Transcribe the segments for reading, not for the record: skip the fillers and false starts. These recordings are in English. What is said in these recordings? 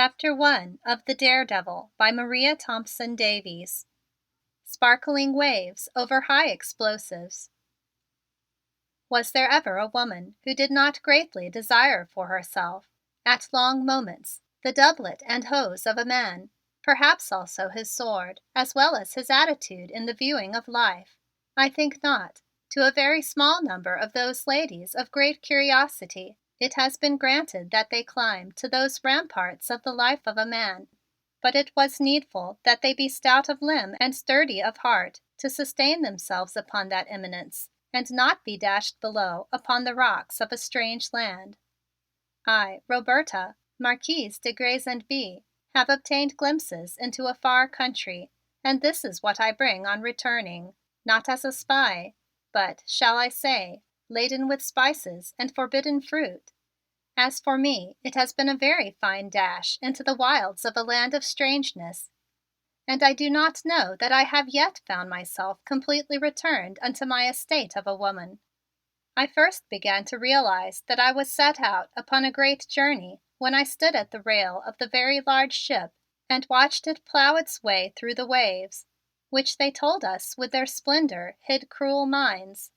Chapter 1 of The Daredevil by Maria Thompson Daviess. Sparkling Waves Over High Explosives. Was there ever a woman who did not greatly desire for herself, at long moments, the doublet and hose of a man, perhaps also his sword, as well as his attitude in the viewing of life? I think not. To a very small number of those ladies of great curiosity, it has been granted that they climb to those ramparts of the life of a man, but it was needful that they be stout of limb and sturdy of heart to sustain themselves upon that eminence, and not be dashed below upon the rocks of a strange land. I, Roberta, Marquise de Grez and Bye, have obtained glimpses into a far country, and this is what I bring on returning, not as a spy, but, shall I say, laden with spices and forbidden fruit. As for me, it has been a very fine dash into the wilds of a land of strangeness, and I do not know that I have yet found myself completely returned unto my estate of a woman. I first began to realize that I was set out upon a great journey when I stood at the rail of the very large ship and watched it plow its way through the waves, which they told us with their splendor hid cruel mines.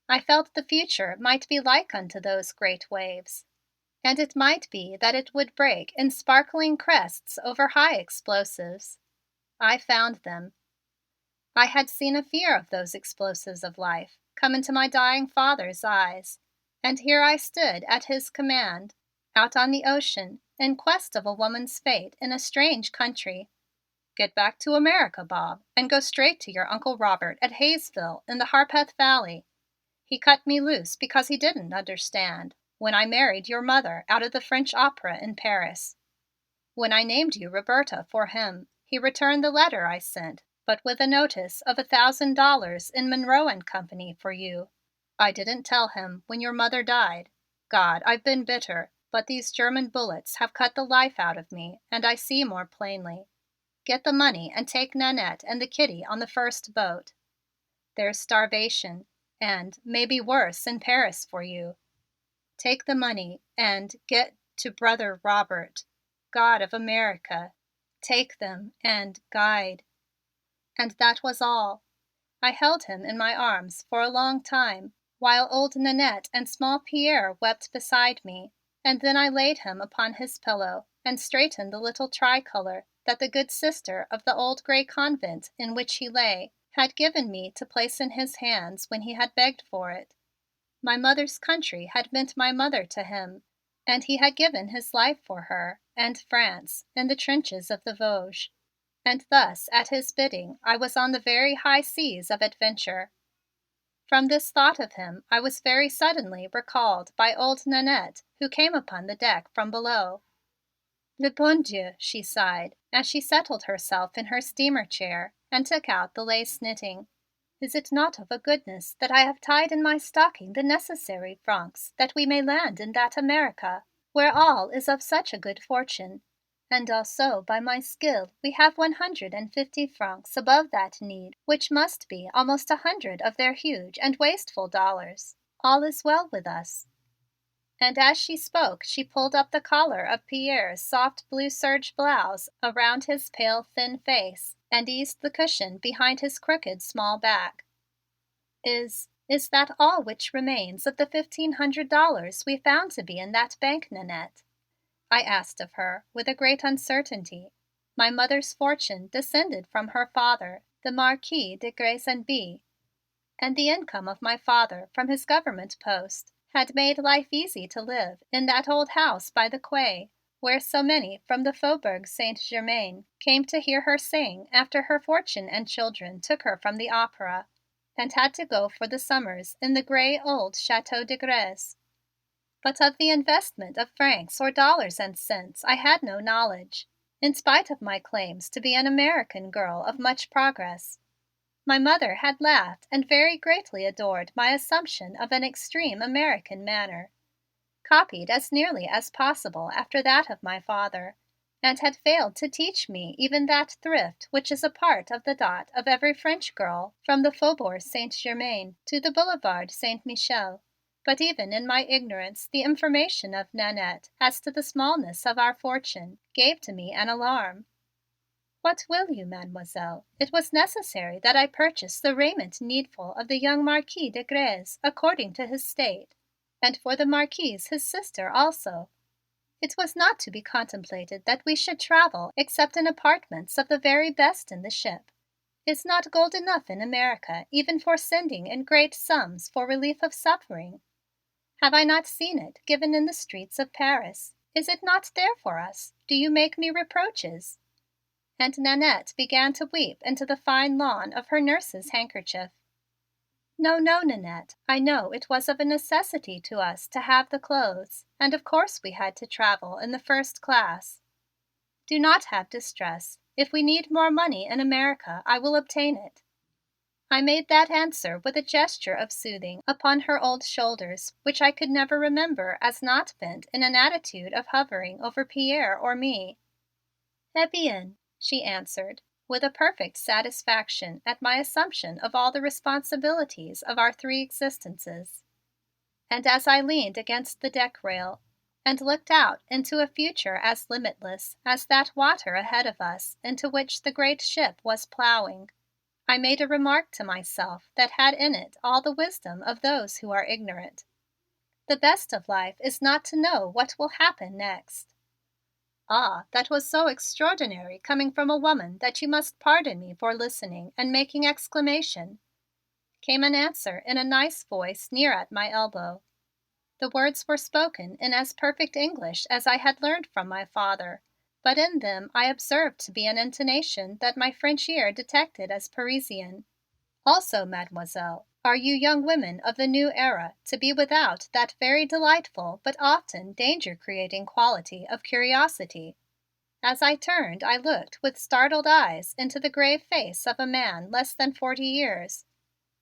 I felt the future might be like unto those great waves, and it might be that it would break in sparkling crests over high explosives. I found them. I had seen a fear of those explosives of life come into my dying father's eyes, and here I stood at his command, out on the ocean, in quest of a woman's fate in a strange country. Get back to America, Bob, and go straight to your Uncle Robert at Hayesville in the Harpeth Valley. He cut me loose because he didn't understand when I married your mother out of the French opera in Paris. When I named you Roberta for him, he returned the letter I sent, but with a notice of $1,000 in Monroe and Company for you. I didn't tell him when your mother died. God, I've been bitter, but these German bullets have cut the life out of me, and I see more plainly. Get the money and take Nanette and the kitty on the first boat. There's starvation, and, maybe worse, in Paris for you. Take the money and get to Brother Robert, God of America. Take them and guide. And that was all. I held him in my arms for a long time, while old Nanette and small Pierre wept beside me, and then I laid him upon his pillow and straightened the little tricolor that the good sister of the old gray convent in which he lay had given me to place in his hands when he had begged for it. My mother's country had meant my mother to him, and he had given his life for her and France in the trenches of the Vosges. And thus, at his bidding, I was on the very high seas of adventure. From this thought of him, I was very suddenly recalled by old Nanette, who came upon the deck from below. Le bon Dieu, she sighed, as she settled herself in her steamer chair and took out the lace knitting. Is it not of a goodness that I have tied in my stocking the necessary francs that we may land in that America, where all is of such a good fortune? And also by my skill we have 150 francs above that need, which must be almost 100 of their huge and wasteful dollars. All is well with us. And as she spoke, she pulled up the collar of Pierre's soft blue serge blouse around his pale, thin face and eased the cushion behind his crooked, small back. Is that all which remains of the $1,500 we found to be in that bank, Nanette? I asked of her with a great uncertainty. My mother's fortune descended from her father, the Marquis de Grez and Bye, and the income of my father from his government post had made life easy to live in that old house by the quay, where so many from the Faubourg Saint-Germain came to hear her sing after her fortune and children took her from the opera, and had to go for the summers in the gray old Château de Grez. But of the investment of francs or dollars and cents I had no knowledge, in spite of my claims to be an American girl of much progress. My mother had laughed and very greatly adored my assumption of an extreme American manner, copied as nearly as possible after that of my father, and had failed to teach me even that thrift which is a part of the dot of every French girl from the Faubourg Saint-Germain to the Boulevard Saint-Michel, But even in my ignorance the information of Nannette as to the smallness of our fortune gave to me an alarm. "What will you, Mademoiselle? It was necessary that I purchase the raiment needful of the young Marquis de Grez according to his state, and for the Marquise his sister also. It was not to be contemplated that we should travel except in apartments of the very best in the ship. Is not gold enough in America even for sending in great sums for relief of suffering? Have I not seen it given in the streets of Paris? Is it not there for us? Do you make me reproaches?" And Nannette began to weep into the fine lawn of her nurse's handkerchief. "No, no, Nannette. I know it was of a necessity to us to have the clothes, and of course we had to travel in the first class. Do not have distress. If we need more money in America, I will obtain it." I made that answer with a gesture of soothing upon her old shoulders which I could never remember as not bent in an attitude of hovering over Pierre or me. "Eh bien," she answered, with a perfect satisfaction at my assumption of all the responsibilities of our three existences. And as I leaned against the deck rail and looked out into a future as limitless as that water ahead of us into which the great ship was plowing, I made a remark to myself that had in it all the wisdom of those who are ignorant. The best of life is not to know what will happen next. "Ah, that was so extraordinary coming from a woman that you must pardon me for listening and making exclamation," came an answer in a nice voice near at my elbow. The words were spoken in as perfect English as I had learned from my father, but in them I observed to be an intonation that my French ear detected as Parisian. "Also, Mademoiselle, are you young women of the new era to be without that very delightful but often danger creating quality of curiosity?" As I turned I looked with startled eyes into the grave face of a man less than 40 years,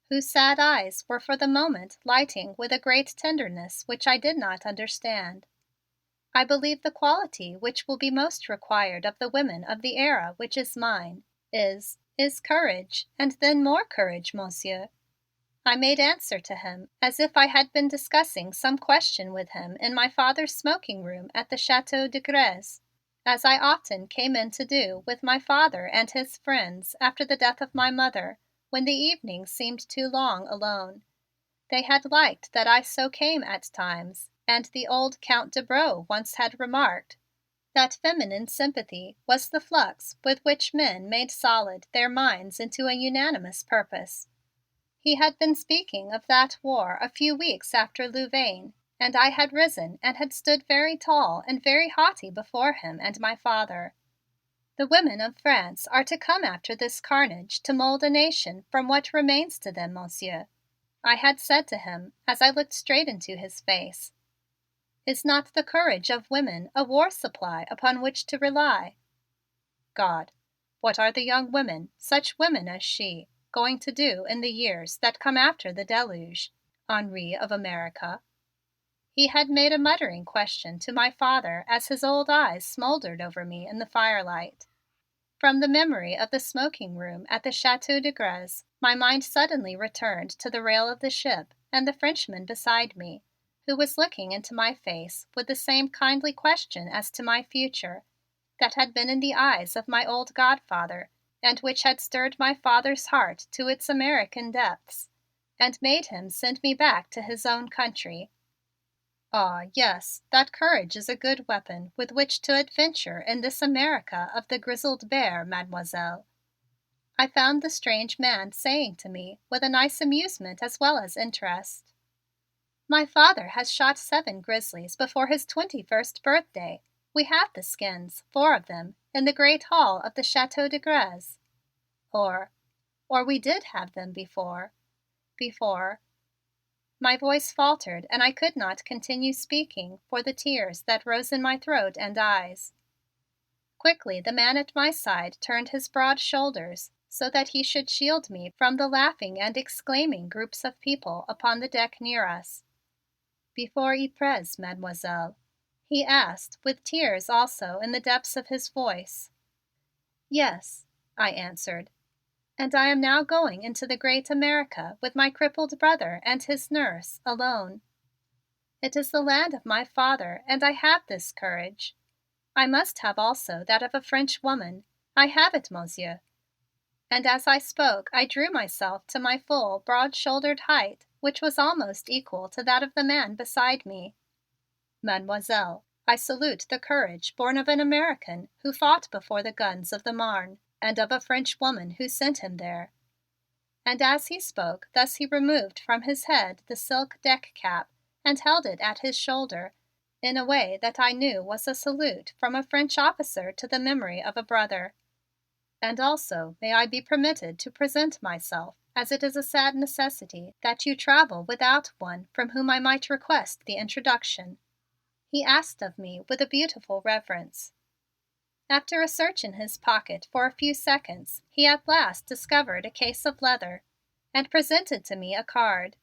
whose sad eyes were for the moment lighting with a great tenderness which I did not understand. I believe the quality which will be most required of the women of the era which is mine is courage, and then more courage, Monsieur. I made answer to him as if I had been discussing some question with him in my father's smoking room at the Chateau de Grez, as I often came in to do with my father and his friends after the death of my mother, when the evenings seemed too long alone. They had liked that I so came at times, and the old Count de Breau once had remarked that feminine sympathy was the flux with which men made solid their minds into a unanimous purpose. He had been speaking of that war a few weeks after Louvain, and I had risen and had stood very tall and very haughty before him and my father. "The women of France are to come after this carnage to mold a nation from what remains to them, Monsieur," I had said to him as I looked straight into his face. "Is not the courage of women a war supply upon which to rely?" God, what are the young women, such women as she, going to do in the years that come after the deluge, Henri of America? He had made a muttering question to my father as his old eyes smoldered over me in the firelight. From the memory of the smoking room at the Chateau de Grez, my mind suddenly returned to the rail of the ship and the Frenchman beside me, who was looking into my face with the same kindly question as to my future that had been in the eyes of my old godfather and which had stirred my father's heart to its American depths and made him send me back to his own country. Ah, yes, that courage is a good weapon with which to adventure in this America of the grizzled bear, Mademoiselle, I found the strange man saying to me with a nice amusement as well as interest. "My father has shot 7 grizzlies before his 21st birthday. We have the skins, 4 of them, in the great hall of the Chateau de Grez. Or we did have them before my voice faltered and I could not continue speaking for the tears that rose in my throat and eyes. Quickly the man at my side turned his broad shoulders so that he should shield me from the laughing and exclaiming groups of people upon the deck near us. "Before Ypres, Mademoiselle?" he asked with tears also in the depths of his voice. "Yes," I answered. "And I am now going into the great America with my crippled brother and his nurse alone." It is the land of my father, and I have this courage. I must have also that of a French woman. I have it, monsieur." And as I spoke, I drew myself to my full, broad-shouldered height, which was almost equal to that of the man beside me. "Mademoiselle, I salute the courage born of an American who fought before the guns of the Marne and of a French woman who sent him there." And as he spoke, thus he removed from his head the silk deck cap and held it at his shoulder in a way that I knew was a salute from a French officer to the memory of a brother. "And also may I be permitted to present myself, as it is a sad necessity that you travel without one from whom I might request the introduction," he asked of me with a beautiful reverence. After a search in his pocket for a few seconds, he at last discovered a case of leather and presented to me a card.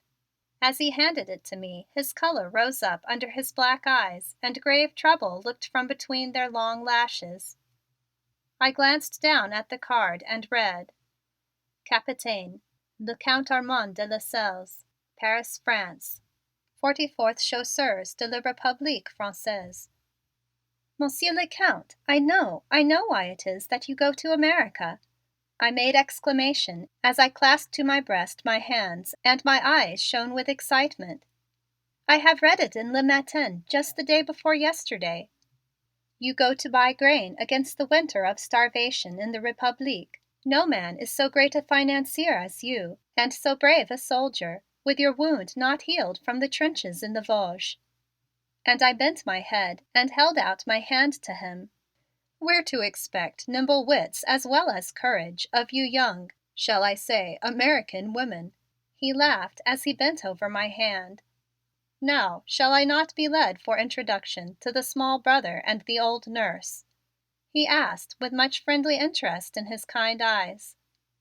As he handed it to me, his color rose up under his black eyes and grave trouble looked from between their long lashes. I glanced down at the card and read: "Capitaine, le Count Armand de Lascelles, Paris, France, 44th Chasseurs de la République Française." "Monsieur le Count, I know why it is that you go to America," I made exclamation as I clasped to my breast my hands and my eyes shone with excitement. "I have read it in Le Matin just the day before yesterday. You go to buy grain against the winter of starvation in the République. No man is so great a financier as you, and so brave a soldier, with your wound not healed from the trenches in the Vosges." And I bent my head and held out my hand to him. "We're to expect nimble wits as well as courage of you young, shall I say, American women," he laughed as he bent over my hand. "Now, shall I not be led for introduction to the small brother and the old nurse?" he asked with much friendly interest in his kind eyes.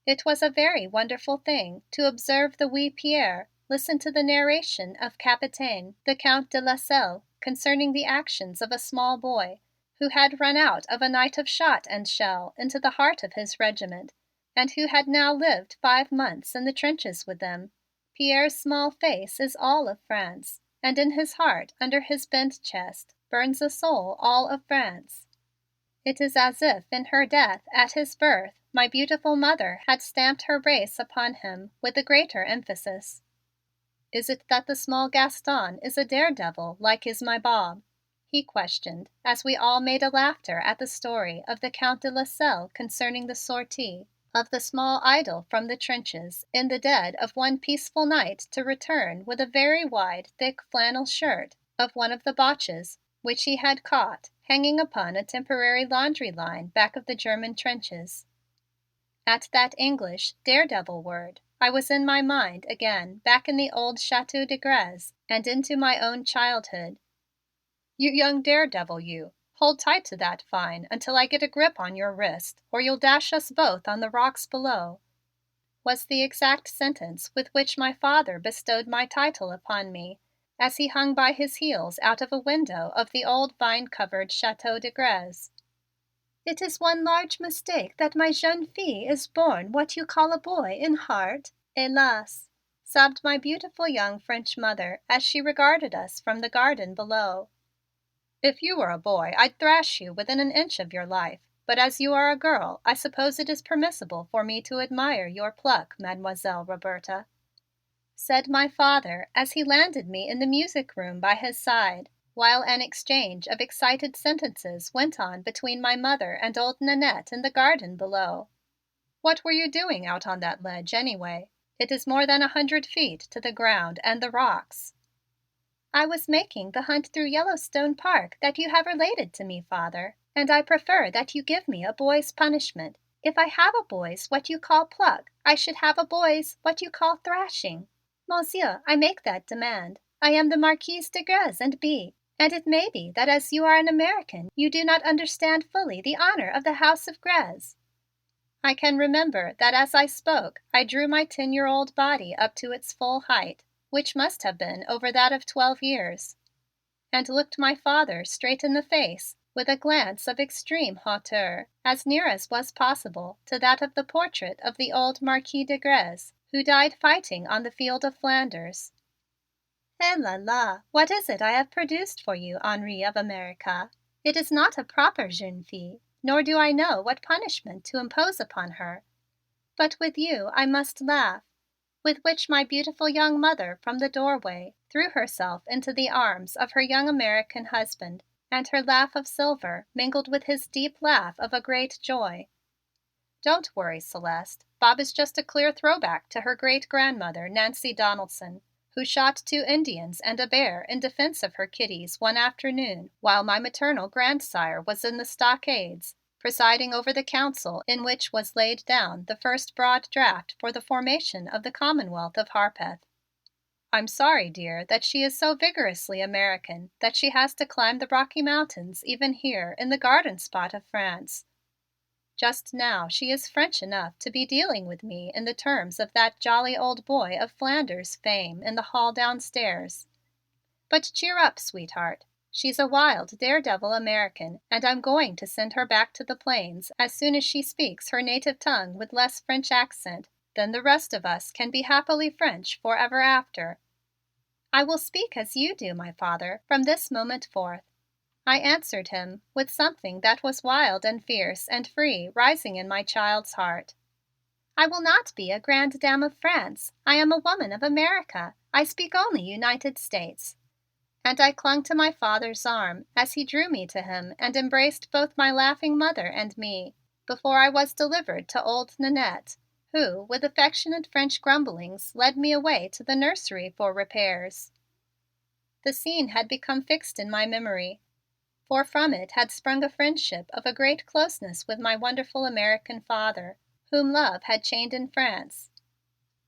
It was a very wonderful thing to observe the wee Pierre listen to the narration of Capitaine, the Count de Lascelles, concerning the actions of a small boy who had run out of a night of shot and shell into the heart of his regiment and who had now lived 5 months in the trenches with them. Pierre's small face is all of France, and in his heart under his bent chest burns a soul all of France. It is as if in her death at his birth my beautiful mother had stamped her race upon him with the greater emphasis. "Is it that the small Gaston is a daredevil like is my Bob?" he questioned as we all made a laughter at the story of the Count de Lascelles concerning the sortie of the small idol from the trenches in the dead of one peaceful night to return with a very wide, thick flannel shirt of one of the Boches which he had caught hanging upon a temporary laundry line back of the German trenches. At that English daredevil word I was in my mind again back in the old Chateau de Grez and into my own childhood. "You young daredevil, you, hold tight to that fine until I get a grip on your wrist or you'll dash us both on the rocks below," was the exact sentence with which my father bestowed my title upon me as he hung by his heels out of a window of the old vine-covered Chateau de Grez. "It is one large mistake that my jeune fille is born what you call a boy in heart, hélas," sobbed my beautiful young French mother as she regarded us from the garden below. "If you were a boy I'd thrash you within an inch of your life, but as you are a girl I suppose it is permissible for me to admire your pluck, Mademoiselle Roberta," said my father as he landed me in the music room by his side, while an exchange of excited sentences went on between my mother and old Nannette in the garden below. "What were you doing out on that ledge anyway? It is more than 100 feet to the ground and the rocks." "I was making the hunt through Yellowstone Park that you have related to me, father, and I prefer that you give me a boy's punishment. If I have a boy's what you call pluck, I should have a boy's what you call thrashing. Monsieur, I make that demand. I am the Marquise de Grez and Bye, and it may be that as you are an American you do not understand fully the honor of the House of Grez." I can remember that as I spoke I drew my 10-year-old body up to its full height, which must have been over that of 12 years, and looked my father straight in the face with a glance of extreme hauteur, as near as was possible to that of the portrait of the old Marquis de Grez who died fighting on the field of Flanders. Eh la la, what is it I have produced for you, Henri of America? It is not a proper jeune fille, nor do I know what punishment to impose upon her. But with you I must laugh," with which my beautiful young mother from the doorway threw herself into the arms of her young American husband, and her laugh of silver mingled with his deep laugh of a great joy. "Don't worry, Celeste. Bob is just a clear throwback to her great grandmother, Nancy Donaldson, who shot 2 Indians and a bear in defense of her kitties one afternoon while my maternal grandsire was in the stockades, presiding over the council in which was laid down the first broad draft for the formation of the Commonwealth of Harpeth. I'm sorry, dear, that she is so vigorously American that she has to climb the Rocky Mountains even here in the garden spot of France. Just now she is French enough to be dealing with me in the terms of that jolly old boy of Flanders fame in the hall downstairs. But cheer up, sweetheart. She's a wild, daredevil American, and I'm going to send her back to the plains as soon as she speaks her native tongue with less French accent. Then the rest of us can be happily French forever after." "I will speak as you do, my father, from this moment forth," I answered him with something that was wild and fierce and free rising in my child's heart. "I will not be a grande dame of France. I am a woman of America. I speak only United States." And I clung to my father's arm as he drew me to him and embraced both my laughing mother and me before I was delivered to old Nannette, who, with affectionate French grumblings, led me away to the nursery for repairs. The scene had become fixed in my memory, for from it had sprung a friendship of a great closeness with my wonderful American father, whom love had chained in France.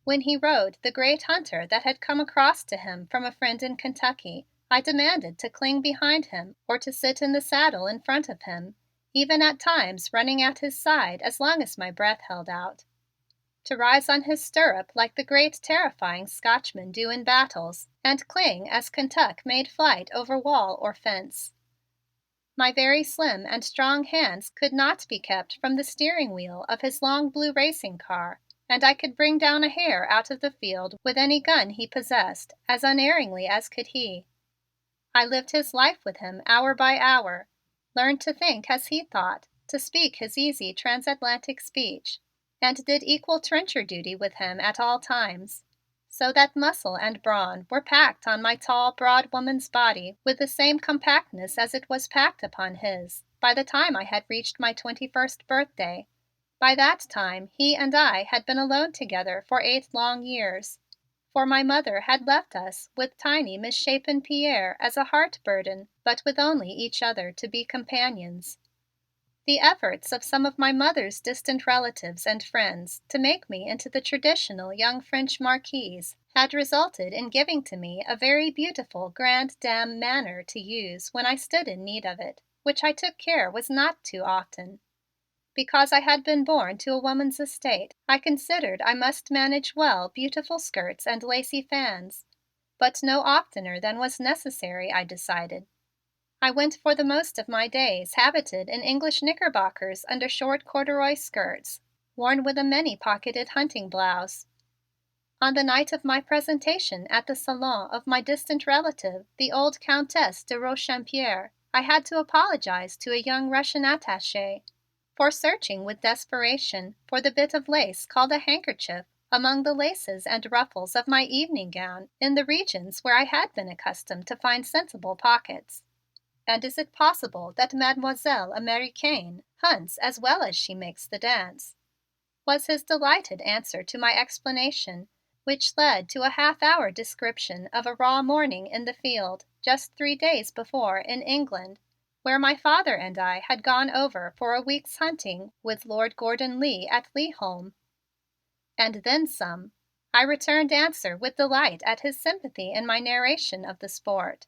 When he rode the great hunter that had come across to him from a friend in Kentucky, I demanded to cling behind him or to sit in the saddle in front of him, even at times running at his side as long as my breath held out. To rise on his stirrup like the great terrifying Scotchmen do in battles and cling as Kentuck made flight over wall or fence. My very slim and strong hands could not be kept from the steering wheel of his long blue racing car, and I could bring down a hare out of the field with any gun he possessed as unerringly as could he. I lived his life with him hour by hour, learned to think as he thought, to speak his easy transatlantic speech, and did equal trencher duty with him at all times, so that muscle and brawn were packed on my tall, broad woman's body with the same compactness as it was packed upon his by the time I had reached my 21st birthday. By that time he and I had been alone together for 8 long years, for my mother had left us with tiny misshapen Pierre as a heart burden, but with only each other to be companions. The efforts of some of my mother's distant relatives and friends to make me into the traditional young French marquise had resulted in giving to me a very beautiful grande dame manner to use when I stood in need of it, which I took care was not too often. Because I had been born to a woman's estate, I considered I must manage well beautiful skirts and lacy fans, but no oftener than was necessary, I decided. I went for the most of my days habited in English knickerbockers under short corduroy skirts, worn with a many-pocketed hunting blouse. On the night of my presentation at the salon of my distant relative, the old Countess de Rochampierre, I had to apologize to a young Russian attaché for searching with desperation for the bit of lace called a handkerchief among the laces and ruffles of my evening gown in the regions where I had been accustomed to find sensible pockets. "And is it possible that Mademoiselle Américaine hunts as well as she makes the dance?" was his delighted answer to my explanation, which led to a half-hour description of a raw morning in the field just 3 days before in England, where my father and I had gone over for a week's hunting with Lord Gordon Leigh at Leigholm. "And then some," I returned answer with delight at his sympathy in my narration of the sport.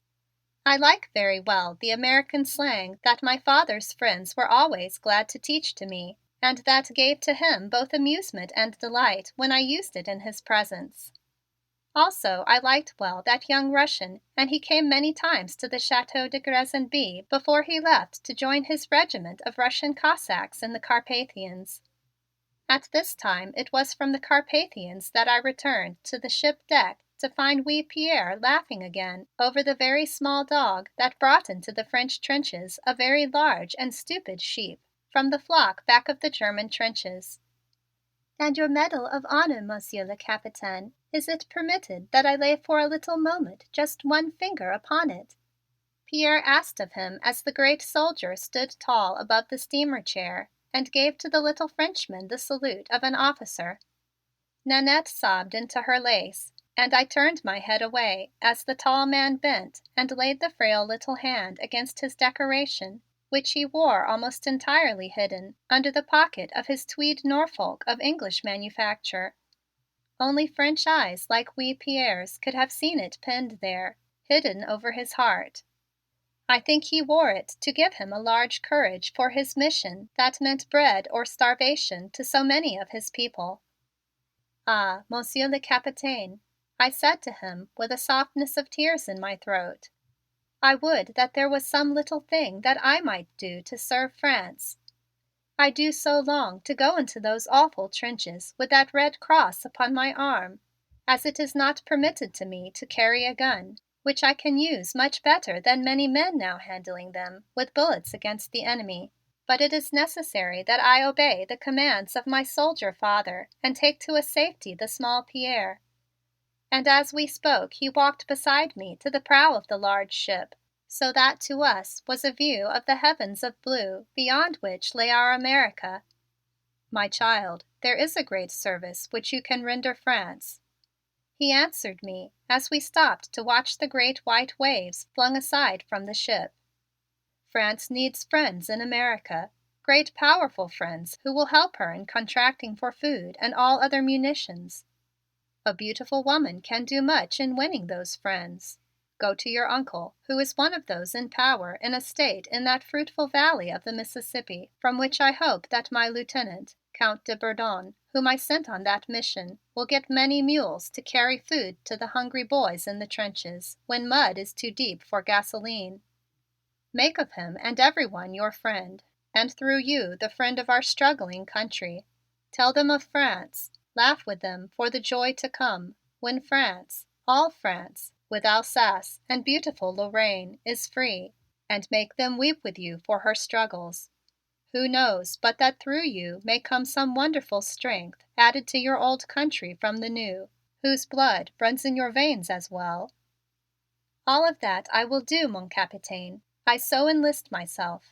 I like very well the American slang that my father's friends were always glad to teach to me, and that gave to him both amusement and delight when I used it in his presence. Also, I liked well that young Russian, and he came many times to the Chateau de Grazenby before he left to join his regiment of Russian Cossacks in the Carpathians. At this time it was from the Carpathians that I returned to the ship deck to find wee Pierre laughing again over the very small dog that brought into the French trenches a very large and stupid sheep from the flock back of the German trenches. "And your medal of honor, Monsieur le Capitaine, is it permitted that I lay for a little moment just one finger upon it?" Pierre asked of him as the great soldier stood tall above the steamer chair and gave to the little Frenchman the salute of an officer. Nannette sobbed into her lace, and I turned my head away as the tall man bent and laid the frail little hand against his decoration, which he wore almost entirely hidden under the pocket of his tweed Norfolk of English manufacture. Only French eyes like wee Pierre's could have seen it pinned there, hidden over his heart. I think he wore it to give him a large courage for his mission that meant bread or starvation to so many of his people. "Ah, Monsieur le Capitaine," I said to him with a softness of tears in my throat, "I would that there was some little thing that I might do to serve France. I do so long to go into those awful trenches with that red cross upon my arm, as it is not permitted to me to carry a gun, which I can use much better than many men now handling them with bullets against the enemy. But it is necessary that I obey the commands of my soldier father and take to a safety the small Pierre." And as we spoke he walked beside me to the prow of the large ship, so that to us was a view of the heavens of blue beyond which lay our America. "My child, there is a great service which you can render France," he answered me as we stopped to watch the great white waves flung aside from the ship. "France needs friends in America, great powerful friends who will help her in contracting for food and all other munitions. A beautiful woman can do much in winning those friends. Go to your uncle, who is one of those in power in a state in that fruitful valley of the Mississippi from which I hope that my lieutenant, Count de Bourdon, whom I sent on that mission, will get many mules to carry food to the hungry boys in the trenches when mud is too deep for gasoline. Make of him and everyone your friend, and through you the friend of our struggling country. Tell them of France. Laugh with them for the joy to come, when France, all France, with Alsace and beautiful Lorraine, is free, and make them weep with you for her struggles. Who knows but that through you may come some wonderful strength added to your old country from the new, whose blood runs in your veins as well? All of that I will do, mon capitaine. I so enlist myself."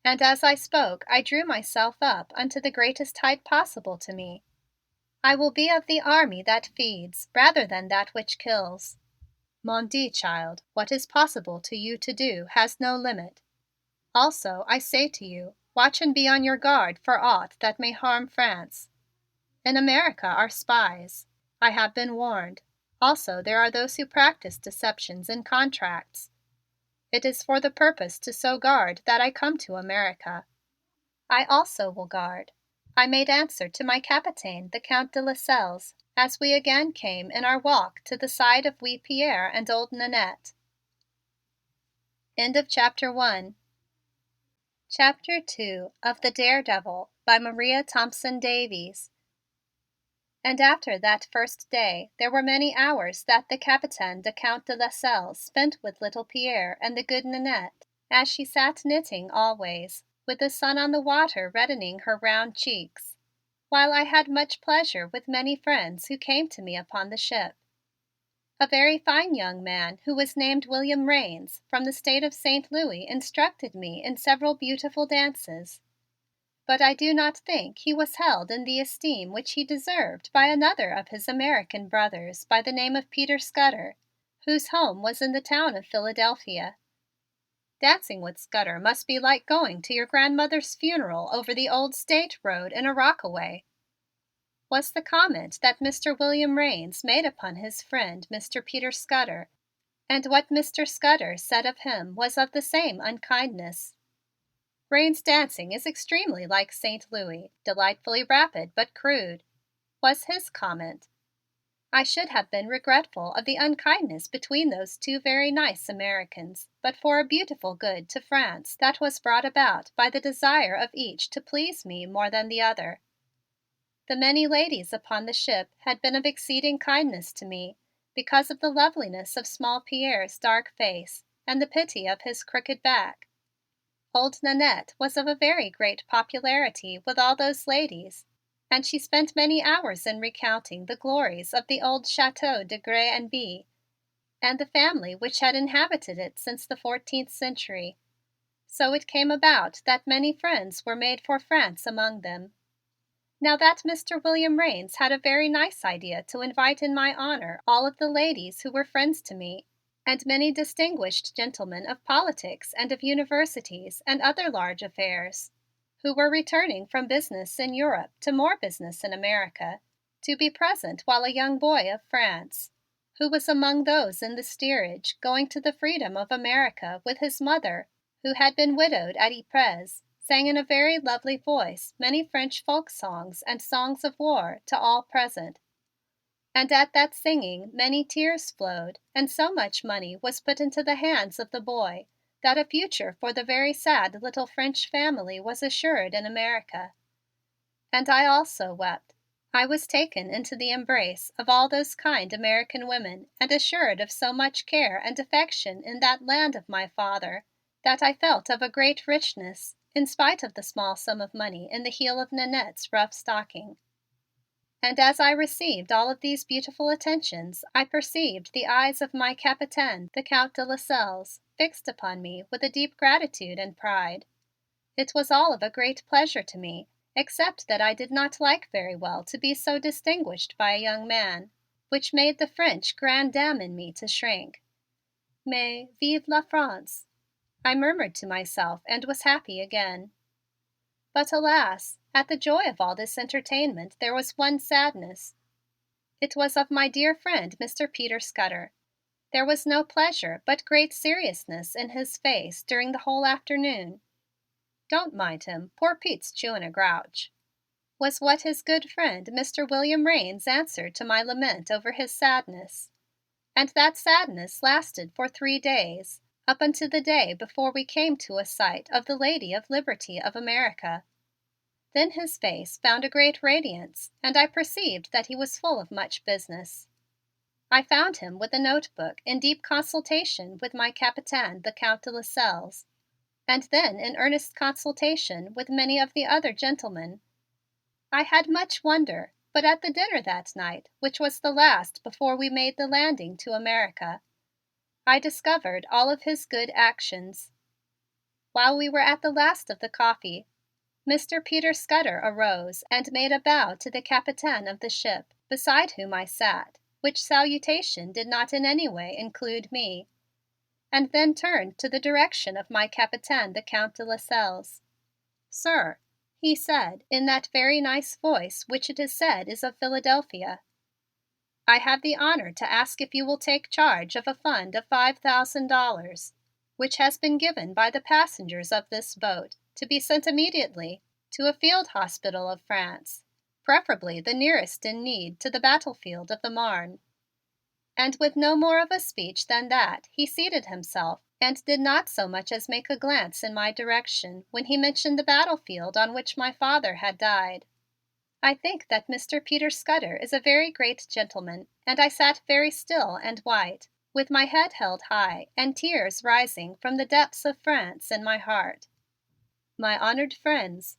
And as I spoke I drew myself up unto the greatest height possible to me. "I will be of the army that feeds rather than that which kills. Mon Dieu, child, what is possible to you to do has no limit. Also, I say to you, watch and be on your guard for aught that may harm France. In America are spies. I have been warned. Also, there are those who practice deceptions in contracts. It is for the purpose to so guard that I come to America. I also will guard," I made answer to my Capitaine, the Count de Lascelles, as we again came in our walk to the side of wee Pierre and old Nannette. End of chapter 1. Chapter 2 of The Daredevil by Maria Thompson Daviess. And after that first day there were many hours that the Capitaine de Count de Lascelles spent with little Pierre and the good Nannette, as she sat knitting always, with the sun on the water reddening her round cheeks, while I had much pleasure with many friends who came to me upon the ship. A very fine young man who was named William Raines from the state of St. Louis instructed me in several beautiful dances. But I do not think he was held in the esteem which he deserved by another of his American brothers by the name of Peter Scudder, whose home was in the town of Philadelphia. "Dancing with Scudder must be like going to your grandmother's funeral over the old state road in a rockaway," was the comment that Mr. William Raines made upon his friend Mr. Peter Scudder, and what Mr. Scudder said of him was of the same unkindness. "Raines' dancing is extremely like St. Louis, delightfully rapid but crude," was his comment. I should have been regretful of the unkindness between those two very nice Americans but for a beautiful good to France that was brought about by the desire of each to please me more than the other. The many ladies upon the ship had been of exceeding kindness to me, because of the loveliness of small Pierre's dark face and the pity of his crooked back. Old Nannette was of a very great popularity with all those ladies, and she spent many hours in recounting the glories of the old Chateau de Grez and Bye and the family which had inhabited it since the 14th century. So it came about that many friends were made for France among them. Now that Mr. William Raines had a very nice idea to invite in my honor all of the ladies who were friends to me, and many distinguished gentlemen of politics and of universities and other large affairs, who were returning from business in Europe to more business in America, to be present while a young boy of France, who was among those in the steerage going to the freedom of America with his mother, who had been widowed at Ypres, sang in a very lovely voice many French folk songs and songs of war to all present. And at that singing many tears flowed, and so much money was put into the hands of the boy that a future for the very sad little French family was assured in America. And I also wept. I was taken into the embrace of all those kind American women and assured of so much care and affection in that land of my father that I felt of a great richness in spite of the small sum of money in the heel of Nannette's rough stocking. And as I received all of these beautiful attentions, I perceived the eyes of my Capitaine, the Count de Lascelles, fixed upon me with a deep gratitude and pride. It was all of a great pleasure to me, except that I did not like very well to be so distinguished by a young man, which made the French grande dame in me to shrink. Mais vive la France! I murmured to myself and was happy again. But alas, at the joy of all this entertainment there was one sadness. It was of my dear friend Mr. Peter Scudder. There was no pleasure but great seriousness in his face during the whole afternoon. "Don't mind him, poor Pete's chewing a grouch," was what his good friend Mr. William Raines answered to my lament over his sadness. And that sadness lasted for 3 days, up unto the day before we came to a sight of the Lady of Liberty of America. Then his face found a great radiance, and I perceived that he was full of much business. I found him with a notebook in deep consultation with my Capitaine, the Count de Lascelles, and then in earnest consultation with many of the other gentlemen. I had much wonder, but at the dinner that night, which was the last before we made the landing to America, I discovered all of his good actions. While we were at the last of the coffee, Mr. Peter Scudder arose and made a bow to the Capitaine of the ship, beside whom I sat, which salutation did not in any way include me, and then turned to the direction of my Capitaine, the Count de Lascelles. "Sir," he said in that very nice voice which it is said is of Philadelphia, "I have the honor to ask if you will take charge of a fund of $5,000, which has been given by the passengers of this boat to be sent immediately to a field hospital of France, preferably the nearest in need to the battlefield of the Marne." And with no more of a speech than that, he seated himself and did not so much as make a glance in my direction when he mentioned the battlefield on which my father had died. I think that Mr. Peter Scudder is a very great gentleman, and I sat very still and white, with my head held high and tears rising from the depths of France in my heart. "My honored friends,"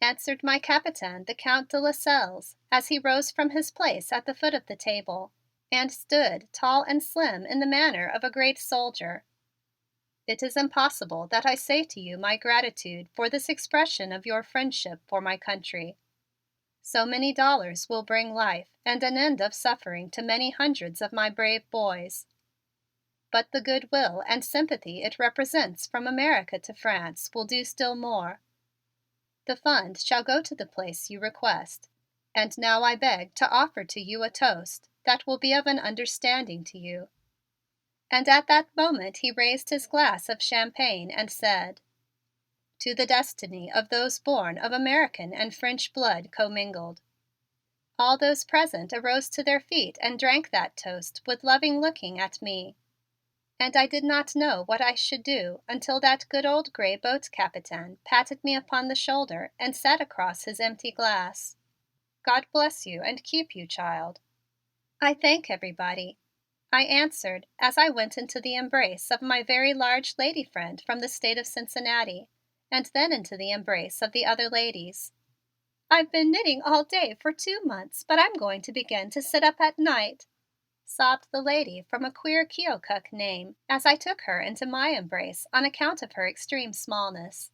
answered my Capitaine, the Count de Lascelles, as he rose from his place at the foot of the table and stood tall and slim in the manner of a great soldier, "it is impossible that I say to you my gratitude for this expression of your friendship for my country. So many dollars will bring life and an end of suffering to many hundreds of my brave boys. But the goodwill and sympathy it represents from America to France will do still more. The fund shall go to the place you request. And now I beg to offer to you a toast that will be of an understanding to you." And at that moment he raised his glass of champagne and said, "To the destiny of those born of American and French blood commingled." All those present arose to their feet and drank that toast with loving looking at me. And I did not know what I should do until that good old gray boat captain patted me upon the shoulder and said across his empty glass, "God bless you and keep you, child." "I thank everybody," I answered as I went into the embrace of my very large lady friend from the state of Cincinnati, and then into the embrace of the other ladies. "I've been knitting all day for 2 months, but I'm going to begin to sit up at night," sobbed the lady from a queer Keokuk name as I took her into my embrace on account of her extreme smallness.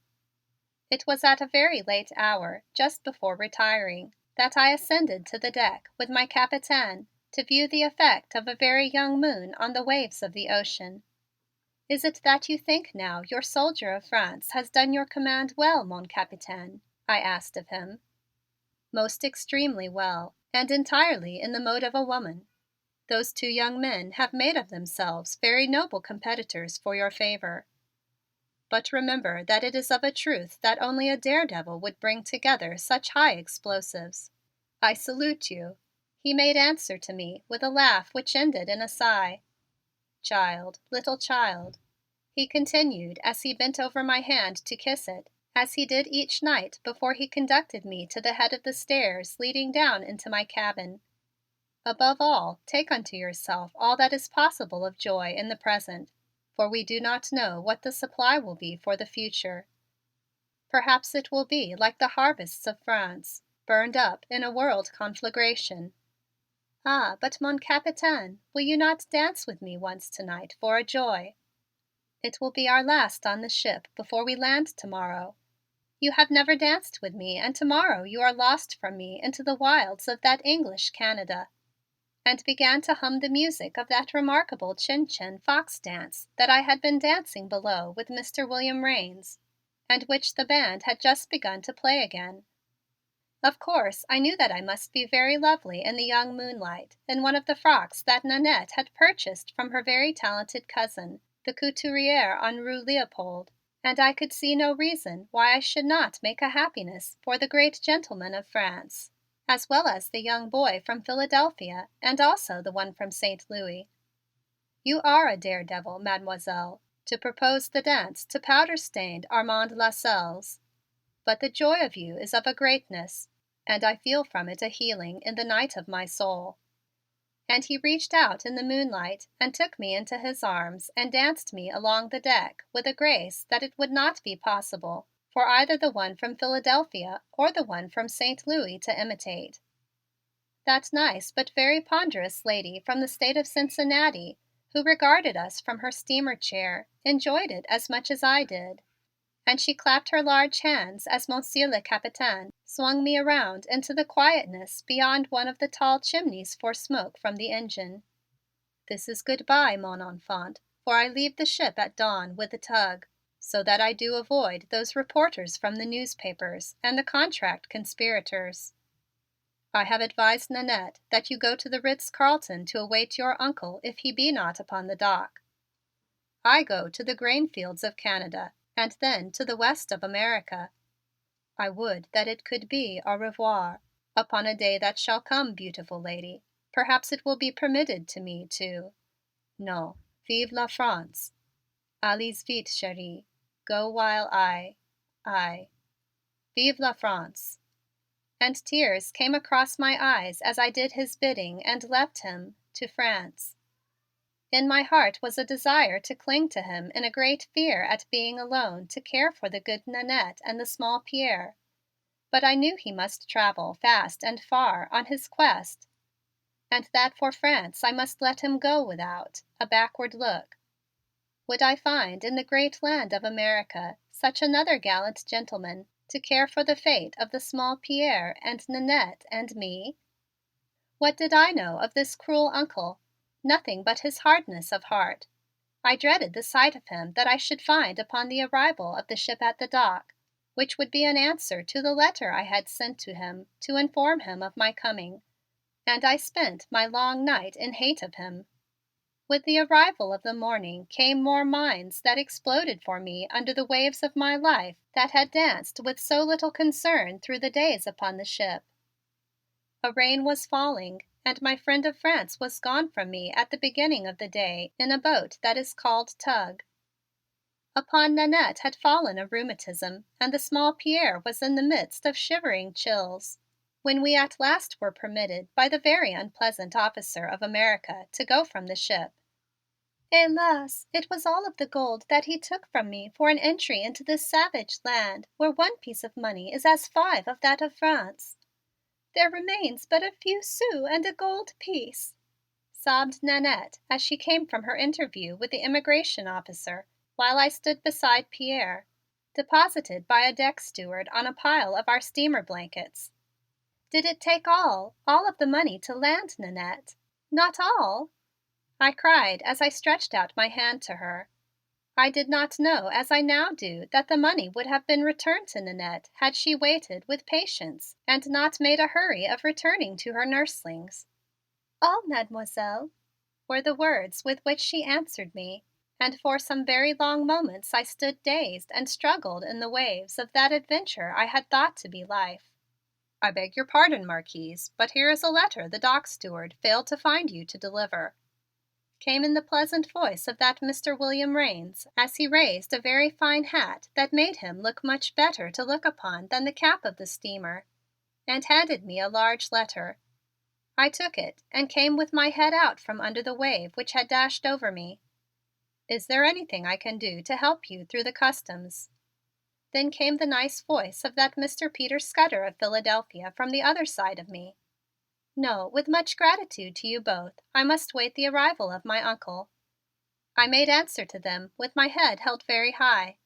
It was at a very late hour, just before retiring, that I ascended to the deck with my Capitaine to view the effect of a very young moon on the waves of the ocean. "Is it that you think now your soldier of France has done your command well, mon Capitaine?" I asked of him. "Most extremely well, and entirely in the mode of a woman. Those two young men have made of themselves very noble competitors for your favor. But remember that it is of a truth that only a daredevil would bring together such high explosives. I salute you," he made answer to me with a laugh which ended in a sigh. "Child, little child," he continued as he bent over my hand to kiss it, as he did each night before he conducted me to the head of the stairs leading down into my cabin. "Above all, take unto yourself all that is possible of joy in the present, for we do not know what the supply will be for the future. Perhaps it will be like the harvests of France, burned up in a world conflagration. Ah, but mon Capitaine, will you not dance with me once tonight for a joy? It will be our last on the ship before we land tomorrow. You have never danced with me and tomorrow you are lost from me into the wilds of that English Canada," and began to hum the music of that remarkable Chin Chin fox dance that I had been dancing below with Mr. William Raines, and which the band had just begun to play again. Of course, I knew that I must be very lovely in the young moonlight in one of the frocks that Nannette had purchased from her very talented cousin, the couturière on Rue Leopold, and I could see no reason why I should not make a happiness for the great gentleman of France, as well as the young boy from Philadelphia and also the one from St. Louis. You are a daredevil, Mademoiselle, to propose the dance to powder stained Armand Lascelles, but the joy of you is of a greatness, and I feel from it a healing in the night of my soul." And he reached out in the moonlight and took me into his arms and danced me along the deck with a grace that it would not be possible for either the one from Philadelphia or the one from St. Louis to imitate. That nice but very ponderous lady from the state of Cincinnati, who regarded us from her steamer chair, enjoyed it as much as I did, and she clapped her large hands as Monsieur le Capitaine swung me around into the quietness beyond one of the tall chimneys for smoke from the engine. "This is good bye, mon enfant, for I leave the ship at dawn with the tug, so that I do avoid those reporters from the newspapers and the contract conspirators. I have advised Nannette that you go to the Ritz-Carlton to await your uncle if he be not upon the dock. I go to the grain fields of Canada and then to the west of America. I would that it could be au revoir upon a day that shall come, beautiful lady. Perhaps it will be permitted to me to No, vive la France. Allez vite, chérie. Go while I Vive la France." And tears came across my eyes as I did his bidding and left him to France. In my heart was a desire to cling to him in a great fear at being alone to care for the good Nannette and the small Pierre. But I knew he must travel fast and far on his quest and that for France I must let him go without a backward look. Would I find in the great land of America such another gallant gentleman to care for the fate of the small Pierre and Nannette and me? What did I know of this cruel uncle? Nothing but his hardness of heart. I dreaded the sight of him that I should find upon the arrival of the ship at the dock, which would be an answer to the letter I had sent to him to inform him of my coming, and I spent my long night in hate of him. With the arrival of the morning came more minds that exploded for me under the waves of my life that had danced with so little concern through the days upon the ship. A rain was falling, and my friend of France was gone from me at the beginning of the day in a boat that is called tug. Upon Nannette had fallen a rheumatism and the small Pierre was in the midst of shivering chills. when we at last were permitted by the very unpleasant officer of America to go from the ship. Hélas, it was all of the gold that he took from me for an entry into this savage land where one piece of money is as five of that of France. There remains but a few sous and a gold piece," sobbed Nannette as she came from her interview with the immigration officer, while I stood beside Pierre, deposited by a deck steward on a pile of our steamer blankets. "Did it take all of the money to land, Nannette? Not all?" I cried as I stretched out my hand to her. I did not know as I now do that the money would have been returned to Nannette had she waited with patience and not made a hurry of returning to her nurslings. "All, Mademoiselle," were the words with which she answered me, and for some very long moments I stood dazed and struggled in the waves of that adventure I had thought to be life. "I beg your pardon, Marquise, but here is a letter the dock steward failed to find you to deliver," came in the pleasant voice of that Mr. William Raines as he raised a very fine hat that made him look much better to look upon than the cap of the steamer, and handed me a large letter. I took it and came with my head out from under the wave which had dashed over me. "Is there anything I can do to help you through the customs?" Then came the nice voice of that Mr. Peter Scudder of Philadelphia from the other side of me. "No, with much gratitude to you both, I must wait the arrival of my Uncle," I made answer to them with my head held very high.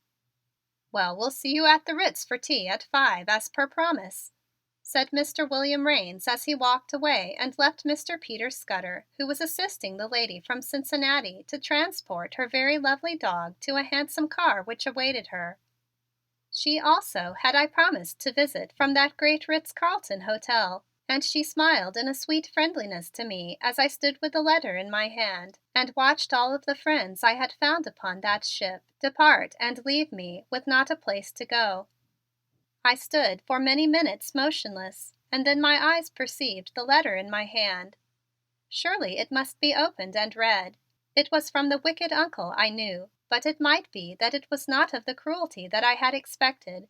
"Well, we'll see you at the Ritz for tea at 5 as per promise," said Mr. William Raines as he walked away and left Mr. Peter Scudder, who was assisting the lady from Cincinnati to transport her very lovely dog to a handsome car which awaited her. She also had I promised to visit from that great Ritz-Carlton hotel, and she smiled in a sweet friendliness to me as I stood with the letter in my hand and watched all of the friends I had found upon that ship depart and leave me with not a place to go. I stood for many minutes motionless, and then my eyes perceived the letter in my hand. Surely it must be opened and read. It was from the wicked Uncle, I knew, but it might be that it was not of the cruelty that I had expected.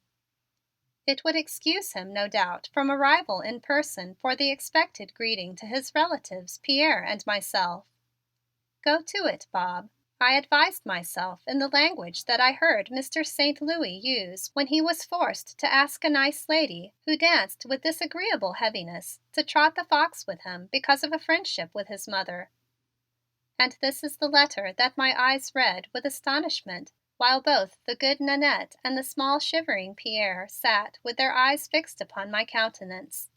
It would excuse him, no doubt, from arrival in person for the expected greeting to his relatives, Pierre and myself. "Go to it, Bob," I advised myself in the language that I heard Mr. St. Louis use when he was forced to ask a nice lady who danced with disagreeable heaviness to trot the fox with him because of a friendship with his mother. And this is the letter that my eyes read with astonishment while both the good Nannette and the small shivering Pierre sat with their eyes fixed upon my countenance.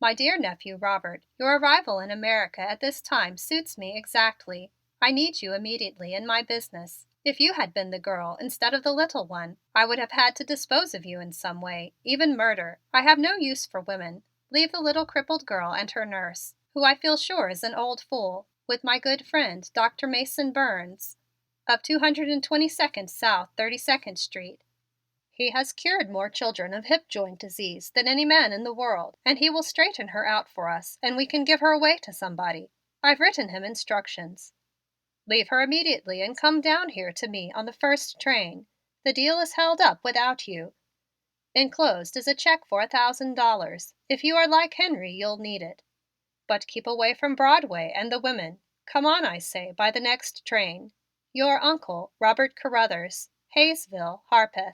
"My dear nephew Robert, your arrival in America at this time suits me exactly. I need you immediately in my business. If you had been the girl instead of the little one, I would have had to dispose of you in some way, even murder. I have no use for women. Leave the little crippled girl and her nurse, who I feel sure is an old fool, with my good friend, Dr. Mason Burns, of 222nd South 32nd Street. He has cured more children of hip joint disease than any man in the world, and he will straighten her out for us and we can give her away to somebody. I've written him instructions. Leave her immediately and come down here to me on the first train. The deal is held up without you. Enclosed is a check for $1,000. If you are like Henry, you'll need it. But keep away from Broadway and the women. Come on, I say, by the next train. Your uncle, Robert Carruthers, Hayesville, Harpeth."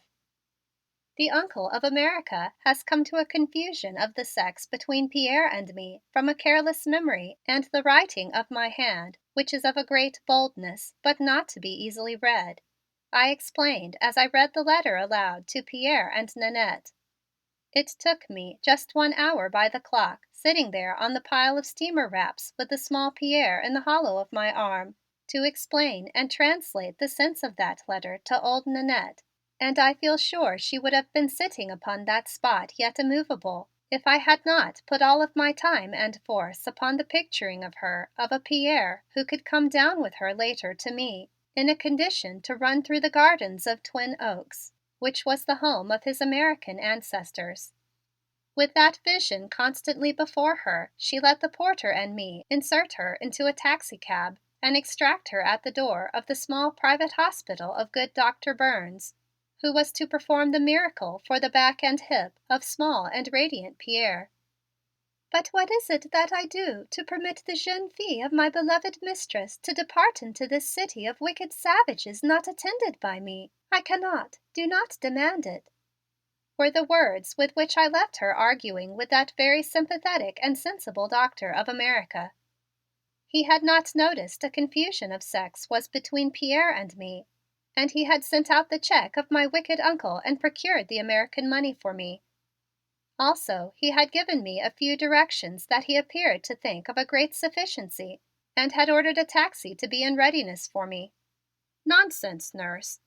The Uncle of America has come to a confusion of the sex between Pierre and me from a careless memory and the writing of my hand, which is of a great boldness, but not to be easily read, I explained as I read the letter aloud to Pierre and Nannette. It took me just 1 hour by the clock, sitting there on the pile of steamer wraps with the small Pierre in the hollow of my arm, to explain and translate the sense of that letter to old Nannette, and I feel sure she would have been sitting upon that spot yet immovable if I had not put all of my time and force upon the picturing of her of a Pierre who could come down with her later to me in a condition to run through the gardens of Twin Oaks, which was the home of his American ancestors. With that vision constantly before her, she let the porter and me insert her into a taxicab and extract her at the door of the small private hospital of good Dr. Burns, who was to perform the miracle for the back and hip of small and radiant Pierre. But what is it that I do to permit the jeune fille of my beloved mistress to depart into this city of wicked savages not attended by me? I cannot, do not demand it," were the words with which I left her arguing with that very sympathetic and sensible doctor of America. He had not noticed a confusion of sex was between Pierre and me, and he had sent out the check of my wicked uncle and procured the American money for me. Also, he had given me a few directions that he appeared to think of a great sufficiency, and had ordered a taxi to be in readiness for me. "Nonsense, nurse,"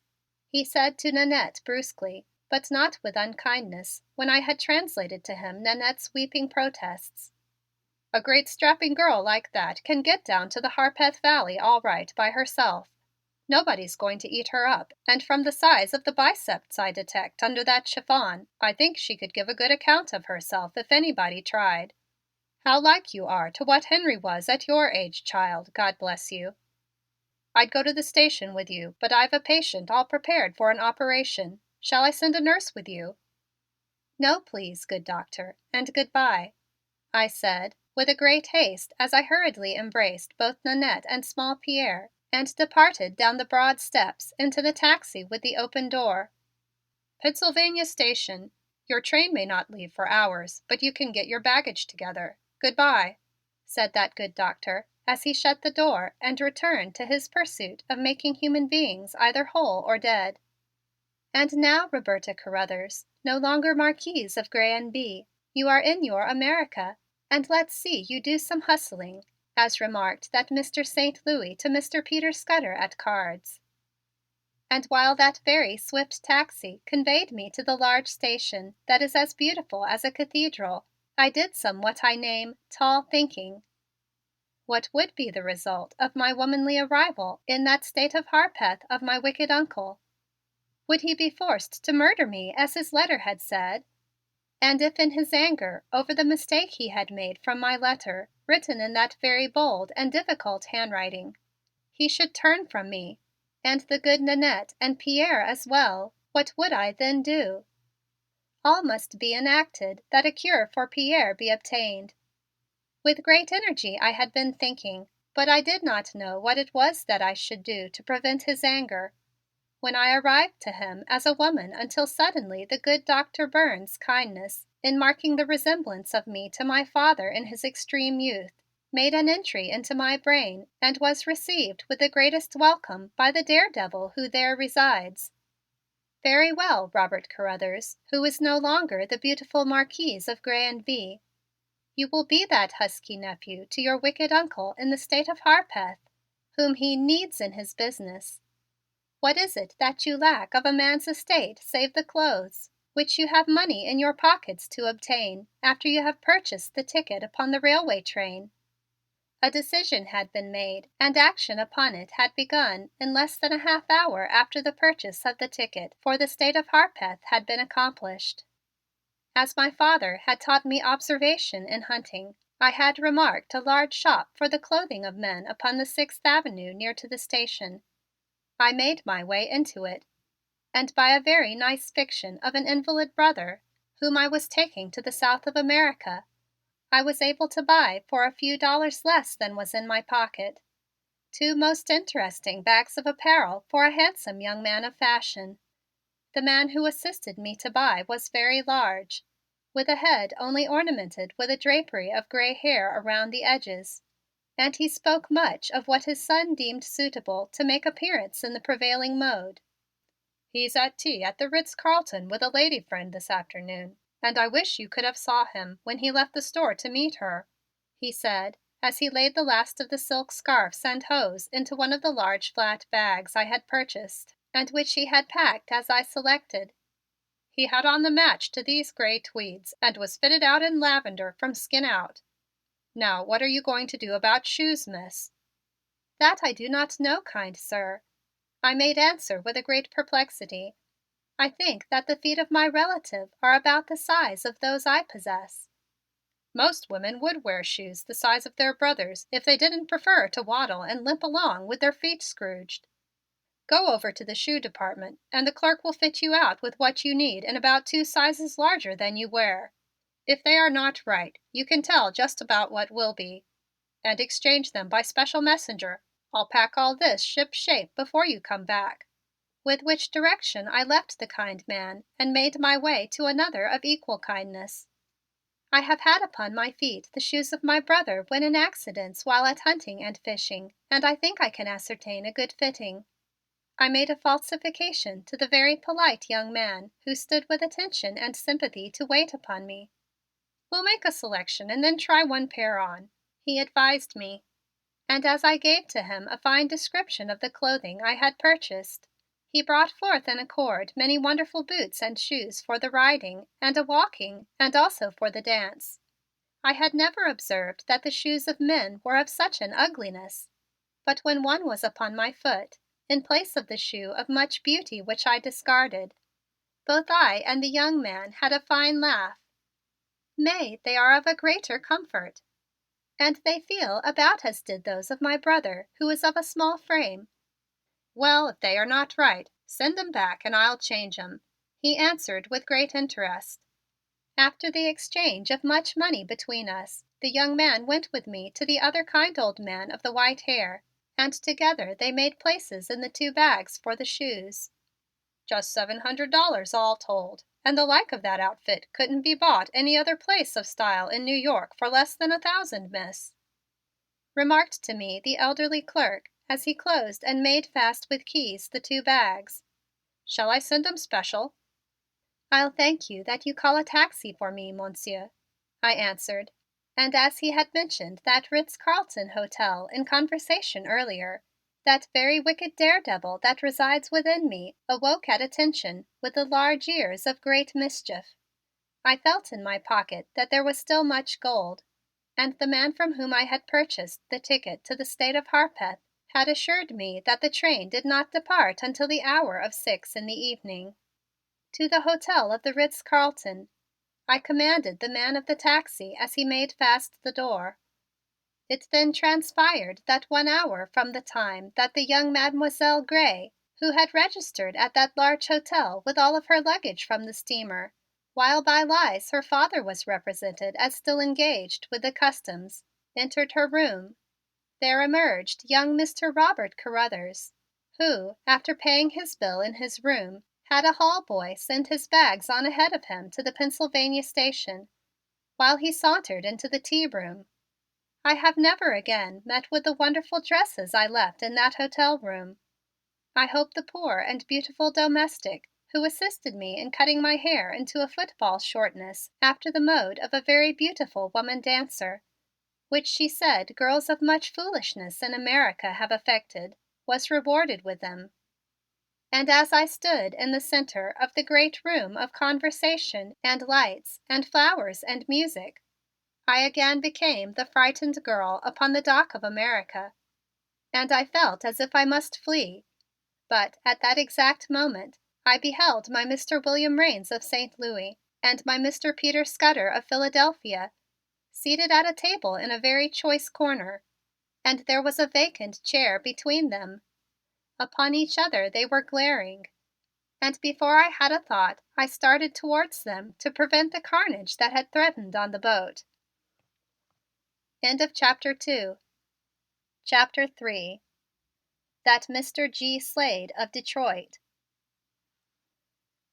he said to Nannette brusquely, but not with unkindness, when I had translated to him Nannette's weeping protests. "A great strapping girl like that can get down to the Harpeth Valley all right by herself. Nobody's going to eat her up, and from the size of the biceps I detect under that chiffon, I think she could give a good account of herself if anybody tried. How like you are to what Henry was at your age, child, God bless you. I'd go to the station with you, but I've a patient all prepared for an operation. Shall I send a nurse with you?" "No, please, good doctor, and goodbye," I said with a great haste as I hurriedly embraced both Nannette and small Pierre and departed down the broad steps into the taxi with the open door. "Pennsylvania Station. Your train may not leave for hours, but you can get your baggage together. Goodbye," said that good doctor as he shut the door and returned to his pursuit of making human beings either whole or dead. "And now, Roberta Carruthers, no longer Marquise of Grez and Bye, you are in your America, and let's see you do some hustling," as remarked that Mr. St. Louis to Mr. Peter Scudder at cards. And while that very swift taxi conveyed me to the large station that is as beautiful as a cathedral, I did some what I name tall thinking. What would be the result of my womanly arrival in that state of Harpeth of my wicked uncle? Would he be forced to murder me as his letter had said? And if in his anger over the mistake he had made from my letter, written in that very bold and difficult handwriting, he should turn from me, and the good Nannette and Pierre as well, what would I then do? All must be enacted that a cure for Pierre be obtained. With great energy I had been thinking, but I did not know what it was that I should do to prevent his anger. When I arrived to him as a woman until suddenly the good Dr. Burns' kindness in marking the resemblance of me to my father in his extreme youth made an entry into my brain and was received with the greatest welcome by the Daredevil who there resides. Very well, Robert Carruthers, who is no longer the beautiful Marquise of Grez and Bye. You will be that husky nephew to your wicked uncle in the state of Harpeth, whom he needs in his business. What is it that you lack of a man's estate save the clothes, which you have money in your pockets to obtain after you have purchased the ticket upon the railway train? A decision had been made and action upon it had begun in less than a half hour after the purchase of the ticket for the state of Harpeth had been accomplished. As my father had taught me observation in hunting, I had remarked a large shop for the clothing of men upon the 6th Avenue near to the station. I made my way into it, and by a very nice fiction of an invalid brother whom I was taking to the South of America, I was able to buy for a few dollars less than was in my pocket 2 most interesting bags of apparel for a handsome young man of fashion. The man who assisted me to buy was very large, with a head only ornamented with a drapery of gray hair around the edges, and he spoke much of what his son deemed suitable to make appearance in the prevailing mode. "He's at tea at the Ritz-Carlton with a lady friend this afternoon, and I wish you could have saw him when he left the store to meet her," he said as he laid the last of the silk scarfs and hose into one of the large flat bags I had purchased and which he had packed as I selected. "He had on the match to these gray tweeds and was fitted out in lavender from skin out. Now, what are you going to do about shoes, miss?" "That I do not know, kind sir," I made answer with a great perplexity. "I think that the feet of my relative are about the size of those I possess." "Most women would wear shoes the size of their brothers if they didn't prefer to waddle and limp along with their feet scrooged. Go over to the shoe department and the clerk will fit you out with what you need in about 2 sizes larger than you wear. If they are not right, you can tell just about what will be, and exchange them by special messenger. I'll pack all this ship shape before you come back." With which direction I left the kind man and made my way to another of equal kindness. I have had upon my feet the shoes of my brother when in accidents while at hunting and fishing, and I think I can ascertain a good fitting. I made a falsification to the very polite young man who stood with attention and sympathy to wait upon me. "We'll make a selection and then try one pair on," he advised me. And as I gave to him a fine description of the clothing I had purchased, he brought forth in accord many wonderful boots and shoes for the riding and a walking and also for the dance. I had never observed that the shoes of men were of such an ugliness, but when one was upon my foot, in place of the shoe of much beauty which I discarded, both I and the young man had a fine laugh. "Nay, they are of a greater comfort, and they feel about as did those of my brother, who is of a small frame." "Well, if they are not right, send 'em back and I'll change 'em," he answered with great interest. After the exchange of much money between us, the young man went with me to the other kind old man of the white hair, and together they made places in the two bags for the shoes. "Just $700 all told, and the like of that outfit couldn't be bought any other place of style in New York for less than 1,000, miss," remarked to me the elderly clerk as he closed and made fast with keys the two bags. "Shall I send 'em special?" "I'll thank you that you call a taxi for me, Monsieur," I answered, and as he had mentioned that Ritz-Carlton hotel in conversation earlier, that very wicked daredevil that resides within me awoke at attention with the large ears of great mischief. I felt in my pocket that there was still much gold, and the man from whom I had purchased the ticket to the State of Harpeth had assured me that the train did not depart until the hour of 6 in the evening. To the hotel of the Ritz-Carlton I commanded the man of the taxi as he made fast the door. It then transpired that 1 hour from the time that the young Mademoiselle Gray, who had registered at that large hotel with all of her luggage from the steamer, while by lies her father was represented as still engaged with the customs, entered her room, there emerged young Mr. Robert Carruthers, who, after paying his bill in his room, had a hall boy send his bags on ahead of him to the Pennsylvania station, while he sauntered into the tea room. I have never again met with the wonderful dresses I left in that hotel room. I hope the poor and beautiful domestic who assisted me in cutting my hair into a football shortness after the mode of a very beautiful woman dancer, which she said girls of much foolishness in America have affected, was rewarded with them. And as I stood in the center of the great room of conversation and lights and flowers and music, I again became the frightened girl upon the dock of America, and I felt as if I must flee. But at that exact moment I beheld my Mr. William Raines of St. Louis and my Mr. Peter Scudder of Philadelphia seated at a table in a very choice corner, and there was a vacant chair between them. Upon each other they were glaring, and before I had a thought I started towards them to prevent the carnage that had threatened on the boat. End of chapter 2. Chapter 3. That Mr. G. Slade of Detroit.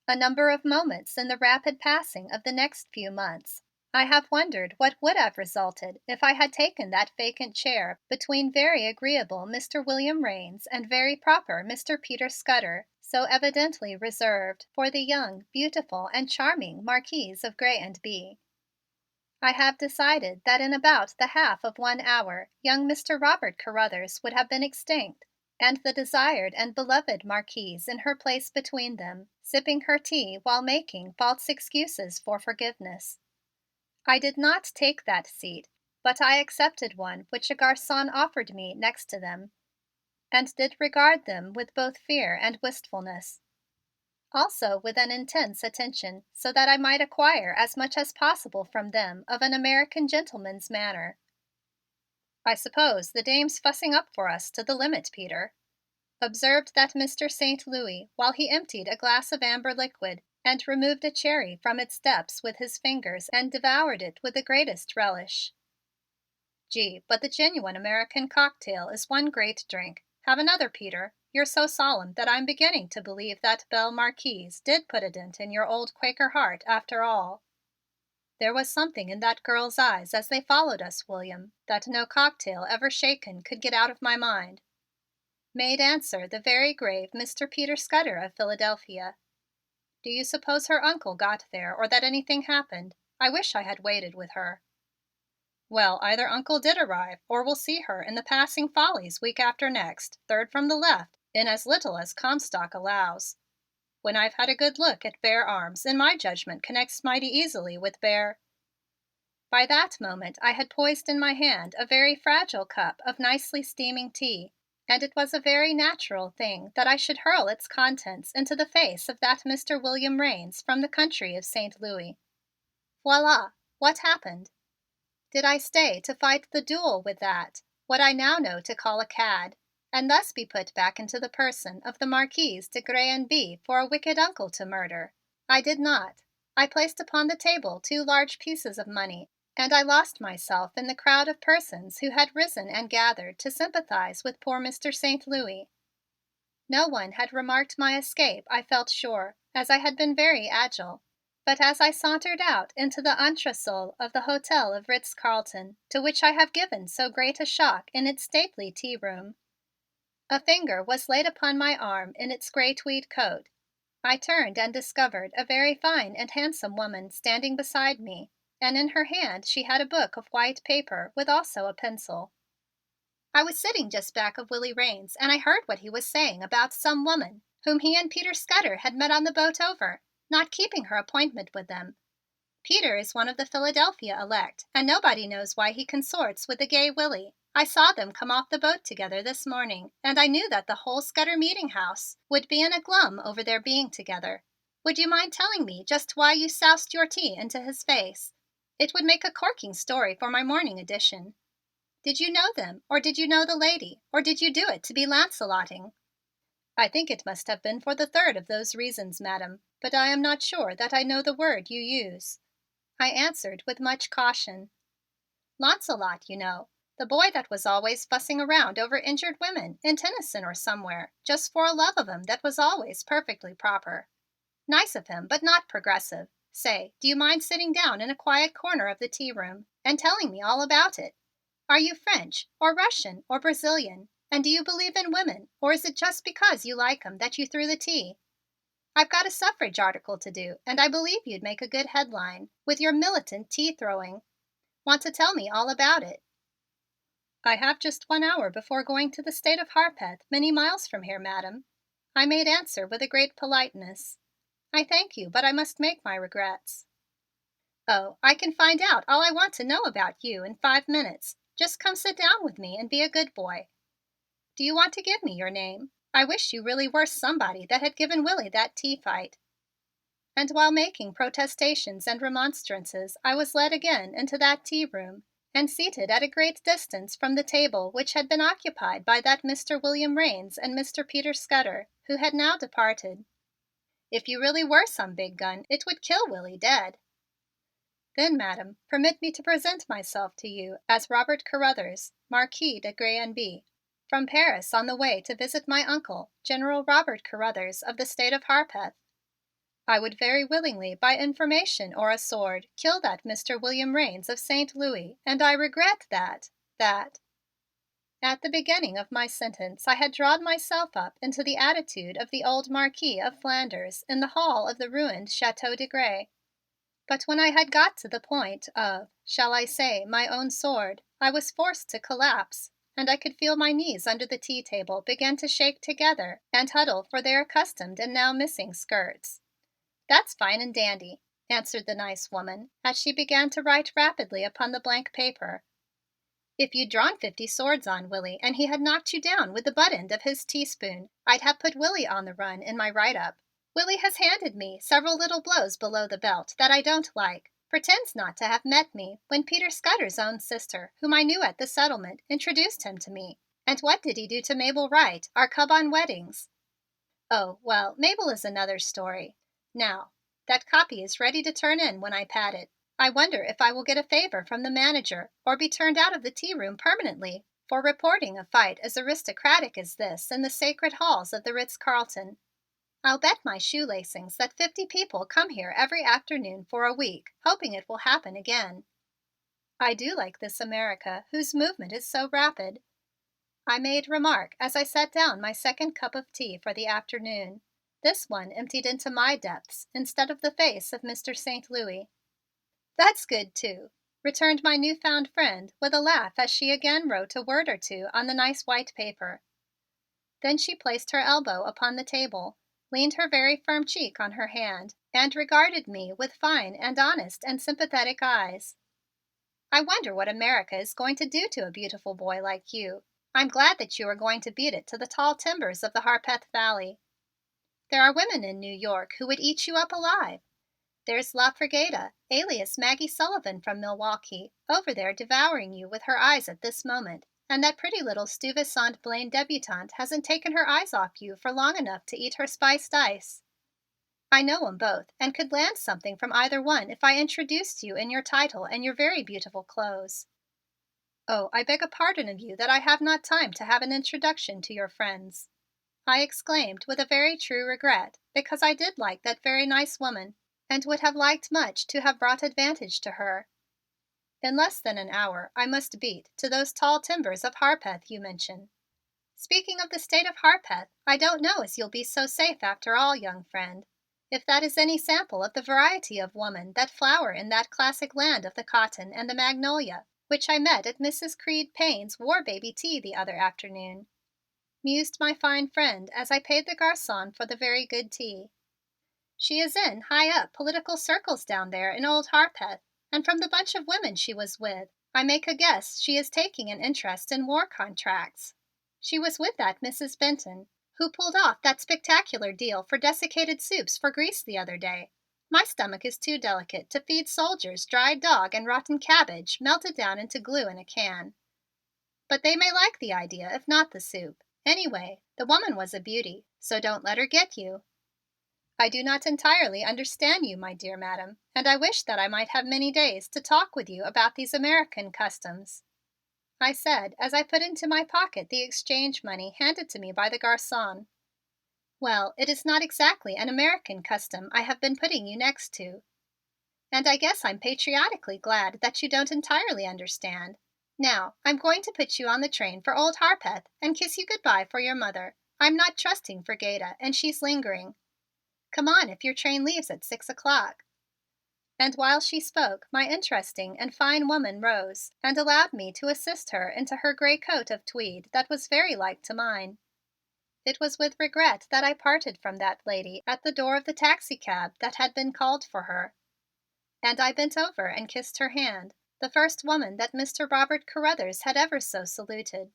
A number of moments in the rapid passing of the next few months, I have wondered what would have resulted if I had taken that vacant chair between very agreeable Mr. William Raines and very proper Mr. Peter Scudder, so evidently reserved for the young, beautiful and charming Marquise of Grez and Bye. I have decided that in about the half of 1 hour young Mr. Robert Carruthers would have been extinct and the desired and beloved Marquise in her place between them, sipping her tea while making false excuses for forgiveness. I did not take that seat, but I accepted one which a garçon offered me next to them, and did regard them with both fear and wistfulness, also with an intense attention, so that I might acquire as much as possible from them of an American gentleman's manner. "I suppose the dame's fussing up for us to the limit, Peter," observed that Mr. St. Louis while he emptied a glass of amber liquid and removed a cherry from its depths with his fingers and devoured it with the greatest relish. Gee, but the genuine American cocktail is one great drink. Have another, Peter. You're so solemn that I'm beginning to believe that belle marquise did put a dent in your old Quaker heart after all. There was something in that girl's eyes as they followed us, William, that no cocktail ever shaken could get out of my mind," made answer the very grave Mr. Peter Scudder of Philadelphia. "Do you suppose her uncle got there or that anything happened? I wish I had waited with her." "Well, either Uncle did arrive or we'll see her in the Passing Follies week after next, third from the left, in as little as Comstock allows. When I've had a good look at bare arms, and my judgment connects mighty easily with bare—" By that moment I had poised in my hand a very fragile cup of nicely steaming tea, and it was a very natural thing that I should hurl its contents into the face of that Mr. William Raines from the country of St. Louis. Voila! What happened? Did I stay to fight the duel with that, what I now know to call a cad, and thus be put back into the person of the Marquise de Grez and Bye for a wicked uncle to murder? I did not. I placed upon the table 2 large pieces of money, and I lost myself in the crowd of persons who had risen and gathered to sympathize with poor Mr. St. Louis. No one had remarked my escape, I felt sure, as I had been very agile. But as I sauntered out into the entresol of the Hotel of Ritz-Carlton, to which I have given so great a shock in its stately tea room, a finger was laid upon my arm in its gray tweed coat. I turned and discovered a very fine and handsome woman standing beside me, and in her hand she had a book of white paper with also a pencil. I was sitting just back of Willie Raines and I heard what he was saying about some woman whom he and Peter Scudder had met on the boat over, not keeping her appointment with them. Peter is one of the Philadelphia elect, and nobody knows why he consorts with the gay Willie. I saw them come off the boat together this morning, and I knew that the whole Scudder meeting house would be in a glum over their being together. Would you mind telling me just why you soused your tea into his face? It would make a corking story for my morning edition. Did you know them, or did you know the lady, or did you do it to be Lancelotting?" "I think it must have been for the third of those reasons, Madam, but I am not sure that I know the word you use," I answered with much caution. "Launcelot, you know, the boy that was always fussing around over injured women in Tennyson or somewhere, just for a love of 'em that was always perfectly proper. Nice of him, but not progressive. Say, do you mind sitting down in a quiet corner of the tea room and telling me all about it? Are you French or Russian or Brazilian? And do you believe in women, or is it just because you like 'em that you threw the tea? I've got a suffrage article to do, and I believe you'd make a good headline with your militant tea throwing. Want to tell me all about it?" "I have just 1 hour before going to the state of Harpeth, many miles from here, Madam," I made answer with a great politeness. "I thank you, but I must make my regrets." "Oh, I can find out all I want to know about you in 5 minutes. Just come sit down with me and be a good boy. Do you want to give me your name? I wish you really were somebody that had given Willie that tea fight." And while making protestations and remonstrances, I was led again into that tea room and seated at a great distance from the table which had been occupied by that Mr. William Raines and Mr. Peter Scudder, who had now departed. "If you really were some big gun, it would kill Willie dead." "Then, Madam, permit me to present myself to you as Robert Carruthers, Marquis de Grez and Bye, from Paris on the way to visit my uncle, General Robert Carruthers of the state of Harpeth. I would very willingly, by information or a sword, kill that Mr. William Raines of St. Louis, and I regret that—" At the beginning of my sentence I had drawn myself up into the attitude of the old Marquis of Flanders in the hall of the ruined Chateau de Grez. But when I had got to the point of, shall I say, my own sword, I was forced to collapse, and I could feel my knees under the tea table begin to shake together and huddle for their accustomed and now missing skirts. "That's fine and dandy," answered the nice woman as she began to write rapidly upon the blank paper. "If you'd drawn 50 swords on Willie and he had knocked you down with the butt end of his teaspoon, I'd have put Willie on the run in my write-up. Willie has handed me several little blows below the belt that I don't like, pretends not to have met me when Peter Scudder's own sister, whom I knew at the settlement, introduced him to me. And what did he do to Mabel Wright, our cub on weddings? Oh, well, Mabel is another story. Now, That copy is ready to turn in when I pad it. I wonder if I will get a favor from the manager or be turned out of the tea room permanently for reporting a fight as aristocratic as this in the sacred halls of the Ritz-Carlton. I'll bet my shoelacings that 50 people come here every afternoon for a week, hoping it will happen again. I do like this America, whose movement is so rapid, I made remark as I set down my second cup of tea for the afternoon. This one emptied into my depths instead of the face of Mr. St. Louis. That's good, too, returned my newfound friend with a laugh as she again wrote a word or two on the nice white paper. Then she placed her elbow upon the table, leaned her very firm cheek on her hand, and regarded me with fine and honest and sympathetic eyes. I wonder what America is going to do to a beautiful boy like you. I'm glad that you are going to beat it to the tall timbers of the Harpeth Valley. There are women in New York who would eat you up alive. There's La Frigeda, alias Maggie Sullivan from Milwaukee, over there devouring you with her eyes at this moment, and that pretty little Stuyvesant Blaine debutante hasn't taken her eyes off you for long enough to eat her spiced ice. I know 'em both and could land something from either one if I introduced you in your title and your very beautiful clothes. Oh, I beg a pardon of you that I have not time to have an introduction to your friends," I exclaimed with a very true regret, because I did like that very nice woman and would have liked much to have brought advantage to her. "In less than an hour I must beat to those tall timbers of Harpeth you mention. Speaking of the state of Harpeth, I don't know as you'll be so safe after all, young friend. If that is any sample of the variety of woman that flower in that classic land of the cotton and the magnolia, which I met at Mrs. Creed Payne's war baby tea the other afternoon," mused my fine friend as I paid the garçon for the very good tea. "She is in high up political circles down there in old Harpeth, and from the bunch of women she was with, I make a guess she is taking an interest in war contracts. She was with that Mrs. Benton, who pulled off that spectacular deal for desiccated soups for Greece the other day. My stomach is too delicate to feed soldiers dried dog and rotten cabbage melted down into glue in a can. But they may like the idea if not the soup. Anyway, the woman was a beauty, so don't let her get you." "I do not entirely understand you, my dear madam, and I wish that I might have many days to talk with you about these American customs," I said as I put into my pocket the exchange money handed to me by the garçon. "Well, it is not exactly an American custom I have been putting you next to, and I guess I'm patriotically glad that you don't entirely understand. Now, I'm going to put you on the train for old Harpeth and kiss you goodbye for your mother. I'm not trusting Frigeda, and she's lingering. Come on if your train leaves at 6 o'clock." And while she spoke, my interesting and fine woman rose and allowed me to assist her into her gray coat of tweed that was very like to mine. It was with regret that I parted from that lady at the door of the taxicab that had been called for her, and I bent over and kissed her hand, the first woman that Mr. Robert Carruthers had ever so saluted.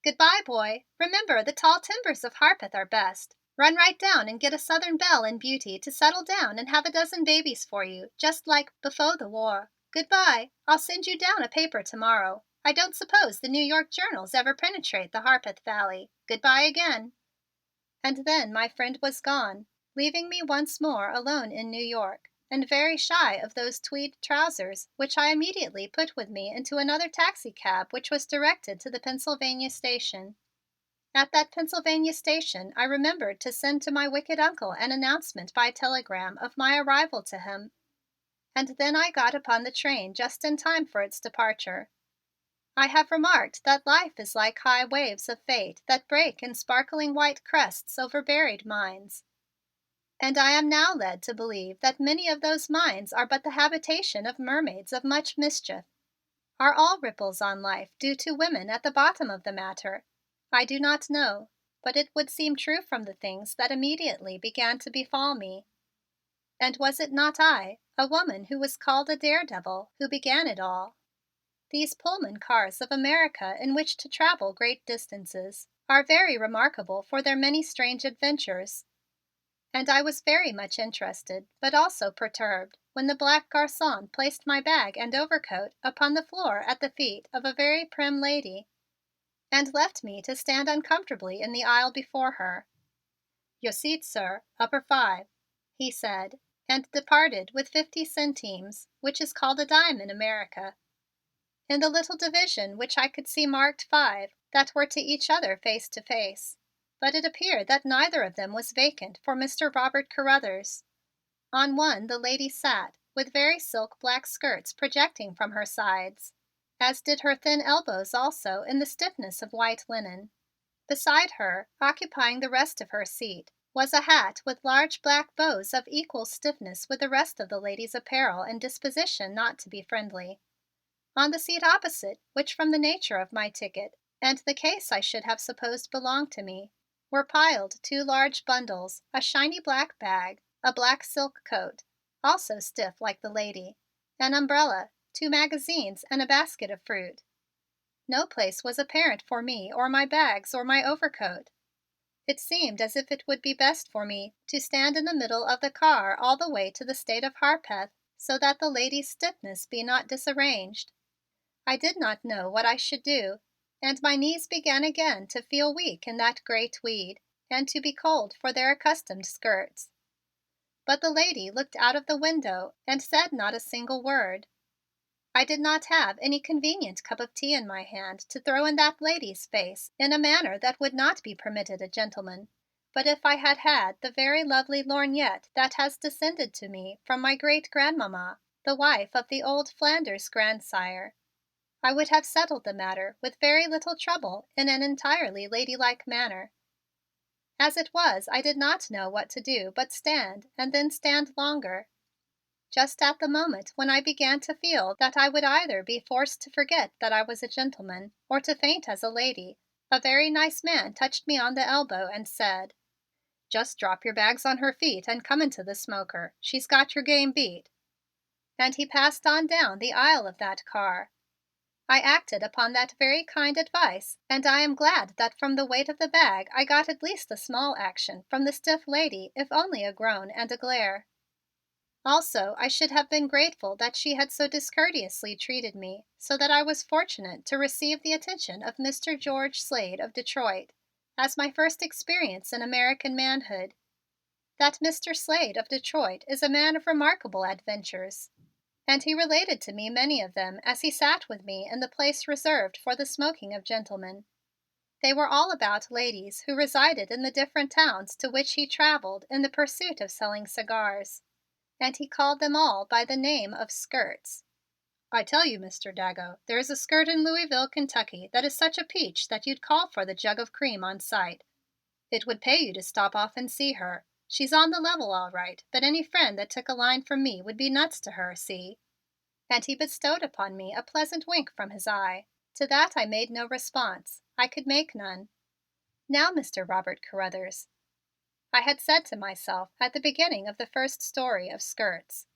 "Goodbye, boy. Remember, the tall timbers of Harpeth are best. Run right down and get a Southern belle and beauty to settle down and have a dozen babies for you, just like before the war. Goodbye. I'll send you down a paper tomorrow. I don't suppose the New York journals ever penetrate the Harpeth Valley. Goodbye again." And then my friend was gone, leaving me once more alone in New York, and very shy of those tweed trousers, which I immediately put with me into another taxicab which was directed to the Pennsylvania station. At that Pennsylvania station I remembered to send to my wicked uncle an announcement by telegram of my arrival to him, and then I got upon the train just in time for its departure. I have remarked that life is like high waves of fate that break in sparkling white crests over buried mines, and I am now led to believe that many of those mines are but the habitation of mermaids of much mischief. Are all ripples on life due to women at the bottom of the matter? I do not know, but it would seem true from the things that immediately began to befall me. And was it not I, a woman who was called a daredevil, who began it all? These Pullman cars of America in which to travel great distances are very remarkable for their many strange adventures, and I was very much interested, but also perturbed, when the black garçon placed my bag and overcoat upon the floor at the feet of a very prim lady and left me to stand uncomfortably in the aisle before her. "Your seat, sir, upper 5," he said, and departed with 50 centimes, which is called a dime in America. In the little division which I could see marked 5 that were to each other face to face, but it appeared that neither of them was vacant for Mr. Robert Carruthers. On one the lady sat, with very silk black skirts projecting from her sides, as did her thin elbows also in the stiffness of white linen. Beside her, occupying the rest of her seat, was a hat with large black bows of equal stiffness with the rest of the lady's apparel and disposition not to be friendly. On the seat opposite, which from the nature of my ticket and the case I should have supposed belonged to me, were piled 2 large bundles, a shiny black bag, a black silk coat, also stiff like the lady, an umbrella, 2 magazines, and a basket of fruit. No place was apparent for me or my bags or my overcoat. It seemed as if it would be best for me to stand in the middle of the car all the way to the state of Harpeth, so that the lady's stiffness be not disarranged. I did not know what I should do, and my knees began again to feel weak in that gray tweed and to be cold for their accustomed skirts. But the lady looked out of the window and said not a single word. I did not have any convenient cup of tea in my hand to throw in that lady's face in a manner that would not be permitted a gentleman. But if I had had the very lovely lorgnette that has descended to me from my great grandmamma, the wife of the old Flanders grandsire, I would have settled the matter with very little trouble in an entirely ladylike manner. As it was, I did not know what to do but stand and then stand longer. Just at the moment when I began to feel that I would either be forced to forget that I was a gentleman or to faint as a lady, a very nice man touched me on the elbow and said, "Just drop your bags on her feet and come into the smoker. She's got your game beat." And he passed on down the aisle of that car. I acted upon that very kind advice, and I am glad that from the weight of the bag I got at least a small action from the stiff lady, if only a groan and a glare. Also, I should have been grateful that she had so discourteously treated me, so that I was fortunate to receive the attention of Mr. George Slade of Detroit as my first experience in American manhood. That Mr. Slade of Detroit is a man of remarkable adventures, and he related to me many of them as he sat with me in the place reserved for the smoking of gentlemen. They were all about ladies who resided in the different towns to which he traveled in the pursuit of selling cigars, and he called them all by the name of skirts. "I tell you, Mr. Dago, there is a skirt in Louisville, Kentucky, that is such a peach that you'd call for the jug of cream on sight. It would pay you to stop off and see her. She's on the level all right, but any friend that took a line from me would be nuts to her, see?" And he bestowed upon me a pleasant wink from his eye. To that I made no response. I could make none. "Now, Mr. Robert Carruthers," I had said to myself at the beginning of the first story of Skirts,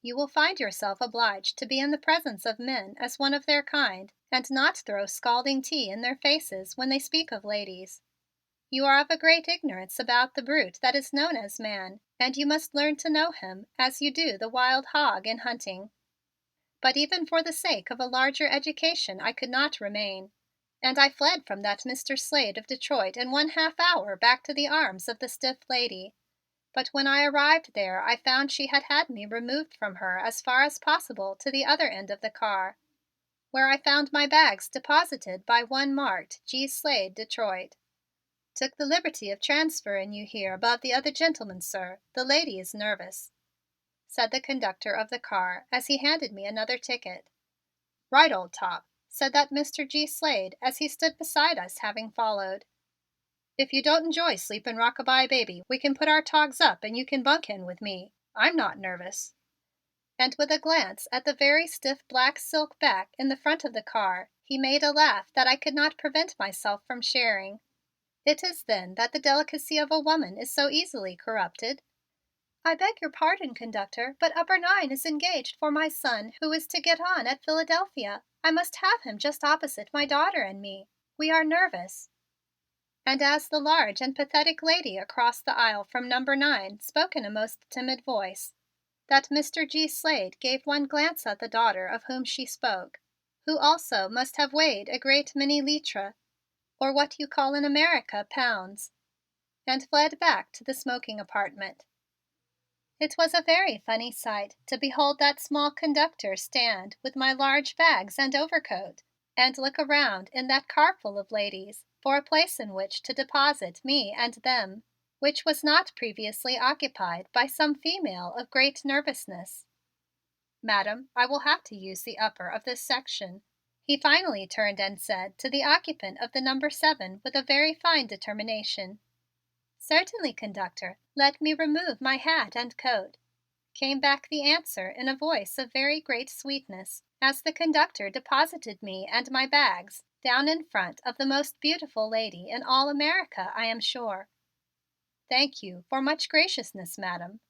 "you will find yourself obliged to be in the presence of men as one of their kind and not throw scalding tea in their faces when they speak of ladies. You are of a great ignorance about the brute that is known as man, and you must learn to know him as you do the wild hog in hunting." But even for the sake of a larger education I could not remain, and I fled from that Mr. Slade of Detroit in 1/2 hour back to the arms of the stiff lady. But when I arrived there I found she had had me removed from her as far as possible to the other end of the car, where I found my bags deposited by one marked G. Slade, Detroit. "Took the liberty of transferring you here above the other gentlemen, sir. The lady is nervous," said the conductor of the car as he handed me another ticket. "Right, old top," said that Mr. G. Slade as he stood beside us, having followed. "If you don't enjoy sleeping rockabye baby, we can put our togs up and you can bunk in with me. I'm not nervous." And with a glance at the very stiff black silk back in the front of the car, he made a laugh that I could not prevent myself from sharing. It is then that the delicacy of a woman is so easily corrupted. "I beg your pardon, conductor, but upper 9 is engaged for my son who is to get on at Philadelphia. I must have him just opposite my daughter and me. We are nervous." And as the large and pathetic lady across the aisle from number 9 spoke in a most timid voice, that Mr. G. Slade gave one glance at the daughter of whom she spoke, who also must have weighed a great many litres, or what you call in America pounds, and fled back to the smoking apartment. It was a very funny sight to behold that small conductor stand with my large bags and overcoat and look around in that carful of ladies for a place in which to deposit me and them, which was not previously occupied by some female of great nervousness. "Madam, I will have to use the upper of this section," he finally turned and said to the occupant of the number 7 with a very fine determination. "Certainly, conductor. Let me remove my hat and coat," came back the answer in a voice of very great sweetness as the conductor deposited me and my bags down in front of the most beautiful lady in all America, I am sure. "Thank you for much graciousness, Madam,"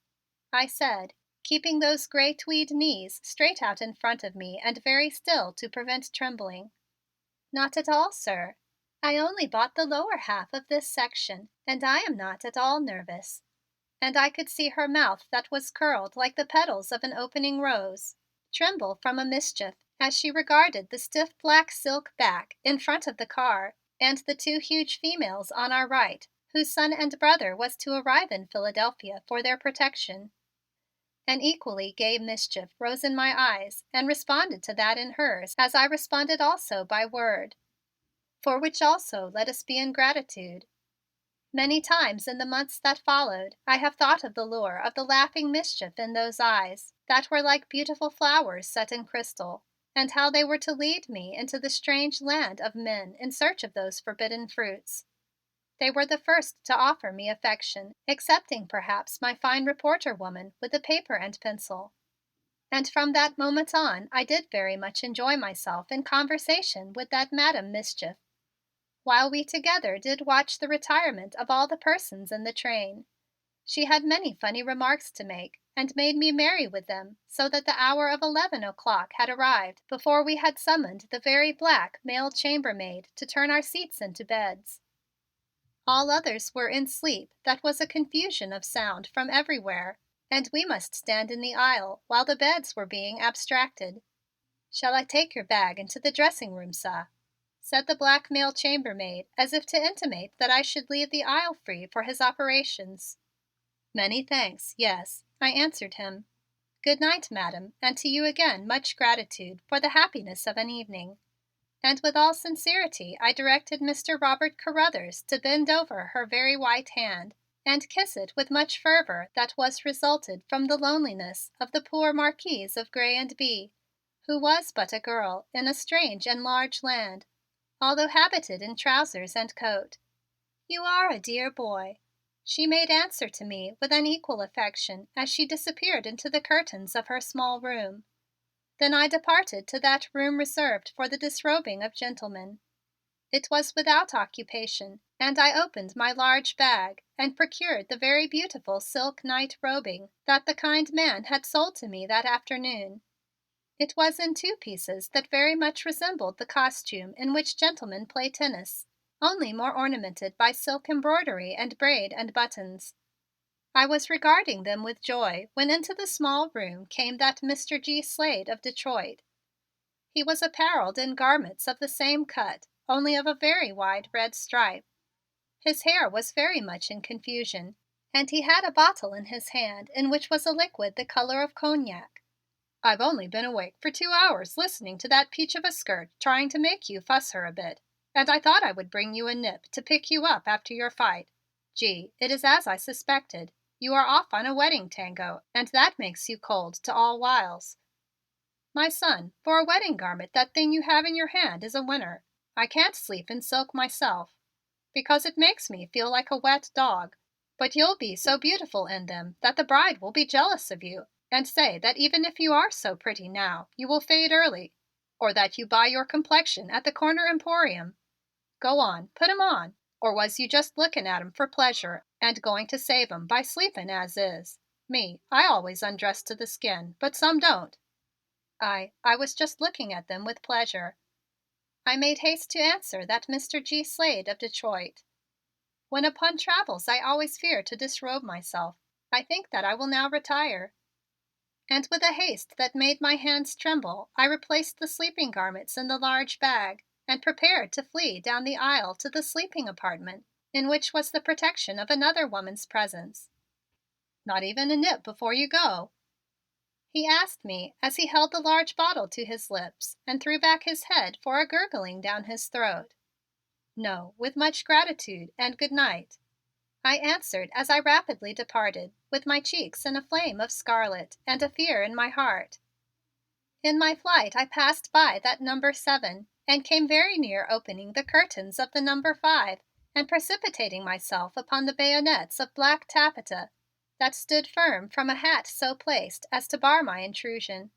I said, keeping those gray tweed knees straight out in front of me and very still to prevent trembling. "Not at all, sir. I only bought the lower half of this section and I am not at all nervous." And I could see her mouth that was curled like the petals of an opening rose tremble from a mischief as she regarded the stiff black silk back in front of the car and the 2 huge females on our right whose son and brother was to arrive in Philadelphia for their protection. An equally gay mischief rose in my eyes and responded to that in hers as I responded also by word, for which also let us be in gratitude. Many times in the months that followed I have thought of the lure of the laughing mischief in those eyes that were like beautiful flowers set in crystal, and how they were to lead me into the strange land of men in search of those forbidden fruits. They were the first to offer me affection, excepting perhaps my fine reporter woman with the paper and pencil. And from that moment on I did very much enjoy myself in conversation with that Madam Mischief, while we together did watch the retirement of all the persons in the train. She had many funny remarks to make and made me merry with them so that the hour of 11 o'clock had arrived before we had summoned the very black male chambermaid to turn our seats into beds. All others were in sleep that was a confusion of sound from everywhere, and we must stand in the aisle while the beds were being abstracted. "Shall I take your bag into the dressing room, sah?" said the black male chambermaid as if to intimate that I should leave the aisle free for his operations. "Many thanks, yes," I answered him. "Good night, Madam, and to you again much gratitude for the happiness of an evening." And with all sincerity I directed Mr. Robert Carruthers to bend over her very white hand and kiss it with much fervor that was resulted from the loneliness of the poor Marquise of Grez and Bye, who was but a girl in a strange and large land, although habited in trousers and coat. "You are a dear boy," she made answer to me with unequal affection as she disappeared into the curtains of her small room. Then I departed to that room reserved for the disrobing of gentlemen. It was without occupation, and I opened my large bag and procured the very beautiful silk night robing that the kind man had sold to me that afternoon. It was in 2 pieces that very much resembled the costume in which gentlemen play tennis, only more ornamented by silk embroidery and braid and buttons. I was regarding them with joy when into the small room came that Mr. G. Slade of Detroit. He was appareled in garments of the same cut, only of a very wide red stripe. His hair was very much in confusion, and he had a bottle in his hand in which was a liquid the color of cognac. "I've only been awake for 2 hours listening to that peach of a skirt trying to make you fuss her a bit, and I thought I would bring you a nip to pick you up after your fight. Gee, it is as I suspected. You are off on a wedding tango and that makes you cold to all wiles. My son, for a wedding garment that thing you have in your hand is a winner. I can't sleep in silk myself because it makes me feel like a wet dog, but you'll be so beautiful in them that the bride will be jealous of you and say that even if you are so pretty now, you will fade early, or that you buy your complexion at the corner emporium. Go on, put 'em on. Or was you just looking at 'em for pleasure and going to save 'em by sleeping as is? Me, I always undress to the skin, but some don't." I was just looking at them with pleasure," I made haste to answer that Mr. G. Slade of Detroit. "When upon travels I always fear to disrobe myself. I think that I will now retire." And with a haste that made my hands tremble, I replaced the sleeping garments in the large bag and prepared to flee down the aisle to the sleeping apartment in which was the protection of another woman's presence. Not even a nip before you go?" he asked me as he held the large bottle to his lips and threw back his head for a gurgling down his throat. "No, with much gratitude, and good night," I answered as I rapidly departed, with my cheeks in a flame of scarlet and a fear in my heart. In my flight I passed by that number 7 and came very near opening the curtains of the number 5 and precipitating myself upon the bayonets of black taffeta that stood firm from a hat so placed as to bar my intrusion.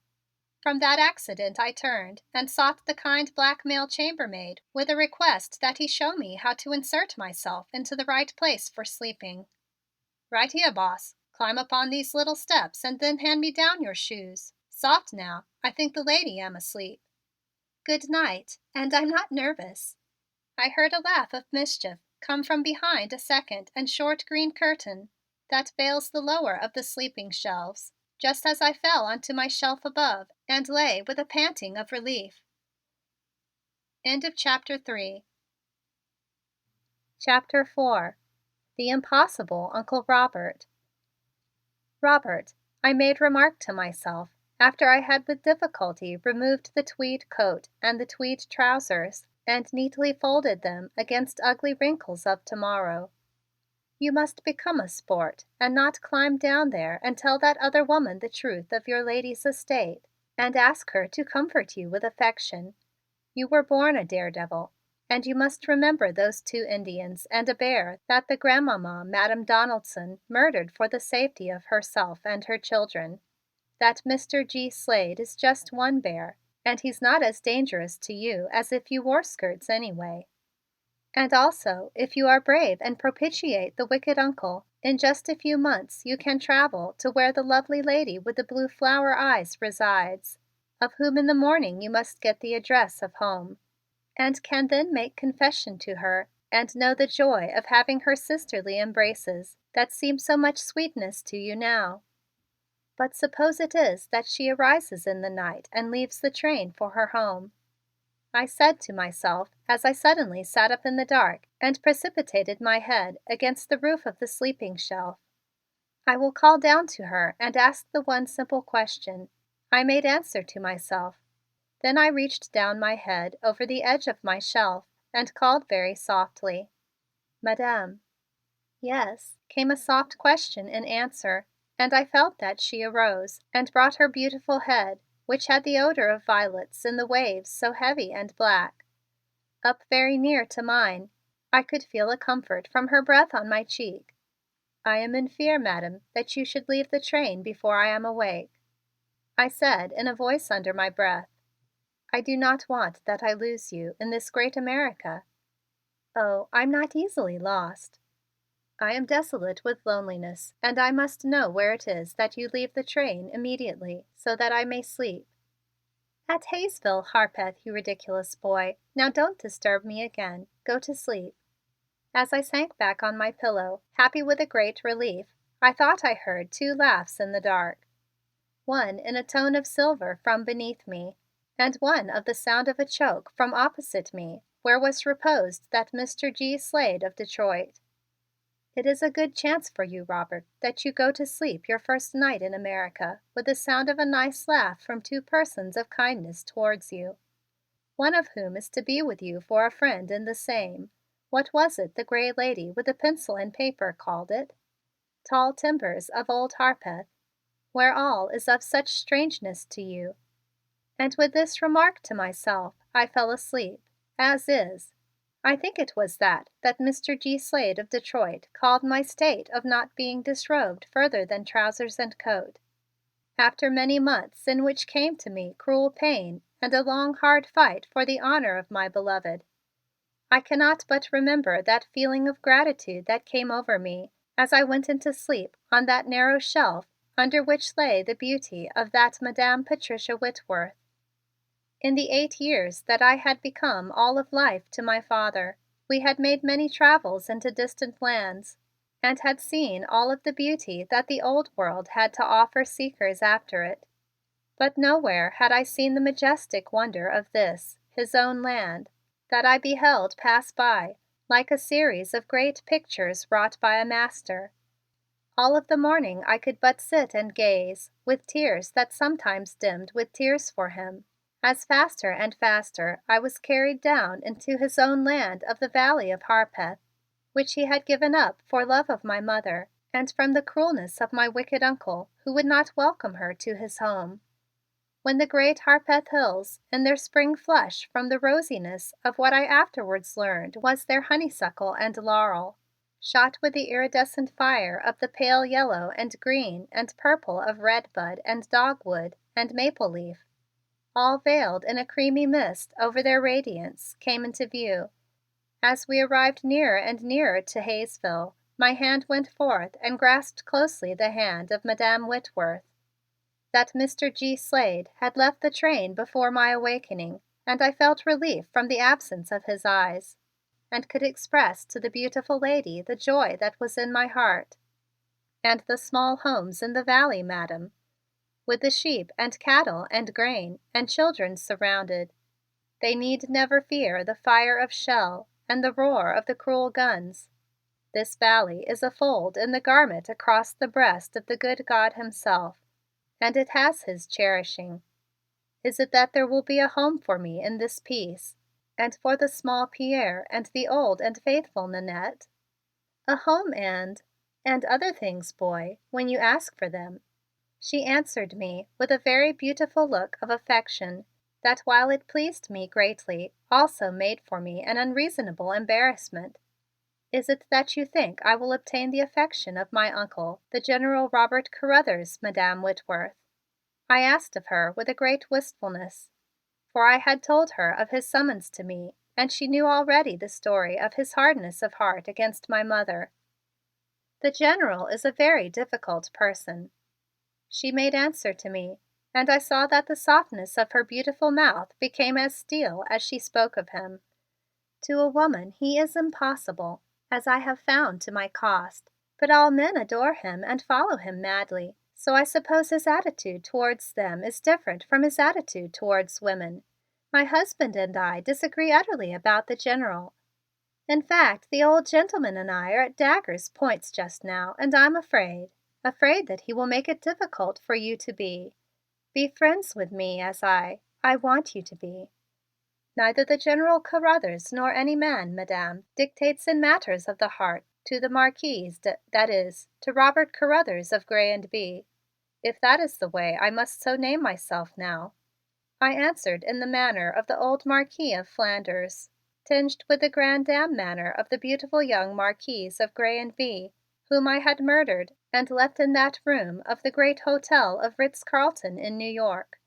From that accident I turned and sought the kind black male chambermaid with a request that he show me how to insert myself into the right place for sleeping. "Right here, boss. Climb up on these little steps and then hand me down your shoes. Soft now. I think the lady am asleep." "Good night, and I'm not nervous." I heard a laugh of mischief come from behind a second and short green curtain that veils the lower of the sleeping shelves, just as I fell onto my shelf above and lay with a panting of relief. End of chapter 3. Chapter 4. The Impossible Uncle Robert. "Robert," I made remark to myself, after I had with difficulty removed the tweed coat and the tweed trousers and neatly folded them against ugly wrinkles of tomorrow, "you must become a sport and not climb down there and tell that other woman the truth of your lady's estate and ask her to comfort you with affection. You were born a daredevil, and you must remember those 2 Indians and a bear that the grandmamma Madam Donaldson murdered for the safety of herself and her children. That Mr. G. Slade is just one bear, and he's not as dangerous to you as if you wore skirts anyway. And also, if you are brave and propitiate the wicked uncle, in just a few months you can travel to where the lovely lady with the blue flower eyes resides, of whom in the morning you must get the address of home, and can then make confession to her and know the joy of having her sisterly embraces that seem so much sweetness to you now. But suppose it is that she arises in the night and leaves the train for her home," I said to myself as I suddenly sat up in the dark and precipitated my head against the roof of the sleeping shelf. "I will call down to her and ask the one simple question," I made answer to myself. Then I reached down my head over the edge of my shelf and called very softly, "Madame." "Yes," came a soft question in answer, and I felt that she arose and brought her beautiful head, which had the odor of violets in the waves so heavy and black, up very near to mine. I could feel a comfort from her breath on my cheek. "I am in fear, Madam, that you should leave the train before I am awake," I said in a voice under my breath. "I do not want that I lose you in this great America." "Oh, I'm not easily lost." "I am desolate with loneliness, and I must know where it is that you leave the train immediately so that I may sleep." "At Hayesville, Harpeth, you ridiculous boy. Now don't disturb me again. Go to sleep." As I sank back on my pillow, happy with a great relief, I thought I heard 2 laughs in the dark, one in a tone of silver from beneath me, and one of the sound of a choke from opposite me, where was reposed that Mr. G. Slade of Detroit. It is a good chance for you, Robert, that you go to sleep your first night in America with the sound of a nice laugh from 2 persons of kindness towards you, one of whom is to be with you for a friend in the same, what was it the gray lady with the pencil and paper called it? Tall timbers of old Harpeth, where all is of such strangeness to you. And with this remark to myself, I fell asleep, as is. I think it was that Mr. G. Slade of Detroit called my state of not being disrobed further than trousers and coat. After many months in which came to me cruel pain and a long hard fight for the honor of my beloved, I cannot but remember that feeling of gratitude that came over me as I went into sleep on that narrow shelf under which lay the beauty of that Madame Patricia Whitworth. In the 8 years that I had become all of life to my father, we had made many travels into distant lands and had seen all of the beauty that the old world had to offer seekers after it. But nowhere had I seen the majestic wonder of this, his own land, that I beheld pass by like a series of great pictures wrought by a master. All of the morning I could but sit and gaze, with tears that sometimes dimmed with tears for him, as faster and faster I was carried down into his own land of the valley of Harpeth, which he had given up for love of my mother and from the cruelness of my wicked uncle who would not welcome her to his home. When the great Harpeth hills, in their spring flush from the rosiness of what I afterwards learned was their honeysuckle and laurel, shot with the iridescent fire of the pale yellow and green and purple of redbud and dogwood and maple leaf, all veiled in a creamy mist over their radiance, came into view. As we arrived nearer and nearer to Hayesville, my hand went forth and grasped closely the hand of Madame Whitworth. That Mr. G. Slade had left the train before my awakening, and I felt relief from the absence of his eyes, and could express to the beautiful lady the joy that was in my heart. And the small homes in the valley, madam, with the sheep and cattle and grain and children surrounded, they need never fear the fire of shell and the roar of the cruel guns. This valley is a fold in the garment across the breast of the good God himself, and it has his cherishing. Is it that there will be a home for me in this peace, and for the small Pierre and the old and faithful Nanette? A home and other things, boy, when you ask for them," she answered me with a very beautiful look of affection that, while it pleased me greatly, also made for me an unreasonable embarrassment. "Is it that you think I will obtain the affection of my uncle, the General Robert Carruthers, Madame Whitworth?" I asked of her with a great wistfulness, for I had told her of his summons to me, and she knew already the story of his hardness of heart against my mother. "The General is a very difficult person," she made answer to me, and I saw that the softness of her beautiful mouth became as steel as she spoke of him. "To a woman he is impossible, as I have found to my cost, but all men adore him and follow him madly, so I suppose his attitude towards them is different from his attitude towards women. My husband and I disagree utterly about the General. In fact, the old gentleman and I are at daggers' points just now, and I'm afraid that he will make it difficult for you to be friends with me as I want you to be. Neither the General Carruthers nor any man, Madame, dictates in matters of the heart to the Marquise that is, to Robert Carruthers of Grey and Bee, if that is the way I must so name myself now," I answered in the manner of the old Marquis of Flanders, tinged with the grande dame manner of the beautiful young Marquise of Grey and Bee, whom I had murdered and left in that room of the great hotel of Ritz-Carlton in New York.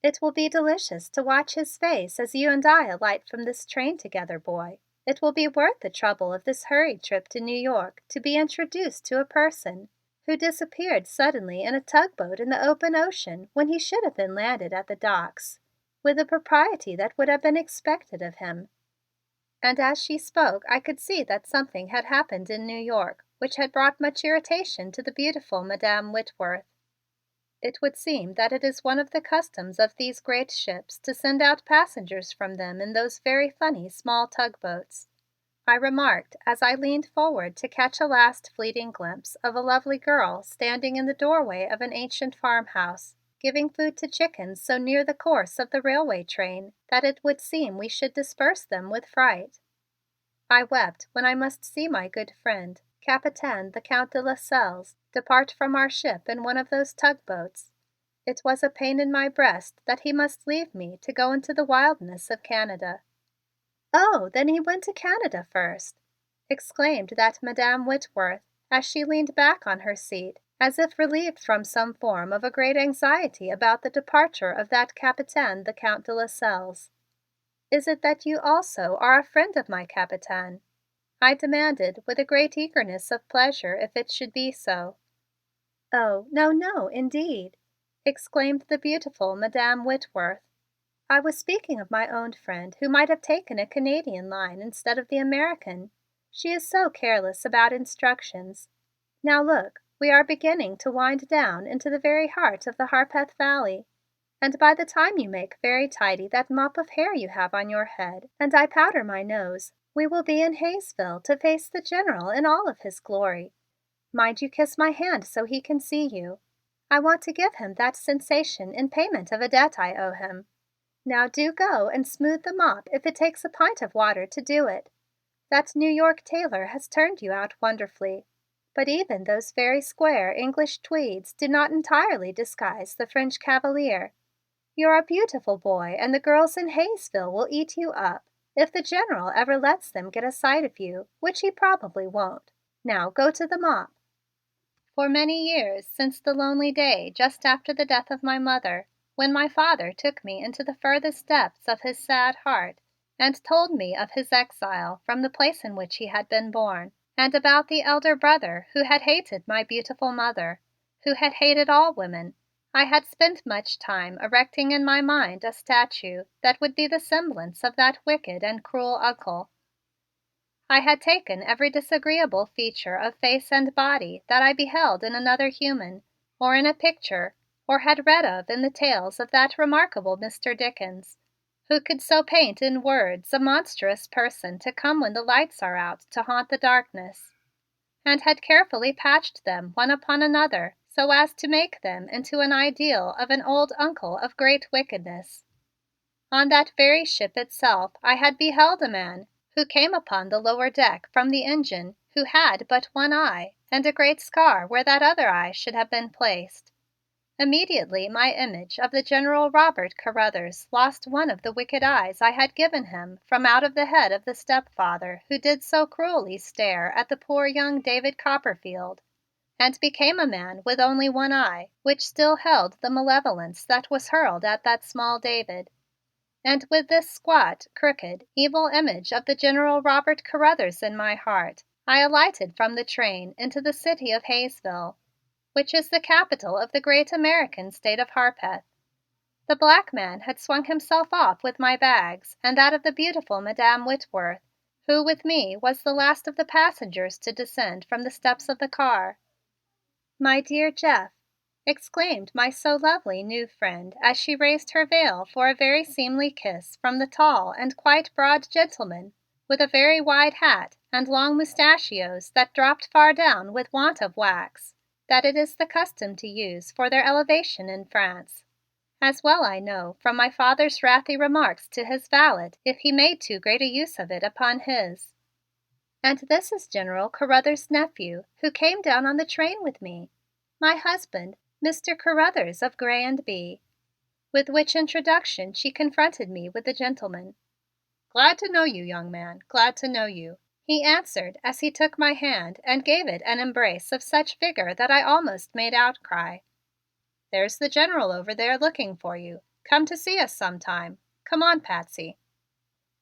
"It will be delicious to watch his face as you and I alight from this train together, boy. It will be worth the trouble of this hurried trip to New York to be introduced to a person who disappeared suddenly in a tugboat in the open ocean when he should have been landed at the docks with the propriety that would have been expected of him." And as she spoke, I could see that something had happened in New York which had brought much irritation to the beautiful Madame Whitworth. It would seem that it is one of the customs of these great ships to send out passengers from them in those very funny small tugboats, I remarked as I leaned forward to catch a last fleeting glimpse of a lovely girl standing in the doorway of an ancient farmhouse, giving food to chickens so near the course of the railway train that it would seem we should disperse them with fright. I wept when I must see my good friend, Capitaine the Count de Lascelles, depart from our ship in one of those tugboats. It was a pain in my breast that he must leave me to go into the wildness of Canada. "Oh, then he went to Canada first!" exclaimed that Madame Whitworth as she leaned back on her seat as if relieved from some form of a great anxiety about the departure of that Capitaine the Count de Lascelles. "Is it that you also are a friend of my Capitaine?" I demanded with a great eagerness of pleasure if it should be so. "Oh, no, no, indeed!" exclaimed the beautiful Madame Whitworth. "I was speaking of my own friend who might have taken a Canadian line instead of the American. She is so careless about instructions. Now look, we are beginning to wind down into the very heart of the Harpeth Valley, and by the time you make very tidy that mop of hair you have on your head and I powder my nose, we will be in Hayesville to face the General in all of his glory. Mind you kiss my hand so he can see you. I want to give him that sensation in payment of a debt I owe him. Now do go and smooth the mop if it takes a pint of water to do it. That New York tailor has turned you out wonderfully, but even those very square English tweeds do not entirely disguise the French cavalier. You're a beautiful boy, and the girls in Hayesville will eat you up, if the General ever lets them get a sight of you, which he probably won't. Now go to the mop." For many years, since the lonely day just after the death of my mother, when my father took me into the furthest depths of his sad heart and told me of his exile from the place in which he had been born, and about the elder brother who had hated my beautiful mother, who had hated all women, I had spent much time erecting in my mind a statue that would be the semblance of that wicked and cruel uncle. I had taken every disagreeable feature of face and body that I beheld in another human, or in a picture, or had read of in the tales of that remarkable Mr. Dickens, who could so paint in words a monstrous person to come when the lights are out to haunt the darkness, and had carefully patched them one upon another so as to make them into an ideal of an old uncle of great wickedness. On that very ship itself I had beheld a man who came upon the lower deck from the engine who had but one eye and a great scar where that other eye should have been placed. Immediately my image of the General Robert Carruthers lost one of the wicked eyes I had given him from out of the head of the stepfather who did so cruelly stare at the poor young David Copperfield, and became a man with only one eye, which still held the malevolence that was hurled at that small David. And with this squat, crooked, evil image of the General Robert Carruthers in my heart, I alighted from the train into the city of Hayesville, which is the capital of the great American state of Harpeth. The black man had swung himself off with my bags and that of the beautiful Madame Whitworth, who with me was the last of the passengers to descend from the steps of the car. "My dear Jeff," exclaimed my so lovely new friend as she raised her veil for a very seemly kiss from the tall and quite broad gentleman with a very wide hat and long mustachios that dropped far down with want of wax, that it is the custom to use for their elevation in France, as well I know from my father's wrathy remarks to his valet if he made too great a use of it upon his. "And this is General Carruthers' nephew, who came down on the train with me, my husband, Mr. Carruthers of Gray and B." With which introduction she confronted me with the gentleman. "Glad to know you, young man, glad to know you," he answered as he took my hand and gave it an embrace of such vigor that I almost made outcry. "There's the General over there looking for you. Come to see us sometime. Come on, Patsy."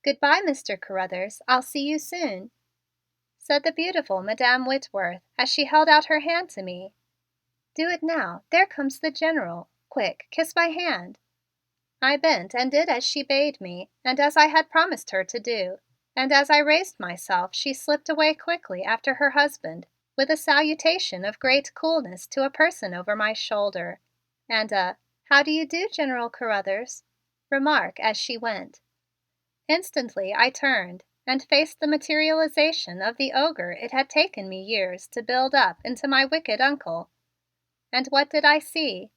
"Goodbye, Mr. Carruthers. I'll see you soon," said the beautiful Madame Whitworth as she held out her hand to me. "Do it now. There comes the General. Quick, kiss my hand." I bent and did as she bade me, and as I had promised her to do, and as I raised myself she slipped away quickly after her husband with a salutation of great coolness to a person over my shoulder, and a "How do you do, General Carruthers?" remark as she went. Instantly I turned and faced the materialization of the ogre it had taken me years to build up into my wicked uncle. And what did I see?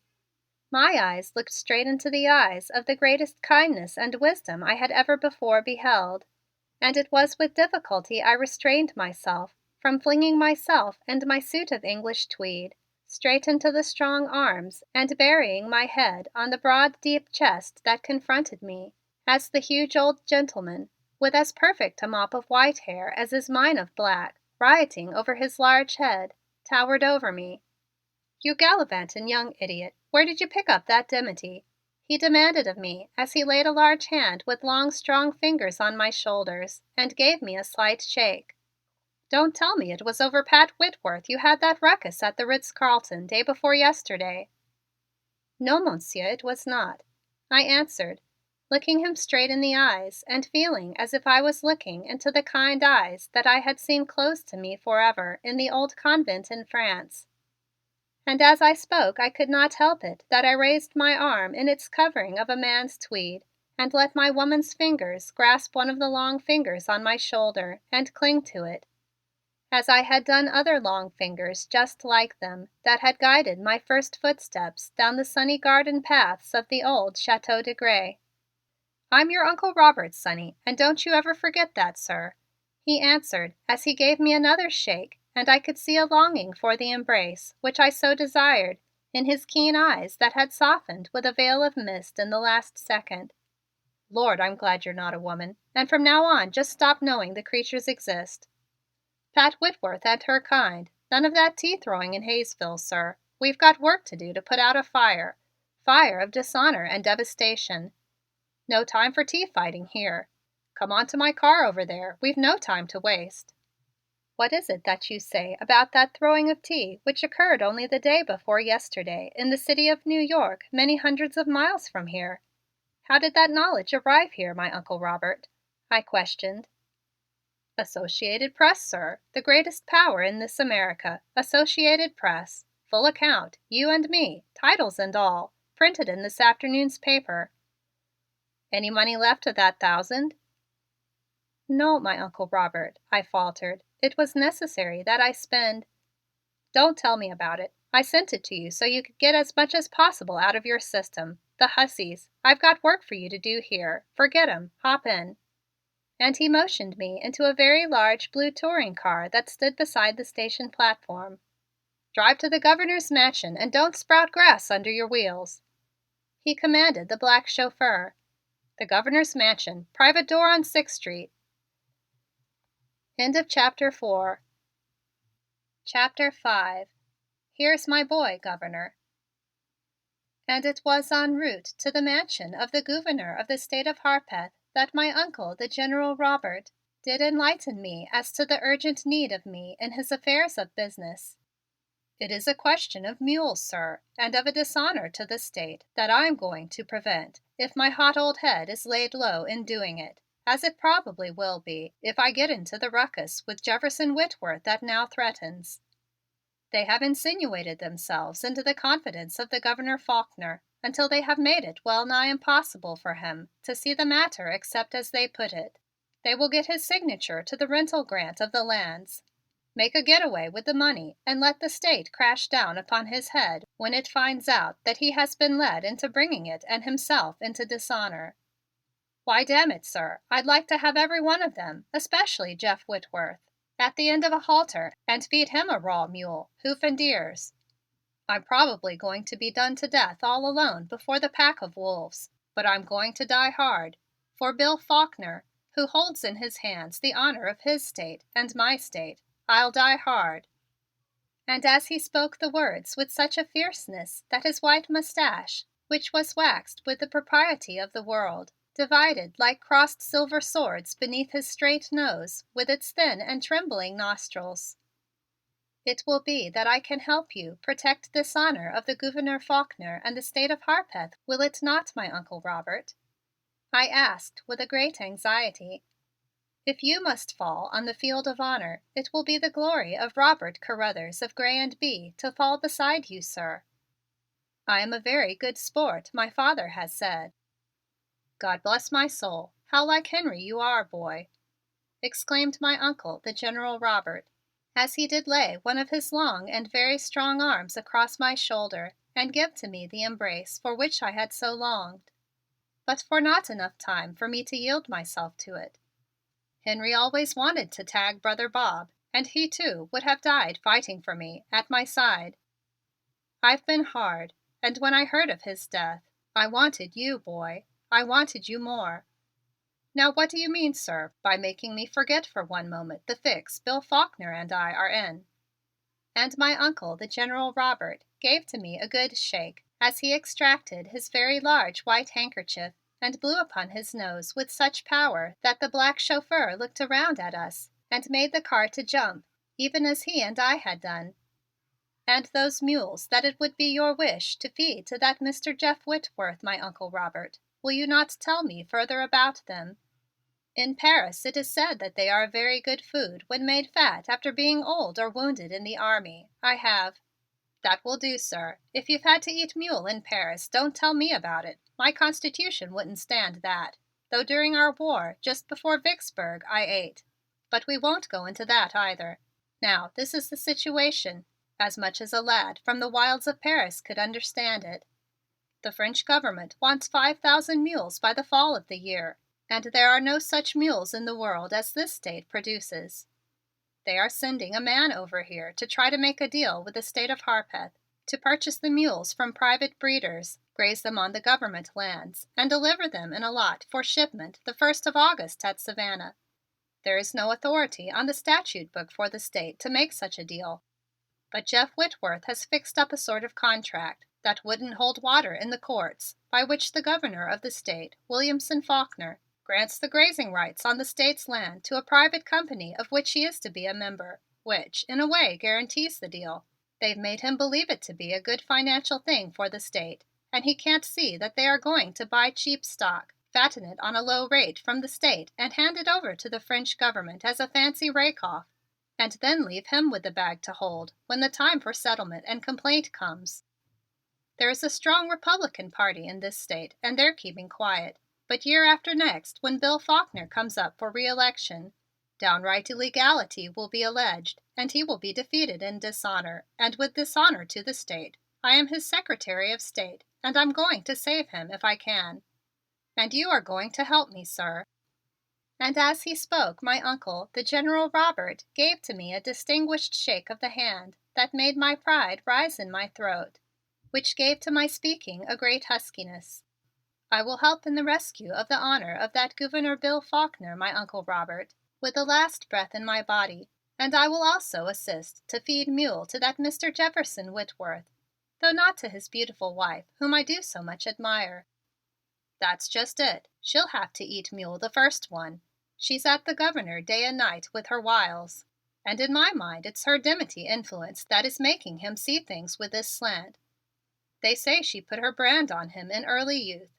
My eyes looked straight into the eyes of the greatest kindness and wisdom I had ever before beheld, and it was with difficulty I restrained myself from flinging myself and my suit of English tweed straight into the strong arms and burying my head on the broad, deep chest that confronted me, as the huge old gentleman, with as perfect a mop of white hair as is mine of black, rioting over his large head, towered over me. "You gallivanting young idiot, where did you pick up that dimity?" he demanded of me as he laid a large hand with long, strong fingers on my shoulders and gave me a slight shake. "Don't tell me it was over Pat Whitworth you had that ruckus at the Ritz-Carlton day before yesterday." "No, monsieur, it was not," I answered, looking him straight in the eyes and feeling as if I was looking into the kind eyes that I had seen closed to me forever in the old convent in France. And as I spoke I could not help it that I raised my arm in its covering of a man's tweed and let my woman's fingers grasp one of the long fingers on my shoulder and cling to it. as I had done other long fingers just like them that had guided my first footsteps down the sunny garden paths of the old Chateau de Grès. "I'm your Uncle Robert, sonny, and don't you ever forget that, sir," he answered as he gave me another shake, and I could see a longing for the embrace which I so desired in his keen eyes that had softened with a veil of mist in the last second. "Lord, I'm glad you're not a woman, and from now on just stop knowing the creatures exist. Pat Whitworth and her kind. None of that tea throwing in Hayesville, sir. We've got work to do to put out a fire. Fire of dishonor and devastation. No time for tea fighting here. Come on to my car over there. We've no time to waste." "What is it that you say about that throwing of tea which occurred only the day before yesterday in the city of New York, many hundreds of miles from here? How did that knowledge arrive here, my Uncle Robert?" I questioned. "Associated Press, sir. The greatest power in this America. Associated Press. Full account, you and me, titles and all, printed in this afternoon's paper." "Any money left of that 1,000?" "No, my Uncle Robert," I faltered. "It was necessary that I spend—" "Don't tell me about it. I sent it to you so you could get as much as possible out of your system. The hussies! I've got work for you to do here. Forget 'em. Hop in." And he motioned me into a very large blue touring car that stood beside the station platform. "Drive to the governor's mansion and don't sprout grass under your wheels," he commanded the black chauffeur. "The governor's mansion, private door on 6th Street." End of chapter 4. Chapter 5. Here's My Boy, Governor. And it was en route to the mansion of the Gouverneur of the State of Harpeth that my uncle, the General Robert, did enlighten me as to the urgent need of me in his affairs of business. "It is a question of mules, sir, and of a dishonor to the state that I'm going to prevent if my hot old head is laid low in doing it, as it probably will be if I get into the ruckus with Jefferson Whitworth that now threatens. They have insinuated themselves into the confidence of the Governor Faulkner until they have made it well nigh impossible for him to see the matter except as they put it. They will get his signature to the rental grant of the lands, make a getaway with the money, and let the state crash down upon his head when it finds out that he has been led into bringing it and himself into dishonor. Why, damn it, sir, I'd like to have every one of them, especially Jeff Whitworth, at the end of a halter and feed him a raw mule, hoof and ears. I'm probably going to be done to death all alone before the pack of wolves, but I'm going to die hard. For Bill Faulkner, who holds in his hands the honor of his state and my state, I'll die hard." And as he spoke the words with such a fierceness that his white mustache, which was waxed with the propriety of the world, divided like crossed silver swords beneath his straight nose with its thin and trembling nostrils. "It will be that I can help you protect this honor of the Gouverneur Faulkner and the state of Harpeth, will it not, my Uncle Robert?" I asked with a great anxiety. "If you must fall on the field of honor, it will be the glory of Robert Carruthers of Grey and B to fall beside you, sir." "I am a very good sport, my father has said." "God bless my soul, how like Henry you are, boy!" exclaimed my Uncle, the General Robert, as he did lay one of his long and very strong arms across my shoulder and give to me the embrace for which I had so longed, but for not enough time for me to yield myself to it. "Henry always wanted to tag Brother Bob, and he too would have died fighting for me at my side. I've been hard, and when I heard of his death, I wanted you, boy. I wanted you more. Now what do you mean, sir, by making me forget for one moment the fix Bill Faulkner and I are in?" And my Uncle, the General Robert, gave to me a good shake as he extracted his very large white handkerchief and blew upon his nose with such power that the black chauffeur looked around at us and made the car to jump, even as he and I had done. "And those mules that it would be your wish to feed to that Mr. Jeff Whitworth, my Uncle Robert, will you not tell me further about them? In Paris it is said that they are very good food when made fat after being old or wounded in the army. I have—" "That will do, sir. If you've had to eat mule in Paris, don't tell me about it. My constitution wouldn't stand that, though during our war, just before Vicksburg, I ate. But we won't go into that either. Now, this is the situation, as much as a lad from the wilds of Paris could understand it. The French government wants 5,000 mules by the fall of the year, and there are no such mules in the world as this state produces. They are sending a man over here to try to make a deal with the state of Harpeth to purchase the mules from private breeders, graze them on the government lands, and deliver them in a lot for shipment the 1st of August at Savannah. There is no authority on the statute book for the state to make such a deal. But Jeff Whitworth has fixed up a sort of contract that wouldn't hold water in the courts, by which the governor of the state, Williamson Faulkner, grants the grazing rights on the state's land to a private company of which he is to be a member, which, in a way, guarantees the deal. They've made him believe it to be a good financial thing for the state, and he can't see that they are going to buy cheap stock, fatten it on a low rate from the state, and hand it over to the French government as a fancy rake-off, and then leave him with the bag to hold when the time for settlement and complaint comes. There is a strong Republican party in this state, and they're keeping quiet. But year after next, when Bill Faulkner comes up for re-election, downright illegality will be alleged, and he will be defeated in dishonor, and with dishonor to the state. I am his Secretary of State, and I'm going to save him if I can. And you are going to help me, sir." And as he spoke, my uncle, the General Robert, gave to me a distinguished shake of the hand that made my pride rise in my throat, which gave to my speaking a great huskiness. "I will help in the rescue of the honor of that Gouverneur Bill Faulkner, my Uncle Robert, with the last breath in my body, and I will also assist to feed mule to that Mr. Jefferson Whitworth, though not to his beautiful wife, whom I do so much admire." "That's just it. She'll have to eat mule, the first one. She's at the governor day and night with her wiles, and in my mind it's her dimity influence that is making him see things with this slant. They say she put her brand on him in early youth.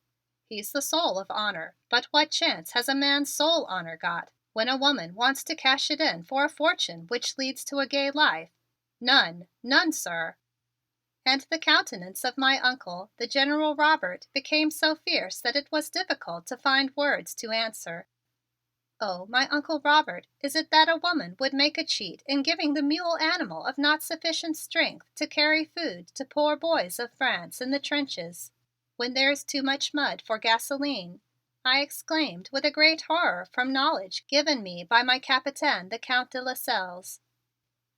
He's the soul of honor, but what chance has a man's soul honor got when a woman wants to cash it in for a fortune which leads to a gay life? None, none, sir." And the countenance of my uncle, the General Robert, became so fierce that it was difficult to find words to answer. "Oh, my Uncle Robert, is it that a woman would make a cheat in giving the mule animal of not sufficient strength to carry food to poor boys of France in the trenches, when there is too much mud for gasoline?" I exclaimed with a great horror from knowledge given me by my Capitaine, the Count de Lascelles.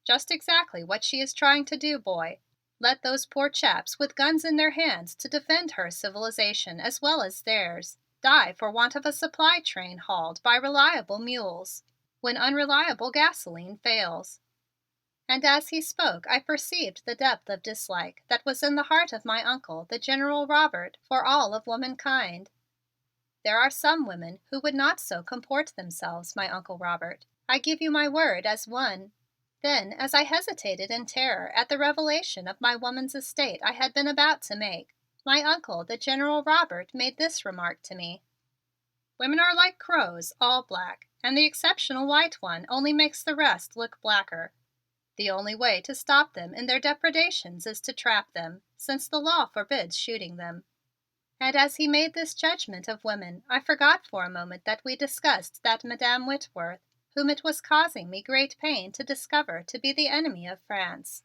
"Just exactly what she is trying to do, boy. Let those poor chaps with guns in their hands to defend her civilization as well as theirs die for want of a supply train hauled by reliable mules when unreliable gasoline fails." And as he spoke, I perceived the depth of dislike that was in the heart of my uncle, the General Robert, for all of womankind. There are some women who would not so comport themselves, my Uncle Robert. I give you my word as one. Then, as I hesitated in terror at the revelation of my woman's estate I had been about to make, my uncle, the General Robert, made this remark to me: "Women are like crows, all black, and the exceptional white one only makes the rest look blacker. The only way to stop them in their depredations is to trap them, since the law forbids shooting them." And as he made this judgment of women, I forgot for a moment that we discussed that Madame Whitworth, whom it was causing me great pain to discover to be the enemy of France.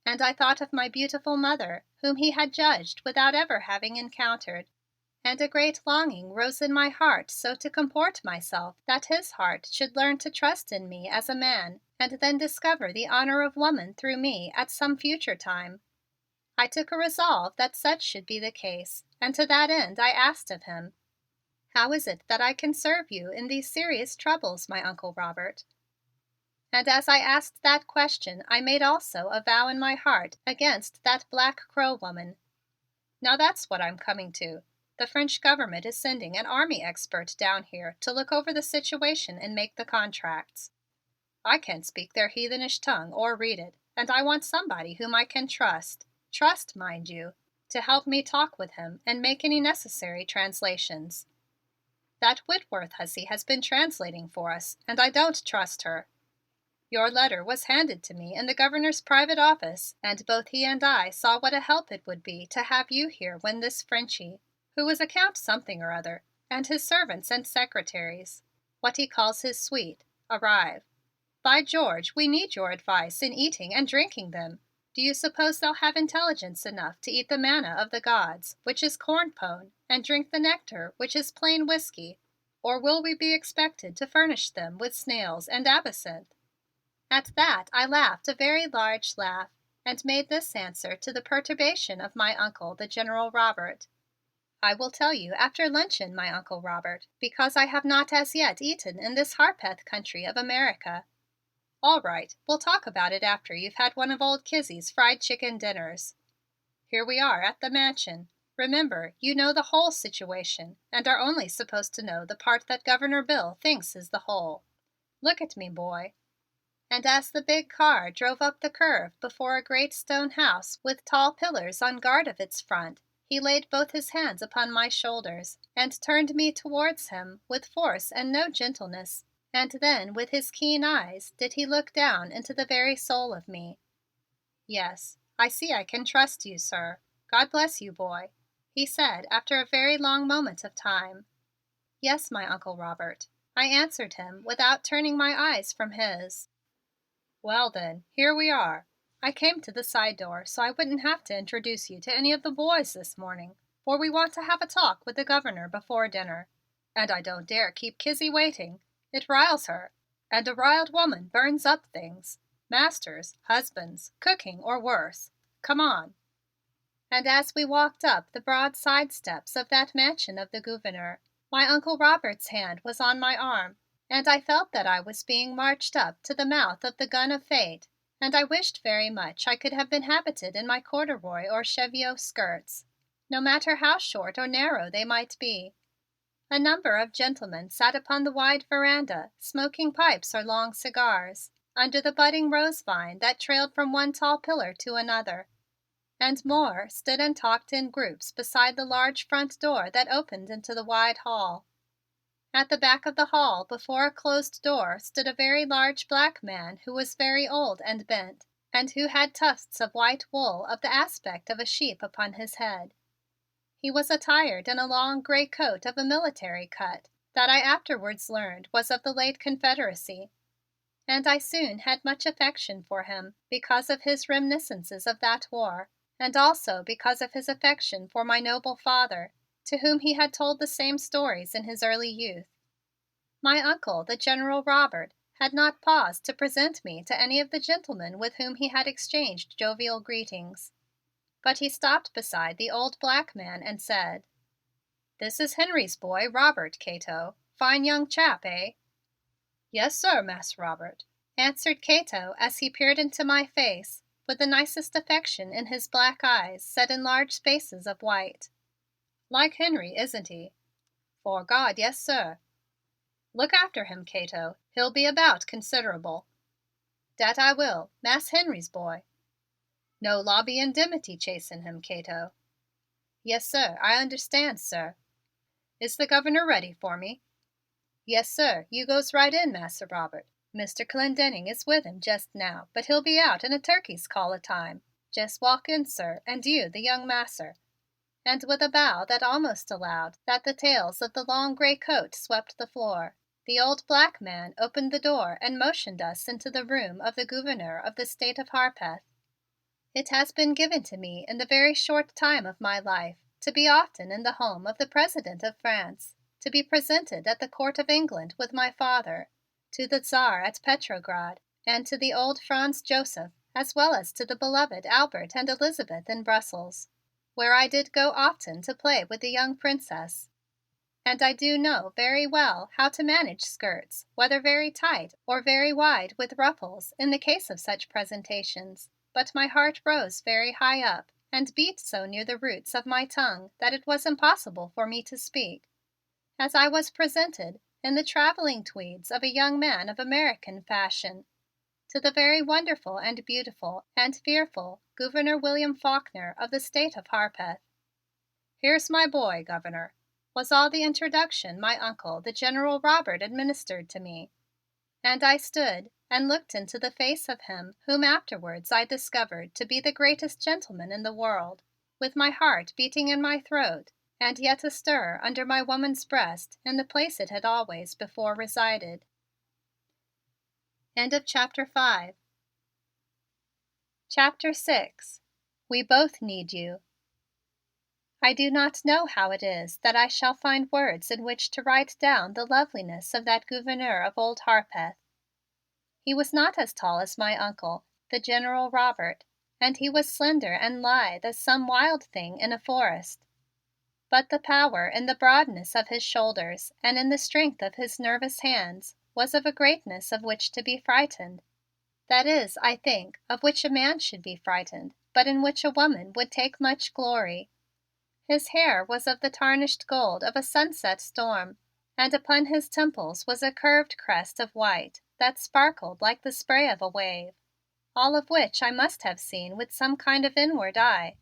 And I thought of my beautiful mother, whom he had judged without ever having encountered, and a great longing rose in my heart so to comport myself that his heart should learn to trust in me as a man and then discover the honor of woman through me at some future time. I took a resolve that such should be the case, and to that end I asked of him, "How is it that I can serve you in these serious troubles, my Uncle Robert?" And as I asked that question, I made also a vow in my heart against that black crow woman. Now that's what I'm coming to. The French government is sending an army expert down here to look over the situation and make the contracts. I can't speak their heathenish tongue or read it, and I want somebody whom I can trust, mind you, to help me talk with him and make any necessary translations. That Whitworth hussy has been translating for us, and I don't trust her. Your letter was handed to me in the governor's private office, and both he and I saw what a help it would be to have you here when this Frenchie, who is a Count something or other, and his servants and secretaries, what he calls his suite, arrive. By George, we need your advice in eating and drinking them. Do you suppose they'll have intelligence enough to eat the manna of the gods, which is corn pone, and drink the nectar, which is plain whiskey? Or will we be expected to furnish them with snails and absinthe?" At that I laughed a very large laugh and made this answer to the perturbation of my Uncle, the General Robert. "I will tell you after luncheon, my Uncle Robert, because I have not as yet eaten in this Harpeth country of America." "All right, we'll talk about it after you've had one of old Kizzy's fried chicken dinners. Here we are at the Mansion. Remember, you know the whole situation and are only supposed to know the part that Governor Bill thinks is the whole. Look at me, boy." And as the big car drove up the curve before a great stone house with tall pillars on guard of its front, he laid both his hands upon my shoulders and turned me towards him with force and no gentleness. And then with his keen eyes did he look down into the very soul of me. "Yes, I see I can trust you, sir. God bless you, boy," he said after a very long moment of time. "Yes, my Uncle Robert," I answered him without turning my eyes from his. "Well then, here we are. I came to the side door so I wouldn't have to introduce you to any of the boys this morning, for we want to have a talk with the Governor before dinner. And I don't dare keep Kizzy waiting. It riles her, and a riled woman burns up things. Masters, husbands, cooking, or worse. Come on." And as we walked up the broad side steps of that mansion of the Gouverneur, my Uncle Robert's hand was on my arm and I felt that I was being marched up to the mouth of the gun of fate, and I wished very much I could have been habited in my corduroy or cheviot skirts, no matter how short or narrow they might be. A number of gentlemen sat upon the wide veranda, smoking pipes or long cigars, under the budding rose vine that trailed from one tall pillar to another, and more stood and talked in groups beside the large front door that opened into the wide hall. At the back of the hall, before a closed door, stood a very large black man who was very old and bent, and who had tufts of white wool of the aspect of a sheep upon his head. He was attired in a long gray coat of a military cut that I afterwards learned was of the late Confederacy, and I soon had much affection for him because of his reminiscences of that war and also because of his affection for my noble father, to whom he had told the same stories in his early youth. My Uncle, the General Robert, had not paused to present me to any of the gentlemen with whom he had exchanged jovial greetings, but he stopped beside the old black man and said: "This is Henry's boy, Robert, Cato. Fine young chap, eh?" "Yes, sir, Mas' Robert," answered Cato as he peered into my face with the nicest affection in his black eyes set in large spaces of white. "Like Henry, isn't he?" "'Fore God, yes, sir." "Look after him, Cato. He'll be about considerable." "Dat I will, Mas' Henry's boy." "No lobby indemnity chasing him, Cato." "Yes, sir, I understand, sir." "Is the Governor ready for me?" "Yes, sir, you goes right in, Massa Robert. Mr. Clendenning is with him just now, but he'll be out in a turkey's call of time. Just walk in, sir, and you, the young masser." And with a bow that almost allowed that the tails of the long gray coat swept the floor, the old black man opened the door and motioned us into the room of the Gouverneur of the State of Harpeth. It has been given to me in the very short time of my life to be often in the home of the President of France, to be presented at the Court of England with my father, to the Czar at Petrograd, and to the old Franz Joseph, as well as to the beloved Albert and Elizabeth in Brussels, where I did go often to play with the young Princess. And I do know very well how to manage skirts, whether very tight or very wide with ruffles in the case of such presentations, but my heart rose very high up and beat so near the roots of my tongue that it was impossible for me to speak, as I was presented in the traveling tweeds of a young man of American fashion to the very wonderful and beautiful and fearful Gouverneur William Faulkner of the State of Harpeth. "Here's my boy, Governor," was all the introduction my Uncle, the General Robert, administered to me, and I stood and looked into the face of him whom afterwards I discovered to be the greatest gentleman in the world, with my heart beating in my throat and yet astir under my woman's breast in the place it had always before resided. End of chapter 5. Chapter 6. We Both Need You. I do not know how it is that I shall find words in which to write down the loveliness of that gouverneur of old Harpeth. He was not as tall as my uncle, the General Robert, and he was slender and lithe as some wild thing in a forest. But the power in the broadness of his shoulders and in the strength of his nervous hands was of a greatness of which to be frightened. That is, I think, of which a man should be frightened, but in which a woman would take much glory. His hair was of the tarnished gold of a sunset storm, and upon his temples was a curved crest of white that sparkled like the spray of a wave, all of which I must have seen with some kind of inward eye,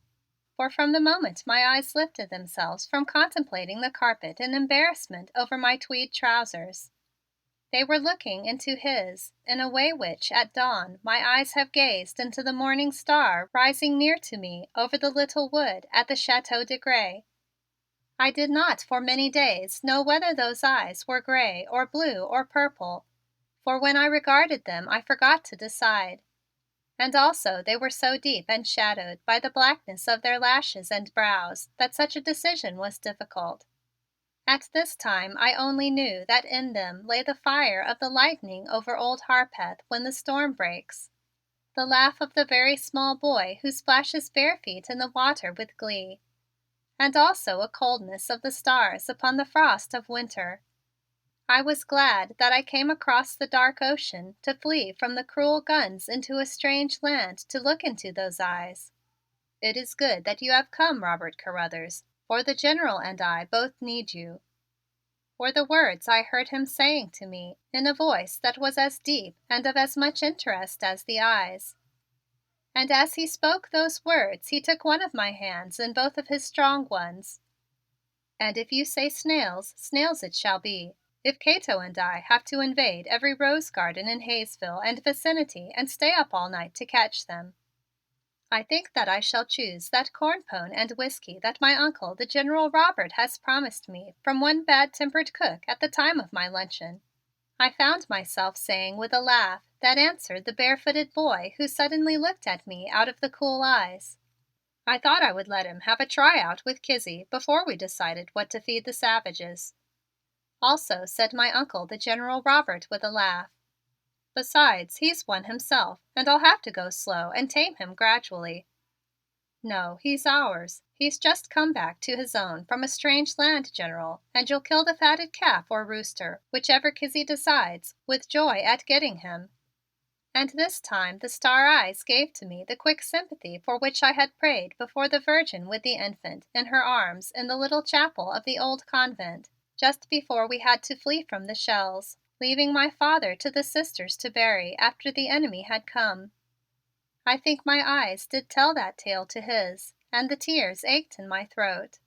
for from the moment my eyes lifted themselves from contemplating the carpet in embarrassment over my tweed trousers, they were looking into his in a way which at dawn my eyes have gazed into the morning star rising near to me over the little wood at the Chateau de Grez. I did not for many days know whether those eyes were gray or blue or purple, for when I regarded them I forgot to decide. And also they were so deep and shadowed by the blackness of their lashes and brows that such a decision was difficult. At this time I only knew that in them lay the fire of the lightning over old Harpeth when the storm breaks, the laugh of the very small boy who splashes bare feet in the water with glee, and also a coldness of the stars upon the frost of winter. I was glad that I came across the dark ocean to flee from the cruel guns into a strange land to look into those eyes. "It is good that you have come, Robert Carruthers, for the General and I both need you," were the words I heard him saying to me in a voice that was as deep and of as much interest as the eyes. And as he spoke those words he took one of my hands in both of his strong ones. "And if you say snails, snails it shall be. If Cato and I have to invade every rose garden in Hayesville and vicinity and stay up all night to catch them, I think that I shall choose that corn pone and whiskey that my uncle, the General Robert, has promised me from one bad-tempered cook at the time of my luncheon," I found myself saying with a laugh that answered the barefooted boy who suddenly looked at me out of the cool eyes. "I thought I would let him have a try out with Kizzie before we decided what to feed the savages," also said my uncle, the General Robert, with a laugh. "Besides, he's one himself and I'll have to go slow and tame him gradually. No, he's ours. He's just come back to his own from a strange land, General, and you'll kill the fatted calf or rooster, whichever Kizzie decides, with joy at getting him." And this time the star eyes gave to me the quick sympathy for which I had prayed before the Virgin with the infant in her arms in the little chapel of the old convent, just before we had to flee from the shells, leaving my father to the sisters to bury after the enemy had come. I think my eyes did tell that tale to his, and the tears ached in my throat.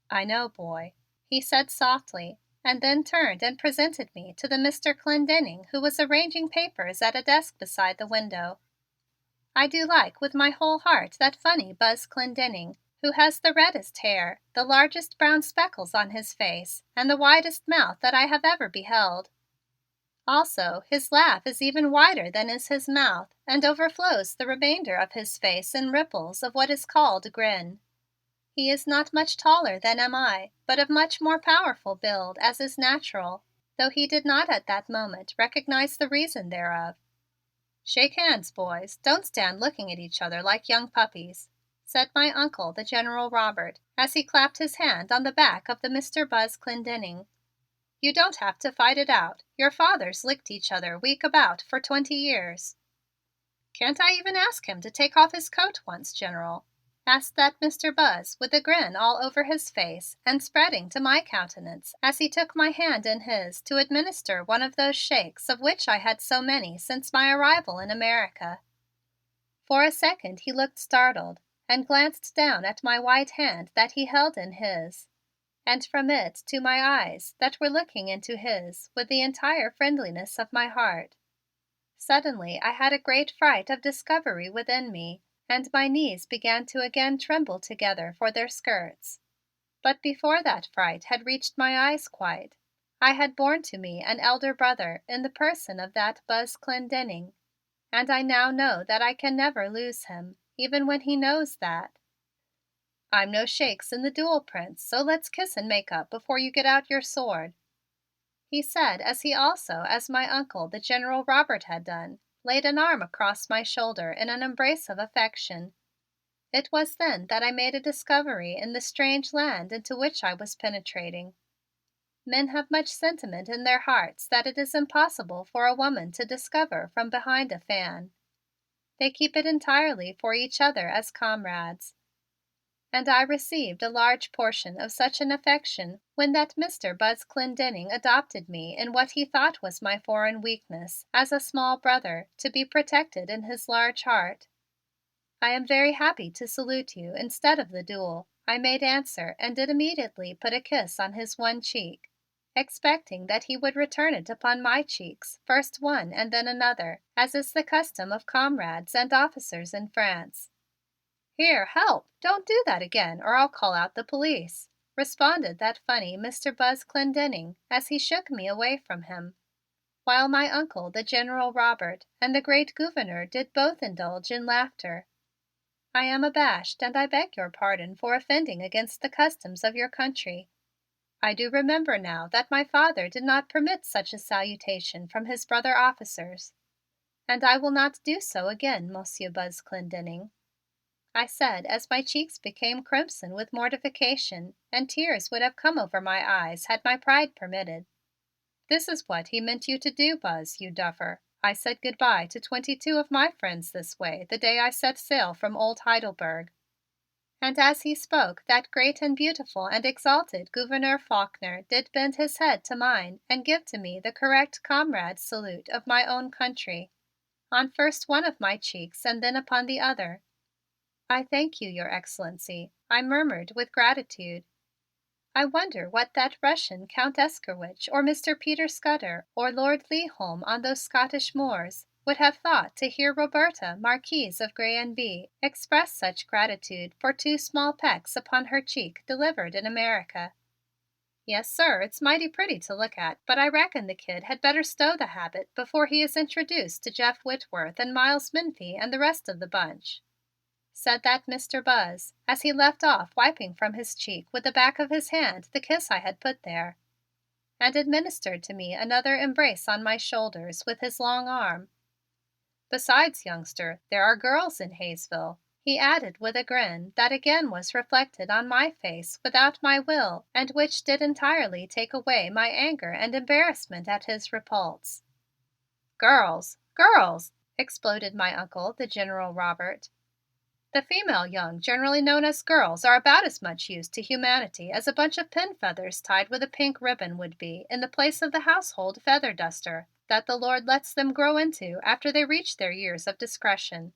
"I know, boy," he said softly, and then turned and presented me to the Mr. Clendenning who was arranging papers at a desk beside the window. I do like with my whole heart that funny Buzz Clendenning, who has the reddest hair, the largest brown speckles on his face, and the widest mouth that I have ever beheld. Also, his laugh is even wider than is his mouth and overflows the remainder of his face in ripples of what is called a grin. He is not much taller than am I, but of much more powerful build, as is natural, though he did not at that moment recognize the reason thereof. "Shake hands, boys. Don't stand looking at each other like young puppies," said my uncle, the General Robert, as he clapped his hand on the back of the Mr. Buzz Clendenning. "You don't have to fight it out. Your fathers licked each other week about for 20 years. "Can't I even ask him to take off his coat once, General?" asked that Mr. Buzz with a grin all over his face and spreading to my countenance as he took my hand in his to administer one of those shakes of which I had so many since my arrival in America. For a second he looked startled and glanced down at my white hand that he held in his, and from it to my eyes that were looking into his with the entire friendliness of my heart. Suddenly I had a great fright of discovery within me, and my knees began to again tremble together for their skirts. But before that fright had reached my eyes quite, I had born to me an elder brother in the person of that Buzz Clendenning, and I now know that I can never lose him, even when he knows that. "I'm no shakes in the duel, Prince, so let's kiss and make up before you get out your sword," he said as he also, as my uncle, the General Robert, had done, laid an arm across my shoulder in an embrace of affection. It was then that I made a discovery in the strange land into which I was penetrating. Men have much sentiment in their hearts that it is impossible for a woman to discover from behind a fan. They keep it entirely for each other as comrades. And I received a large portion of such an affection when that Mr. Buzz Clendenning adopted me in what he thought was my foreign weakness as a small brother to be protected in his large heart. "I am very happy to salute you instead of the duel," I made answer and did immediately put a kiss on his one cheek, expecting that he would return it upon my cheeks, first one and then another, as is the custom of comrades and officers in France. "Here, help! Don't do that again or I'll call out the police," responded that funny Mr. Buzz Clendenning as he shook me away from him, while my uncle, the General Robert, and the great Gouverneur did both indulge in laughter. "I am abashed and I beg your pardon for offending against the customs of your country. I do remember now that my father did not permit such a salutation from his brother officers, and I will not do so again, Monsieur Buzz Clendenning," I said as my cheeks became crimson with mortification and tears would have come over my eyes had my pride permitted. "This is what he meant you to do, Buzz, you duffer. I said goodbye to 22 of my friends this way the day I set sail from old Heidelberg." And as he spoke, that great and beautiful and exalted Gouverneur Faulkner did bend his head to mine and give to me the correct comrade salute of my own country, on first one of my cheeks and then upon the other. "I thank you, Your Excellency," I murmured with gratitude. I wonder what that Russian Count Eskerwich or Mr. Peter Scudder or Lord Leigholm on those Scottish moors would have thought to hear Roberta, Marquise of Grez and Bye, express such gratitude for two small pecks upon her cheek delivered in America. "Yes, sir, it's mighty pretty to look at, but I reckon the kid had better stow the habit before he is introduced to Jeff Whitworth and Miles Minfie and the rest of the bunch," said that Mr. Buzz as he left off wiping from his cheek with the back of his hand the kiss I had put there, and administered to me another embrace on my shoulders with his long arm. "Besides, youngster, there are girls in Hayesville," he added with a grin that again was reflected on my face without my will and which did entirely take away my anger and embarrassment at his repulse. "Girls! Girls!" exploded my uncle, the General Robert. "The female young generally known as girls are about as much use to humanity as a bunch of pin feathers tied with a pink ribbon would be in the place of the household feather duster that the Lord lets them grow into after they reach their years of discretion.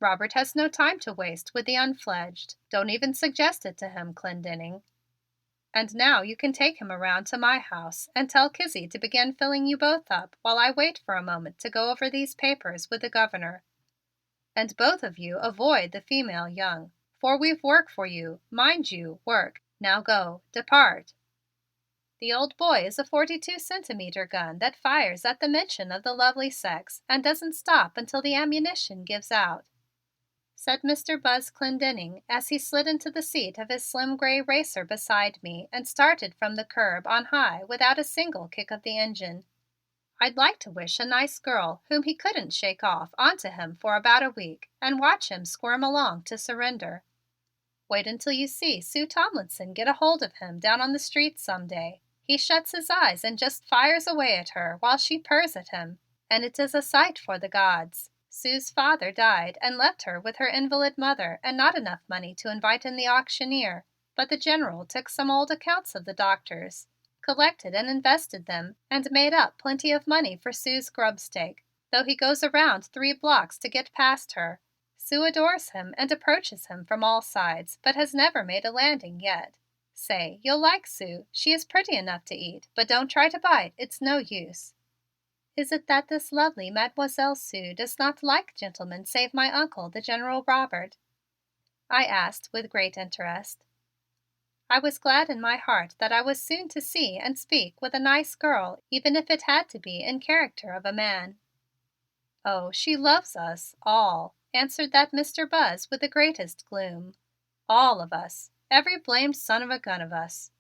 Robert has no time to waste with the unfledged. Don't even suggest it to him, Clendenning. And now you can take him around to my house and tell Kizzie to begin filling you both up while I wait for a moment to go over these papers with the Governor. And both of you avoid the female young, for we've work for you, mind you, work. Now go, depart. The old boy is a 42-centimeter gun that fires at the mention of the lovely sex and doesn't stop until the ammunition gives out," said Mr. Buzz Clendenning as he slid into the seat of his slim gray racer beside me and started from the curb on high without a single kick of the engine. "I'd like to wish a nice girl whom he couldn't shake off onto him for about a week and watch him squirm along to surrender. Wait until you see Sue Tomlinson get a hold of him down on the street some day. He shuts his eyes and just fires away at her while she purrs at him, and it is a sight for the gods. Sue's father died and left her with her invalid mother and not enough money to invite in the auctioneer, but the General took some old accounts of the doctors, collected and invested them, and made up plenty of money for Sue's grubstake, though he goes around 3 blocks to get past her. Sue adores him and approaches him from all sides, but has never made a landing yet. Say, you'll like Sue. She is pretty enough to eat, but don't try to bite. It's no use." "Is it that this lovely Mademoiselle Sue does not like gentlemen save my uncle, the General Robert?" I asked with great interest. I was glad in my heart that I was soon to see and speak with a nice girl, even if it had to be in character of a man. "Oh, she loves us all," answered that Mr. Buzz with the greatest gloom. "All of us. Every blamed son of a gun of us."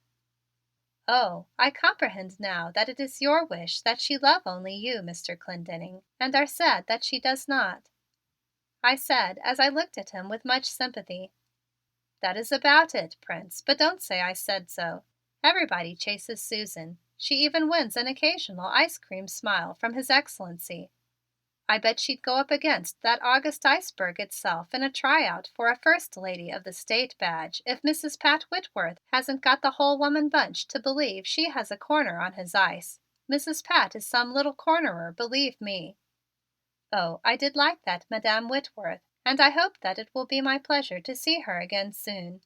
"Oh, I comprehend now that it is your wish that she love only you, Mr. Clendenning, and are sad that she does not," I said as I looked at him with much sympathy. "That is about it, Prince, but don't say I said so. Everybody chases Susan. She even wins an occasional ice cream smile from His Excellency. I bet she'd go up against that august iceberg itself in a tryout for a First Lady of the State badge if Mrs. Pat Whitworth hasn't got the whole woman bunch to believe she has a corner on his ice. Mrs. Pat is some little cornerer, believe me. Oh, I did like that Madam Whitworth, and I hope that it will be my pleasure to see her again soon,"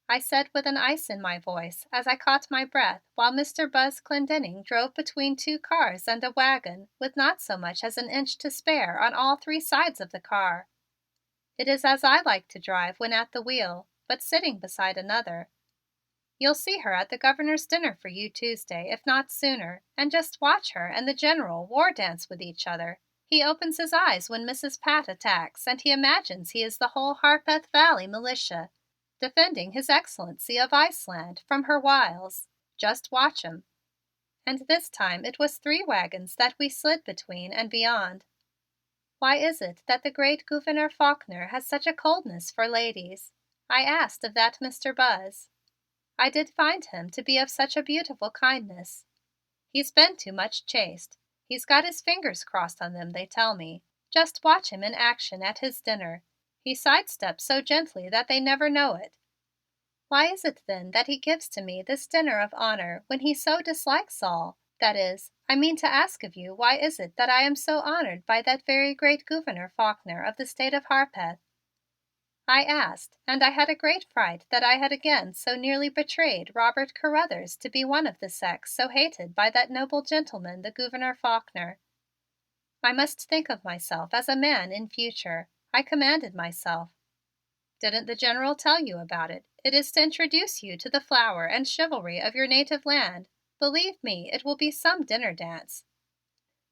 I said with an ice in my voice as I caught my breath while Mr. Buzz Clendenning drove between two cars and a wagon with not so much as an inch to spare on all three sides of the car. It is as I like to drive when at the wheel, but sitting beside another. "You'll see her at the Governor's dinner for you Tuesday, if not sooner, and just watch her and the General war dance with each other. He opens his eyes when Mrs. Pat attacks and he imagines he is the whole Harpeth Valley militia, defending His Excellency of Iceland from her wiles. Just watch 'em." And this time it was three wagons that we slid between and beyond. "Why is it that the great Gouverneur Faulkner has such a coldness for ladies?" I asked of that Mr. Buzz. "I did find him to be of such a beautiful kindness. He's been too much chased. He's got his fingers crossed on them, they tell me. Just watch him in action at his dinner. He sidesteps so gently that they never know it. Why is it then that he gives to me this dinner of honor when he so dislikes all? That is, I mean to ask of you, why is it that I am so honored by that very great Gouverneur Faulkner of the state of Harpeth?" I asked, and I had a great fright that I had again so nearly betrayed Robert Carruthers to be one of the sex so hated by that noble gentleman, the Gouverneur Faulkner. I must think of myself as a man in future. I commanded myself. "Didn't the General tell you about it? It is to introduce you to the flower and chivalry of your native land. Believe me, it will be some dinner dance.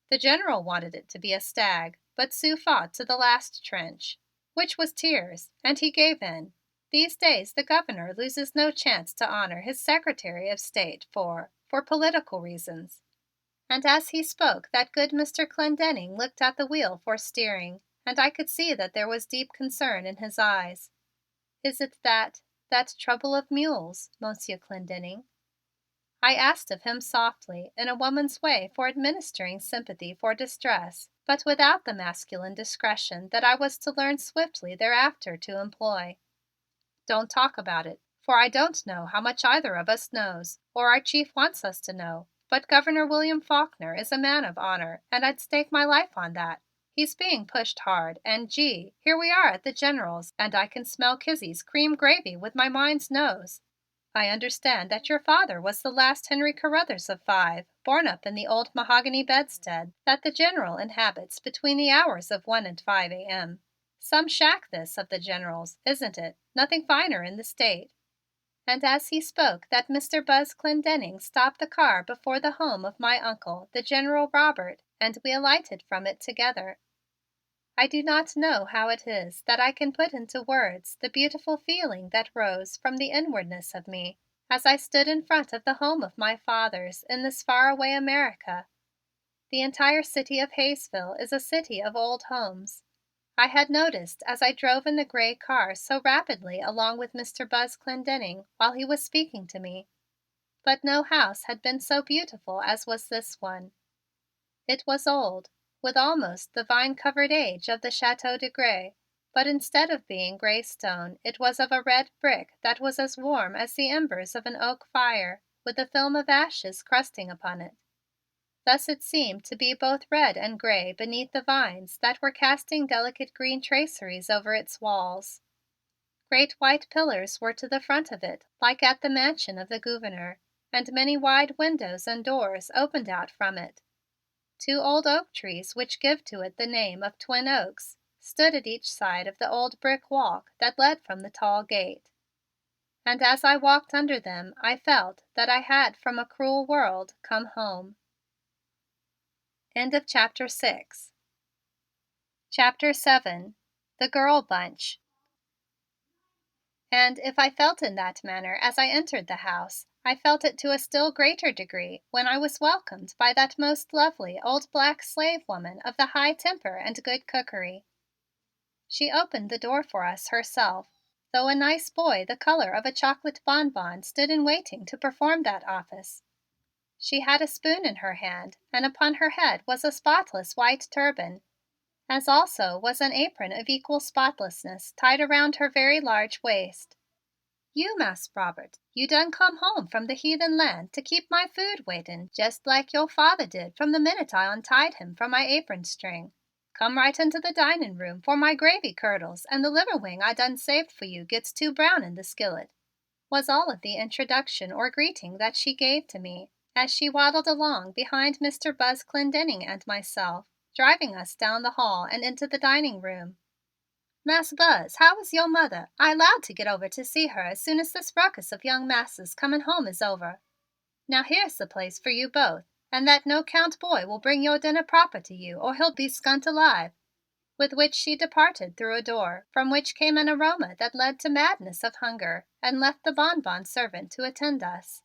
The General wanted it to be a stag, but Sue fought to the last trench, which was tears, and he gave in. These days the Governor loses no chance to honor his Secretary of State for political reasons." And as he spoke that good Mr. Clendenning looked at the wheel for steering, and I could see that there was deep concern in his eyes. "Is it that trouble of mules, Monsieur Clendenning?" I asked of him softly, in a woman's way for administering sympathy for distress, but without the masculine discretion that I was to learn swiftly thereafter to employ. "Don't talk about it, for I don't know how much either of us knows, or our chief wants us to know, but Governor William Faulkner is a man of honor and I'd stake my life on that. He's being pushed hard and gee, here we are at the General's and I can smell Kizzy's cream gravy with my mind's nose. I understand that your father was the last Henry Carruthers of 5, born up in the old mahogany bedstead that the General inhabits between the hours of 1 and 5 a.m. Some shack this of the General's, isn't it? Nothing finer in the state." And as he spoke that Mr. Buzz Clendenning stopped the car before the home of my Uncle, the General Robert, and we alighted from it together. I do not know how it is that I can put into words the beautiful feeling that rose from the inwardness of me as I stood in front of the home of my fathers in this faraway America. The entire city of Hayesville is a city of old homes. I had noticed as I drove in the gray car so rapidly along with Mr. Buzz Clendenning while he was speaking to me, but no house had been so beautiful as was this one. It was old, with almost the vine-covered age of the Chateau de Grez, but instead of being gray stone, it was of a red brick that was as warm as the embers of an oak fire, with a film of ashes crusting upon it. Thus it seemed to be both red and gray beneath the vines that were casting delicate green traceries over its walls. Great white pillars were to the front of it, like at the mansion of the Gouverneur, and many wide windows and doors opened out from it. 2 old oak trees, which give to it the name of Twin Oaks, stood at each side of the old brick walk that led from the tall gate. and as I walked under them I felt that I had from a cruel world come home. End of chapter 6. Chapter 7. The Girl Bunch. And if I felt in that manner as I entered the house, I felt it to a still greater degree when I was welcomed by that most lovely old black slave woman of the high temper and good cookery. She opened the door for us herself, though a nice boy the color of a chocolate bonbon stood in waiting to perform that office. She had a spoon in her hand, and upon her head was a spotless white turban, as also was an apron of equal spotlessness tied around her very large waist. "You, Mas Robert, you done come home from the heathen land to keep my food waiting, just like your father did from the minute I untied him from my apron string. Come right into the dining room, for my gravy curdles and the liver wing I done saved for you gets too brown in the skillet," was all of the introduction or greeting that she gave to me as she waddled along behind Mr. Buzz Clendenning and myself, driving us down the hall and into the dining room. "Mas' Buzz, how is your mother? I 'lowed to get over to see her as soon as this ruckus of young masses coming home is over. Now here's the place for you both, and that no 'count boy will bring your dinner proper to you or he'll be skunt alive," with which she departed through a door from which came an aroma that led to madness of hunger and left the bonbon servant to attend us.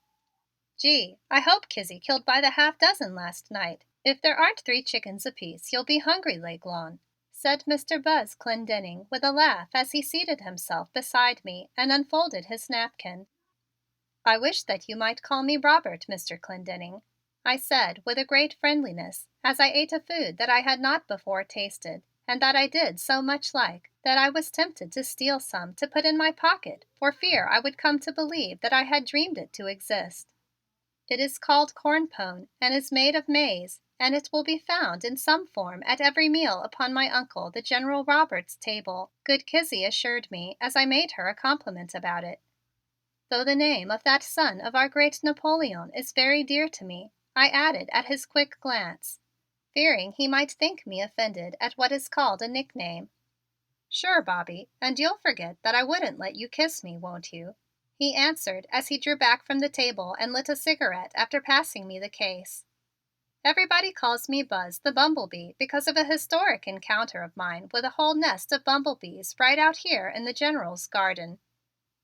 "Gee, I hope Kizzie killed by the half dozen last night. If there aren't 3 chickens apiece, you'll be hungry l'gone," said Mr. Buzz Clendenning with a laugh as he seated himself beside me and unfolded his napkin. "I wish that you might call me Robert, Mr. Clendenning," I said with a great friendliness as I ate a food that I had not before tasted and that I did so much like that I was tempted to steal some to put in my pocket for fear I would come to believe that I had dreamed it to exist. "It is called corn pone and is made of maize, and it will be found in some form at every meal upon my Uncle the General Robert's table," good Kizzie assured me as I made her a compliment about it. "Though the name of that son of our great Napoleon is very dear to me," I added at his quick glance, fearing he might think me offended at what is called a nickname. "Sure, Bobby, and you'll forget that I wouldn't let you kiss me, won't you?" he answered as he drew back from the table and lit a cigarette after passing me the case. "Everybody calls me Buzz the Bumblebee because of a historic encounter of mine with a whole nest of bumblebees right out here in the General's garden.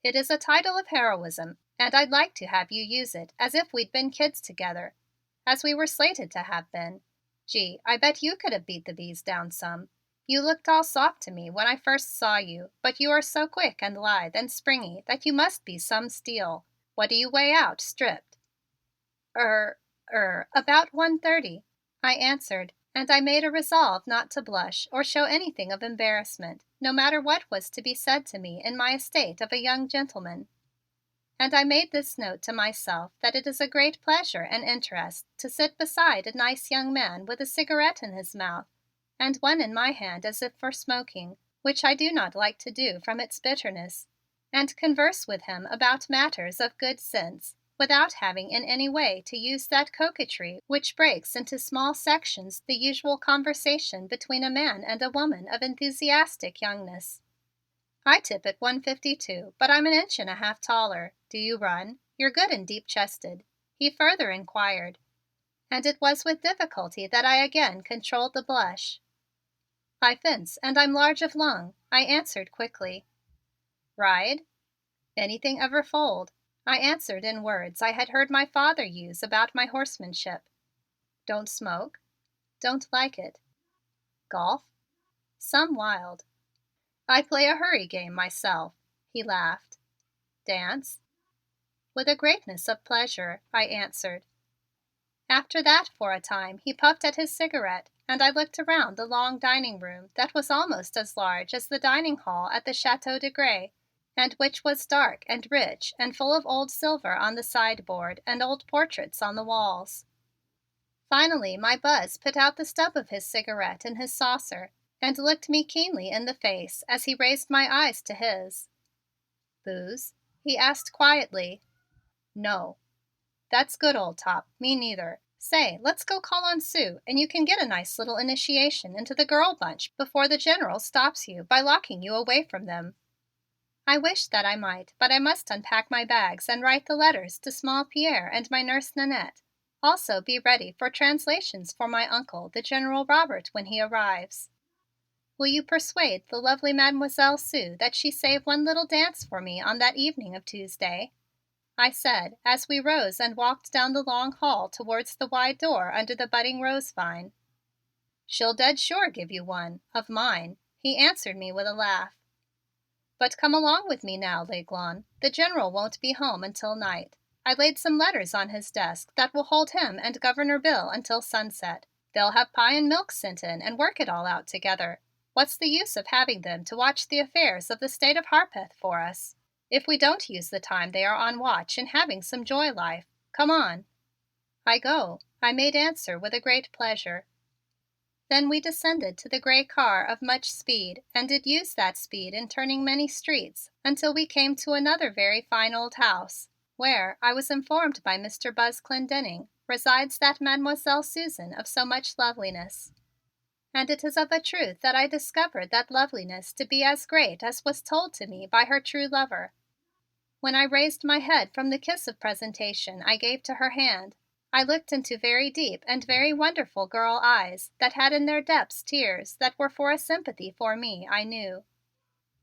It is a title of heroism, and I'd like to have you use it as if we'd been kids together, as we were slated to have been. Gee, I bet you could have beat the bees down some. You looked all soft to me when I first saw you, but you are so quick and lithe and springy that you must be some steel. What do you weigh out stripped?" About 130," I answered, and I made a resolve not to blush or show anything of embarrassment, no matter what was to be said to me in my estate of a young gentleman. And I made this note to myself that it is a great pleasure and interest to sit beside a nice young man with a cigarette in his mouth and one in my hand as if for smoking, which I do not like to do from its bitterness, and converse with him about matters of good sense without having in any way to use that coquetry which breaks into small sections the usual conversation between a man and a woman of enthusiastic youngness. "I tip at 152, but I'm an inch and a half taller. Do you run? You're good and deep chested," he further inquired, and it was with difficulty that I again controlled the blush. "I fence and I'm large of lung," I answered quickly. "Ride?" "Anything ever foaled," I answered in words I had heard my father use about my horsemanship. "Don't smoke?" "Don't like it." "Golf?" "Some wild." "I play a hurry game myself," he laughed. "Dance?" "With a greatness of pleasure," I answered. After that for a time he puffed at his cigarette and I looked around the long dining room that was almost as large as the dining hall at the Chateau de Grez and which was dark and rich and full of old silver on the sideboard and old portraits on the walls. Finally my Buzz put out the stub of his cigarette in his saucer and looked me keenly in the face as he raised my eyes to his. "Booze?" he asked quietly. "No." "That's good, old top. Me neither. Say, let's go call on Sue and you can get a nice little initiation into the girl bunch before the General stops you by locking you away from them." I wish that I might, but I must unpack my bags and write the letters to small Pierre and my nurse Nanette. Also be ready for translations for my uncle, the General Robert, when he arrives. Will you persuade the lovely Mademoiselle Sue that she save one little dance for me on that evening of Tuesday?" I said as we rose and walked down the long hall towards the wide door under the budding rose vine. "She'll dead sure give you one of mine," he answered me with a laugh. "But come along with me now, L'Aiglon. The General won't be home until night. I laid some letters on his desk that will hold him and Governor Bill until sunset. They'll have pie and milk sent in and work it all out together. What's the use of having them to watch the affairs of the state of Harpeth for us, if we don't use the time they are on watch in having some joy life? Come on." "I go," I made answer with a great pleasure. Then we descended to the gray car of much speed and did use that speed in turning many streets until we came to another very fine old house where, I was informed by Mr. Buzz Clendenning, resides that Mademoiselle Susan of so much loveliness. And it is of a truth that I discovered that loveliness to be as great as was told to me by her true lover. When I raised my head from the kiss of presentation I gave to her hand, I looked into very deep and very wonderful girl eyes that had in their depths tears that were for a sympathy for me, I knew.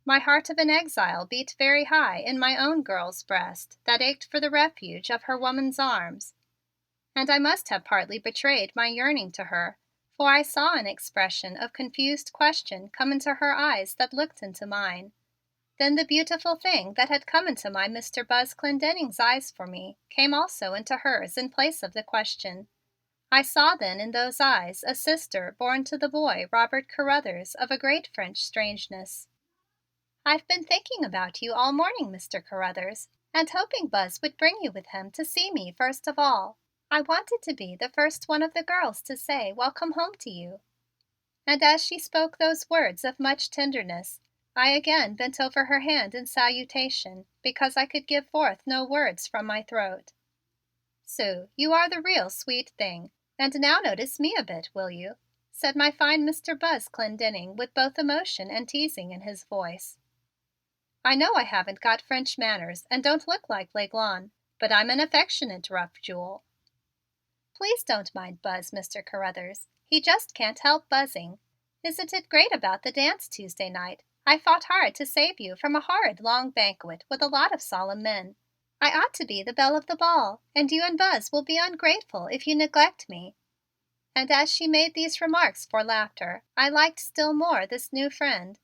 My heart of an exile beat very high in my own girl's breast that ached for the refuge of her woman's arms, and I must have partly betrayed my yearning to her, for I saw an expression of confused question come into her eyes that looked into mine. Then the beautiful thing that had come into my Mr. Buzz Clendenning's eyes for me came also into hers in place of the question. I saw then in those eyes a sister born to the boy Robert Carruthers of a great French strangeness. "I've been thinking about you all morning, Mr. Carruthers, and hoping Buzz would bring you with him to see me first of all. I wanted to be the first one of the girls to say welcome home to you." And as she spoke those words of much tenderness, I again bent over her hand in salutation because I could give forth no words from my throat. "Sue, you are the real sweet thing. And now notice me a bit, will you?" said my fine Mr. Buzz Clendenning with both emotion and teasing in his voice. "I know I haven't got French manners and don't look like L'Aiglon, but I'm an affectionate rough jewel." "Please don't mind Buzz, Mr. Carruthers. He just can't help buzzing. Isn't it great about the dance Tuesday night? I fought hard to save you from a horrid long banquet with a lot of solemn men. I ought to be the belle of the ball, and you and Buzz will be ungrateful if you neglect me." And as she made these remarks for laughter, I liked still more this new friend.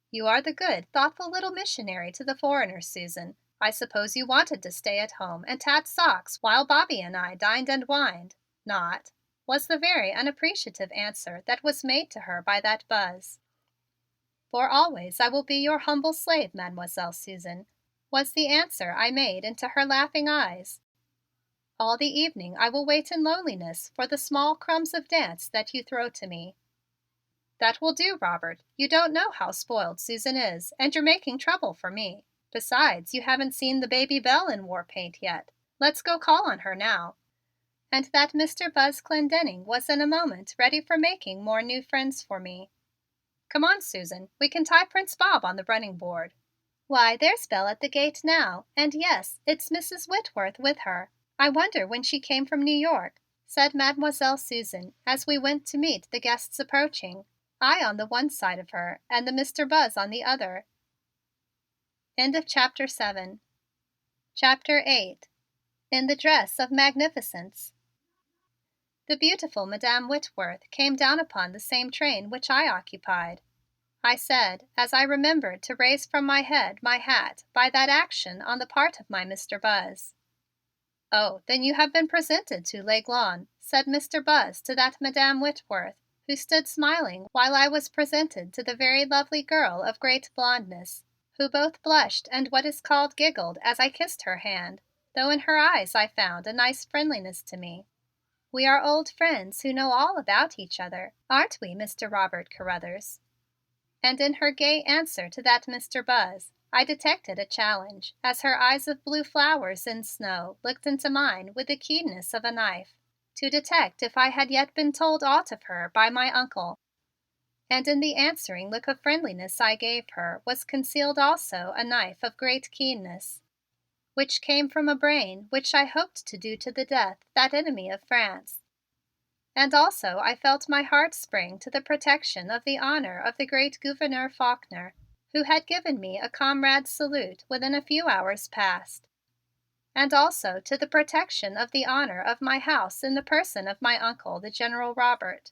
"You are the good, thoughtful little missionary to the foreigners, Susan. I suppose you wanted to stay at home and tat socks while Bobby and I dined and wined, not?" was the very unappreciative answer that was made to her by that Buzz. "For always I will be your humble slave, Mademoiselle Susan," was the answer I made into her laughing eyes. "All the evening I will wait in loneliness for the small crumbs of dance that you throw to me." "That will do, Robert. You don't know how spoiled Susan is, and you're making trouble for me. Besides, you haven't seen the baby Belle in war paint yet. Let's go call on her now." And that Mr. Buzz Clendenning was in a moment ready for making more new friends for me. "Come on, Susan. We can tie Prince Bob on the running board." "Why, there's Belle at the gate now, and yes, it's Mrs. Whitworth with her. I wonder when she came from New York," said Mademoiselle Susan as we went to meet the guests approaching, I on the one side of her and the Mr. Buzz on the other. End of chapter 7. Chapter 8. In the Dress of Magnificence. The beautiful Madame Whitworth came down upon the same train which I occupied. I said, as I remembered to raise from my head my hat by that action on the part of my Mr. Buzz. "Oh, then you have been presented to L'Aiglon," said Mr. Buzz to that Madame Whitworth, who stood smiling while I was presented to the very lovely girl of great blondness, who both blushed and what is called giggled as I kissed her hand, though in her eyes I found a nice friendliness to me. "We are old friends who know all about each other, aren't we, Mr. Robert Carruthers?" And in her gay answer to that Mr. Buzz, I detected a challenge as her eyes of blue flowers in snow looked into mine with the keenness of a knife, to detect if I had yet been told aught of her by my uncle. and in the answering look of friendliness I gave her was concealed also a knife of great keenness, which came from a brain which I hoped to do to the death that enemy of France. And also I felt my heart spring to the protection of the honor of the great Gouverneur Faulkner, who had given me a comrade's salute within a few hours past, and also to the protection of the honor of my house in the person of my uncle, the General Robert.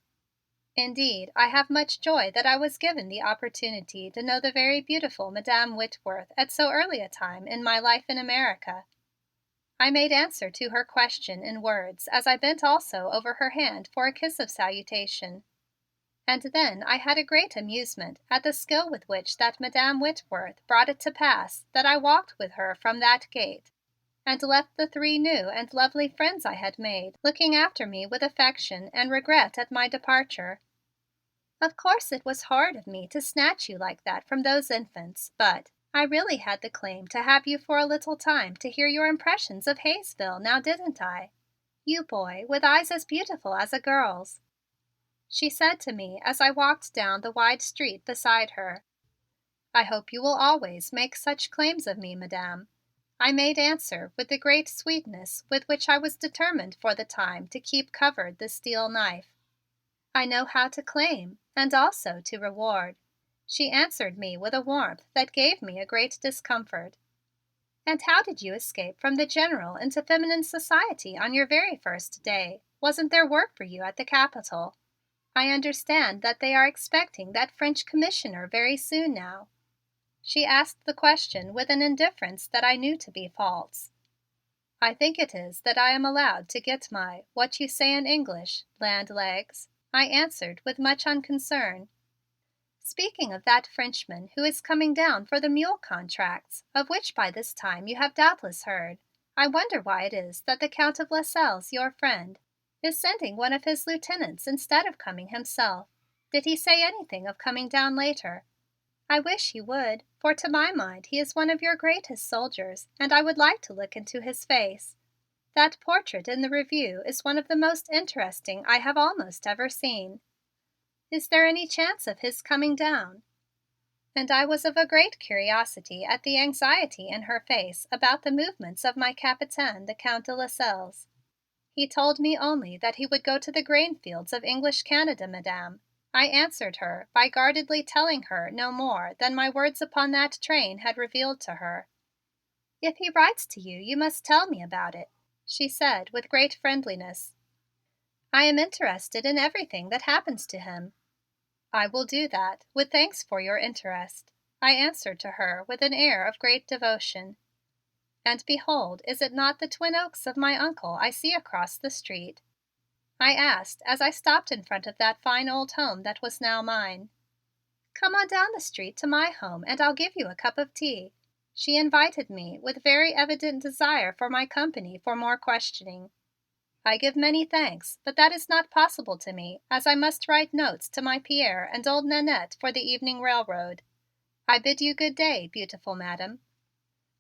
Indeed, I have much joy that I was given the opportunity to know the very beautiful Madam Whitworth at so early a time in my life in America. I made answer to her question in words as I bent also over her hand for a kiss of salutation. And then I had a great amusement at the skill with which that Madam Whitworth brought it to pass that I walked with her from that gate and left the three new and lovely friends I had made looking after me with affection and regret at my departure. Of course it was hard of me to snatch you like that from those infants, but I really had the claim to have you for a little time to hear your impressions of Hayesville, now didn't I? You boy, with eyes as beautiful as a girl's," she said to me as I walked down the wide street beside her. "I hope you will always make such claims of me, Madam," I made answer with the great sweetness with which I was determined for the time to keep covered the steel knife. "I know how to claim and also to reward," she answered me with a warmth that gave me a great discomfort. "And how did you escape from the General into feminine society on your very first day? Wasn't there work for you at the Capitol? I understand that they are expecting that French commissioner very soon now." She asked the question with an indifference that I knew to be false. "I think it is that I am allowed to get my, what you say in English, land legs," I answered with much unconcern. "Speaking of that Frenchman who is coming down for the mule contracts, of which by this time you have doubtless heard, I wonder why it is that the Count of Lascelles, your friend, is sending one of his lieutenants instead of coming himself. Did he say anything of coming down later? I wish he would, for to my mind he is one of your greatest soldiers and I would like to look into his face. That portrait in the review is one of the most interesting I have almost ever seen. Is there any chance of his coming down?" And I was of a great curiosity at the anxiety in her face about the movements of my Capitaine, the Count de Lascelles. "He told me only that he would go to the grain fields of English Canada, Madam," I answered her by guardedly telling her no more than my words upon that train had revealed to her. "If he writes to you, you must tell me about it," she said with great friendliness. "I am interested in everything that happens to him." "I will do that, with thanks for your interest," I answered to her with an air of great devotion. "And behold, is it not the twin oaks of my uncle I see across the street?" I asked as I stopped in front of that fine old home that was now mine. "Come on down the street to my home and I'll give you a cup of tea," she invited me with very evident desire for my company for more questioning. "I give many thanks, but that is not possible to me as I must write notes to my Pierre and old Nannette for the evening railroad. I bid you good day, beautiful Madam."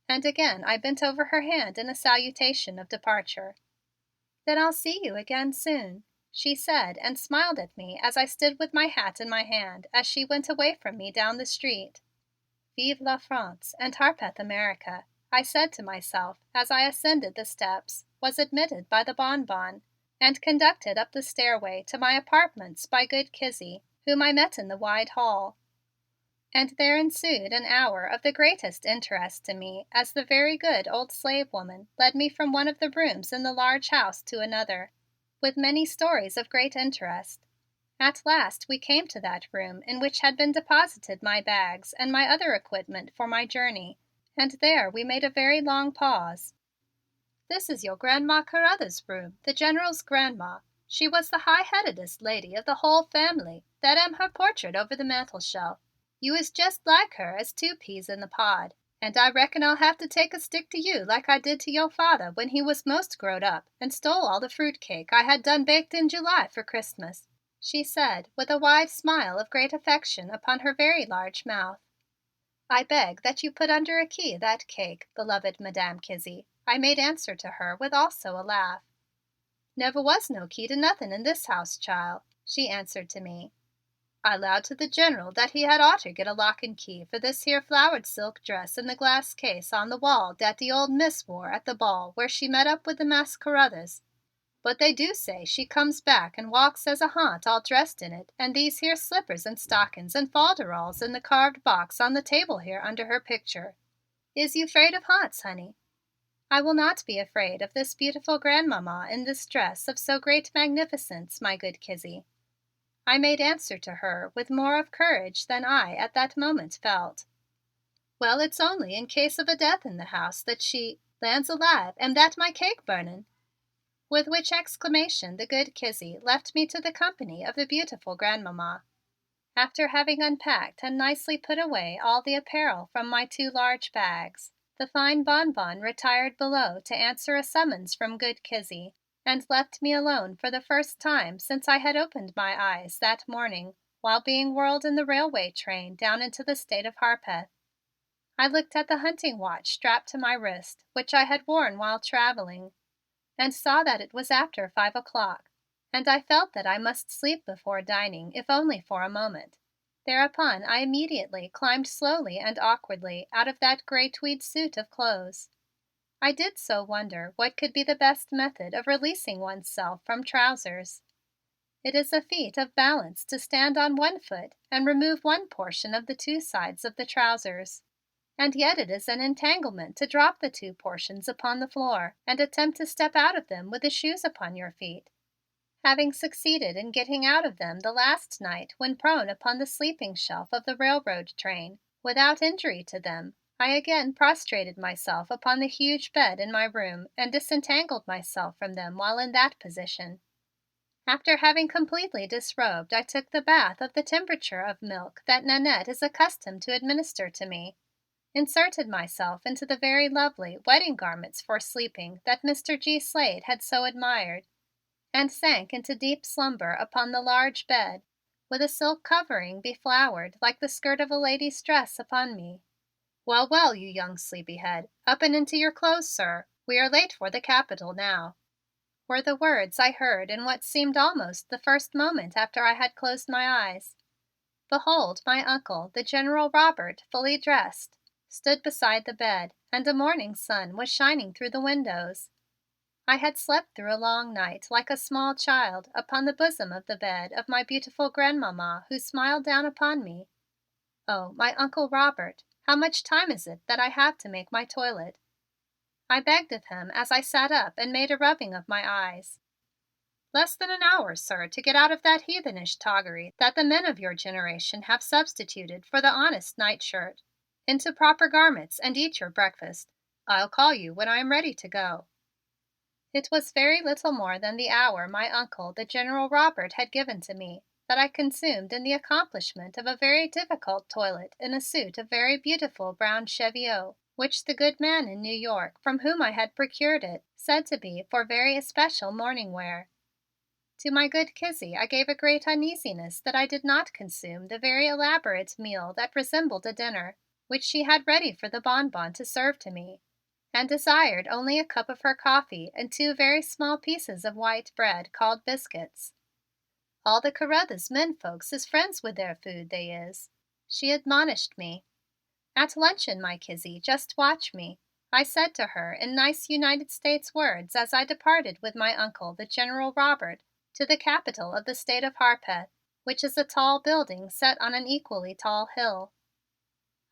And again I bent over her hand in a salutation of departure. "Then I'll see you again soon," she said and smiled at me as I stood with my hat in my hand as she went away from me down the street. "Vive la France and Harpeth America," I said to myself as I ascended the steps, was admitted by the bonbon, and conducted up the stairway to my apartments by good Kizzie, whom I met in the wide hall. And there ensued an hour of the greatest interest to me as the very good old slave woman led me from one of the rooms in the large house to another, with many stories of great interest. At last we came to that room in which had been deposited my bags and my other equipment for my journey, and there we made a very long pause. "This is your Grandma Carruthers' room, the General's grandma. She was the high-headedest lady of the whole family. That am her portrait over the mantel shelf. You is just like her as two peas in the pod, and I reckon I'll have to take a stick to you like I did to your father when he was most growed up and stole all the fruit cake I had done baked in July for Christmas," she said with a wide smile of great affection upon her very large mouth. "I beg that you put under a key that cake, beloved Madam Kizzie," I made answer to her with also a laugh. "Never was no key to nothing in this house, child," she answered to me. I 'lowed to the General that he had oughter get a lock and key for this here flowered silk dress in the glass case on the wall dat the old Miss wore at the ball where she met up with the Mas Carruthers. But they do say she comes back and walks as a haunt all dressed in it and these here slippers and stockings and falderalls in the carved box on the table here under her picture. Is you 'fraid of haunts, honey?" "I will not be afraid of this beautiful grandmamma in this dress of so great magnificence, my good Kizzie," I made answer to her with more of courage than I at that moment felt. "Well, it's only in case of a death in the house that lands alive, am that my cake burning?" With which exclamation the good Kizzie left me to the company of the beautiful grandmamma. After having unpacked and nicely put away all the apparel from my two large bags, the fine Bonbon retired below to answer a summons from good Kizzie and left me alone for the first time since I had opened my eyes that morning while being whirled in the railway train down into the state of Harpeth. I looked at the hunting watch strapped to my wrist, which I had worn while traveling, and saw that it was after 5 o'clock, and I felt that I must sleep before dining if only for a moment. Thereupon I immediately climbed slowly and awkwardly out of that gray tweed suit of clothes. I did so wonder what could be the best method of releasing oneself from trousers. It is a feat of balance to stand on one foot and remove one portion of the two sides of the trousers. And yet it is an entanglement to drop the two portions upon the floor and attempt to step out of them with the shoes upon your feet. Having succeeded in getting out of them the last night when prone upon the sleeping shelf of the railroad train without injury to them, I again prostrated myself upon the huge bed in my room and disentangled myself from them while in that position. After having completely disrobed, I took the bath of the temperature of milk that Nannette is accustomed to administer to me, inserted myself into the very lovely wedding garments for sleeping that Mr. G. Slade had so admired, and sank into deep slumber upon the large bed with a silk covering beflowered like the skirt of a lady's dress upon me. "Well, well, you young sleepyhead, up and into your clothes, sir. We are late for the Capitol now," were the words I heard in what seemed almost the first moment after I had closed my eyes. Behold, my Uncle, the General Robert, fully dressed, stood beside the bed and a morning sun was shining through the windows. I had slept through a long night like a small child upon the bosom of the bed of my beautiful grandmamma who smiled down upon me. "Oh, my Uncle Robert, how much time is it that I have to make my toilet?" I begged of him as I sat up and made a rubbing of my eyes. "Less than an hour, sir, to get out of that heathenish toggery that the men of your generation have substituted for the honest nightshirt, into proper garments and eat your breakfast. I'll call you when I am ready to go." It was very little more than the hour my Uncle, the General Robert, had given to me that I consumed in the accomplishment of a very difficult toilet in a suit of very beautiful brown cheviot, which the good man in New York from whom I had procured it said to be for very especial morning wear. To my good Kizzie I gave a great uneasiness that I did not consume the very elaborate meal that resembled a dinner, which she had ready for the Bonbon to serve to me, and desired only a cup of her coffee and two very small pieces of white bread called biscuits. "All the Carruthers men folks is friends with their food, they is," she admonished me. "At luncheon, my Kizzie, just watch me," I said to her in nice United States words as I departed with my Uncle, the General Robert, to the Capitol of the state of Harpeth, which is a tall building set on an equally tall hill.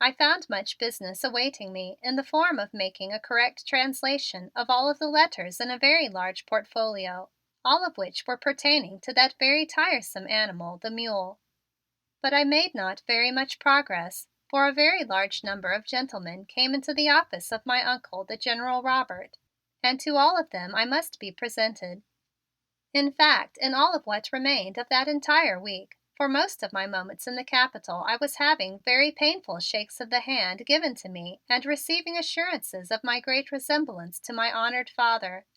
I found much business awaiting me in the form of making a correct translation of all of the letters in a very large portfolio, all of which were pertaining to that very tiresome animal, the mule. But I made not very much progress, for a very large number of gentlemen came into the office of my Uncle, the General Robert, and to all of them I must be presented. In fact, in all of what remained of that entire week, for most of my moments in the Capitol I was having very painful shakes of the hand given to me and receiving assurances of my great resemblance to my honored father,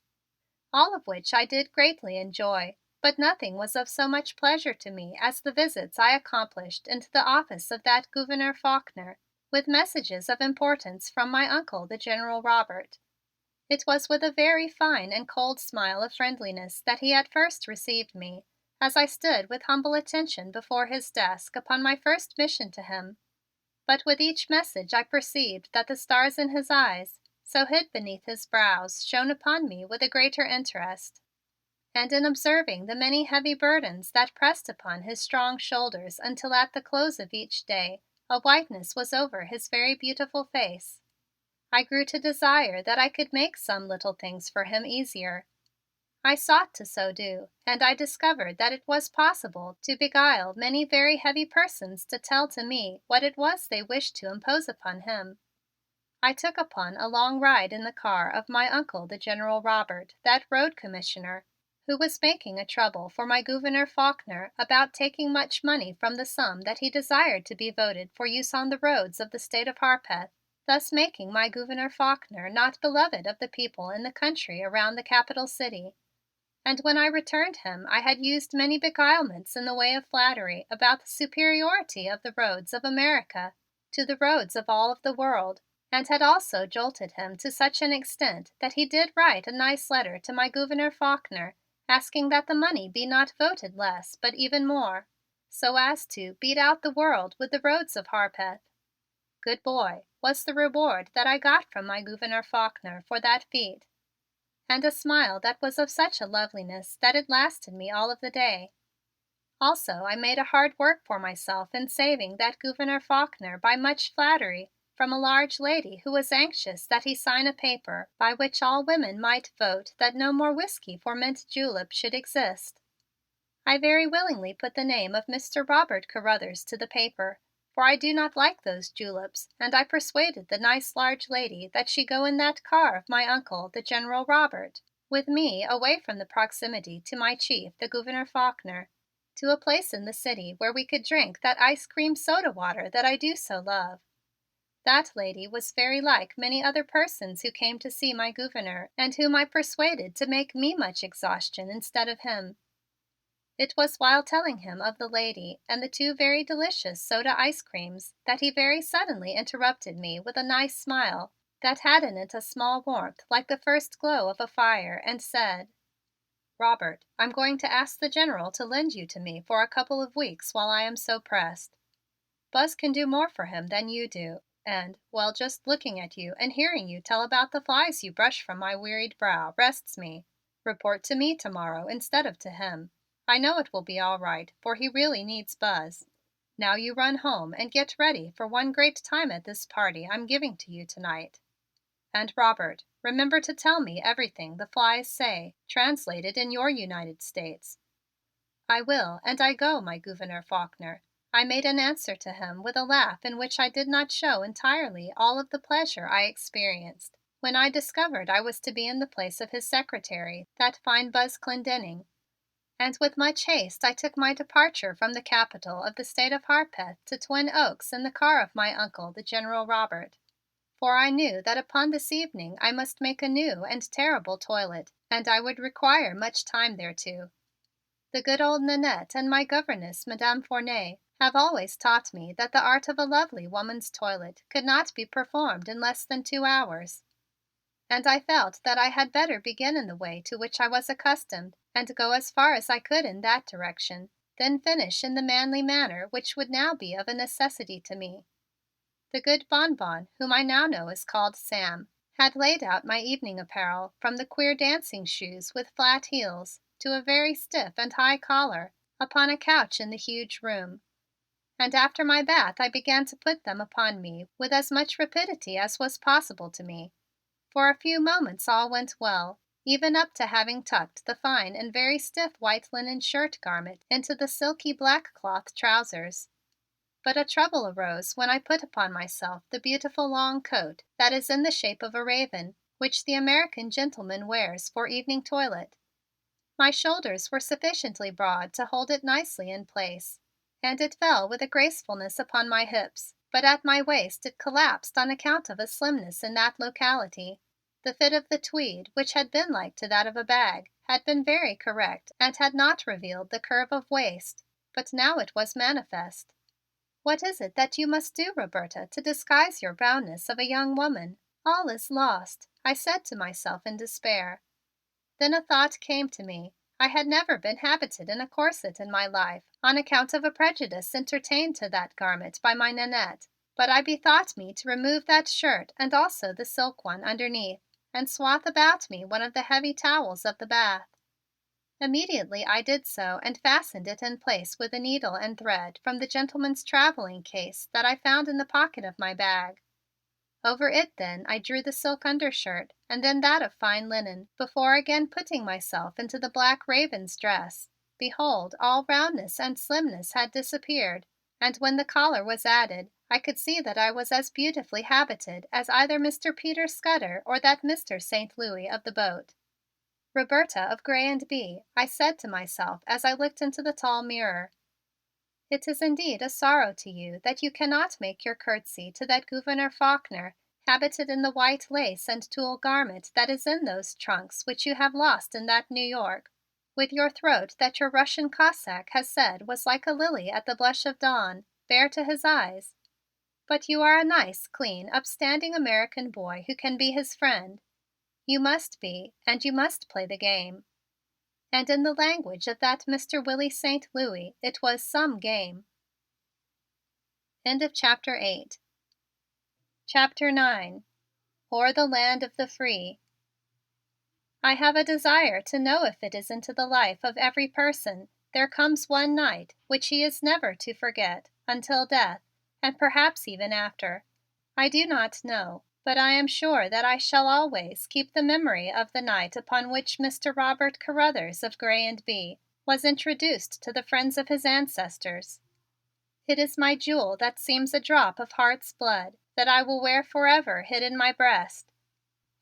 all of which I did greatly enjoy, but nothing was of so much pleasure to me as the visits I accomplished into the office of that Gouverneur Faulkner with messages of importance from my Uncle, the General Robert. It was with a very fine and cold smile of friendliness that he at first received me, as I stood with humble attention before his desk upon my first mission to him. But with each message I perceived that the stars in his eyes, so hid beneath his brows, shone upon me with a greater interest. And in observing the many heavy burdens that pressed upon his strong shoulders until at the close of each day a whiteness was over his very beautiful face, I grew to desire that I could make some little things for him easier. I sought to so do, and I discovered that it was possible to beguile many very heavy persons to tell to me what it was they wished to impose upon him. I took upon a long ride in the car of my Uncle the General Robert, that road commissioner, who was making a trouble for my Gouverneur Faulkner about taking much money from the sum that he desired to be voted for use on the roads of the state of Harpeth, thus making my Gouverneur Faulkner not beloved of the people in the country around the capital city. And when I returned him I had used many beguilements in the way of flattery about the superiority of the roads of America to the roads of all of the world, and had also jolted him to such an extent that he did write a nice letter to my Gouverneur Faulkner asking that the money be not voted less but even more, so as to beat out the world with the roads of Harpeth. Good boy, was the reward that I got from my Gouverneur Faulkner for that feat, and a smile that was of such a loveliness that it lasted me all of the day. Also, I made a hard work for myself in saving that Gouverneur Faulkner by much flattery from a large lady who was anxious that he sign a paper by which all women might vote that no more whiskey for mint julep should exist. I very willingly put the name of Mr. Robert Carruthers to the paper, for I do not like those juleps, and I persuaded the nice large lady that she go in that car of my Uncle, the General Robert, with me away from the proximity to my chief, the Gouverneur Faulkner, to a place in the city where we could drink that ice cream soda water that I do so love. That lady was very like many other persons who came to see my Gouverneur and whom I persuaded to make me much exhaustion instead of him. It was while telling him of the lady and the two very delicious soda ice creams that he very suddenly interrupted me with a nice smile that had in it a small warmth like the first glow of a fire and said: "Robert, I'm going to ask the General to lend you to me for a couple of weeks while I am so pressed. Buzz can do more for him than you do, and, well, just looking at you and hearing you tell about the flies you brush from my wearied brow rests me. Report to me tomorrow instead of to him. I know it will be all right, for he really needs Buzz. Now you run home and get ready for one great time at this party I'm giving to you tonight. And Robert, remember to tell me everything the flies say, translated in your United States." "I will, and I go, my Gouverneur Faulkner," I made an answer to him with a laugh in which I did not show entirely all of the pleasure I experienced when I discovered I was to be in the place of his secretary, that fine Buzz Clendenning. And with much haste I took my departure from the capital of the state of Harpeth to Twin Oaks in the car of my Uncle, the General Robert. For I knew that upon this evening I must make a new and terrible toilet and I would require much time thereto. The good old Nannette and my governess, Madame Fournet, have always taught me that the art of a lovely woman's toilet could not be performed in less than 2 hours. And I felt that I had better begin in the way to which I was accustomed and go as far as I could in that direction, then finish in the manly manner which would now be of a necessity to me. The good Bonbon, whom I now know is called Sam, had laid out my evening apparel from the queer dancing shoes with flat heels to a very stiff and high collar upon a couch in the huge room, and after my bath I began to put them upon me with as much rapidity as was possible to me. For a few moments all went well, even up to having tucked the fine and very stiff white linen shirt garment into the silky black cloth trousers. But a trouble arose when I put upon myself the beautiful long coat that is in the shape of a raven, which the American gentleman wears for evening toilet. My shoulders were sufficiently broad to hold it nicely in place, and it fell with a gracefulness upon my hips, but at my waist it collapsed on account of a slimness in that locality. The fit of the tweed, which had been like to that of a bag, had been very correct and had not revealed the curve of waist, but now it was manifest. "What is it that you must do, Roberta, to disguise your roundness of a young woman? All is lost," I said to myself in despair. Then a thought came to me. I had never been habited in a corset in my life on account of a prejudice entertained to that garment by my Nannette, but I bethought me to remove that shirt and also the silk one underneath and swathe about me one of the heavy towels of the bath. Immediately I did so and fastened it in place with a needle and thread from the gentleman's traveling case that I found in the pocket of my bag. Over it then I drew the silk undershirt and then that of fine linen before again putting myself into the black raven's dress. Behold, all roundness and slimness had disappeared, and when the collar was added, I could see that I was as beautifully habited as either Mr. Peter Scudder or that Mr. St. Louis of the boat. Roberta of Gray and B, I said to myself as I looked into the tall mirror, it is indeed a sorrow to you that you cannot make your curtsy to that Gouverneur Faulkner, habited in the white lace and tulle garment that is in those trunks which you have lost in that New York, with your throat that your Russian Cossack has said was like a lily at the blush of dawn, bare to his eyes. But you are a nice, clean, upstanding American boy who can be his friend. You must be, and you must play the game. And in the language of that Mr. Willie St. Louis, it was some game. End of chapter 8. Chapter 9. O'er the Land of the Free. I have a desire to know if it is into the life of every person there comes one night which he is never to forget until death, and perhaps even after. I do not know, but I am sure that I shall always keep the memory of the night upon which Mr. Robert Carruthers of Gray and B was introduced to the friends of his ancestors. It is my jewel that seems a drop of heart's blood that I will wear forever hid in my breast.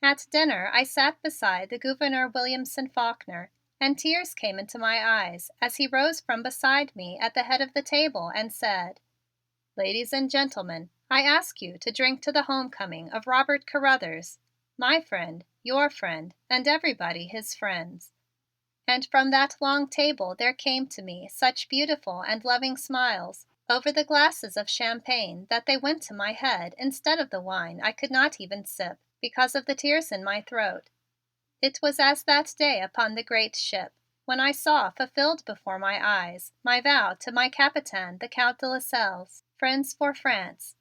At dinner I sat beside the Gouverneur Williamson Faulkner, and tears came into my eyes as he rose from beside me at the head of the table and said, "Ladies and gentlemen, I ask you to drink to the homecoming of Robert Carruthers, my friend, your friend, and everybody his friends." And from that long table there came to me such beautiful and loving smiles over the glasses of champagne that they went to my head instead of the wine I could not even sip because of the tears in my throat. It was as that day upon the great ship when I saw fulfilled before my eyes my vow to my Capitaine the Count de Lascelles, friends for France.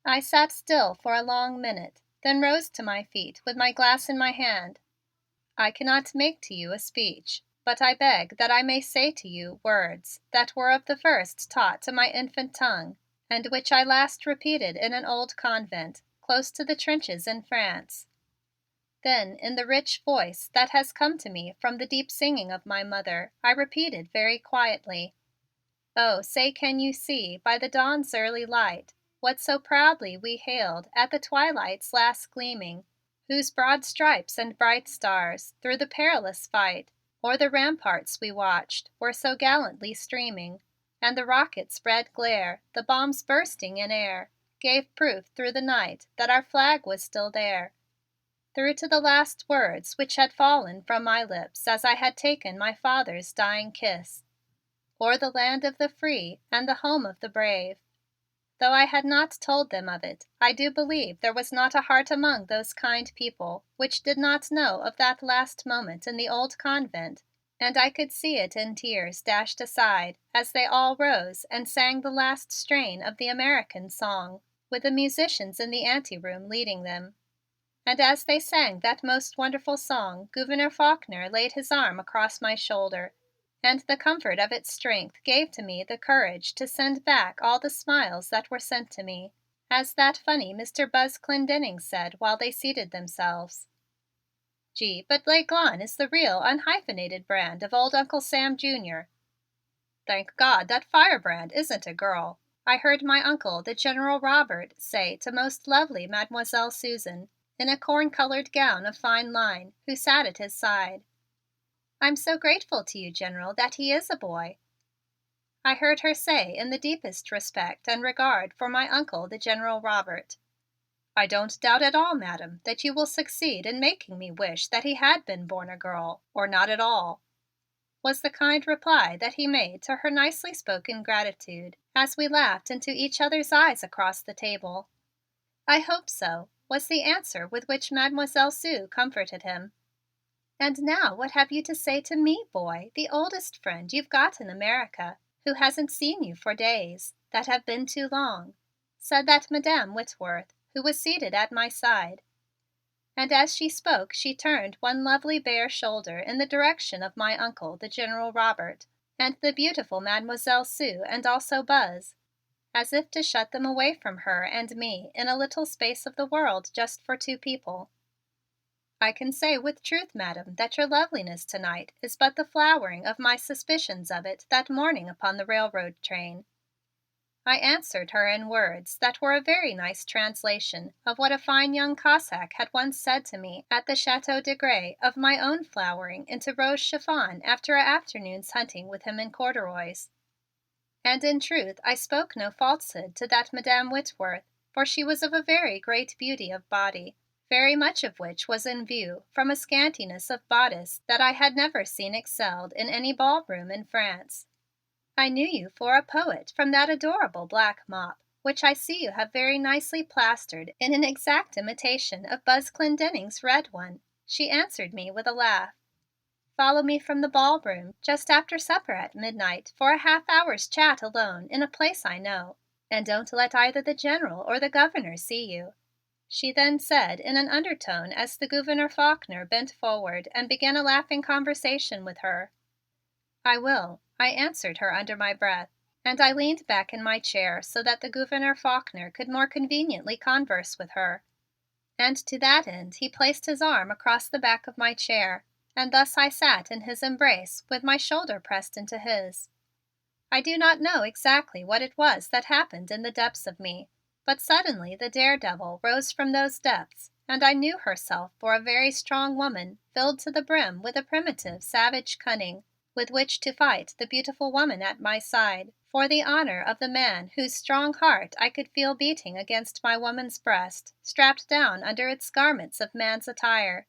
I sat still for a long minute, then rose to my feet with my glass in my hand. I cannot make to you a speech, but I beg that I may say to you words that were of the first taught to my infant tongue and which I last repeated in an old convent close to the trenches in France. Then, in the rich voice that has come to me from the deep singing of my mother, I repeated very quietly, "Oh, say can you see by the dawn's early light what so proudly we hailed at the twilight's last gleaming, whose broad stripes and bright stars through the perilous fight o'er the ramparts we watched were so gallantly streaming, and the rocket's red glare, the bombs bursting in air, gave proof through the night that our flag was still there." Through to the last words which had fallen from my lips as I had taken my father's dying kiss, "O'er the land of the free and the home of the brave." Though I had not told them of it, I do believe there was not a heart among those kind people which did not know of that last moment in the old convent, and I could see it in tears dashed aside as they all rose and sang the last strain of the American song, with the musicians in the anteroom leading them. And as they sang that most wonderful song, Gouverneur Faulkner laid his arm across my shoulder, and the comfort of its strength gave to me the courage to send back all the smiles that were sent to me, as that funny Mr. Buzz Clendenning said while they seated themselves. "Gee, but L'Aiglon is the real unhyphenated brand of old Uncle Sam Jr. Thank God that firebrand isn't a girl," I heard my Uncle, the General Robert, say to most lovely Mademoiselle Susan, in a corn-colored gown of fine line, who sat at his side. "I'm so grateful to you, General, that he is a boy," I heard her say in the deepest respect and regard for my Uncle, the General Robert. "I don't doubt at all, Madam, that you will succeed in making me wish that he had been born a girl, or not at all," was the kind reply that he made to her nicely spoken gratitude as we laughed into each other's eyes across the table. "I hope so," was the answer with which Mademoiselle Sue comforted him. And now what have you to say to me, boy, the oldest friend you've got in America, who hasn't seen you for days that have been too long?" said that Madam Whitworth, who was seated at my side. And as she spoke she turned one lovely bare shoulder in the direction of my Uncle, the General Robert, and the beautiful Mademoiselle Sue and also Buzz, as if to shut them away from her and me in a little space of the world just for two people. "I can say with truth, Madam, that your loveliness tonight is but the flowering of my suspicions of it that morning upon the railroad train," I answered her in words that were a very nice translation of what a fine young Cossack had once said to me at the Chateau de Grez of my own flowering into rose chiffon after an afternoon's hunting with him in corduroys. And in truth I spoke no falsehood to that Madam Whitworth, for she was of a very great beauty of body, very much of which was in view from a scantiness of bodice that I had never seen excelled in any ballroom in France. "I knew you for a poet from that adorable black mop, which I see you have very nicely plastered in an exact imitation of Buzz Clendenning's red one," she answered me with a laugh. "Follow me from the ballroom just after supper at midnight for a half hour's chat alone in a place I know, and don't let either the General or the Governor see you," she then said in an undertone as the Gouverneur Faulkner bent forward and began a laughing conversation with her. "I will," I answered her under my breath, and I leaned back in my chair so that the Gouverneur Faulkner could more conveniently converse with her. And to that end he placed his arm across the back of my chair, and thus I sat in his embrace with my shoulder pressed into his. I do not know exactly what it was that happened in the depths of me, but suddenly the daredevil rose from those depths and I knew herself for a very strong woman filled to the brim with a primitive, savage cunning with which to fight the beautiful woman at my side for the honor of the man whose strong heart I could feel beating against my woman's breast, strapped down under its garments of man's attire.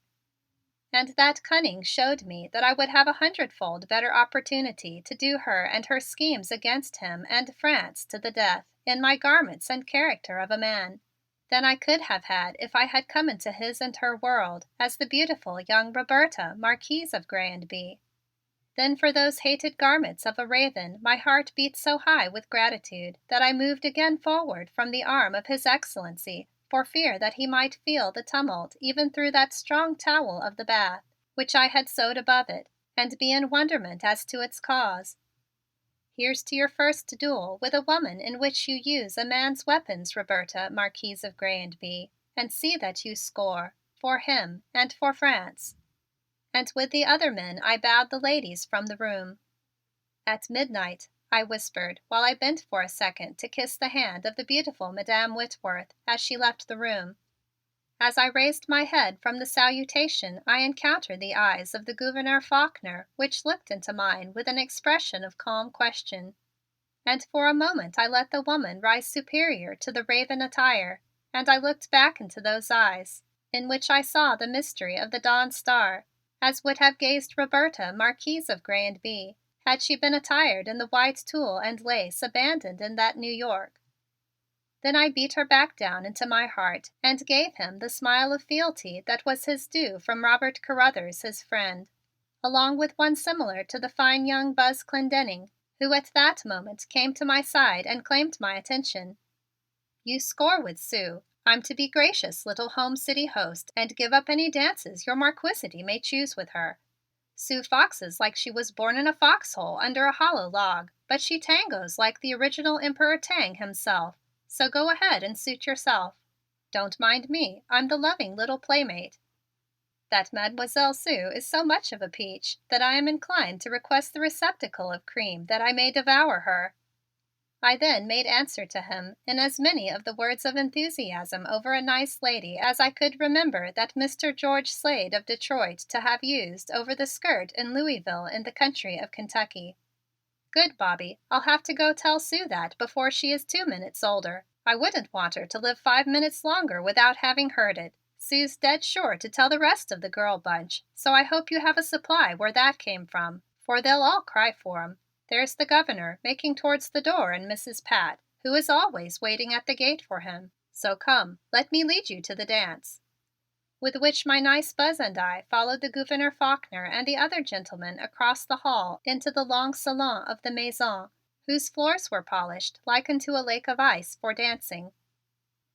And that cunning showed me that I would have a hundredfold better opportunity to do her and her schemes against him and France to the death in my garments and character of a man than I could have had if I had come into his and her world as the beautiful young Roberta, Marquise of Grez and Bye. Then for those hated garments of a raven my heart beat so high with gratitude that I moved again forward from the arm of His Excellency for fear that he might feel the tumult even through that strong towel of the bath which I had sewed above it and be in wonderment as to its cause. "Here's to your first duel with a woman in which you use a man's weapons, Roberta, Marquise of Grez and Bye, and see that you score for him and for France." And with the other men I bowed the ladies from the room. "At midnight," I whispered while I bent for a second to kiss the hand of the beautiful Madam Whitworth as she left the room. As I raised my head from the salutation I encountered the eyes of the Gouverneur Faulkner which looked into mine with an expression of calm question. And for a moment I let the woman rise superior to the raven attire, and I looked back into those eyes in which I saw the mystery of the dawn star, as would have gazed Roberta, Marquise of Grez and Bye, had she been attired in the white tulle and lace abandoned in that New York. Then I beat her back down into my heart and gave him the smile of fealty that was his due from Robert Carruthers, his friend, along with one similar to the fine young Buzz Clendenning, who at that moment came to my side and claimed my attention. "You score with Sue. I'm to be gracious little home city host and give up any dances your marquisity may choose with her. Sue foxes like she was born in a foxhole under a hollow log, but she tangos like the original Emperor Tang himself. So go ahead and suit yourself. Don't mind me. I'm the loving little playmate. That Mademoiselle Sue is so much of a peach that I am inclined to request the receptacle of cream that I may devour her." I then made answer to him in as many of the words of enthusiasm over a nice lady as I could remember that Mr. George Slade of Detroit to have used over the skirt in Louisville in the country of Kentucky. "Good, Bobby. I'll have to go tell Sue that before she is 2 minutes older. I wouldn't want her to live 5 minutes longer without having heard it. Sue's dead sure to tell the rest of the girl bunch, so I hope you have a supply where that came from, for they'll all cry for 'em. There's the Governor making towards the door and Mrs. Pat, who is always waiting at the gate for him. So come, let me lead you to the dance." with which my nice Buzz and I followed the Gouverneur Faulkner and the other gentlemen across the hall into the long salon of the maison, whose floors were polished like unto a lake of ice for dancing.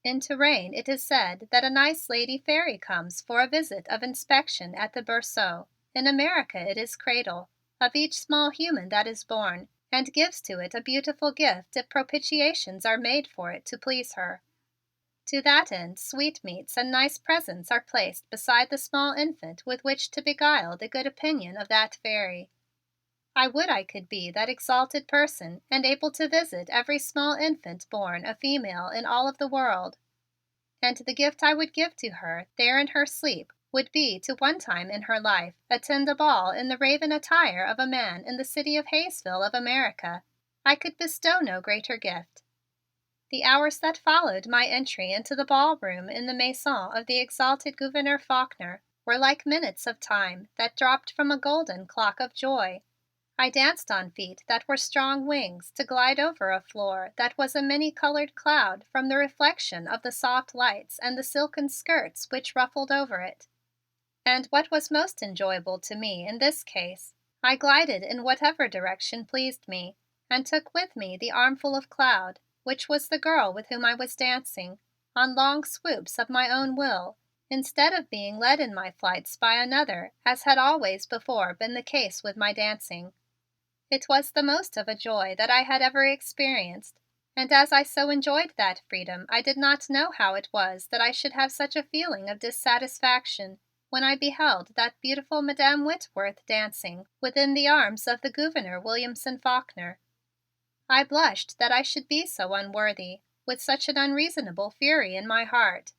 In Touraine it is said that a nice lady fairy comes for a visit of inspection at the berceau. In America it is cradle of each small human that is born, and gives to it a beautiful gift if propitiations are made for it to please her. To that end, sweetmeats and nice presents are placed beside the small infant with which to beguile the good opinion of that fairy. I would I could be that exalted person and able to visit every small infant born a female in all of the world. And the gift I would give to her, there in her sleep, would be to one time in her life attend a ball in the raven attire of a man in the city of Hayesville of America. I could bestow no greater gift. The hours that followed my entry into the ballroom in the maison of the exalted Gouverneur Faulkner were like minutes of time that dropped from a golden clock of joy. I danced on feet that were strong wings to glide over a floor that was a many-colored cloud from the reflection of the soft lights and the silken skirts which ruffled over it. And what was most enjoyable to me in this case, I glided in whatever direction pleased me, and took with me the armful of cloud, which was the girl with whom I was dancing, on long swoops of my own will, instead of being led in my flights by another, as had always before been the case with my dancing. It was the most of a joy that I had ever experienced, and as I so enjoyed that freedom I did not know how it was that I should have such a feeling of dissatisfaction when I beheld that beautiful Madam Whitworth dancing within the arms of the Gouverneur Williamson Faulkner. I blushed that I should be so unworthy, with such an unreasonable fury in my heart,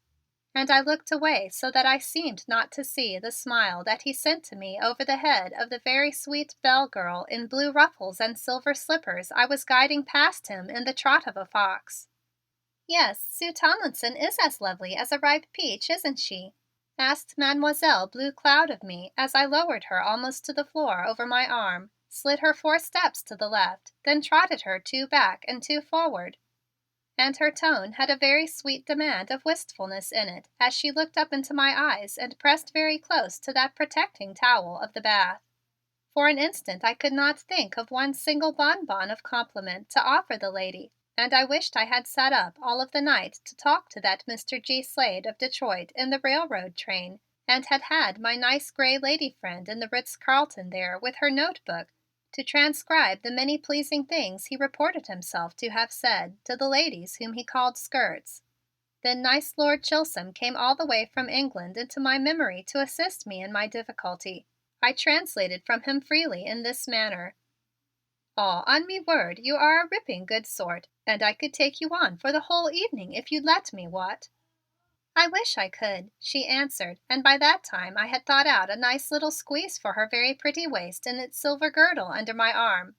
and I looked away so that I seemed not to see the smile that he sent to me over the head of the very sweet belle girl in blue ruffles and silver slippers I was guiding past him in the trot of a fox. "Yes, Sue Tomlinson is as lovely as a ripe peach, isn't she?" asked Mademoiselle Blue Cloud of me as I lowered her almost to the floor over my arm, slid her 4 steps to the left, then trotted her 2 back and 2 forward. And her tone had a very sweet demand of wistfulness in it as she looked up into my eyes and pressed very close to that protecting towel of the bath. For an instant I could not think of one single bonbon of compliment to offer the lady, and I wished I had sat up all of the night to talk to that Mr. G. Slade of Detroit in the railroad train, and had had my nice gray lady friend in the Ritz-Carlton there with her notebook to transcribe the many pleasing things he reported himself to have said to the ladies whom he called skirts. Then nice Lord Chisholm came all the way from England into my memory to assist me in my difficulty. I translated from him freely in this manner: "Aw, on me word, you are a ripping good sort, and I could take you on for the whole evening if you'd let me, what?" "I wish I could," she answered, and by that time I had thought out a nice little squeeze for her very pretty waist in its silver girdle under my arm.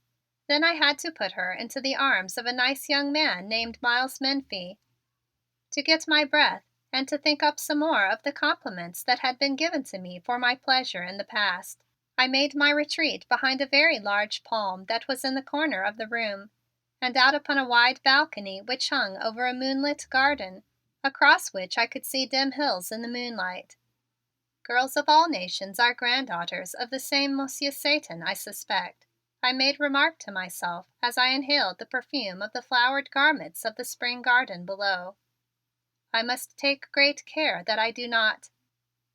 Then I had to put her into the arms of a nice young man named Miles Menefee, to get my breath and to think up some more of the compliments that had been given to me for my pleasure in the past. I made my retreat behind a very large palm that was in the corner of the room, and out upon a wide balcony which hung over a moonlit garden, across which I could see dim hills in the moonlight. Girls of all nations are granddaughters of the same Monsieur Satan, I suspect, I made remark to myself as I inhaled the perfume of the flowered garments of the spring garden below. I must take great care that I do not.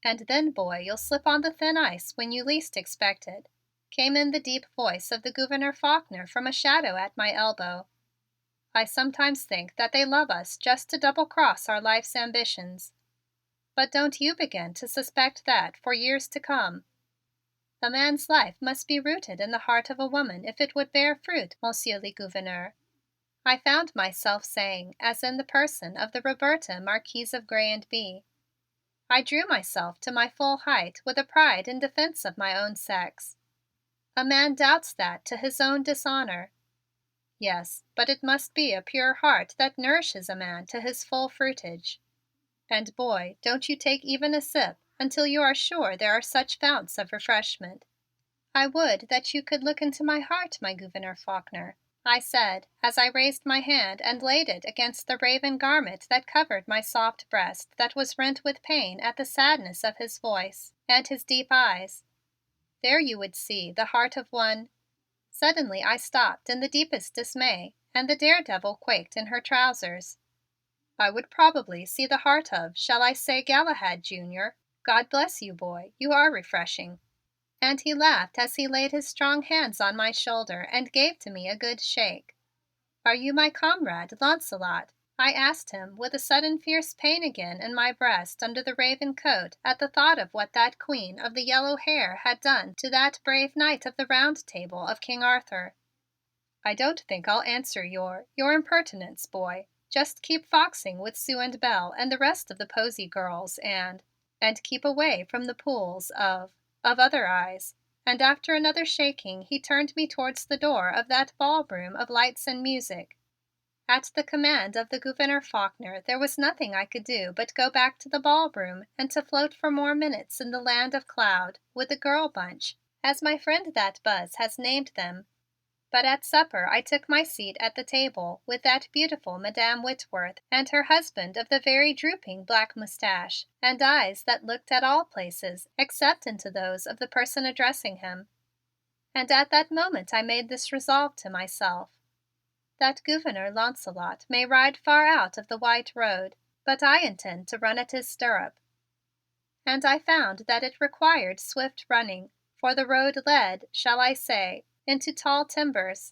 "And then, boy, you'll slip on the thin ice when you least expect it," came in the deep voice of the Gouverneur Faulkner from a shadow at my elbow. "I sometimes think that they love us just to double cross our life's ambitions. But don't you begin to suspect that for years to come. A man's life must be rooted in the heart of a woman if it would bear fruit, Monsieur le Gouverneur," I found myself saying as in the person of the Roberta, Marquise of Grez and Bye. I drew myself to my full height with a pride in defense of my own sex. "A man doubts that to his own dishonor. Yes, but it must be a pure heart that nourishes a man to his full fruitage. And boy, don't you take even a sip until you are sure there are such founts of refreshment. I would that you could look into my heart, my Gouverneur Faulkner, I said, as I raised my hand and laid it against the raven garment that covered my soft breast that was rent with pain at the sadness of his voice and his deep eyes. There you would see the heart of one. Suddenly I stopped in the deepest dismay, and the daredevil quaked in her trousers. I would probably see the heart of, shall I say, Galahad Jr. God bless you, boy. You are refreshing. And he laughed as he laid his strong hands on my shoulder and gave to me a good shake. Are you my comrade, Launcelot? I asked him with a sudden fierce pain again in my breast under the raven coat at the thought of what that queen of the yellow hair had done to that brave knight of the Round Table of King Arthur. I don't think I'll answer your impertinence, boy. Just keep foxing with Sue and Belle and the rest of the posy girls and keep away from the pools of other eyes." And after another shaking he turned me towards the door of that ballroom of lights and music. At the command of the Gouverneur Faulkner there was nothing I could do but go back to the ballroom and to float for more minutes in the land of cloud with the girl bunch, as my friend that Buzz has named them. But at supper I took my seat at the table with that beautiful Madame Whitworth and her husband of the very drooping black mustache and eyes that looked at all places except into those of the person addressing him. And at that moment I made this resolve to myself: that Gouverneur Launcelot may ride far out of the white road, but I intend to run at his stirrup. And I found that it required swift running, for the road led, shall I say, into tall timbers.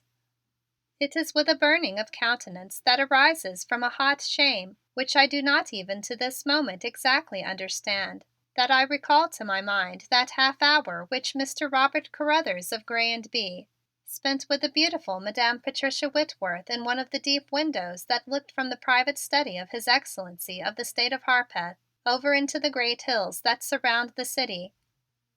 It is with a burning of countenance that arises from a hot shame, which I do not even to this moment exactly understand, that I recall to my mind that half hour which Mr. Robert Carruthers of Gray and B spent with the beautiful Madame Patricia Whitworth in one of the deep windows that looked from the private study of His Excellency of the State of Harpeth over into the great hills that surround the city.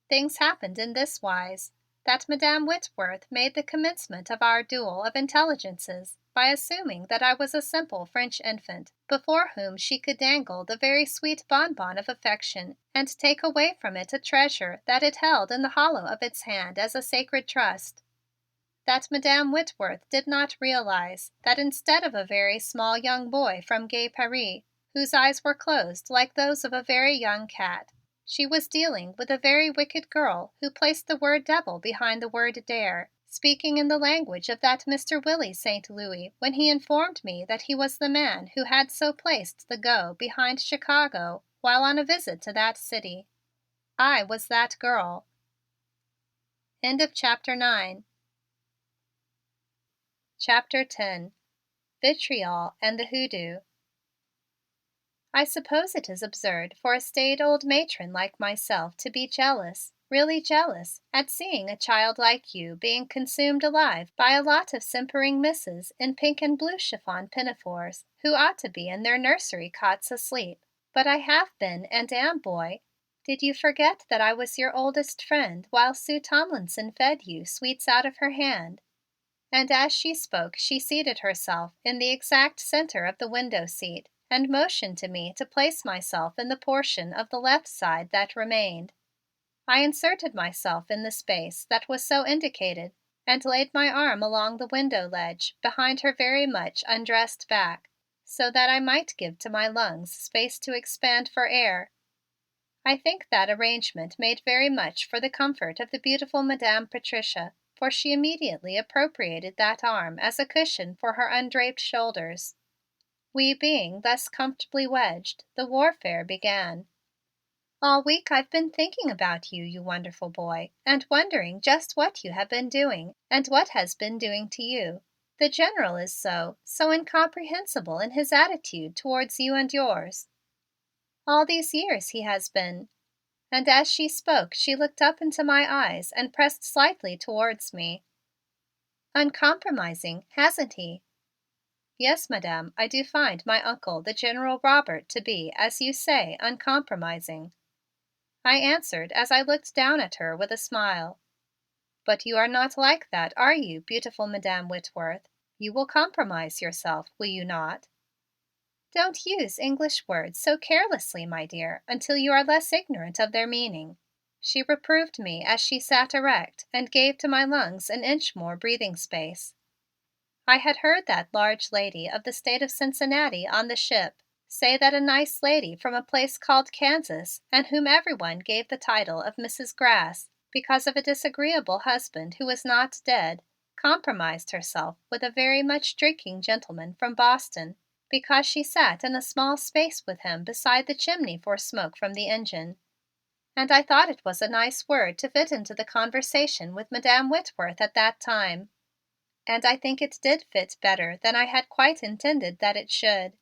Things happened in this wise: that Madame Whitworth made the commencement of our duel of intelligences by assuming that I was a simple French infant before whom she could dangle the very sweet bonbon of affection and take away from it a treasure that it held in the hollow of its hand as a sacred trust. That Madame Whitworth did not realize that instead of a very small young boy from gay Paris, whose eyes were closed like those of a very young cat, she was dealing with a very wicked girl who placed the word devil behind the word dare, speaking in the language of that Mr. Willie St. Louis when he informed me that he was the man who had so placed the go behind Chicago while on a visit to that city. I was that girl. End of chapter 9. Chapter 10. Vitriol and the Hoodoo. I suppose it is absurd for a staid old matron like myself to be jealous, really jealous, at seeing a child like you being consumed alive by a lot of simpering misses in pink and blue chiffon pinafores who ought to be in their nursery cots asleep. But I have been and am, boy. Did you forget that I was your oldest friend while Sue Tomlinson fed you sweets out of her hand? And as she spoke she seated herself in the exact center of the window seat and motioned to me to place myself in the portion of the left side that remained. I inserted myself in the space that was so indicated and laid my arm along the window ledge behind her very much undressed back, so that I might give to my lungs space to expand for air. I think that arrangement made very much for the comfort of the beautiful Madame Patricia, for she immediately appropriated that arm as a cushion for her undraped shoulders. We being thus comfortably wedged, the warfare began. All week I've been thinking about you, you wonderful boy, and wondering just what you have been doing and what has been doing to you. The General is so incomprehensible in his attitude towards you and yours. All these years he has been," and as she spoke she looked up into my eyes and pressed slightly towards me, "uncompromising, hasn't he?" "Yes, Madame, I do find my Uncle, the General Robert, to be, as you say, uncompromising," I answered as I looked down at her with a smile. "But you are not like that, are you, beautiful Madame Whitworth? You will compromise yourself, will you not?" "Don't use English words so carelessly, my dear, until you are less ignorant of their meaning," she reproved me as she sat erect and gave to my lungs an inch more breathing space. I had heard that large lady of the state of Cincinnati on the ship say that a nice lady from a place called Kansas, and whom everyone gave the title of Mrs. Grass because of a disagreeable husband who was not dead, compromised herself with a very much drinking gentleman from Boston because she sat in a small space with him beside the chimney for smoke from the engine. And I thought it was a nice word to fit into the conversation with Madam Whitworth at that time. And I think it did fit better than I had quite intended that it should.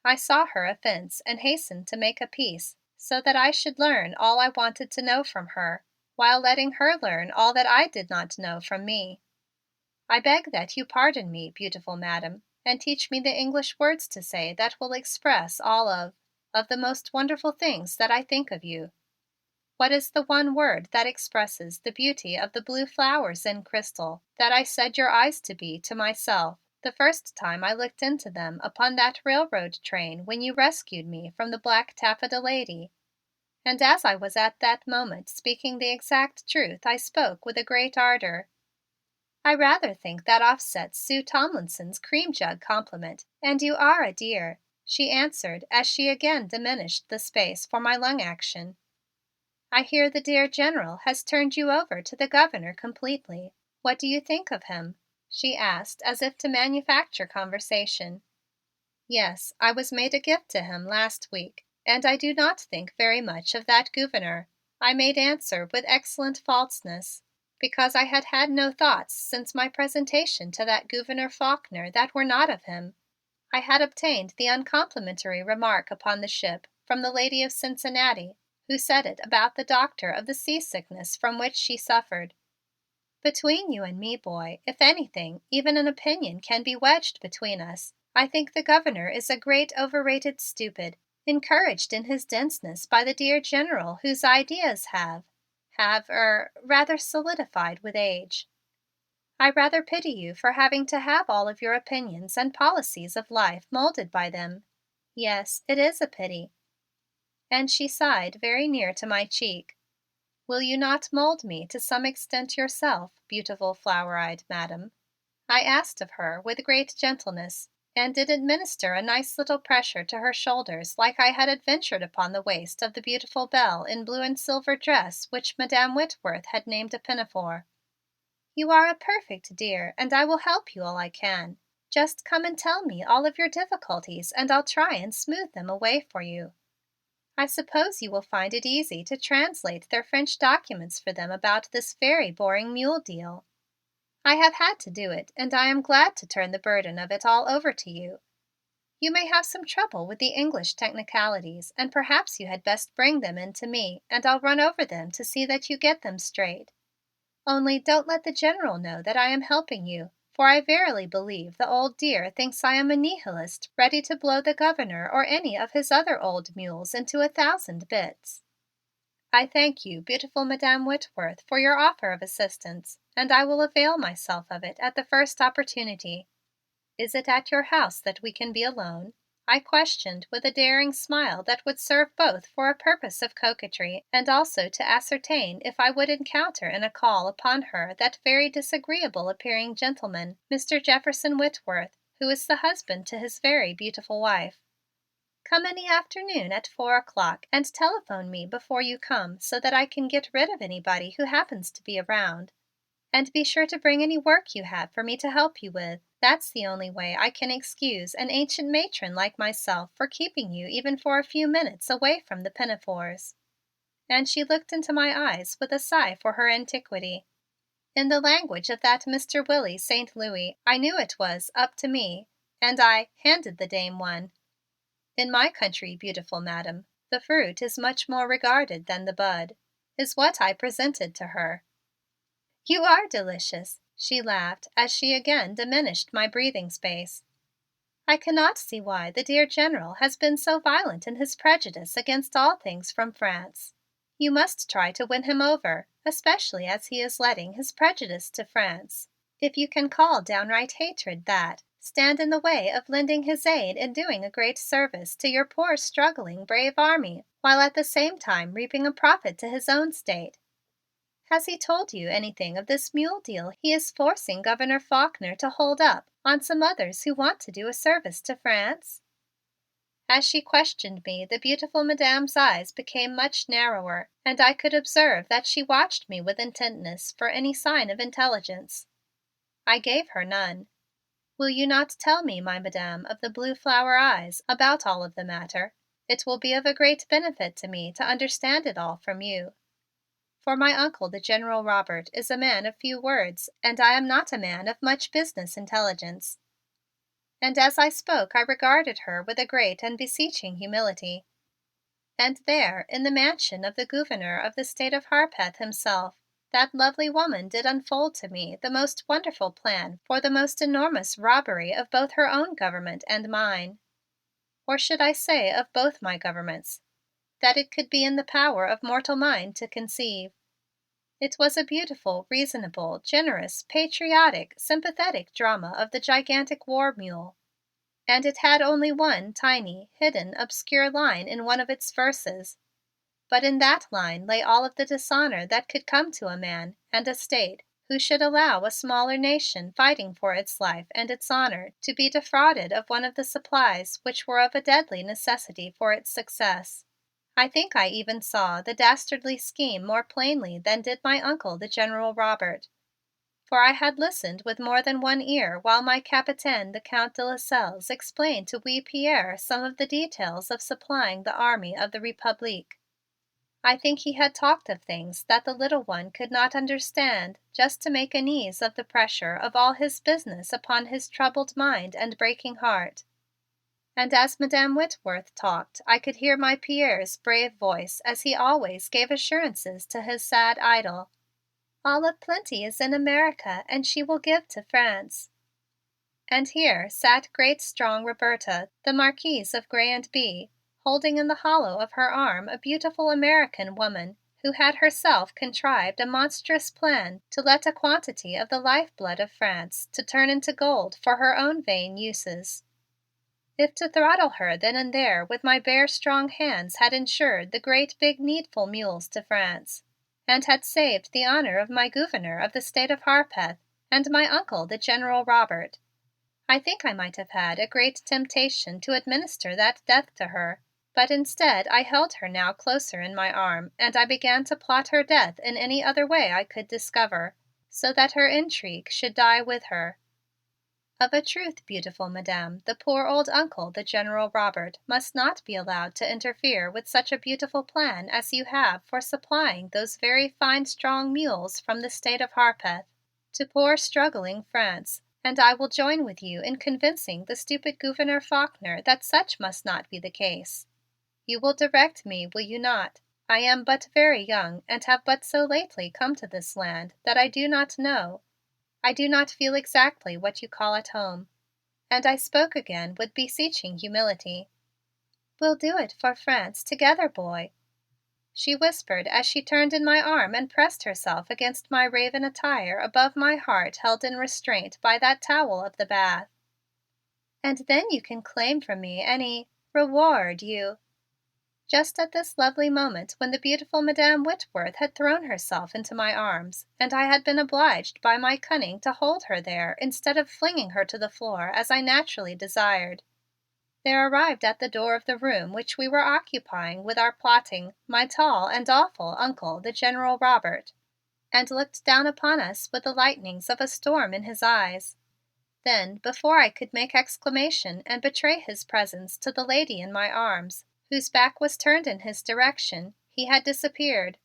I saw her offense and hastened to make a peace so that I should learn all I wanted to know from her, while letting her learn all that I did not know from me. I beg that you pardon me, beautiful madam, and teach me the English words to say that will express all of the most wonderful things that I think of you. What is the one word that expresses the beauty of the blue flowers in crystal that I said your eyes to be to myself the first time I looked into them upon that railroad train when you rescued me from the black taffeta lady? And as I was at that moment speaking the exact truth, I spoke with a great ardor. I rather think that offsets Sue Tomlinson's cream jug compliment, and you are a dear, she answered as she again diminished the space for my lung action. I hear the dear General has turned you over to the Governor completely. What do you think of him?" she asked as if to manufacture conversation. "Yes, I was made a gift to him last week, and I do not think very much of that Gouverneur," I made answer with excellent falseness, because I had had no thoughts since my presentation to that Gouverneur Faulkner that were not of him. I had obtained the uncomplimentary remark upon the ship from the lady of Cincinnati, who said it about the doctor of the seasickness from which she suffered. Between you and me, boy, if anything, even an opinion can be wedged between us, I think the Governor is a great overrated stupid, encouraged in his denseness by the dear General whose ideas have rather solidified with age. I rather pity you for having to have all of your opinions and policies of life molded by them. Yes, it is a pity." And she sighed very near to my cheek. "Will you not mold me to some extent yourself, beautiful flower-eyed madam?" I asked of her with great gentleness, and did administer a nice little pressure to her shoulders like I had adventured upon the waist of the beautiful belle in blue and silver dress which Madam Whitworth had named a pinafore. "You are a perfect dear, and I will help you all I can. Just come and tell me all of your difficulties and I'll try and smooth them away for you. I suppose you will find it easy to translate their French documents for them about this very boring mule deal. I have had to do it, and I am glad to turn the burden of it all over to you. You may have some trouble with the English technicalities, and perhaps you had best bring them in to me, and I'll run over them to see that you get them straight. Only don't let the General know that I am helping you, for I verily believe the old dear thinks I am a nihilist ready to blow the Governor or any of his other old mules into 1,000 bits. I thank you, beautiful Madam Whitworth, for your offer of assistance, and I will avail myself of it at the first opportunity. Is it at your house that we can be alone?" I questioned with a daring smile that would serve both for a purpose of coquetry and also to ascertain if I would encounter in a call upon her that very disagreeable appearing gentleman, Mr. Jefferson Whitworth, who is the husband to his very beautiful wife. "Come any afternoon at 4 o'clock and telephone me before you come so that I can get rid of anybody who happens to be around. And be sure to bring any work you have for me to help you with. That's the only way I can excuse an ancient matron like myself for keeping you even for a few minutes away from the pinafores." And she looked into my eyes with a sigh for her antiquity. In the language of that Mr. Willie St. Louis, I knew it was "up to me," and I handed the dame one. "In my country, beautiful madam, the fruit is much more regarded than the bud," is what I presented to her. "You are delicious," she laughed as she again diminished my breathing space. "I cannot see why the dear General has been so violent in his prejudice against all things from France. You must try to win him over, especially as he is letting his prejudice to France, if you can call downright hatred that, stand in the way of lending his aid in doing a great service to your poor struggling brave army while at the same time reaping a profit to his own state. Has he told you anything of this mule deal he is forcing Governor Faulkner to hold up on some others who want to do a service to France?" As she questioned me, the beautiful Madame's eyes became much narrower, and I could observe that she watched me with intentness for any sign of intelligence. I gave her none. "Will you not tell me, my Madame of the blue flower eyes, about all of the matter? It will be of a great benefit to me to understand it all from you. For my uncle, the General Robert, is a man of few words, and I am not a man of much business intelligence." And as I spoke I regarded her with a great and beseeching humility. And there, in the mansion of the Gouverneur of the State of Harpeth himself, that lovely woman did unfold to me the most wonderful plan for the most enormous robbery of both her own government and mine, or should I say of both my governments, that it could be in the power of mortal mind to conceive. It was a beautiful, reasonable, generous, patriotic, sympathetic drama of the gigantic war mule. And it had only one tiny, hidden, obscure line in one of its verses. But in that line lay all of the dishonor that could come to a man and a state who should allow a smaller nation fighting for its life and its honor to be defrauded of one of the supplies which were of a deadly necessity for its success. I think I even saw the dastardly scheme more plainly than did my uncle, the General Robert, for I had listened with more than one ear while my Capitaine, the Count de Lascelles, explained to wee Pierre some of the details of supplying the army of the Republique. I think he had talked of things that the little one could not understand just to make an ease of the pressure of all his business upon his troubled mind and breaking heart. And as Madame Whitworth talked, I could hear my Pierre's brave voice as he always gave assurances to his sad idol. "All of plenty is in America, and she will give to France." And here sat great strong Roberta, the Marquise of Grez and Bye, holding in the hollow of her arm a beautiful American woman who had herself contrived a monstrous plan to let a quantity of the lifeblood of France to turn into gold for her own vain uses. If to throttle her then and there with my bare strong hands had insured the great big needful mules to France, and had saved the honor of my Gouverneur of the State of Harpeth and my uncle, the General Robert, I think I might have had a great temptation to administer that death to her. But instead I held her now closer in my arm and I began to plot her death in any other way I could discover, so that her intrigue should die with her. Of a truth, beautiful Madame, the poor old uncle, the General Robert, must not be allowed to interfere with such a beautiful plan as you have for supplying those very fine strong mules from the State of Harpeth to poor struggling France, and I will join with you in convincing the stupid Gouverneur Faulkner that such must not be the case. You will direct me, will you not? I am but very young and have but so lately come to this land that I do not know. I do not feel exactly what you call at home." And I spoke again with beseeching humility. "We'll do it for France together, boy," she whispered as she turned in my arm and pressed herself against my raven attire above my heart held in restraint by that towel of the bath. "And then you can claim from me any reward you—" Just at this lovely moment when the beautiful Madame Whitworth had thrown herself into my arms and I had been obliged by my cunning to hold her there instead of flinging her to the floor as I naturally desired, there arrived at the door of the room which we were occupying with our plotting my tall and awful uncle, the General Robert, and looked down upon us with the lightnings of a storm in his eyes. Then, before I could make exclamation and betray his presence to the lady in my arms, whose back was turned in his direction, he had disappeared.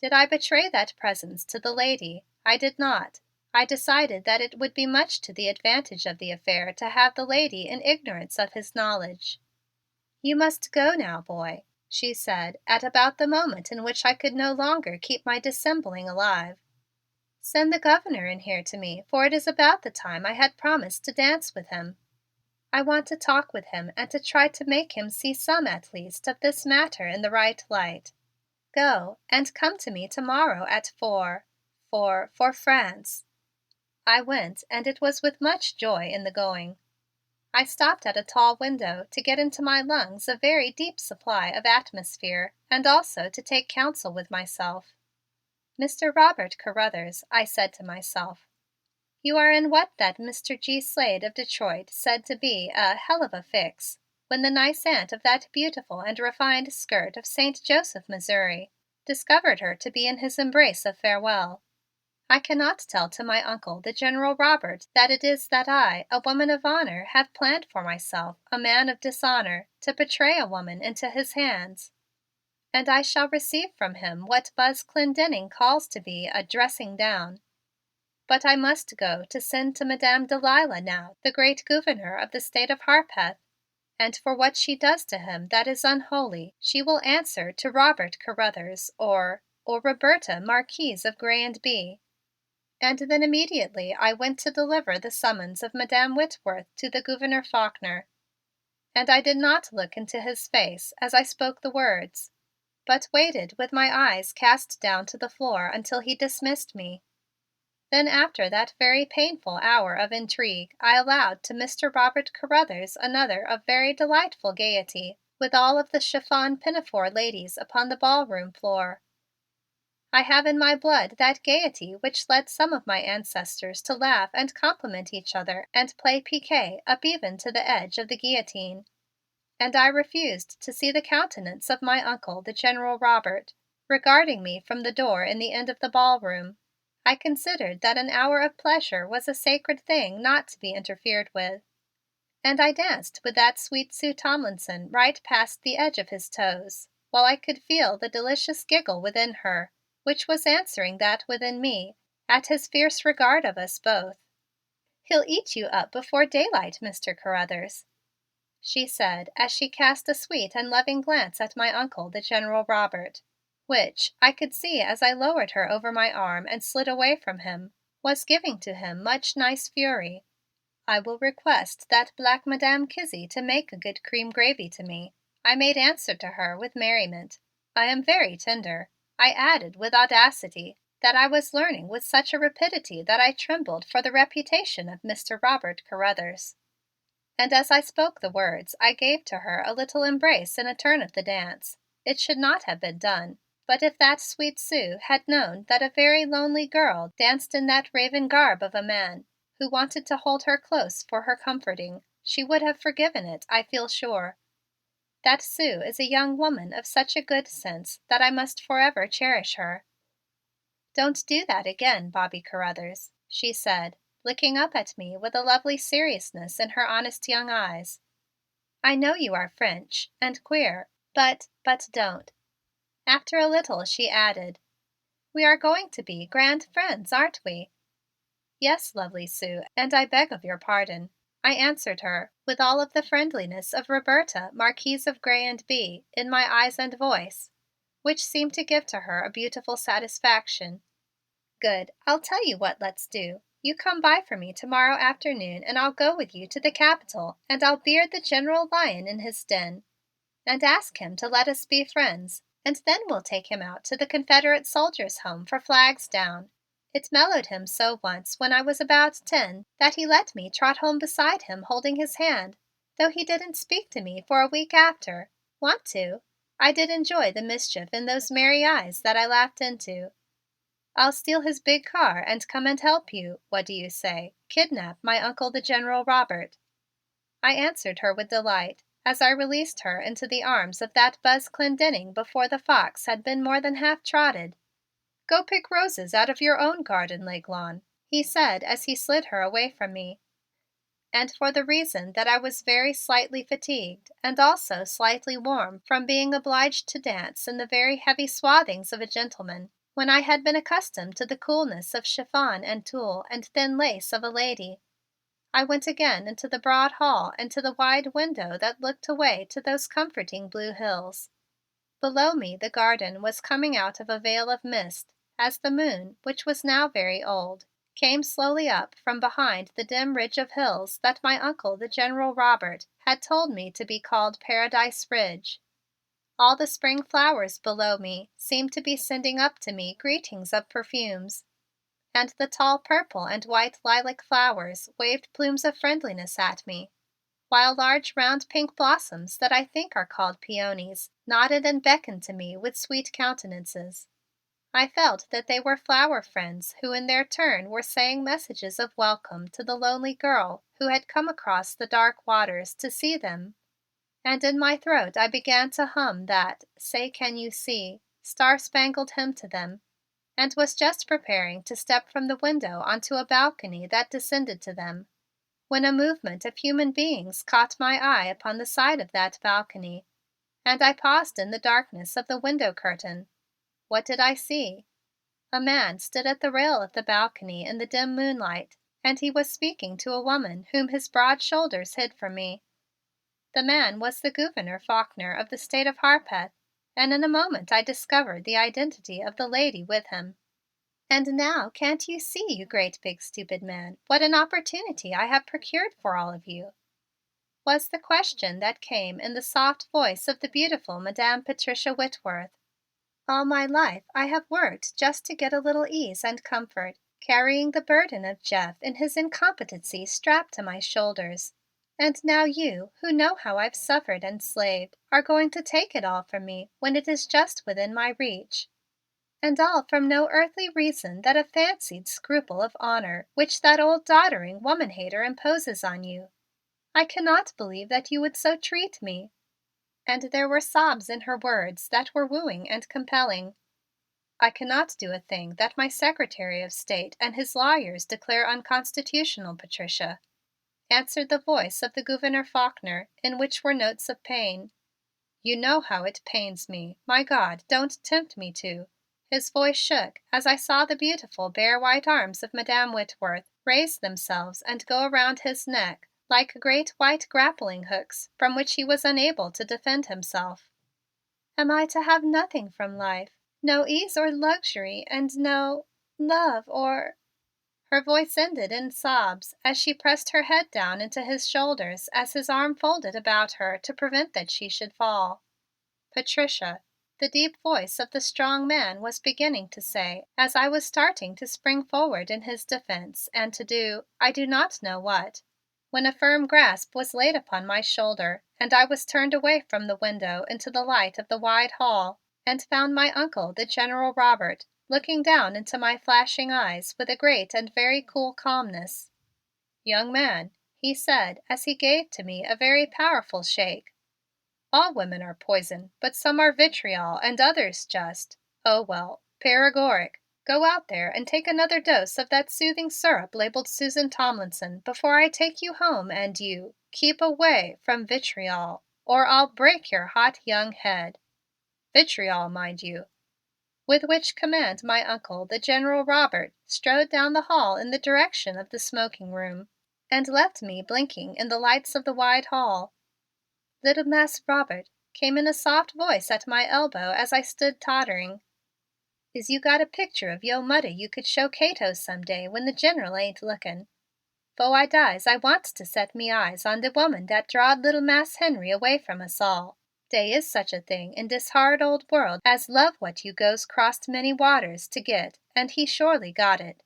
Did I betray that presence to the lady? I did not. I decided that it would be much to the advantage of the affair to have the lady in ignorance of his knowledge. "You must go now, boy," she said at about the moment in which I could no longer keep my dissembling alive. "Send the Governor in here to me, for it is about the time I had promised to dance with him. I want to talk with him and to try to make him see some at least of this matter in the right light. Go, and come to me tomorrow at 4 for France." I went, and it was with much joy in the going. I stopped at a tall window to get into my lungs a very deep supply of atmosphere and also to take counsel with myself. Mr. Robert Carruthers, I said to myself, you are in what that Mr. G. Slade of Detroit said to be a "hell of a fix" when the nice aunt of that beautiful and refined skirt of St. Joseph, Missouri, discovered her to be in his embrace of farewell. I cannot tell to my uncle, the General Robert, that it is that I, a woman of honor, have planned for myself a man of dishonor to betray a woman into his hands. And I shall receive from him what Buzz Clendenning calls to be a "dressing down." But I must go to send to Madame Delilah now, the great Gouverneur of the State of Harpeth, and for what she does to him that is unholy, she will answer to Robert Carruthers or Roberta, Marquise of Grey and Bee. And then immediately I went to deliver the summons of Madame Whitworth to the Gouverneur Faulkner. And I did not look into his face as I spoke the words, but waited with my eyes cast down to the floor until he dismissed me. Then after that very painful hour of intrigue, I allowed to Mr. Robert Carruthers another of very delightful gayety with all of the chiffon pinafore ladies upon the ballroom floor. I have in my blood that gayety which led some of my ancestors to laugh and compliment each other and play piquet up even to the edge of the guillotine. And I refused to see the countenance of my uncle, the General Robert, regarding me from the door in the end of the ballroom. I considered that an hour of pleasure was a sacred thing not to be interfered with. And I danced with that sweet Sue Tomlinson right past the edge of his toes, while I could feel the delicious giggle within her, which was answering that within me, at his fierce regard of us both. "He'll eat you up before daylight, Mr. Carruthers," she said as she cast a sweet and loving glance at my uncle, the General Robert, which, I could see as I lowered her over my arm and slid away from him, was giving to him much nice fury. "I will request that black Madame Kizzie to make a good cream gravy to me," I made answer to her with merriment. "I am very tender," I added with audacity that I was learning with such a rapidity that I trembled for the reputation of Mr. Robert Carruthers. And as I spoke the words, I gave to her a little embrace in a turn of the dance. It should not have been done, but if that sweet Sue had known that a very lonely girl danced in that raven garb of a man who wanted to hold her close for her comforting, she would have forgiven it, I feel sure. That Sue is a young woman of such a good sense that I must forever cherish her. "Don't do that again, Bobby Carruthers," she said, looking up at me with a lovely seriousness in her honest young eyes. "I know you are French and queer, but don't." After a little she added, "We are going to be grand friends, aren't we?" "Yes, lovely Sue, and I beg of your pardon," I answered her with all of the friendliness of Roberta, Marquise of Grey and Bee, in my eyes and voice, which seemed to give to her a beautiful satisfaction. "Good. I'll tell you what let's do. You come by for me tomorrow afternoon and I'll go with you to the Capitol and I'll beard the General Lion in his den and ask him to let us be friends, and then we'll take him out to the Confederate Soldiers' Home for flags down. It mellowed him so once when I was about 10 that he let me trot home beside him holding his hand, though he didn't speak to me for a week after. Want to? I did enjoy the mischief in those merry eyes that I laughed into. I'll steal his big car and come and help you, what do you say, kidnap my uncle, the General Robert?" I answered her with delight as I released her into the arms of that Buzz Clendenning before the fox had been more than half trotted. "Go pick roses out of your own garden, L'Aiglon," he said as he slid her away from me. And for the reason that I was very slightly fatigued and also slightly warm from being obliged to dance in the very heavy swathings of a gentleman, when I had been accustomed to the coolness of chiffon and tulle and thin lace of a lady, I went again into the broad hall and to the wide window that looked away to those comforting blue hills. Below me the garden was coming out of a veil of mist as the moon, which was now very old, came slowly up from behind the dim ridge of hills that my uncle, the General Robert, had told me to be called Paradise Ridge. All the spring flowers below me seemed to be sending up to me greetings of perfumes, and the tall purple and white lilac flowers waved plumes of friendliness at me, while large round pink blossoms that I think are called peonies nodded and beckoned to me with sweet countenances. I felt that they were flower friends who in their turn were saying messages of welcome to the lonely girl who had come across the dark waters to see them. And in my throat I began to hum that "Say can you see" star-spangled hymn to them, and was just preparing to step from the window onto a balcony that descended to them, when a movement of human beings caught my eye upon the side of that balcony, and I paused in the darkness of the window curtain. What did I see? A man stood at the rail of the balcony in the dim moonlight, and he was speaking to a woman whom his broad shoulders hid from me. The man was the Gouverneur Faulkner of the state of Harpeth, and in a moment I discovered the identity of the lady with him. "And now can't you see, you great big stupid man, what an opportunity I have procured for all of you?" was the question that came in the soft voice of the beautiful Madam Patricia Whitworth. "All my life I have worked just to get a little ease and comfort, carrying the burden of Jeff in his incompetency strapped to my shoulders. And now you, who know how I've suffered and slaved, are going to take it all from me when it is just within my reach. And all from no earthly reason than a fancied scruple of honor which that old doddering woman hater imposes on you. I cannot believe that you would so treat me." And there were sobs in her words that were wooing and compelling. "I cannot do a thing that my Secretary of State and his lawyers declare unconstitutional, Patricia," answered the voice of the Gouverneur Faulkner, in which were notes of pain. "You know how it pains me. My God, don't tempt me to—" His voice shook as I saw the beautiful bare white arms of Madam Whitworth raise themselves and go around his neck like great white grappling hooks from which he was unable to defend himself. "Am I to have nothing from life? No ease or luxury and no love or—" Her voice ended in sobs as she pressed her head down into his shoulders as his arm folded about her to prevent that she should fall. "Patricia," the deep voice of the strong man was beginning to say as I was starting to spring forward in his defense and to do I do not know what, when a firm grasp was laid upon my shoulder and I was turned away from the window into the light of the wide hall and found my Uncle, the General Robert, looking down into my flashing eyes with a great and very cool calmness. "Young man," he said as he gave to me a very powerful shake, "all women are poison, but some are vitriol and others just, well, paregoric. Go out there and take another dose of that soothing syrup labeled Susan Tomlinson before I take you home and you keep away from vitriol or I'll break your hot young head. Vitriol, mind you." With which command my Uncle, the General Robert, strode down the hall in the direction of the smoking room and left me blinking in the lights of the wide hall. "Little Mas' Robert," came in a soft voice at my elbow as I stood tottering, "is you got a picture of yo' mudder you could show Cato some day when the General ain't looking? 'Fore I dies I wants to set me eyes on de woman dat drawed little Mas' Henry away from us all. Dey is such a thing in dis hard old world as love what you goes crossed many waters to get, and he surely got it."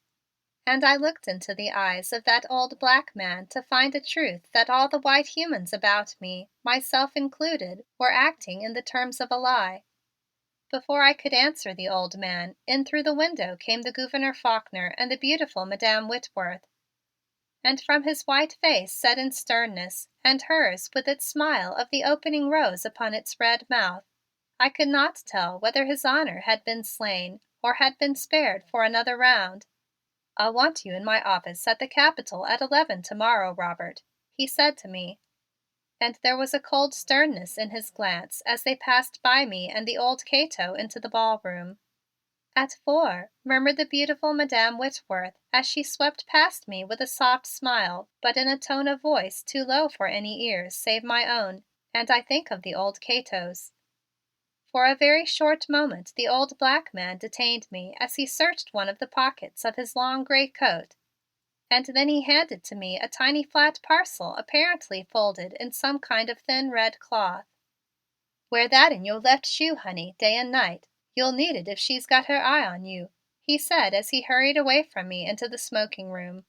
And I looked into the eyes of that old black man to find a truth that all the white humans about me, myself included, were acting in the terms of a lie. Before I could answer the old man, in through the window came the Gouverneur Faulkner and the beautiful Madam Whitworth. And from his white face set in sternness and hers with its smile of the opening rose upon its red mouth, I could not tell whether his honor had been slain or had been spared for another round. "I'll want you in my office at the Capitol at 11 tomorrow, Robert," he said to me, and there was a cold sternness in his glance as they passed by me and the old Cato into the ballroom. "At 4," murmured the beautiful Madam Whitworth as she swept past me with a soft smile, but in a tone of voice too low for any ears save my own and I think of the old Cato's. For a very short moment the old black man detained me as he searched one of the pockets of his long gray coat, and then he handed to me a tiny flat parcel apparently folded in some kind of thin red cloth. "Wear that in your left shoe, honey, day and night. You'll need it if she's got her eye on you," he said as he hurried away from me into the smoking room.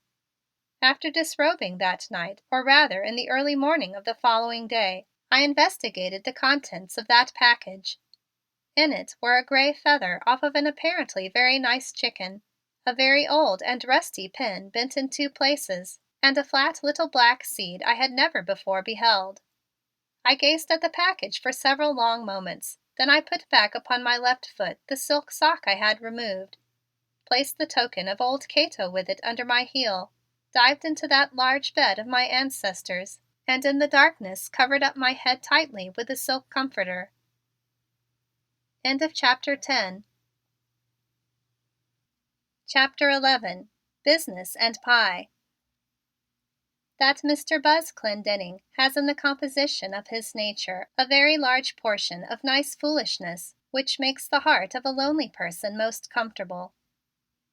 After disrobing that night, or rather in the early morning of the following day, I investigated the contents of that package. In it were a gray feather off of an apparently very nice chicken, a very old and rusty pin bent in two places, and a flat little black seed I had never before beheld. I gazed at the package for several long moments. Then I put back upon my left foot the silk sock I had removed, placed the token of old Cato with it under my heel, dived into that large bed of my ancestors, and in the darkness covered up my head tightly with the silk comforter. End of chapter 10. Chapter 11. Business and Pie. That Mr. Buzz Clendenning has in the composition of his nature a very large portion of nice foolishness which makes the heart of a lonely person most comfortable.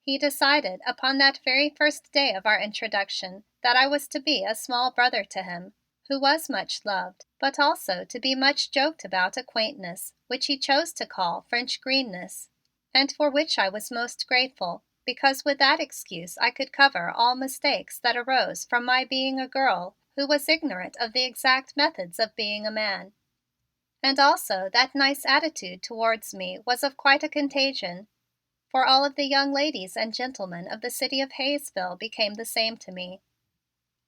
He decided upon that very first day of our introduction that I was to be a small brother to him, who was much loved, but also to be much joked about a quaintness which he chose to call French greenness, and for which I was most grateful, because with that excuse I could cover all mistakes that arose from my being a girl who was ignorant of the exact methods of being a man. And also that nice attitude towards me was of quite a contagion, for all of the young ladies and gentlemen of the city of Hayesville became the same to me.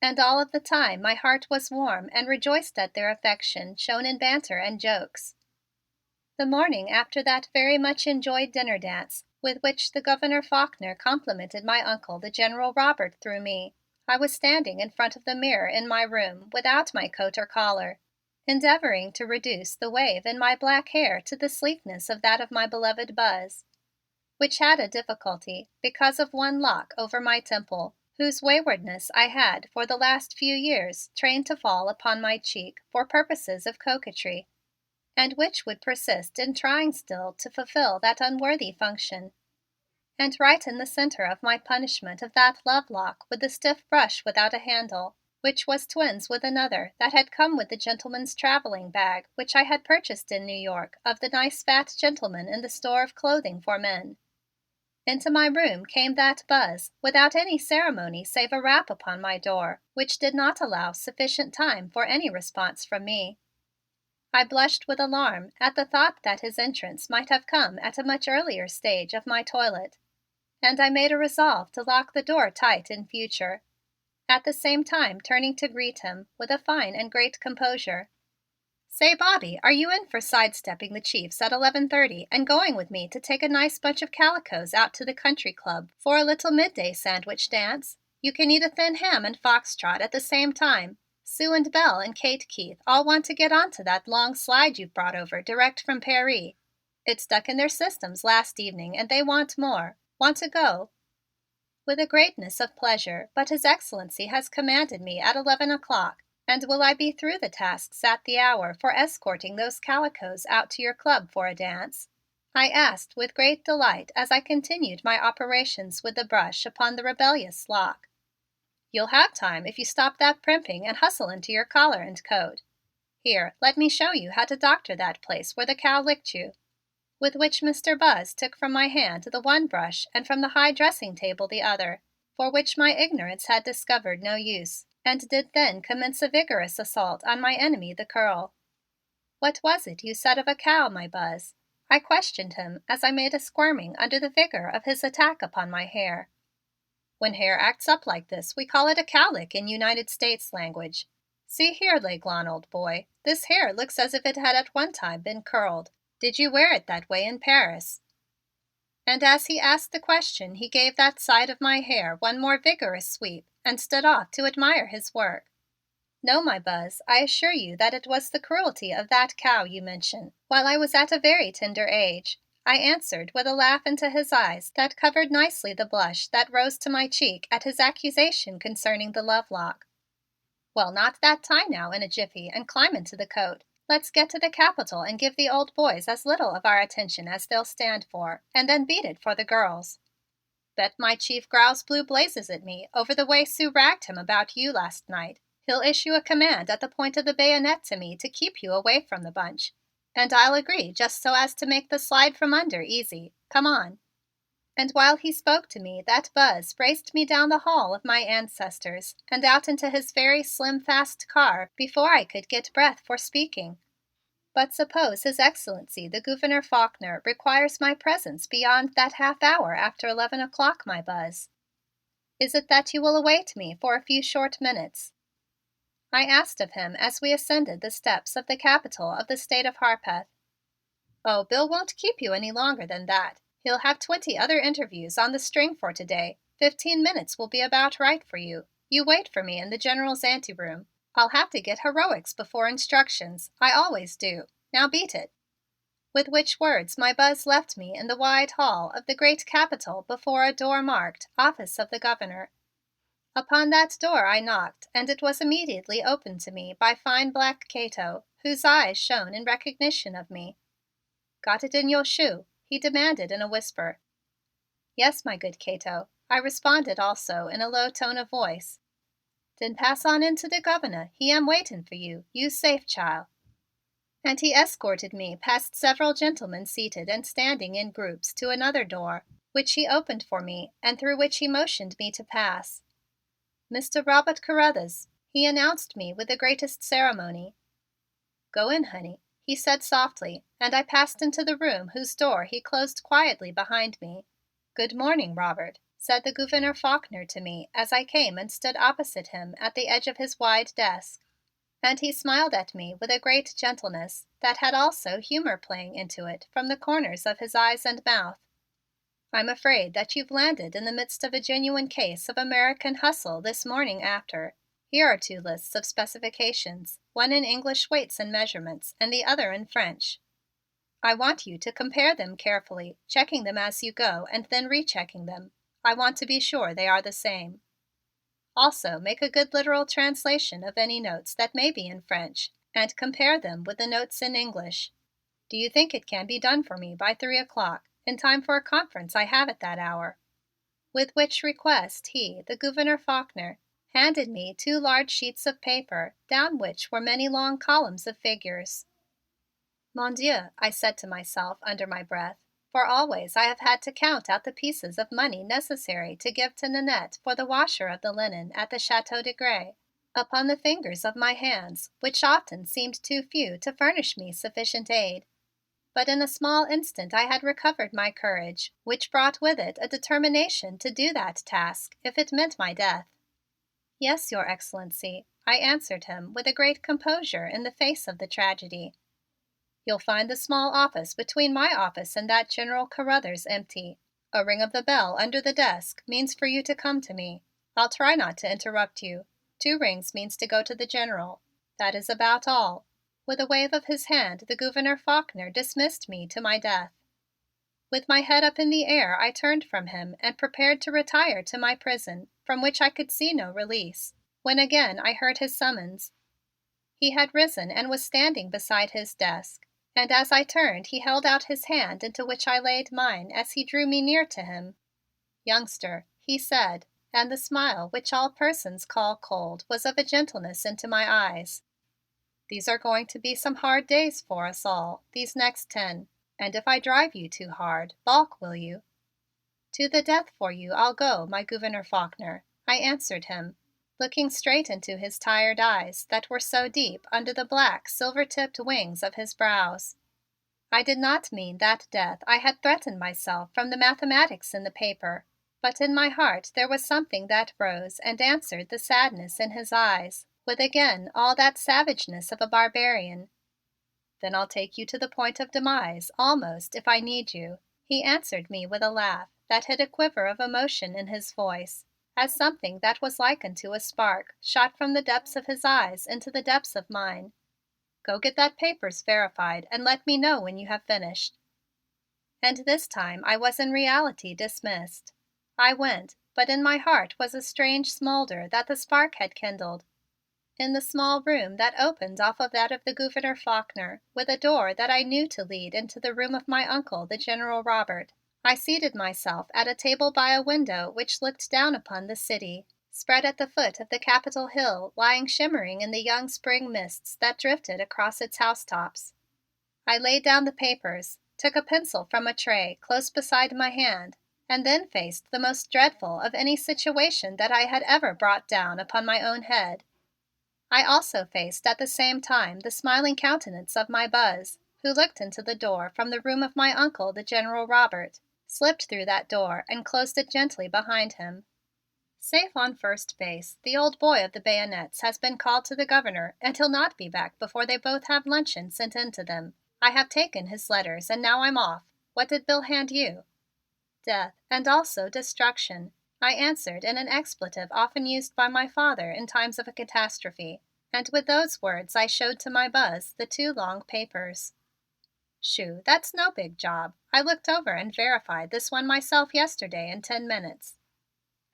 And all of the time my heart was warm and rejoiced at their affection shown in banter and jokes. The morning after that very much enjoyed dinner dance, with which the Governor Faulkner complimented my uncle, the General Robert, through me, I was standing in front of the mirror in my room without my coat or collar, endeavoring to reduce the wave in my black hair to the sleekness of that of my beloved Buzz, which had a difficulty because of one lock over my temple, whose waywardness I had for the last few years trained to fall upon my cheek for purposes of coquetry, and which would persist in trying still to fulfill that unworthy function. And right in the center of my punishment of that love lock with the stiff brush without a handle, which was twins with another that had come with the gentleman's traveling bag which I had purchased in New York of the nice fat gentleman in the store of clothing for men. Into my room came that Buzz without any ceremony save a rap upon my door, which did not allow sufficient time for any response from me. I blushed with alarm at the thought that his entrance might have come at a much earlier stage of my toilet, and I made a resolve to lock the door tight in future, at the same time turning to greet him with a fine and great composure. "Say, Bobby, are you in for sidestepping the Chiefs at 11:30 and going with me to take a nice bunch of calicoes out to the country club for a little midday sandwich dance? You can eat a thin ham and foxtrot at the same time. Sue and Belle and Kate Keith all want to get onto that long slide you've brought over direct from Paris. It stuck in their systems last evening and they want more. Want to go?" With a greatness of pleasure, but His Excellency has commanded me at 11 o'clock. And will I be through the tasks at the hour for escorting those calicoes out to your club for a dance?" I asked with great delight as I continued my operations with the brush upon the rebellious lock. "You'll have time if you stop that primping and hustle into your collar and coat. Here, let me show you how to doctor that place where the cow licked you." With which Mr. Buzz took from my hand the one brush and from the high dressing table the other, for which my ignorance had discovered no use, and did then commence a vigorous assault on my enemy the curl. "What was it you said of a cow, my Buzz?" I questioned him as I made a squirming under the vigor of his attack upon my hair. "When hair acts up like this we call it a cowlick in United States language. See here, L'Aiglon, old boy, this hair looks as if it had at one time been curled. Did you wear it that way in Paris?" And as he asked the question he gave that side of my hair one more vigorous sweep and stood off to admire his work. "No, my Buzz, I assure you that it was the cruelty of that cow you mention, while I was at a very tender age," I answered with a laugh into his eyes that covered nicely the blush that rose to my cheek at his accusation concerning the love lock. "Well, knot that tie now in a jiffy and climb into the coat. Let's get to the Capitol and give the old boys as little of our attention as they'll stand for, and then beat it for the girls. Bet my chief growls blue blazes at me over the way Sue ragged him about you last night. He'll issue a command at the point of the bayonet to me to keep you away from the bunch. And I'll agree just so as to make the slide from under easy. Come on." And while he spoke to me, that Buzz raced me down the hall of my ancestors and out into his very slim fast car before I could get breath for speaking. But suppose His Excellency the Gouverneur Faulkner requires my presence beyond that half hour after 11 o'clock, my Buzz. Is it that you will await me for a few short minutes?" I asked of him as we ascended the steps of the capital of the state of Harpeth. "Oh, Bill won't keep you any longer than that. He'll have 20 other interviews on the string for today. 15 minutes will be about right for you. You wait for me in the General's anteroom. I'll have to get heroics before instructions. I always do. Now beat it." With which words my Buzz left me in the wide hall of the great Capitol before a door marked "Office of the Governor." Upon that door I knocked, and it was immediately opened to me by fine black Cato, whose eyes shone in recognition of me. "Got it in your shoe?" he demanded in a whisper. "Yes, my good Cato," I responded also in a low tone of voice. "Then pass on in to the Governor. He am waiting for you. You safe, child." And he escorted me past several gentlemen seated and standing in groups to another door, which he opened for me and through which he motioned me to pass. "Mr. Robert Carruthers," he announced me with the greatest ceremony. "Go in, honey," he said softly, and I passed into the room whose door he closed quietly behind me. "Good morning, Robert," said the Gouverneur Faulkner to me as I came and stood opposite him at the edge of his wide desk. And he smiled at me with a great gentleness that had also humor playing into it from the corners of his eyes and mouth. "I'm afraid that you've landed in the midst of a genuine case of American hustle this morning after. Here are 2 lists of specifications, one in English weights and measurements and the other in French. I want you to compare them carefully, checking them as you go and then rechecking them. I want to be sure they are the same. Also, make a good literal translation of any notes that may be in French and compare them with the notes in English. Do you think it can be done for me by 3 o'clock, in time for a conference I have at that hour?" With which request he, the Gouverneur Faulkner, handed me 2 large sheets of paper down which were many long columns of figures. "Mon Dieu," I said to myself under my breath, for always I have had to count out the pieces of money necessary to give to Nannette for the washer of the linen at the Chateau de Grez, upon the fingers of my hands, which often seemed too few to furnish me sufficient aid. But in a small instant I had recovered my courage, which brought with it a determination to do that task if it meant my death. "Yes, Your Excellency," I answered him with a great composure in the face of the tragedy. "You'll find the small office between my office and that General Carruthers empty. A ring of the bell under the desk means for you to come to me. I'll try not to interrupt you. 2 rings means to go to the General. That is about all." With a wave of his hand, the Gouverneur Faulkner dismissed me to my death. With my head up in the air, I turned from him and prepared to retire to my prison, from which I could see no release, when again I heard his summons. He had risen and was standing beside his desk, and as I turned he held out his hand into which I laid mine as he drew me near to him. "Youngster," he said, and the smile which all persons call cold was of a gentleness into my eyes. "These are going to be some hard days for us all, these next 10, and if I drive you too hard, balk, will you?" "To the death for you I'll go, my Gouverneur Faulkner," I answered him, looking straight into his tired eyes that were so deep under the black silver-tipped wings of his brows. I did not mean that death I had threatened myself from the mathematics in the paper, but in my heart there was something that rose and answered the sadness in his eyes with again all that savageness of a barbarian. "Then I'll take you to the point of demise, almost, if I need you," he answered me with a laugh that hid a quiver of emotion in his voice, as something that was like unto a spark shot from the depths of his eyes into the depths of mine. "Go get that papers verified and let me know when you have finished." And this time I was in reality dismissed. I went, but in my heart was a strange smolder that the spark had kindled. In the small room that opened off of that of the Gouverneur Faulkner, with a door that I knew to lead into the room of my uncle, the General Robert, I seated myself at a table by a window which looked down upon the city, spread at the foot of the Capitol Hill, lying shimmering in the young spring mists that drifted across its housetops. I laid down the papers, took a pencil from a tray close beside my hand, and then faced the most dreadful of any situation that I had ever brought down upon my own head. I also faced at the same time the smiling countenance of my Buzz, who looked into the door from the room of my Uncle, the General Robert, slipped through that door and closed it gently behind him. Safe on first base, the old boy of the bayonets has been called to the Governor and he'll not be back before they both have luncheon sent in to them. I have taken his letters and now I'm off. What did Bill hand you? Death and also destruction, I answered in an expletive often used by my father in times of a catastrophe, and with those words I showed to my Buzz the two long papers. Shoo, that's no big job. I looked over and verified this one myself yesterday in 10 minutes.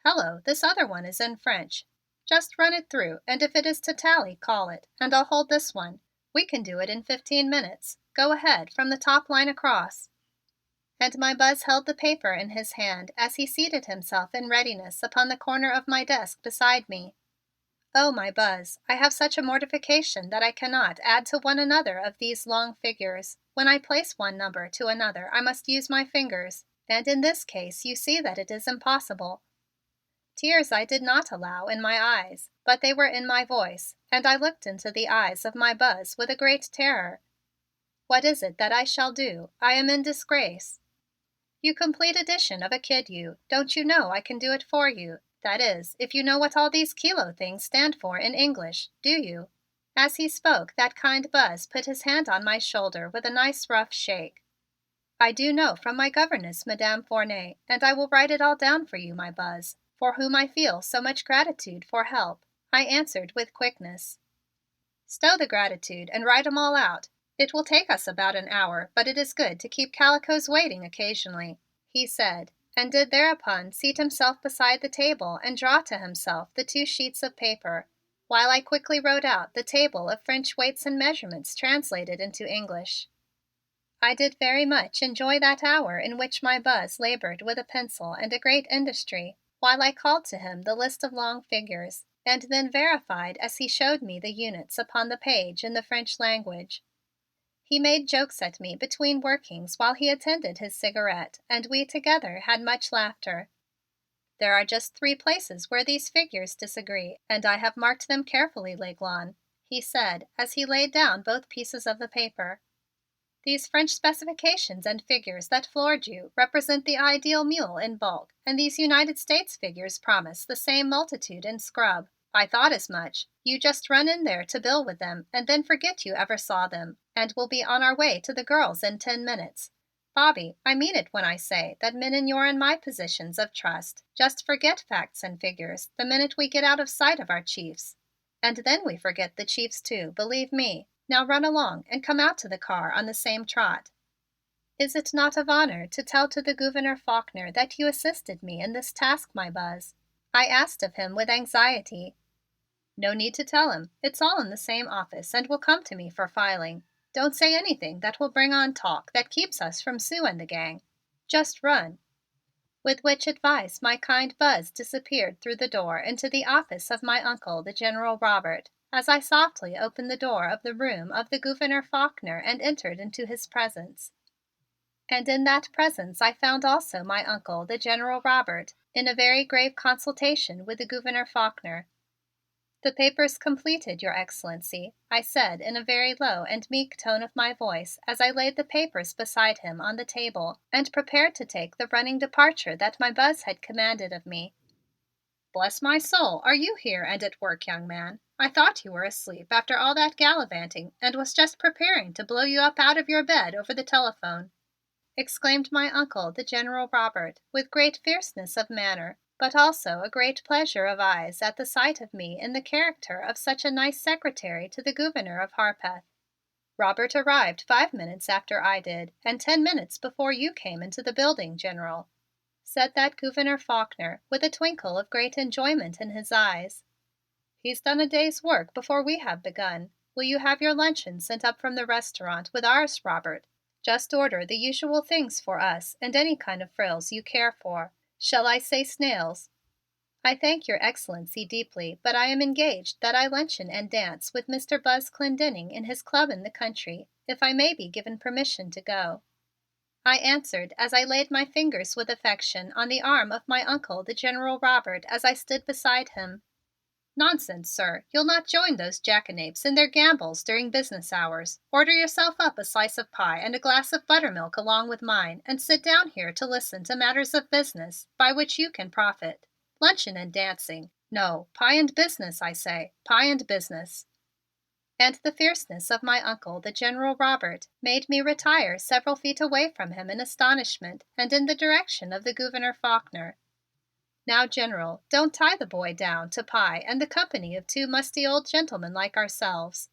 Hello, this other one is in French. Just run it through, and if it is to tally, call it, and I'll hold this one. We can do it in 15 minutes. Go ahead, from the top line across. And my Buzz held the paper in his hand as he seated himself in readiness upon the corner of my desk beside me. Oh, my Buzz, I have such a mortification that I cannot add to one another of these long figures. When I place one number to another, I must use my fingers, and in this case you see that it is impossible. Tears I did not allow in my eyes, but they were in my voice, and I looked into the eyes of my Buzz with a great terror. What is it that I shall do? I am in disgrace. You complete edition of a kid, you. Don't you know I can do it for you? That is, if you know what all these kilo things stand for in English, do you? As he spoke, that kind Buzz put his hand on my shoulder with a nice rough shake. I do know from my governess, Madame Fournay, and I will write it all down for you, my Buzz, for whom I feel so much gratitude for help, I answered with quickness. Stow the gratitude and write 'em all out. It will take us about an hour, but it is good to keep calicos waiting occasionally, he said, and did thereupon seat himself beside the table and draw to himself the 2 sheets of paper, while I quickly wrote out the table of French weights and measurements translated into English. I did very much enjoy that hour in which my Buzz labored with a pencil and a great industry, while I called to him the list of long figures, and then verified as he showed me the units upon the page in the French language. He made jokes at me between workings while he attended his cigarette, and we together had much laughter. There are just 3 places where these figures disagree, and I have marked them carefully, L'Aiglon, he said as he laid down both pieces of the paper. These French specifications and figures that floored you represent the ideal mule in bulk, and these United States figures promise the same multitude in scrub. I thought as much. You just run in there to bill with them and then forget you ever saw them, and we'll be on our way to the girls in 10 minutes. Bobby, I mean it when I say that men in your and my positions of trust just forget facts and figures the minute we get out of sight of our chiefs. And then we forget the chiefs too, believe me. Now run along and come out to the car on the same trot. Is it not of honor to tell to the Gouverneur Faulkner that you assisted me in this task, my Buzz? I asked of him with anxiety. No need to tell him. It's all in the same office and will come to me for filing. Don't say anything that will bring on talk that keeps us from Sue and the gang. Just run. With which advice my kind Buzz disappeared through the door into the office of my Uncle, the General Robert, as I softly opened the door of the room of the Gouverneur Faulkner and entered into his presence. And in that presence I found also my Uncle, the General Robert, in a very grave consultation with the Gouverneur Faulkner. The papers completed, Your Excellency, I said in a very low and meek tone of my voice as I laid the papers beside him on the table and prepared to take the running departure that my Buzz had commanded of me. Bless my soul, are you here and at work, young man? I thought you were asleep after all that gallivanting and was just preparing to blow you up out of your bed over the telephone, exclaimed my Uncle, the General Robert, with great fierceness of manner, but also a great pleasure of eyes at the sight of me in the character of such a nice secretary to the Gouverneur of Harpeth. Robert arrived 5 minutes after I did, and 10 minutes before you came into the building, General, said that Gouverneur Faulkner with a twinkle of great enjoyment in his eyes. He's done a day's work before we have begun. Will you have your luncheon sent up from the restaurant with ours, Robert? Just order the usual things for us and any kind of frills you care for. Shall I say snails? I thank Your Excellency deeply, but I am engaged that I luncheon and dance with Mr. Buzz Clendenning in his club in the country, if I may be given permission to go, I answered as I laid my fingers with affection on the arm of my Uncle, the General Robert, as I stood beside him. Nonsense, sir. You'll not join those jackanapes in their gambols during business hours. Order yourself up a slice of pie and a glass of buttermilk along with mine, and sit down here to listen to matters of business by which you can profit. Luncheon and dancing. No, pie and business, I say. Pie and business." And the fierceness of my uncle, the General Robert, made me retire several feet away from him in astonishment and in the direction of the Gouverneur Faulkner. "Now, General, don't tie the boy down to pie and the company of two musty old gentlemen like ourselves.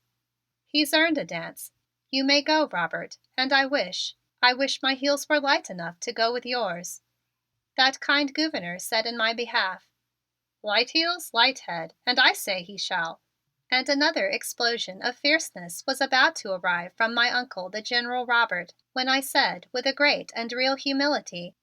He's earned a dance. You may go, Robert, and I wish my heels were light enough to go with yours," that kind Gouverneur said in my behalf. "Light heels, light head, and I say he shall." And another explosion of fierceness was about to arrive from my uncle, the General Robert, when I said with a great and real humility: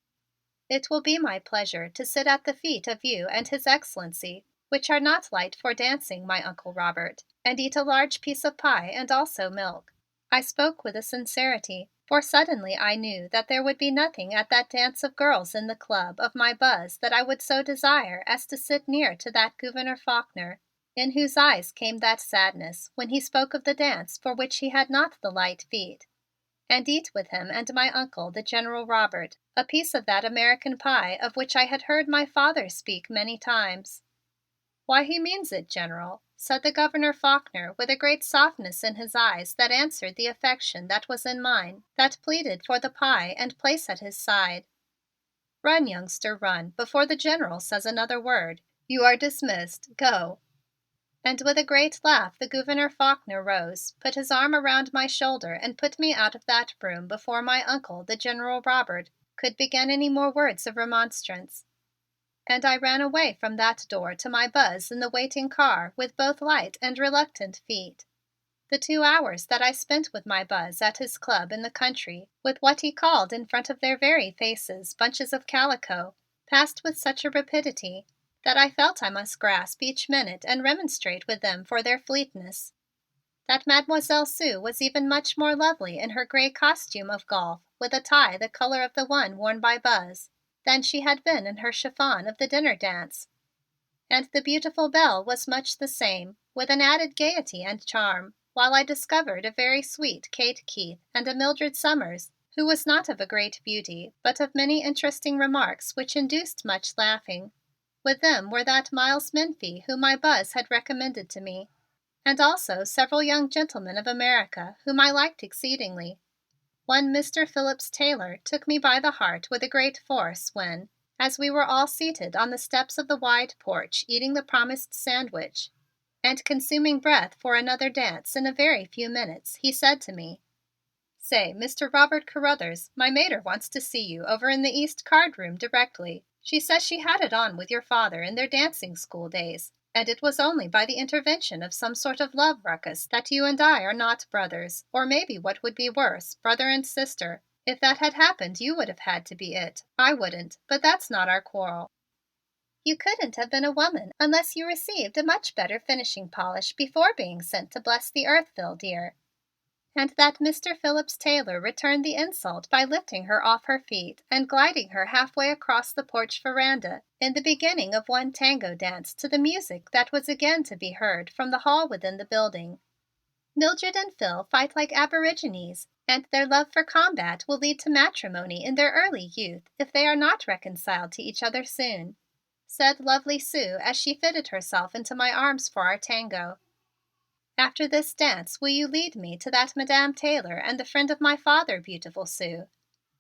"It will be my pleasure to sit at the feet of you and His Excellency, which are not light for dancing, my Uncle Robert, and eat a large piece of pie and also milk." I spoke with a sincerity, for suddenly I knew that there would be nothing at that dance of girls in the club of my Buzz that I would so desire as to sit near to that Gouverneur Faulkner, in whose eyes came that sadness when he spoke of the dance for which he had not the light feet, and eat with him and my uncle, the General Robert, a piece of that American pie of which I had heard my father speak many times. "Why, he means it, General," said the Gouverneur Faulkner with a great softness in his eyes that answered the affection that was in mine, that pleaded for the pie and place at his side. "Run, youngster, run, before the General says another word. You are dismissed. Go." And with a great laugh the Gouverneur Faulkner rose, put his arm around my shoulder and put me out of that room before my uncle, the General Robert, could begin any more words of remonstrance. And I ran away from that door to my Buzz in the waiting car with both light and reluctant feet. The 2 hours that I spent with my Buzz at his club in the country, with what he called in front of their very faces bunches of calico, passed with such a rapidity that I felt I must grasp each minute and remonstrate with them for their fleetness. That Mademoiselle Sue was even much more lovely in her gray costume of golf with a tie the color of the one worn by Buzz than she had been in her chiffon of the dinner dance. And the beautiful Belle was much the same, with an added gayety and charm, while I discovered a very sweet Kate Keith and a Mildred Summers, who was not of a great beauty, but of many interesting remarks which induced much laughing. With them were that Miles Menefee whom my Buzz had recommended to me, and also several young gentlemen of America whom I liked exceedingly. One Mr. Phillips Taylor took me by the heart with a great force when, as we were all seated on the steps of the wide porch eating the promised sandwich and consuming breath for another dance in a very few minutes, he said to me: "Say, Mr. Robert Carruthers, my mater wants to see you over in the East card room directly. She says she had it on with your father in their dancing school days, and it was only by the intervention of some sort of love ruckus that you and I are not brothers, or maybe what would be worse, brother and sister. If that had happened you would have had to be it. I wouldn't, but that's not our quarrel." "You couldn't have been a woman unless you received a much better finishing polish before being sent to bless the Earthville, dear." And that Mr. Phillips Taylor returned the insult by lifting her off her feet and gliding her halfway across the porch veranda in the beginning of one tango dance to the music that was again to be heard from the hall within the building. "Mildred and Phil fight like aborigines, and their love for combat will lead to matrimony in their early youth if they are not reconciled to each other soon," said lovely Sue as she fitted herself into my arms for our tango. "After this dance will you lead me to that Madame Taylor and the friend of my father, beautiful Sue?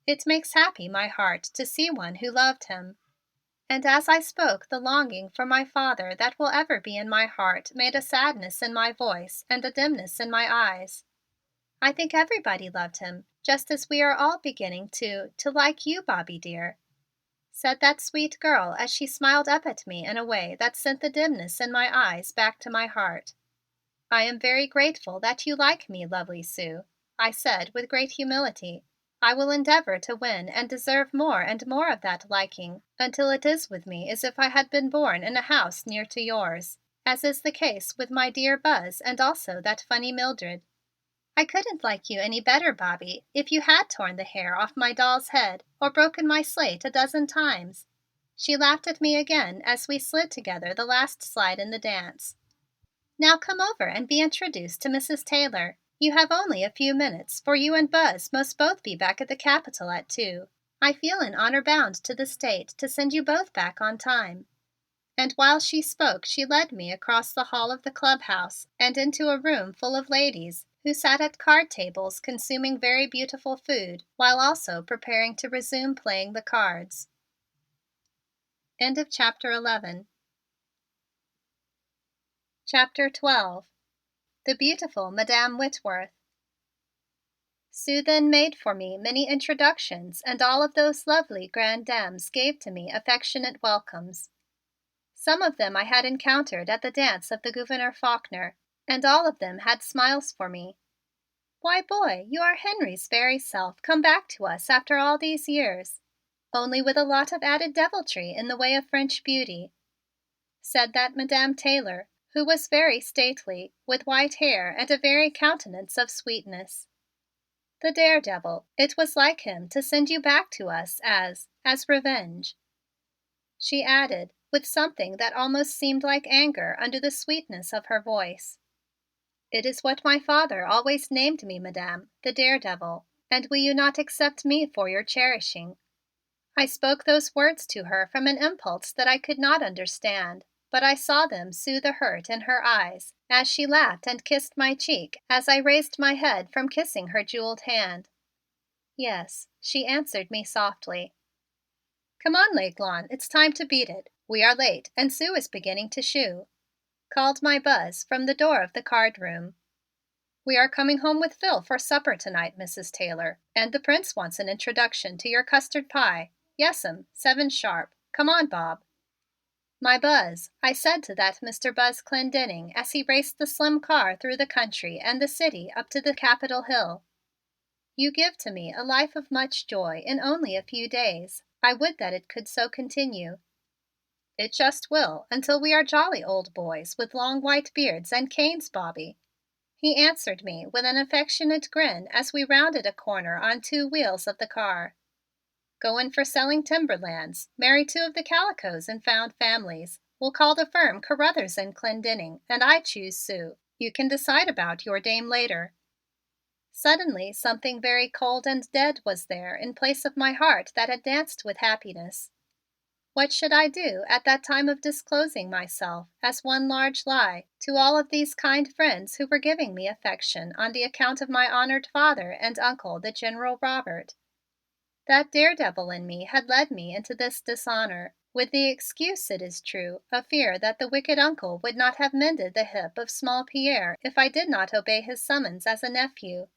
It makes happy my heart to see one who loved him." And as I spoke the longing for my father that will ever be in my heart made a sadness in my voice and a dimness in my eyes. "I think everybody loved him, just as we are all beginning to like you, Bobby dear," said that sweet girl as she smiled up at me in a way that sent the dimness in my eyes back to my heart. "I am very grateful that you like me, lovely Sue," I said with great humility. "I will endeavor to win and deserve more and more of that liking until it is with me as if I had been born in a house near to yours, as is the case with my dear Buzz and also that funny Mildred. I couldn't like you any better, Bobby, if you had torn the hair off my doll's head or broken my slate a dozen times," She laughed at me again as we slid together the last slide in the dance. "Now come over and be introduced to Mrs. Taylor. You have only a few minutes, for you and Buzz must both be back at the Capitol at 2. I feel in honor bound to the state to send you both back on time." And while she spoke, she led me across the hall of the clubhouse and into a room full of ladies who sat at card tables consuming very beautiful food while also preparing to resume playing the cards. End of chapter 11. Chapter 12. The beautiful Madame Whitworth. Sue then made for me many introductions, and all of those lovely grand dames gave to me affectionate welcomes. Some of them I had encountered at the dance of the Gouverneur Faulkner, and all of them had smiles for me. "Why, boy, you are Henry's very self come back to us after all these years, only with a lot of added deviltry in the way of French beauty," said that Madame Taylor, who was very stately, with white hair and a very countenance of sweetness. "The Daredevil, it was like him to send you back to us as revenge," she added, with something that almost seemed like anger under the sweetness of her voice. "It is what my father always named me, Madame, the Daredevil, and will you not accept me for your cherishing?" I spoke those words to her from an impulse that I could not understand, but I saw them soothe the hurt in her eyes as she laughed and kissed my cheek as I raised my head from kissing her jeweled hand. "Yes," she answered me softly. "Come on, L'Aiglon, it's time to beat it. We are late and Sue is beginning to shoo," called my Buzz from the door of the card room. "We are coming home with Phil for supper tonight, Mrs. Taylor, and the Prince wants an introduction to your custard pie. Yes'm, 7 sharp. Come on, Bob." "My Buzz," I said to that Mr. Buzz Clendenning as he raced the slim car through the country and the city up to the Capitol Hill, "you give to me a life of much joy in only a few days. I would that it could so continue." "It just will until we are jolly old boys with long white beards and canes, Bobby," he answered me with an affectionate grin as we rounded a corner on 2 wheels of the car. "Goin' for selling timberlands, marry 2 of the Calicos and found families. We'll call the firm Carruthers and Clendenning, and I choose Sue. You can decide about your dame later." Suddenly something very cold and dead was there in place of my heart that had danced with happiness. What should I do at that time of disclosing myself as one large lie to all of these kind friends who were giving me affection on the account of my honored father and uncle, the General Robert? That daredevil in me had led me into this dishonor, with the excuse, it is true, of fear that the wicked uncle would not have mended the hip of small Pierre if I did not obey his summons as a nephew.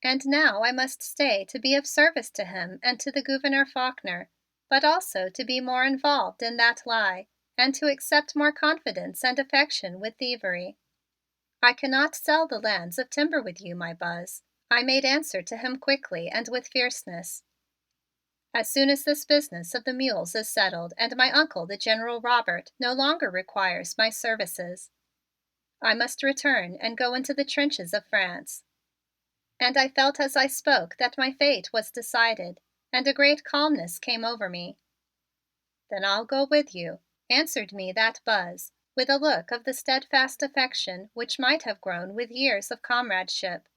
And now I must stay to be of service to him and to the Gouverneur Faulkner, but also to be more involved in that lie and to accept more confidence and affection with thievery. "I cannot sell the lands of timber with you, my Buzz," I made answer to him quickly and with fierceness. "As soon as this business of the mules is settled and my uncle, the General Robert, no longer requires my services, I must return and go into the trenches of France." And I felt as I spoke that my fate was decided, and a great calmness came over me. "Then I'll go with you," answered me that Buzz, with a look of the steadfast affection which might have grown with years of comradeship.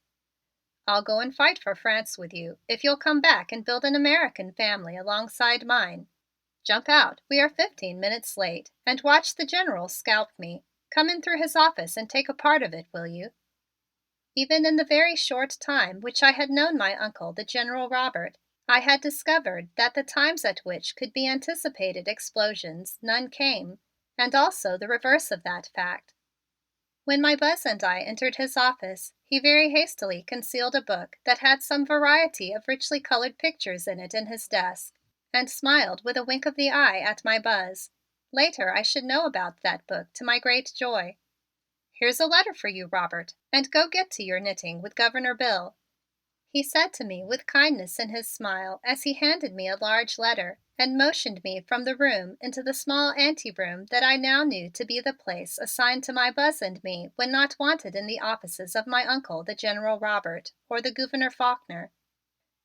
"I'll go and fight for France with you if you'll come back and build an American family alongside mine. Jump out, we are 15 minutes late, and watch the General scalp me. Come in through his office and take a part of it, will you?" Even in the very short time which I had known my uncle, the General Robert, I had discovered that the times at which could be anticipated explosions none came, and also the reverse of that fact. When my Buzz and I entered his office, he very hastily concealed a book that had some variety of richly colored pictures in it in his desk, and smiled with a wink of the eye at my Buzz. Later I should know about that book to my great joy. "Here's a letter for you, Robert, and go get to your knitting with Governor Bill," he said to me with kindness in his smile as he handed me a large letter and motioned me from the room into the small anteroom that I now knew to be the place assigned to my Buzz and me when not wanted in the offices of my uncle, the General Robert, or the Gouverneur Faulkner.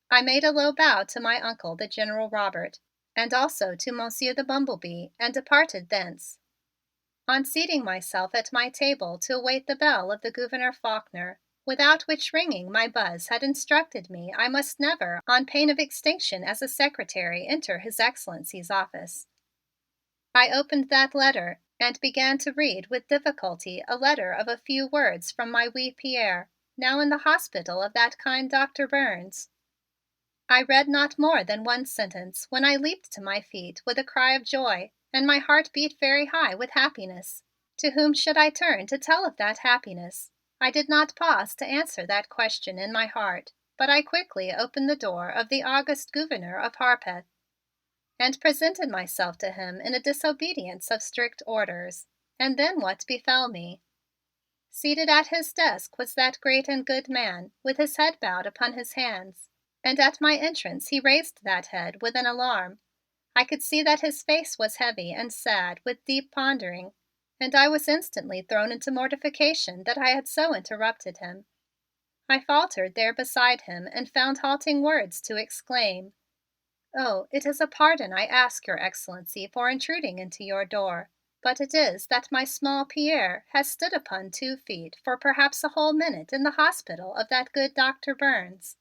I made a low bow to my uncle, the General Robert, and also to Monsieur the Bumblebee, and departed thence. On seating myself at my table to await the bell of the Gouverneur Faulkner, without which ringing my buzz had instructed me I must never, on pain of extinction as a secretary, enter His Excellency's office, I opened that letter and began to read with difficulty a letter of a few words from my wee Pierre, now in the hospital of that kind Dr. Burns. I read not more than one sentence when I leaped to my feet with a cry of joy, and my heart beat very high with happiness. To whom should I turn to tell of that happiness? I did not pause to answer that question in my heart, but I quickly opened the door of the august Gouverneur of Harpeth and presented myself to him in a disobedience of strict orders. And then what befell me? Seated at his desk was that great and good man, with his head bowed upon his hands, and at my entrance he raised that head with an alarm. I could see that his face was heavy and sad with deep pondering, and I was instantly thrown into mortification that I had so interrupted him. I faltered there beside him and found halting words to exclaim, "Oh, it is a pardon I ask Your Excellency for intruding into your door, but it is that my small Pierre has stood upon 2 feet for perhaps a whole minute in the hospital of that good Dr. Burns,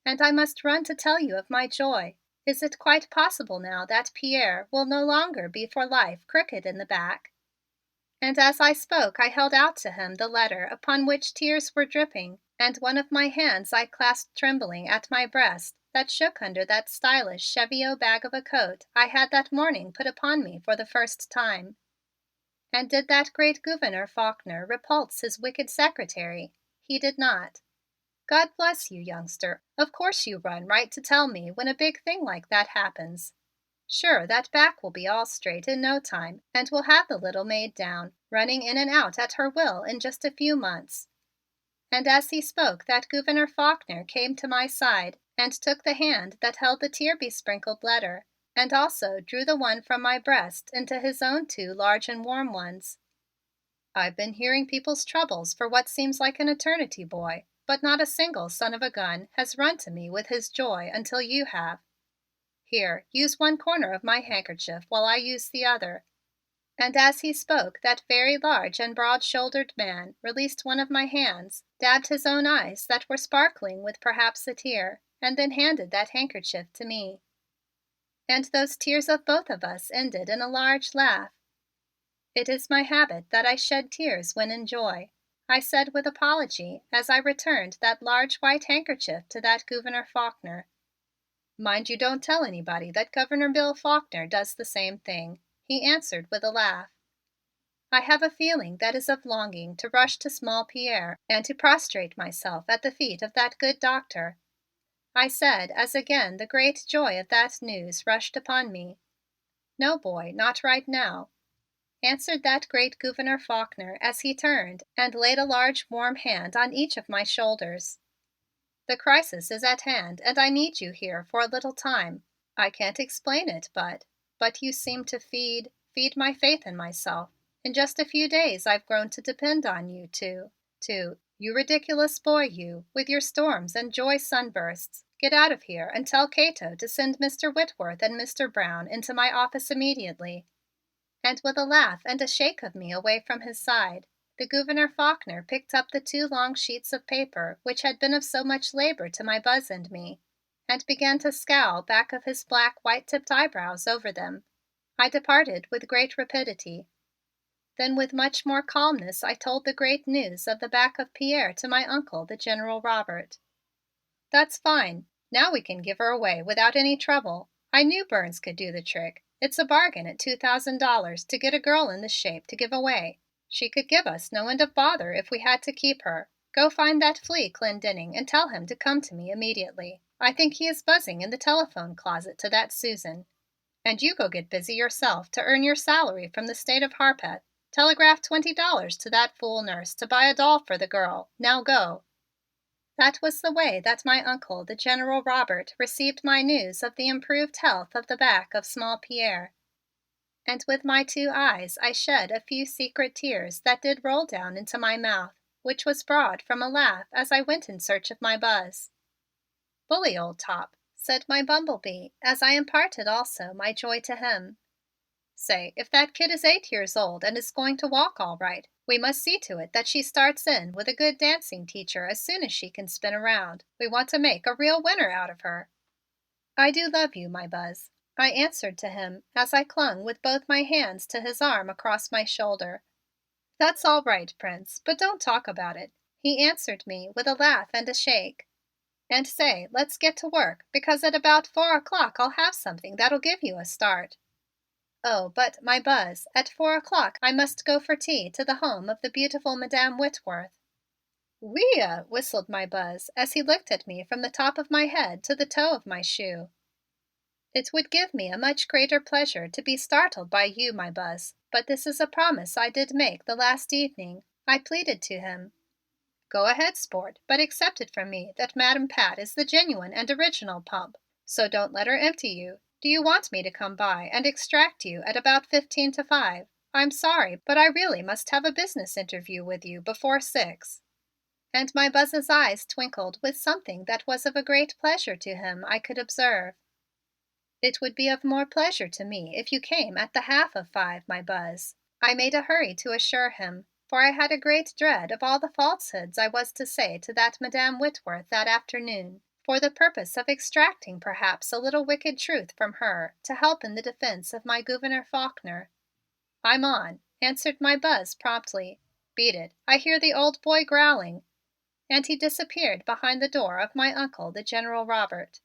and I must run to tell you of my joy. Is it quite possible now that Pierre will no longer be for life crooked in the back?" And as I spoke I held out to him the letter upon which tears were dripping, and one of my hands I clasped trembling at my breast that shook under that stylish cheviot bag of a coat I had that morning put upon me for the first time. And did that great Gouverneur Faulkner repulse his wicked secretary? He did not. God bless you, youngster. Of course you run right to tell me when a big thing like that happens. Sure, that back will be all straight in no time, and we'll have the little maid down, running in and out at her will in just a few months. And as he spoke, that Gouverneur Faulkner came to my side and took the hand that held the tear-besprinkled letter, and also drew the one from my breast into his own 2 large and warm ones. "I've been hearing people's troubles for what seems like an eternity, boy, but not a single son of a gun has run to me with his joy until you have. Here, use one corner of my handkerchief while I use the other." And as he spoke, that very large and broad-shouldered man released one of my hands, dabbed his own eyes that were sparkling with perhaps a tear, and then handed that handkerchief to me. And those tears of both of us ended in a large laugh. "It is my habit that I shed tears when in joy," I said with apology as I returned that large white handkerchief to that Gouverneur Faulkner. "Mind you don't tell anybody that Governor Bill Faulkner does the same thing," he answered with a laugh. I have a feeling that is of longing to rush to small Pierre and to prostrate myself at the feet of that good doctor, I said as again the great joy of that news rushed upon me. "No, boy, not right now," answered that great Gouverneur Faulkner as he turned and laid a large warm hand on each of my shoulders. "The crisis is at hand and I need you here for a little time. I can't explain it, but you seem to feed my faith in myself. In just a few days I've grown to depend on you you ridiculous boy, you, with your storms and joy sunbursts. Get out of here and tell Cato to send Mr. Whitworth and Mr. Brown into my office immediately." And with a laugh and a shake of me away from his side, the Gouverneur Faulkner picked up the 2 long sheets of paper which had been of so much labor to my Buzz and me, and began to scowl back of his black white-tipped eyebrows over them. I departed with great rapidity. Then with much more calmness I told the great news of the back of Pierre to my uncle, the General Robert. "That's fine. Now we can give her away without any trouble. I knew Burns could do the trick. It's a bargain at $2,000 to get a girl in this shape to give away. She could give us no end of bother if we had to keep her. Go find that flea Clendenning and tell him to come to me immediately. I think he is buzzing in the telephone closet to that Susan. And you go get busy yourself to earn your salary from the state of Harpeth. Telegraph $20 to that fool nurse to buy a doll for the girl. Now go." That was the way that my uncle, the General Robert, received my news of the improved health of the back of small Pierre. And with my 2 eyes I shed a few secret tears that did roll down into my mouth, which was broad from a laugh as I went in search of my Buzz. "Bully old top," said my bumblebee, as I imparted also my joy to him. Say, if that kid is 8 years old and is going to walk all right, we must see to it that she starts in with a good dancing teacher as soon as she can spin around. We want to make a real winner out of her." "I do love you, my Buzz," I answered to him as I clung with both my hands to his arm across my shoulder. "That's all right, Prince, but don't talk about it," he answered me with a laugh and a shake. "And say, let's get to work, because at about 4 o'clock I'll have something that'll give you a start." "Oh, but, my Buzz, at 4 o'clock I must go for tea to the home of the beautiful Madame Whitworth." "Whee!" whistled my Buzz as he looked at me from the top of my head to the toe of my shoe. "It would give me a much greater pleasure to be startled by you, my Buzz, but this is a promise I did make the last evening," I pleaded to him. "Go ahead, sport, but accept it from me that Madam Pat is the genuine and original pump, so don't let her empty you. Do you want me to come by and extract you at about 15 to 5? I'm sorry, but I really must have a business interview with you before 6." And my Buzz's eyes twinkled with something that was of a great pleasure to him, I could observe. "It would be of more pleasure to me if you came at the half of 5, my Buzz," I made a hurry to assure him, for I had a great dread of all the falsehoods I was to say to that Madame Whitworth that afternoon, for the purpose of extracting perhaps a little wicked truth from her to help in the defense of my Gouverneur Faulkner. "I'm on," answered my Buzz promptly. "Beat it. I hear the old boy growling," and he disappeared behind the door of my Uncle, the General Robert.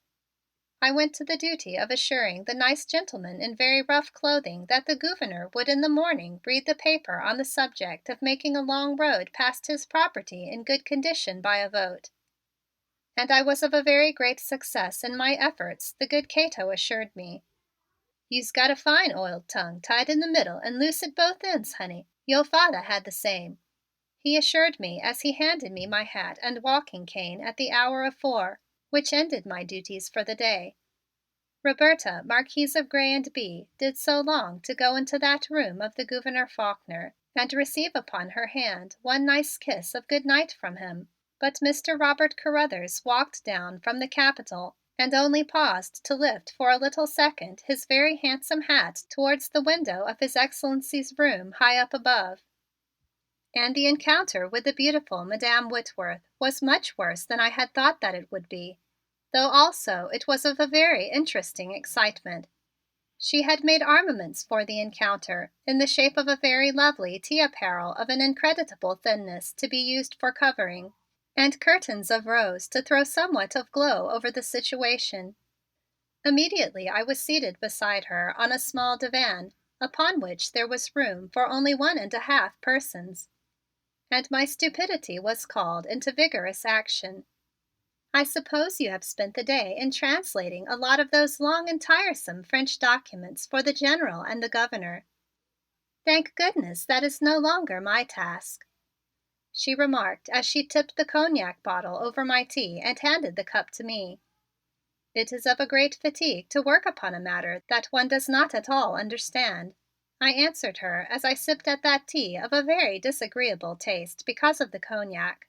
I went to the duty of assuring the nice gentleman in very rough clothing that the Gouverneur would in the morning read the paper on the subject of making a long road past his property in good condition by a vote. And I was of a very great success in my efforts, the good Cato assured me. "You's got a fine oiled tongue tied in the middle and loose at both ends, honey. Yo' father had the same," he assured me as he handed me my hat and walking cane at the hour of 4, which ended my duties for the day. Roberta, Marquise of Grez and Bye, did so long to go into that room of the Gouverneur Faulkner and receive upon her hand one nice kiss of good night from him. But Mr. Robert Carruthers walked down from the Capitol and only paused to lift for a little second his very handsome hat towards the window of His Excellency's room high up above. And the encounter with the beautiful Madame Whitworth was much worse than I had thought that it would be, though also it was of a very interesting excitement. She had made armaments for the encounter in the shape of a very lovely tea apparel of an incredible thinness to be used for covering, and curtains of rose to throw somewhat of glow over the situation. Immediately I was seated beside her on a small divan, upon which there was room for only 1½ persons, and my stupidity was called into vigorous action. "I suppose you have spent the day in translating a lot of those long and tiresome French documents for the General and the Governor. Thank goodness that is no longer my task," she remarked as she tipped the cognac bottle over my tea and handed the cup to me. "It is of a great fatigue to work upon a matter that one does not at all understand," I answered her as I sipped at that tea of a very disagreeable taste because of the cognac.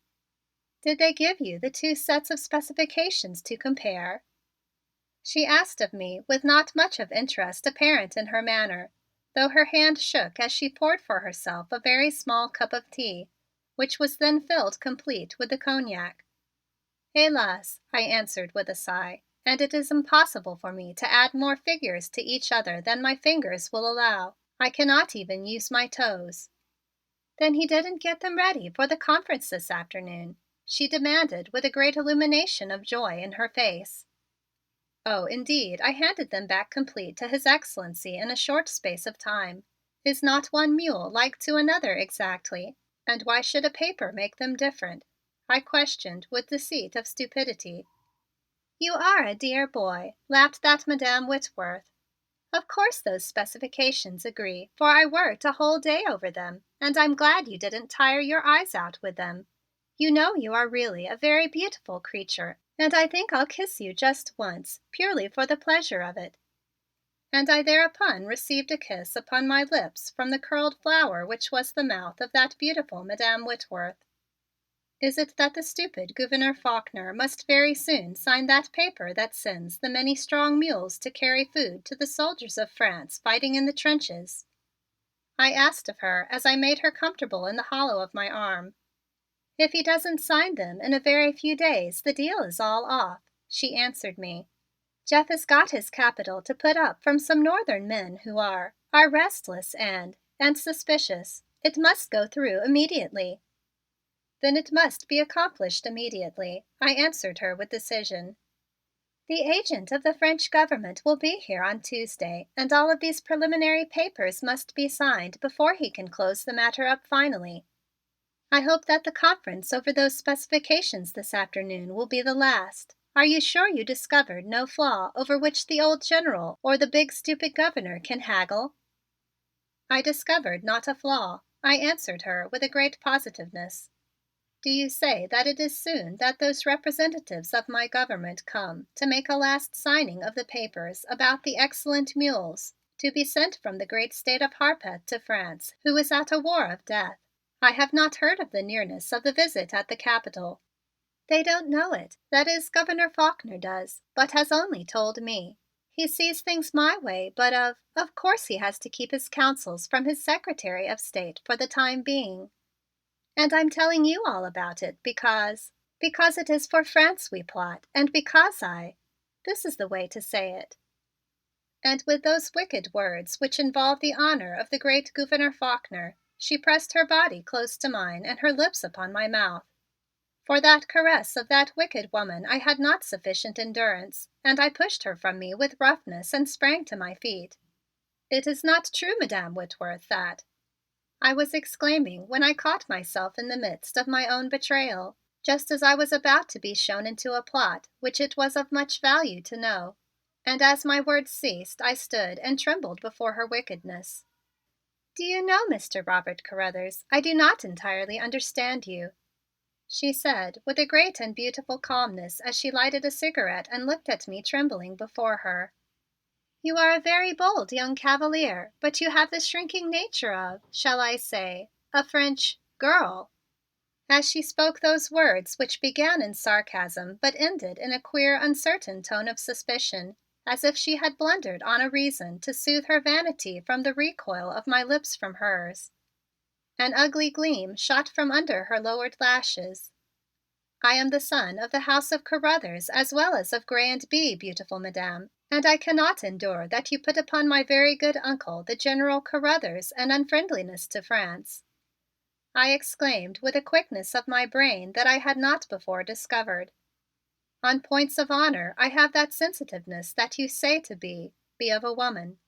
"Did they give you the 2 sets of specifications to compare?" she asked of me with not much of interest apparent in her manner, though her hand shook as she poured for herself a very small cup of tea, which was then filled complete with the cognac. "Hélas," I answered with a sigh, "and it is impossible for me to add more figures to each other than my fingers will allow. I cannot even use my toes." "Then he didn't get them ready for the conference this afternoon?" she demanded with a great illumination of joy in her face. "Oh, indeed, I handed them back complete to His Excellency in a short space of time. Is not one mule like to another exactly? And why should a paper make them different?" I questioned with deceit of stupidity. "You are a dear boy," laughed that Madame Whitworth. "Of course those specifications agree, for I worked a whole day over them, and I'm glad you didn't tire your eyes out with them. You know you are really a very beautiful creature, and I think I'll kiss you just once, purely for the pleasure of it." And I thereupon received a kiss upon my lips from the curled flower which was the mouth of that beautiful Madame Whitworth. Is it that the stupid Gouverneur Faulkner must very soon sign that paper that sends the many strong mules to carry food to the soldiers of France fighting in the trenches?" I asked of her as I made her comfortable in the hollow of my arm. "If he doesn't sign them in a very few days the deal is all off," she answered me. "Jeff has got his capital to put up from some Northern men who are restless and suspicious. It must go through immediately." "Then it must be accomplished immediately," I answered her with decision. "The agent of the French government will be here on Tuesday, and all of these preliminary papers must be signed before he can close the matter up finally. I hope that the conference over those specifications this afternoon will be the last. Are you sure you discovered no flaw over which the old General or the big stupid Governor can haggle?" "I discovered not a flaw," I answered her with a great positiveness. "Do you say that it is soon that those representatives of my government come to make a last signing of the papers about the excellent mules to be sent from the great state of Harpeth to France, who is at a war of death? I have not heard of the nearness of the visit at the capital." "They don't know it. That is, Governor Faulkner does, but has only told me. He sees things my way, but of course he has to keep his counsels from his Secretary of State for the time being. And I'm telling you all about it because it is for France we plot and because this is the way to say it." And with those wicked words which involve the honor of the great Gouverneur Faulkner, she pressed her body close to mine and her lips upon my mouth. For that caress of that wicked woman I had not sufficient endurance, and I pushed her from me with roughness and sprang to my feet. "It is not true, Madam Whitworth, that," I was exclaiming when I caught myself in the midst of my own betrayal, just as I was about to be shown into a plot which it was of much value to know. And as my words ceased, I stood and trembled before her wickedness. "Do you know, Mr. Robert Carruthers, I do not entirely understand you," she said with a great and beautiful calmness as she lighted a cigarette and looked at me trembling before her. "You are a very bold young cavalier, but you have the shrinking nature of, shall I say, a French girl." As she spoke those words which began in sarcasm but ended in a queer, uncertain tone of suspicion, as if she had blundered on a reason to soothe her vanity from the recoil of my lips from hers. An ugly gleam shot from under her lowered lashes. "I am the son of the house of Carruthers as well as of Grey and Bee, beautiful Madam, and I cannot endure that you put upon my very good uncle, the General Carruthers, an unfriendliness to France," I exclaimed with a quickness of my brain that I had not before discovered. "On points of honor I have that sensitiveness that you say to be of a woman."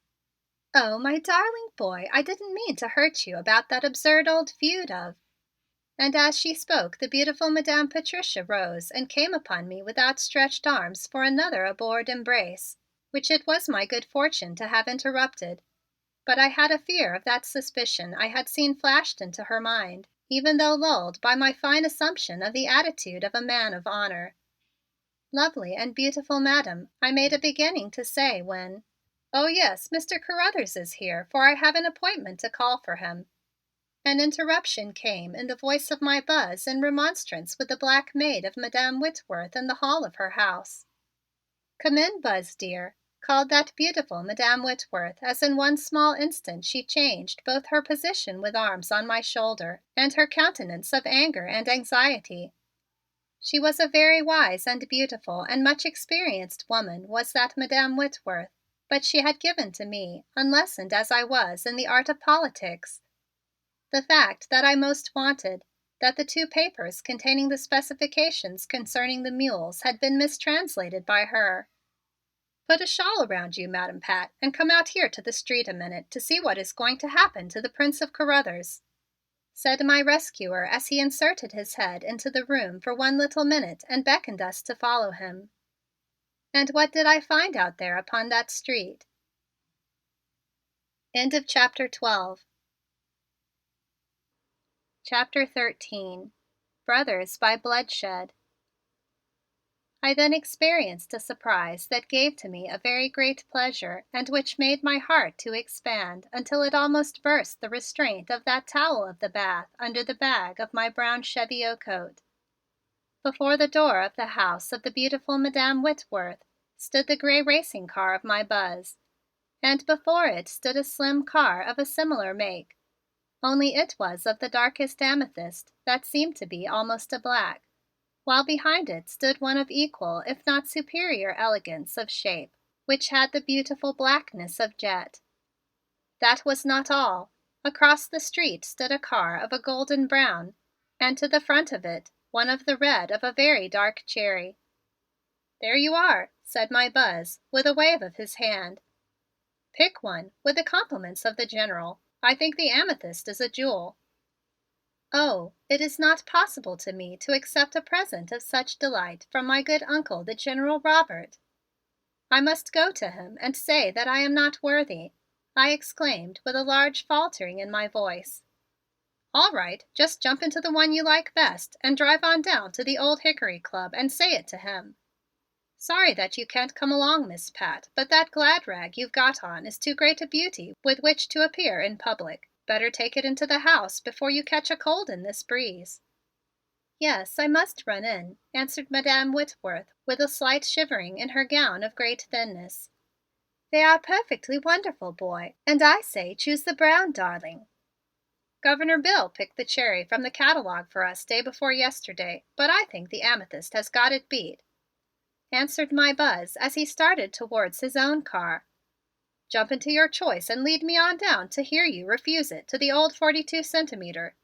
"Oh, my darling boy, I didn't mean to hurt you about that absurd old feud of—" And as she spoke the beautiful Madame Patricia rose and came upon me with outstretched arms for another abhorred embrace, which it was my good fortune to have interrupted. But I had a fear of that suspicion I had seen flashed into her mind, even though lulled by my fine assumption of the attitude of a man of honor. "Lovely and beautiful Madam," I made a beginning to say when— "Oh, yes, Mr. Carruthers is here, for I have an appointment to call for him." An interruption came in the voice of my Buzz in remonstrance with the black maid of Madam Whitworth in the hall of her house. "Come in, Buzz, dear," called that beautiful Madam Whitworth as in one small instant she changed both her position with arms on my shoulder and her countenance of anger and anxiety. She was a very wise and beautiful and much experienced woman, was that Madam Whitworth, but she had given to me, unlessoned as I was in the art of politics, the fact that I most wanted, that the two papers containing the specifications concerning the mules had been mistranslated by her. "Put a shawl around you, Madam Pat, and come out here to the street a minute to see what is going to happen to the Prince of Carruthers," said my rescuer as he inserted his head into the room for one little minute and beckoned us to follow him. And what did I find out there upon that street? End of chapter 12. Chapter 13. Brothers by Bloodshed. I then experienced a surprise that gave to me a very great pleasure and which made my heart to expand until it almost burst the restraint of that towel of the bath under the bag of my brown cheviot coat. Before the door of the house of the beautiful Madame Whitworth stood the gray racing car of my Buzz, and before it stood a slim car of a similar make, only it was of the darkest amethyst that seemed to be almost a black, while behind it stood one of equal if not superior elegance of shape, which had the beautiful blackness of jet. That was not all. Across the street stood a car of a golden brown, and to the front of it one of the red of a very dark cherry. "There you are," said my Buzz, with a wave of his hand. "Pick one, with the compliments of the General. I think the amethyst is a jewel." "Oh, it is not possible to me to accept a present of such delight from my good Uncle, the General Robert. I must go to him and say that I am not worthy," I exclaimed with a large faltering in my voice. "All right, just jump into the one you like best and drive on down to the Old Hickory Club and say it to him. Sorry that you can't come along, Miss Pat, but that glad rag you've got on is too great a beauty with which to appear in public. Better take it into the house before you catch a cold in this breeze." "Yes, I must run in," answered Madame Whitworth with a slight shivering in her gown of great thinness. "They are perfectly wonderful, boy, and I say choose the brown, darling." "Governor Bill picked the cherry from the catalog for us day before yesterday, but I think the amethyst has got it beat," answered my Buzz as he started towards his own car. "Jump into your choice and lead me on down to hear you refuse it to the old 42 centimeter."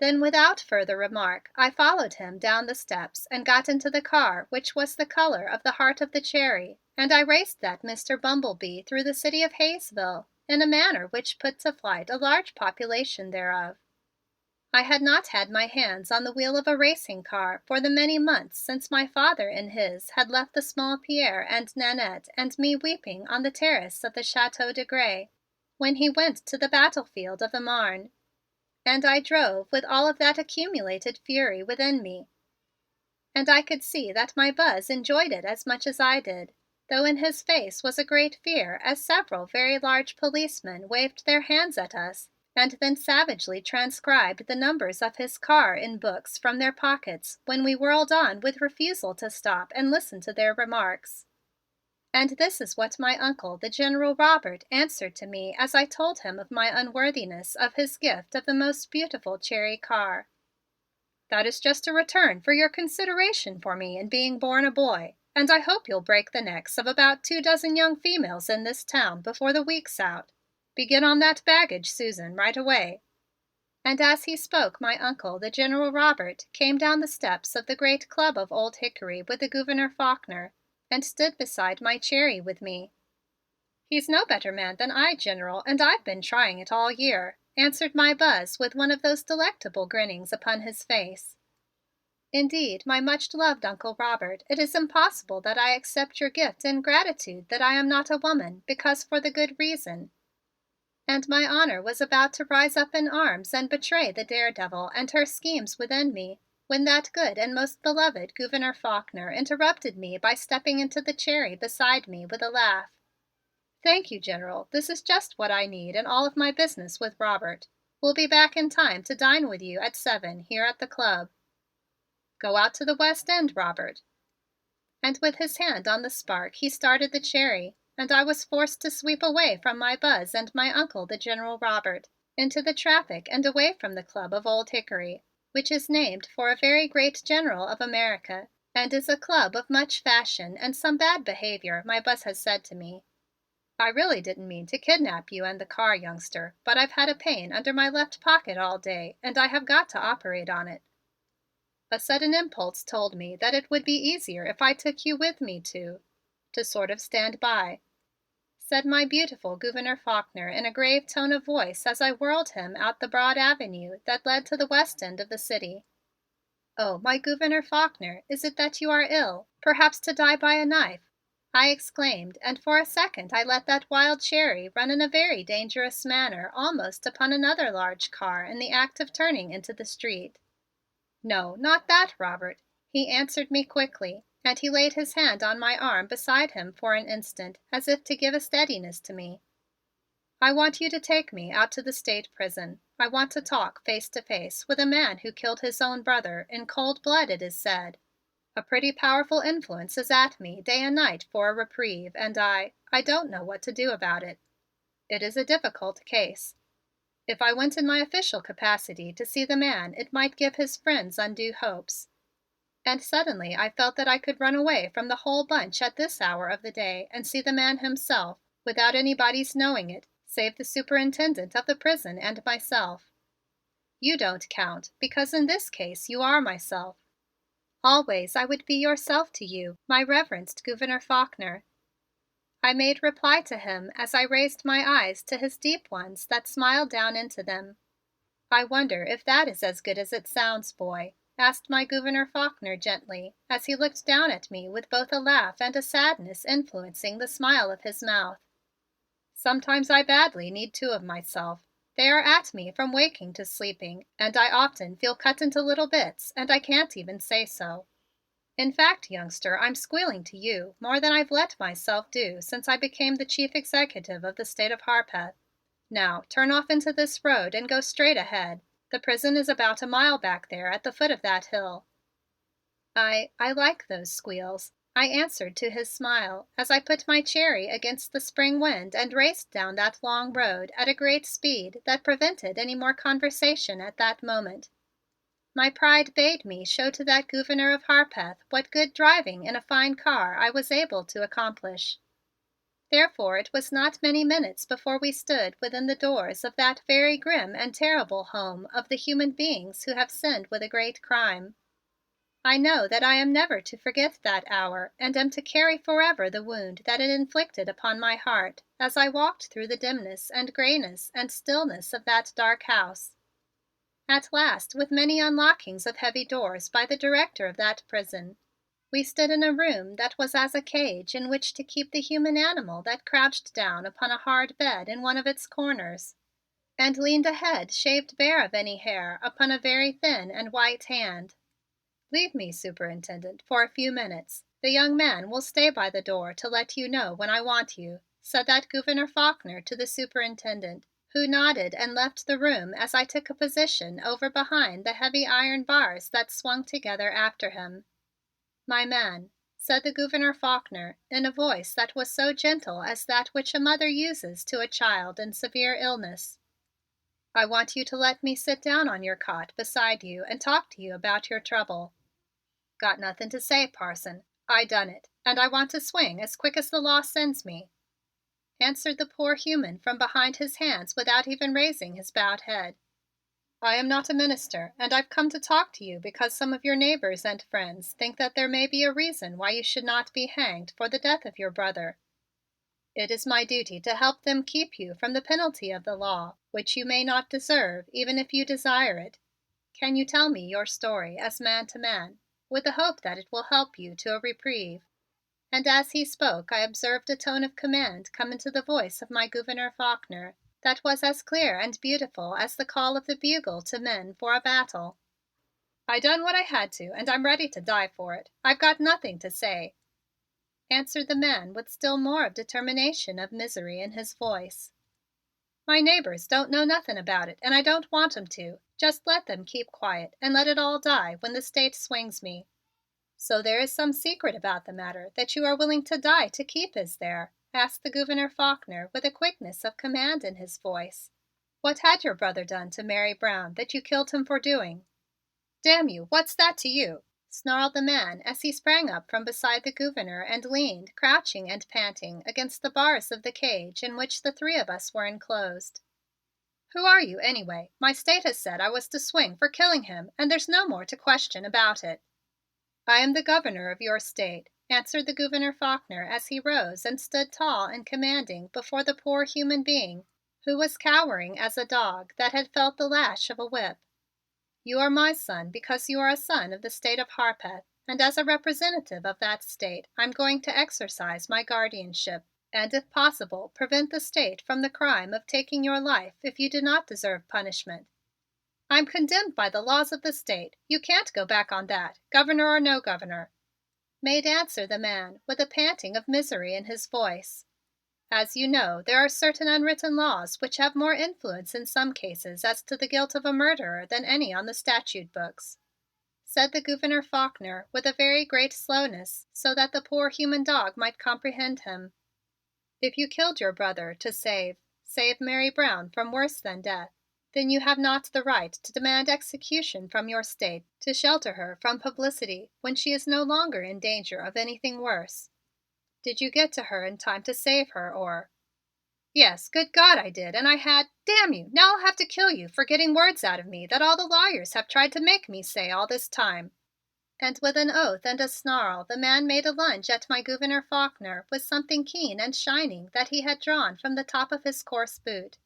Then without further remark I followed him down the steps and got into the car which was the color of the heart of the cherry, and I raced that Mr. Bumblebee through the city of Hayesville in a manner which put to flight a large population thereof. I had not had my hands on the wheel of a racing car for the many months since my father in his had left the small Pierre and Nannette and me weeping on the terrace of the Chateau de Grez when he went to the battlefield of the Marne, and I drove with all of that accumulated fury within me. And I could see that my Buzz enjoyed it as much as I did, though in his face was a great fear as several very large policemen waved their hands at us and then savagely transcribed the numbers of his car in books from their pockets when we whirled on with refusal to stop and listen to their remarks. And this is what my Uncle, the General Robert, answered to me as I told him of my unworthiness of his gift of the most beautiful cherry car. "That is just a return for your consideration for me in being born a boy, and I hope you'll break the necks of about 24 young females in this town before the week's out. Begin on that baggage, Susan, right away." And as he spoke my Uncle, the General Robert, came down the steps of the great club of Old Hickory with the Gouverneur Faulkner and stood beside my cherry with me. "He's no better man than I, General, and I've been trying it all year," answered my Buzz with one of those delectable grinnings upon his face. "Indeed, my much loved Uncle Robert, it is impossible that I accept your gift in gratitude that I am not a woman, because for the good reason," and my honor was about to rise up in arms and betray the Daredevil and her schemes within me when that good and most beloved Gouverneur Faulkner interrupted me by stepping into the cherry beside me with a laugh. "Thank you, General. This is just what I need in all of my business with Robert. We'll be back in time to dine with you at 7 here at the club. Go out to the West End, Robert." And with his hand on the spark he started the cherry, and I was forced to sweep away from my Buzz and my Uncle, the General Robert, into the traffic and away from the club of Old Hickory, which is named for a very great general of America and is a club of much fashion and some bad behavior, my Buzz has said to me. "I really didn't mean to kidnap you and the car, youngster, but I've had a pain under my left pocket all day and I have got to operate on it. A sudden impulse told me that it would be easier if I took you with me to sort of stand by," said my beautiful Gouverneur Faulkner in a grave tone of voice as I whirled him out the broad avenue that led to the west end of the city. "Oh, my Gouverneur Faulkner, is it that you are ill, perhaps to die by a knife?" I exclaimed, and for a second I let that wild cherry run in a very dangerous manner almost upon another large car in the act of turning into the street. "No, not that, Robert," he answered me quickly, and he laid his hand on my arm beside him for an instant as if to give a steadiness to me. "I want you to take me out to the state prison. I want to talk face to face with a man who killed his own brother in cold blood, it is said. A pretty powerful influence is at me day and night for a reprieve, and I don't know what to do about it. It is a difficult case. If I went in my official capacity to see the man, it might give his friends undue hopes. And suddenly I felt that I could run away from the whole bunch at this hour of the day and see the man himself, without anybody's knowing it, save the superintendent of the prison and myself. You don't count, because in this case you are myself. Always I would be yourself to you, my reverenced Gouverneur Faulkner. I made reply to him as I raised my eyes to his deep ones that smiled down into them. I wonder if that is as good as it sounds, boy, asked my Gouverneur Faulkner gently, as he looked down at me with both a laugh and a sadness influencing the smile of his mouth. Sometimes I badly need two of myself. They are at me from waking to sleeping, and I often feel cut into little bits, and I can't even say so. In fact, youngster, I'm squealing to you more than I've let myself do since I became the chief executive of the state of Harpeth. Now, turn off into this road and go straight ahead. The prison is about a mile back there at the foot of that hill." I like those squeals," I answered to his smile as I put my cherry against the spring wind and raced down that long road at a great speed that prevented any more conversation at that moment. My pride bade me show to that Gouverneur of Harpeth what good driving in a fine car I was able to accomplish. Therefore it was not many minutes before we stood within the doors of that very grim and terrible home of the human beings who have sinned with a great crime. I know that I am never to forget that hour and am to carry forever the wound that it inflicted upon my heart as I walked through the dimness and grayness and stillness of that dark house. At last, with many unlockings of heavy doors by the director of that prison, we stood in a room that was as a cage in which to keep the human animal that crouched down upon a hard bed in one of its corners and leaned a head shaved bare of any hair upon a very thin and white hand. "Leave me, Superintendent, for a few minutes. The young man will stay by the door to let you know when I want you," said that Gouverneur Faulkner to the superintendent, who nodded and left the room as I took a position over behind the heavy iron bars that swung together after him. "My man," said the Gouverneur Faulkner in a voice that was so gentle as that which a mother uses to a child in severe illness, "I want you to let me sit down on your cot beside you and talk to you about your trouble." "Got nothing to say, Parson. I done it, and I want to swing as quick as the law sends me," answered the poor human from behind his hands without even raising his bowed head. "I am not a minister, and I've come to talk to you because some of your neighbors and friends think that there may be a reason why you should not be hanged for the death of your brother. It is my duty to help them keep you from the penalty of the law, which you may not deserve even if you desire it. Can you tell me your story as man to man, with the hope that it will help you to a reprieve?" And as he spoke, I observed a tone of command come into the voice of my Gouverneur Faulkner that was as clear and beautiful as the call of the bugle to men for a battle. "I done what I had to and I'm ready to die for it. I've got nothing to say," answered the man with still more of determination of misery in his voice. "My neighbors don't know nothing about it and I don't want 'em to. Just let them keep quiet and let it all die when the state swings me." "So there is some secret about the matter that you are willing to die to keep, is there?" asked the Gouverneur Faulkner with a quickness of command in his voice. "What had your brother done to Mary Brown that you killed him for doing?" "Damn you, what's that to you?" snarled the man as he sprang up from beside the Gouverneur and leaned, crouching and panting, against the bars of the cage in which the three of us were enclosed. "Who are you, anyway? My state has said I was to swing for killing him, and there's no more to question about it." "I am the Governor of your state," answered the Gouverneur Faulkner as he rose and stood tall and commanding before the poor human being who was cowering as a dog that had felt the lash of a whip. "You are my son because you are a son of the state of Harpeth, and as a representative of that state I'm going to exercise my guardianship and if possible prevent the state from the crime of taking your life if you do not deserve punishment. I'm condemned by the laws of the state. You can't go back on that, governor or no governor," made answer the man with a panting of misery in his voice. As you know, there are certain unwritten laws which have more influence in some cases as to the guilt of a murderer than any on the statute books," said the Gouverneur Faulkner with a very great slowness so that the poor human dog might comprehend him. "If you killed your brother to save Mary Brown from worse than death, then you have not the right to demand execution from your state to shelter her from publicity when she is no longer in danger of anything worse. Did you get to her in time to save her or—" "Yes, good God, I did, and I had— Damn you, now I'll have to kill you for getting words out of me that all the lawyers have tried to make me say all this time." And with an oath and a snarl the man made a lunge at my Gouverneur Faulkner with something keen and shining that he had drawn from the top of his coarse boot.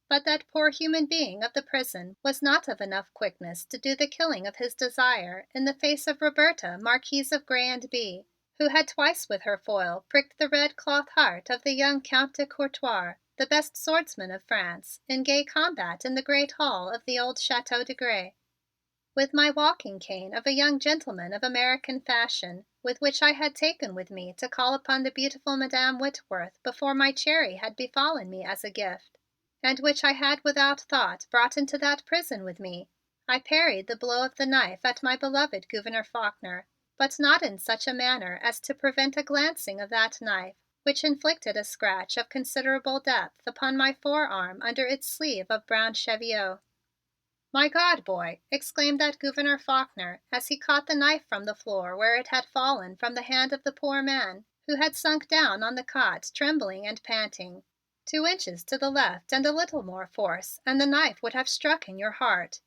But that poor human being of the prison was not of enough quickness to do the killing of his desire in the face of Roberta, Marquise of Grez and Bye, who had twice with her foil pricked the red cloth heart of the young Count de Courtois, the best swordsman of France, in gay combat in the great hall of the old Chateau de Grez. With my walking cane of a young gentleman of American fashion, with which I had taken with me to call upon the beautiful Madame Whitworth before my cherry had befallen me as a gift, and which I had without thought brought into that prison with me, I parried the blow of the knife at my beloved Gouverneur Faulkner, but not in such a manner as to prevent a glancing of that knife, which inflicted a scratch of considerable depth upon my forearm under its sleeve of brown cheviot. "My God, boy!" exclaimed that Gouverneur Faulkner as he caught the knife from the floor where it had fallen from the hand of the poor man, who had sunk down on the cot trembling and panting. "2 inches to the left and a little more force and the knife would have struck in your heart."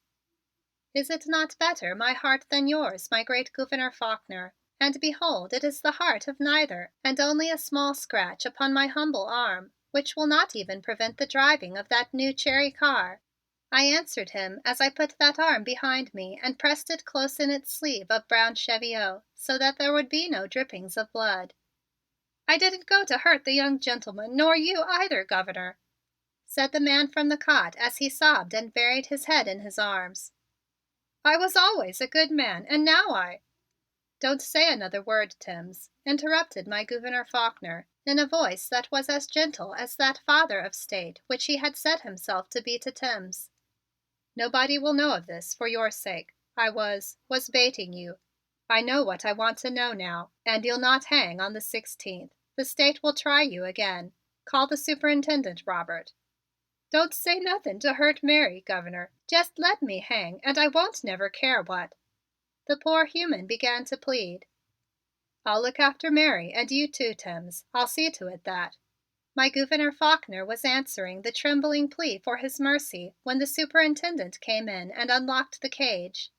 "Is it not better my heart than yours, my great Gouverneur Faulkner? And behold, it is the heart of neither and only a small scratch upon my humble arm, which will not even prevent the driving of that new cherry car," I answered him as I put that arm behind me and pressed it close in its sleeve of brown cheviot so that there would be no drippings of blood. "I didn't go to hurt the young gentleman, nor you either, Governor," said the man from the cot as he sobbed and buried his head in his arms. "I was always a good man and now I—" "Don't say another word, Timms," interrupted my Gouverneur Faulkner in a voice that was as gentle as that father of state which he had set himself to be to Timms. "Nobody will know of this for your sake. I was baiting you. I know what I want to know now, and you'll not hang on the 16th. The state will try you again. Call the superintendent, Robert." "Don't say nothing to hurt Mary, Governor. Just let me hang and I won't never care what," the poor human began to plead. "I'll look after Mary and you too, Timms. I'll see to it that—" My Gouverneur Faulkner was answering the trembling plea for his mercy when the superintendent came in and unlocked the cage.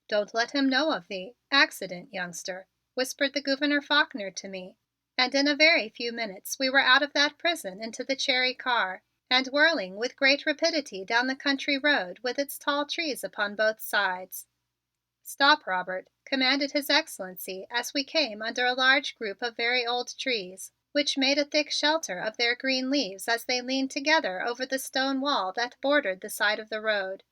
"Don't let him know of the accident, youngster," whispered the Gouverneur Faulkner to me, and in a very few minutes we were out of that prison into the cherry car and whirling with great rapidity down the country road with its tall trees upon both sides. "Stop, Robert," commanded His Excellency as we came under a large group of very old trees, which made a thick shelter of their green leaves as they leaned together over the stone wall that bordered the side of the road.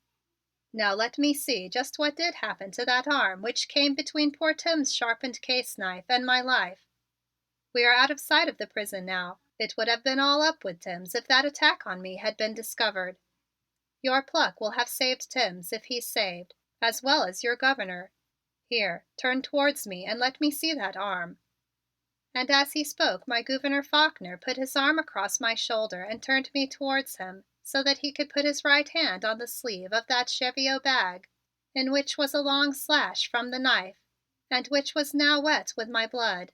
"Now let me see just what did happen to that arm which came between poor Tim's sharpened case knife and my life. We are out of sight of the prison now. It would have been all up with Timms if that attack on me had been discovered. Your pluck will have saved Timms if he's saved, as well as your Governor. Here, turn towards me and let me see that arm." And as he spoke my Gouverneur Faulkner put his arm across my shoulder and turned me towards him so that he could put his right hand on the sleeve of that cheviot bag in which was a long slash from the knife and which was now wet with my blood.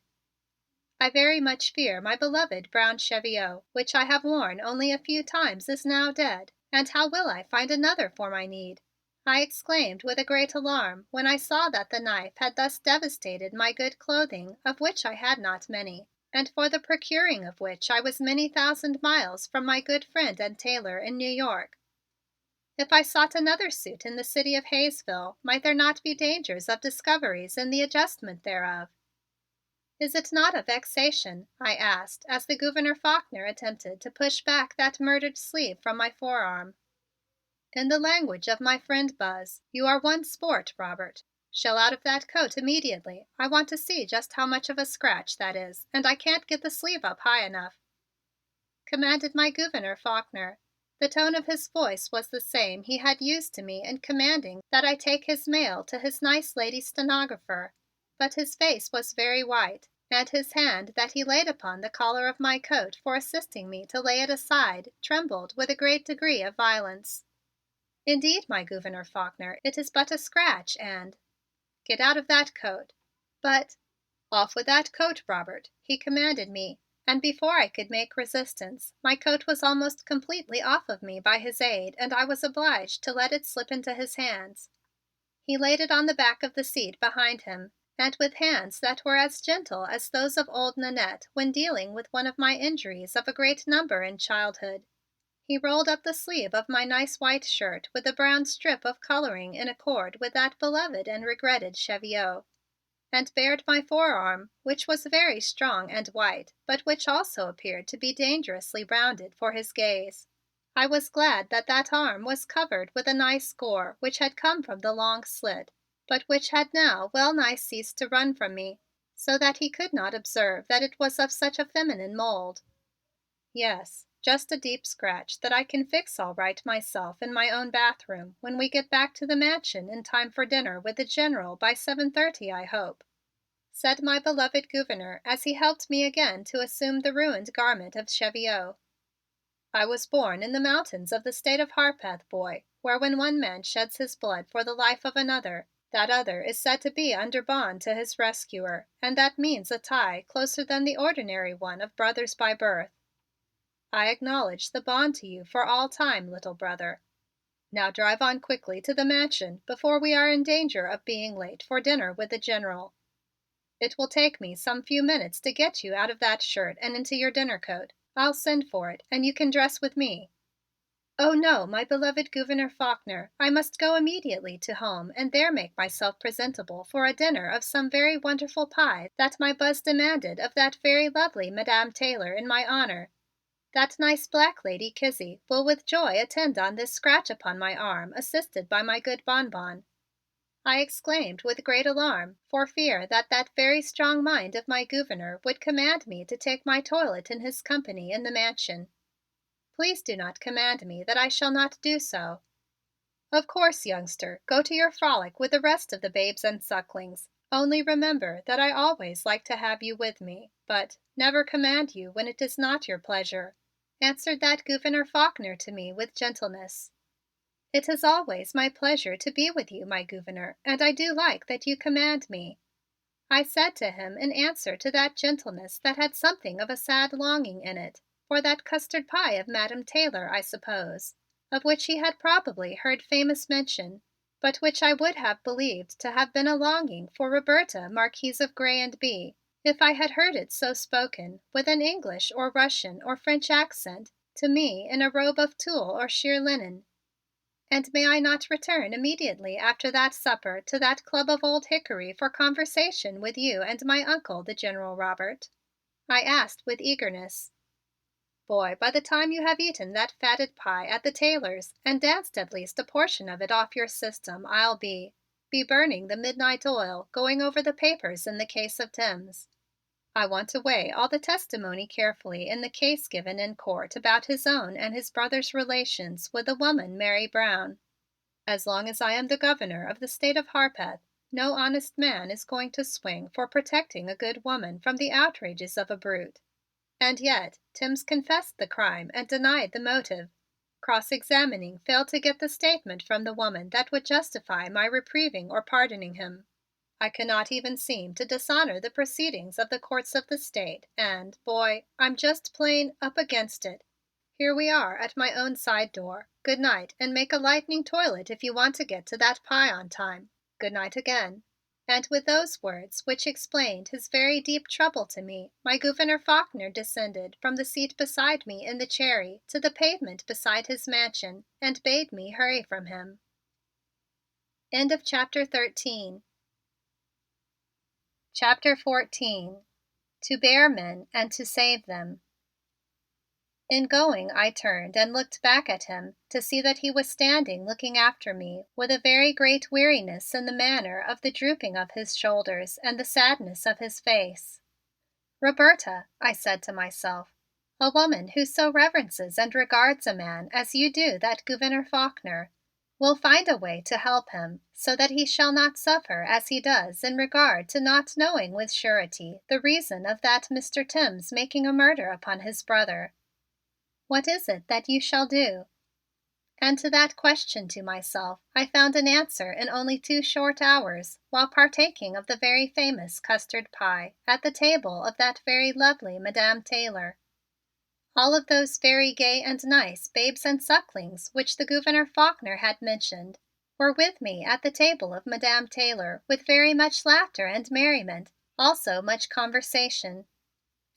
"I very much fear my beloved brown cheviot, which I have worn only a few times, is now dead, and how will I find another for my need?" I exclaimed with a great alarm when I saw that the knife had thus devastated my good clothing, of which I had not many, and for the procuring of which I was many thousand miles from my good friend and tailor in New York. If I sought another suit in the city of Hayesville, might there not be dangers of discoveries in the adjustment thereof? "Is it not a vexation?" I asked as the Gouverneur Faulkner attempted to push back that murdered sleeve from my forearm. "In the language of my friend Buzz, you are one sport, Robert. Shell out of that coat immediately. I want to see just how much of a scratch that is and I can't get the sleeve up high enough." commanded my Gouverneur Faulkner. The tone of his voice was the same he had used to me in commanding that I take his mail to his nice lady stenographer, but his face was very white and his hand that he laid upon the collar of my coat for assisting me to lay it aside trembled with a great degree of violence. "Indeed, my Gouverneur Faulkner, it is but a scratch and—" "Get out of that coat." "But—" "Off with that coat, Robert," he commanded me, and before I could make resistance, my coat was almost completely off of me by his aid and I was obliged to let it slip into his hands. He laid it on the back of the seat behind him, and with hands that were as gentle as those of old Nannette when dealing with one of my injuries of a great number in childhood, he rolled up the sleeve of my nice white shirt with a brown strip of coloring in accord with that beloved and regretted cheviot, and bared my forearm, which was very strong and white, but which also appeared to be dangerously rounded for his gaze. I was glad that that arm was covered with a nice gore which had come from the long slit, but which had now well nigh ceased to run from me, so that he could not observe that it was of such a feminine mold. "Yes, just a deep scratch that I can fix all right myself in my own bathroom when we get back to the Mansion in time for dinner with the General by 7:30, I hope," said my beloved Gouverneur as he helped me again to assume the ruined garment of cheviot. "I was born in the mountains of the state of Harpeth, boy, where when one man sheds his blood for the life of another, that other is said to be under bond to his rescuer, and that means a tie closer than the ordinary one of brothers by birth. I acknowledge the bond to you for all time, little brother. Now drive on quickly to the Mansion before we are in danger of being late for dinner with the General. It will take me some few minutes to get you out of that shirt and into your dinner coat. I'll send for it and you can dress with me." "Oh, no, my beloved Gouverneur Faulkner, I must go immediately to home and there make myself presentable for a dinner of some very wonderful pie that my Buzz demanded of that very lovely Madame Taylor in my honor. That nice black lady Kizzie will with joy attend on this scratch upon my arm assisted by my good Bonbon," I exclaimed with great alarm for fear that that very strong mind of my Gouverneur would command me to take my toilet in his company in the Mansion. "Please do not command me that I shall not do so." "Of course, youngster, go to your frolic with the rest of the babes and sucklings. Only remember that I always like to have you with me, but never command you when it is not your pleasure," answered that Gouverneur Faulkner to me with gentleness. "It is always my pleasure to be with you, my Gouverneur, and I do like that you command me," I said to him in answer to that gentleness that had something of a sad longing in it for that custard pie of Madam Taylor, I suppose, of which he had probably heard famous mention, but which I would have believed to have been a longing for Roberta, Marquise of Grez and Bye, if I had heard it so spoken with an English or Russian or French accent to me in a robe of tulle or sheer linen. "And may I not return immediately after that supper to that club of Old Hickory for conversation with you and my Uncle, the General Robert?" I asked with eagerness. "Boy, by the time you have eaten that fatted pie at the Taylor's and danced at least a portion of it off your system, I'll be burning the midnight oil going over the papers in the case of Timms. I want to weigh all the testimony carefully in the case given in court about his own and his brother's relations with the woman Mary Brown. As long as I am the Governor of the state of Harpeth, no honest man is going to swing for protecting a good woman from the outrages of a brute. And yet Timms confessed the crime and denied the motive. Cross-examining failed to get the statement from the woman that would justify my reprieving or pardoning him. I cannot even seem to dishonor the proceedings of the courts of the state and, boy, I'm just plain up against it. Here we are at my own side door. Good night and make a lightning toilet if you want to get to that pie on time. Good night again." And with those words which explained his very deep trouble to me, my Gouverneur Faulkner descended from the seat beside me in the Cherry to the pavement beside his mansion and bade me hurry from him. End of chapter 13. Chapter 14. To bear men and to save them. In going, I turned and looked back at him to see that he was standing looking after me with a very great weariness in the manner of the drooping of his shoulders and the sadness of his face. "Roberta," I said to myself, A woman who so reverences and regards a man as you do that Gouverneur Faulkner will find a way to help him so that he shall not suffer as he does in regard to not knowing with surety the reason of that Mr. Timms making a murder upon his brother. What is it that you shall do?" And to that question to myself I found an answer in only 2 short hours while partaking of the very famous custard pie at the table of that very lovely Madame Taylor. All of those very gay and nice babes and sucklings which the Gouverneur Faulkner had mentioned were with me at the table of Madame Taylor with very much laughter and merriment, also much conversation.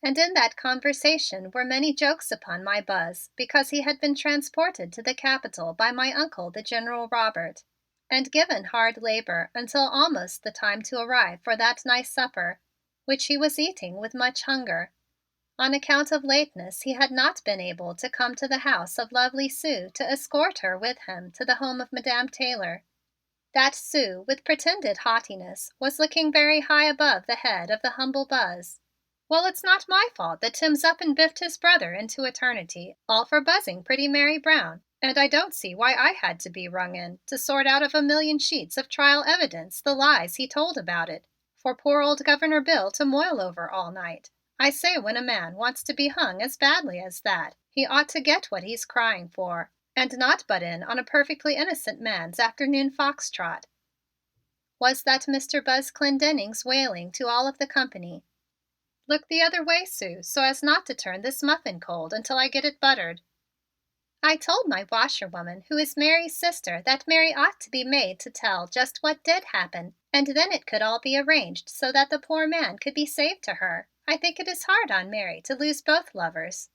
And in that conversation were many jokes upon my Buzz because he had been transported to the capital by my uncle, the General Robert, and given hard labor until almost the time to arrive for that nice supper, which he was eating with much hunger. On account of lateness he had not been able to come to the house of lovely Sue to escort her with him to the home of Madame Taylor. That Sue, with pretended haughtiness, was looking very high above the head of the humble Buzz. "Well, it's not my fault that Timms up and biffed his brother into eternity, all for buzzing pretty Mary Brown, and I don't see why I had to be rung in to sort out of a million sheets of trial evidence the lies he told about it, for poor old Governor Bill to moil over all night. I say when a man wants to be hung as badly as that, he ought to get what he's crying for, and not butt in on a perfectly innocent man's afternoon foxtrot," was that Mr. Buzz Clendenning's wailing to all of the company. "Look the other way, Sue, so as not to turn this muffin cold until I get it buttered." "I told my washerwoman, who is Mary's sister, that Mary ought to be made to tell just what did happen, and then it could all be arranged so that the poor man could be saved to her. I think it is hard on Mary to lose both lovers,"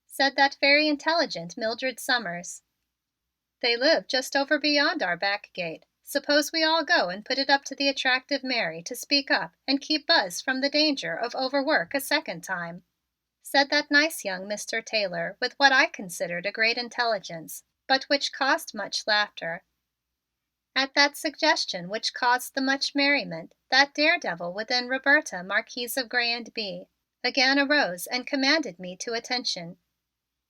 said that very intelligent Mildred Summers. "They live just over beyond our back gate. Suppose we all go and put it up to the attractive Mary to speak up and keep Buzz from the danger of overwork a second time," said that nice young Mr. Taylor with what I considered a great intelligence, but which caused much laughter. At that suggestion which caused the much merriment, that daredevil within Roberta, Marquise of Grey and Bee, again arose and commanded me to attention.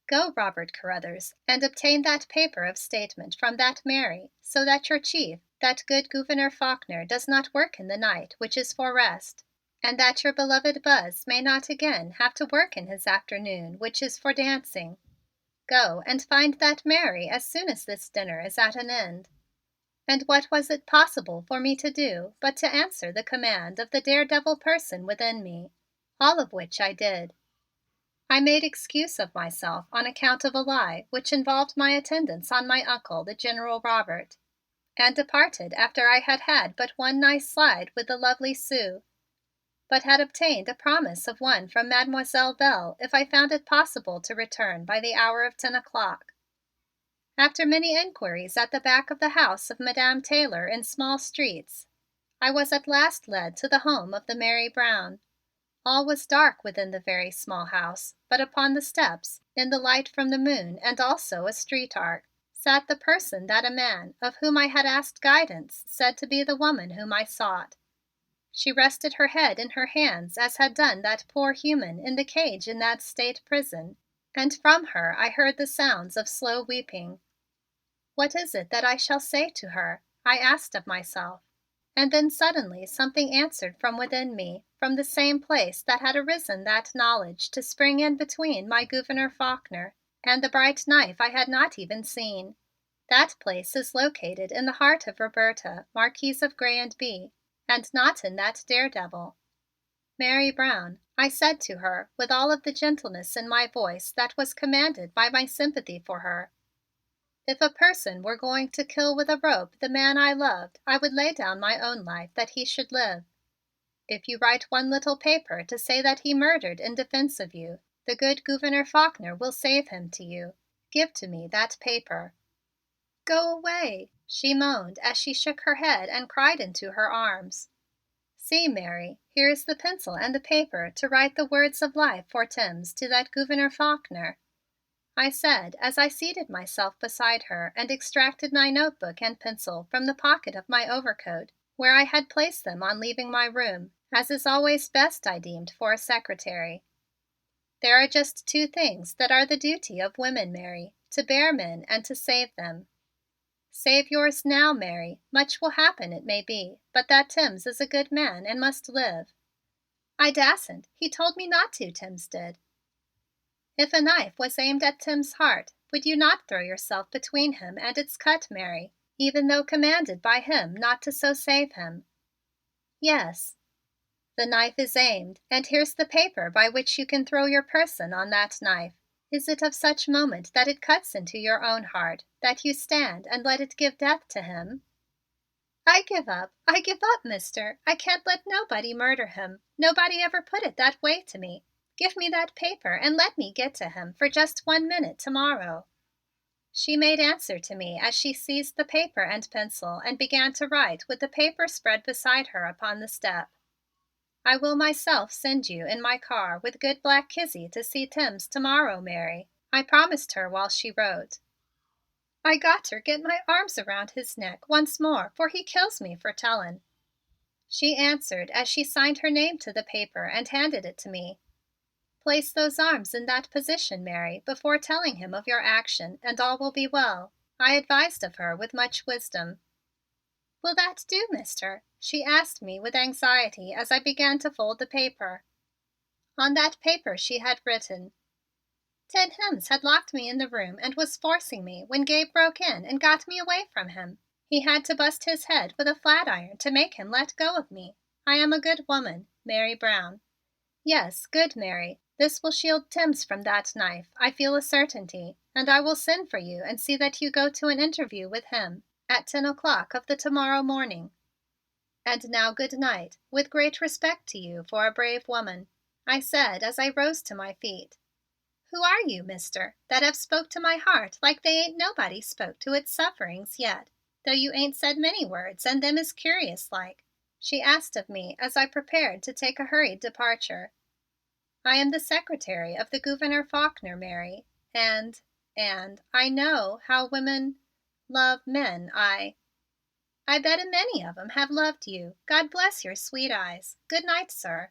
"Go, Robert Carruthers, and obtain that paper of statement from that Mary, so that your chief, that good Gouverneur Faulkner, does not work in the night, which is for rest, and that your beloved Buzz may not again have to work in his afternoon, which is for dancing. Go and find that Mary as soon as this dinner is at an end." And what was it possible for me to do but to answer the command of the daredevil person within me, all of which I did. I made excuse of myself on account of a lie which involved my attendance on my uncle, the General Robert, and departed after I had had but one nice slide with the lovely Sue, but had obtained a promise of one from Mademoiselle Belle if I found it possible to return by the hour of 10 o'clock. After many inquiries at the back of the house of Madame Taylor in small streets, I was at last led to the home of the Mary Brown. All was dark within the very small house, but upon the steps, in the light from the moon and also a street arc, sat the person that a man of whom I had asked guidance said to be the woman whom I sought. She rested her head in her hands as had done that poor human in the cage in that state prison, and from her I heard the sounds of slow weeping. What is it that I shall say to her? I asked of myself. And then suddenly something answered from within me, from the same place that had arisen that knowledge to spring in between my Gouverneur Faulkner and the bright knife I had not even seen. That place is located in the heart of Roberta, Marquise of Grey and Bee, and not in that daredevil. "Mary Brown," I said to her with all of the gentleness in my voice that was commanded by my sympathy for her, "if a person were going to kill with a rope the man I loved, I would lay down my own life that he should live. If you write one little paper to say that he murdered in defense of you, the good Gouverneur Faulkner will save him to you. Give to me that paper." "Go away," she moaned as she shook her head and cried into her arms. "See, Mary, here is the pencil and the paper to write the words of life for Timms to that Gouverneur Faulkner," I said as I seated myself beside her and extracted my notebook and pencil from the pocket of my overcoat where I had placed them on leaving my room, as is always best, I deemed, for a secretary. There are just two things that are the duty of women, Mary, to bear men and to save them. Save yours now, Mary. Much will happen, it may be, but that Timms is a good man and must live." "I dasn't. He told me not to, Timms did." "If a knife was aimed at Timms' heart, would you not throw yourself between him and its cut, Mary, even though commanded by him not to so save him?" "Yes." "The knife is aimed, and here's the paper by which you can throw your person on that knife. Is it of such moment that it cuts into your own heart, that you stand and let it give death to him?" "I give up. I give up, mister. I can't let nobody murder him. Nobody ever put it that way to me. Give me that paper and let me get to him for just 1 minute tomorrow." She made answer to me as she seized the paper and pencil and began to write with the paper spread beside her upon the step. "I will myself send you in my car with good black Kizzie to see Timms tomorrow, Mary," I promised her while she wrote. "I got ter get my arms around his neck once more, for he kills me for tellin'," she answered as she signed her name to the paper and handed it to me. "Place those arms in that position, Mary, before telling him of your action, and all will be well," I advised of her with much wisdom. "Will that do, mister?" she asked me with anxiety as I began to fold the paper. On that paper she had written: "Ted Hems had locked me in the room and was forcing me when Gabe broke in and got me away from him. He had to bust his head with a flat iron to make him let go of me. I am a good woman, Mary Brown. Yes, good Mary. This will shield Timms from that knife, I feel a certainty, and I will send for you and see that you go to an interview with him at 10 o'clock of the tomorrow morning. And now good night, with great respect to you for a brave woman," I said as I rose to my feet. "Who are you, mister, that have spoke to my heart like they ain't nobody spoke to its sufferings yet, though you ain't said many words and them is curious like?" she asked of me as I prepared to take a hurried departure. "I am the secretary of the Gouverneur Faulkner, Mary, and I know how women love men. I bet a many of 'em have loved you. God bless your sweet eyes. Good night, sir."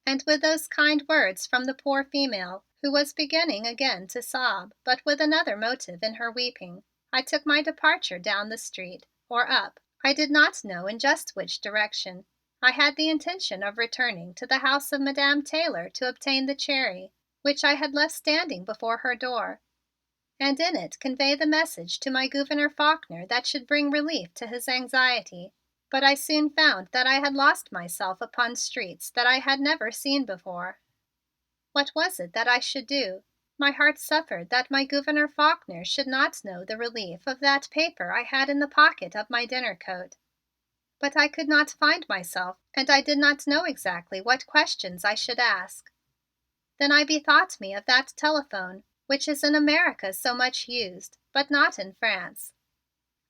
And with those kind words from the poor female, who was beginning again to sob, but with another motive in her weeping, I took my departure down the street, or up, I did not know in just which direction. I had the intention of returning to the house of Madame Taylor to obtain the cherry, which I had left standing before her door, and in it convey the message to my Gouverneur Faulkner that should bring relief to his anxiety. But I soon found that I had lost myself upon streets that I had never seen before. What was it that I should do? My heart suffered that my Gouverneur Faulkner should not know the relief of that paper I had in the pocket of my dinner coat. But I could not find myself and I did not know exactly what questions I should ask. Then I bethought me of that telephone, which is in America so much used, but not in France.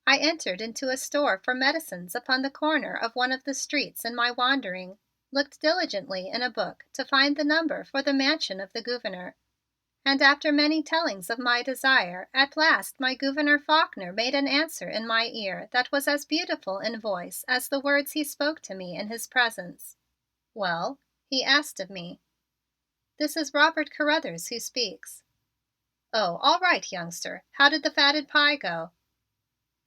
I entered into a store for medicines upon the corner of one of the streets in my wandering, looked diligently in a book to find the number for the mansion of the Gouverneur, and after many tellings of my desire, at last my Gouverneur Faulkner made an answer in my ear that was as beautiful in voice as the words he spoke to me in his presence. "Well?" he asked of me. "This is Robert Carruthers who speaks." "Oh, all right, youngster. How did the fatted pie go?"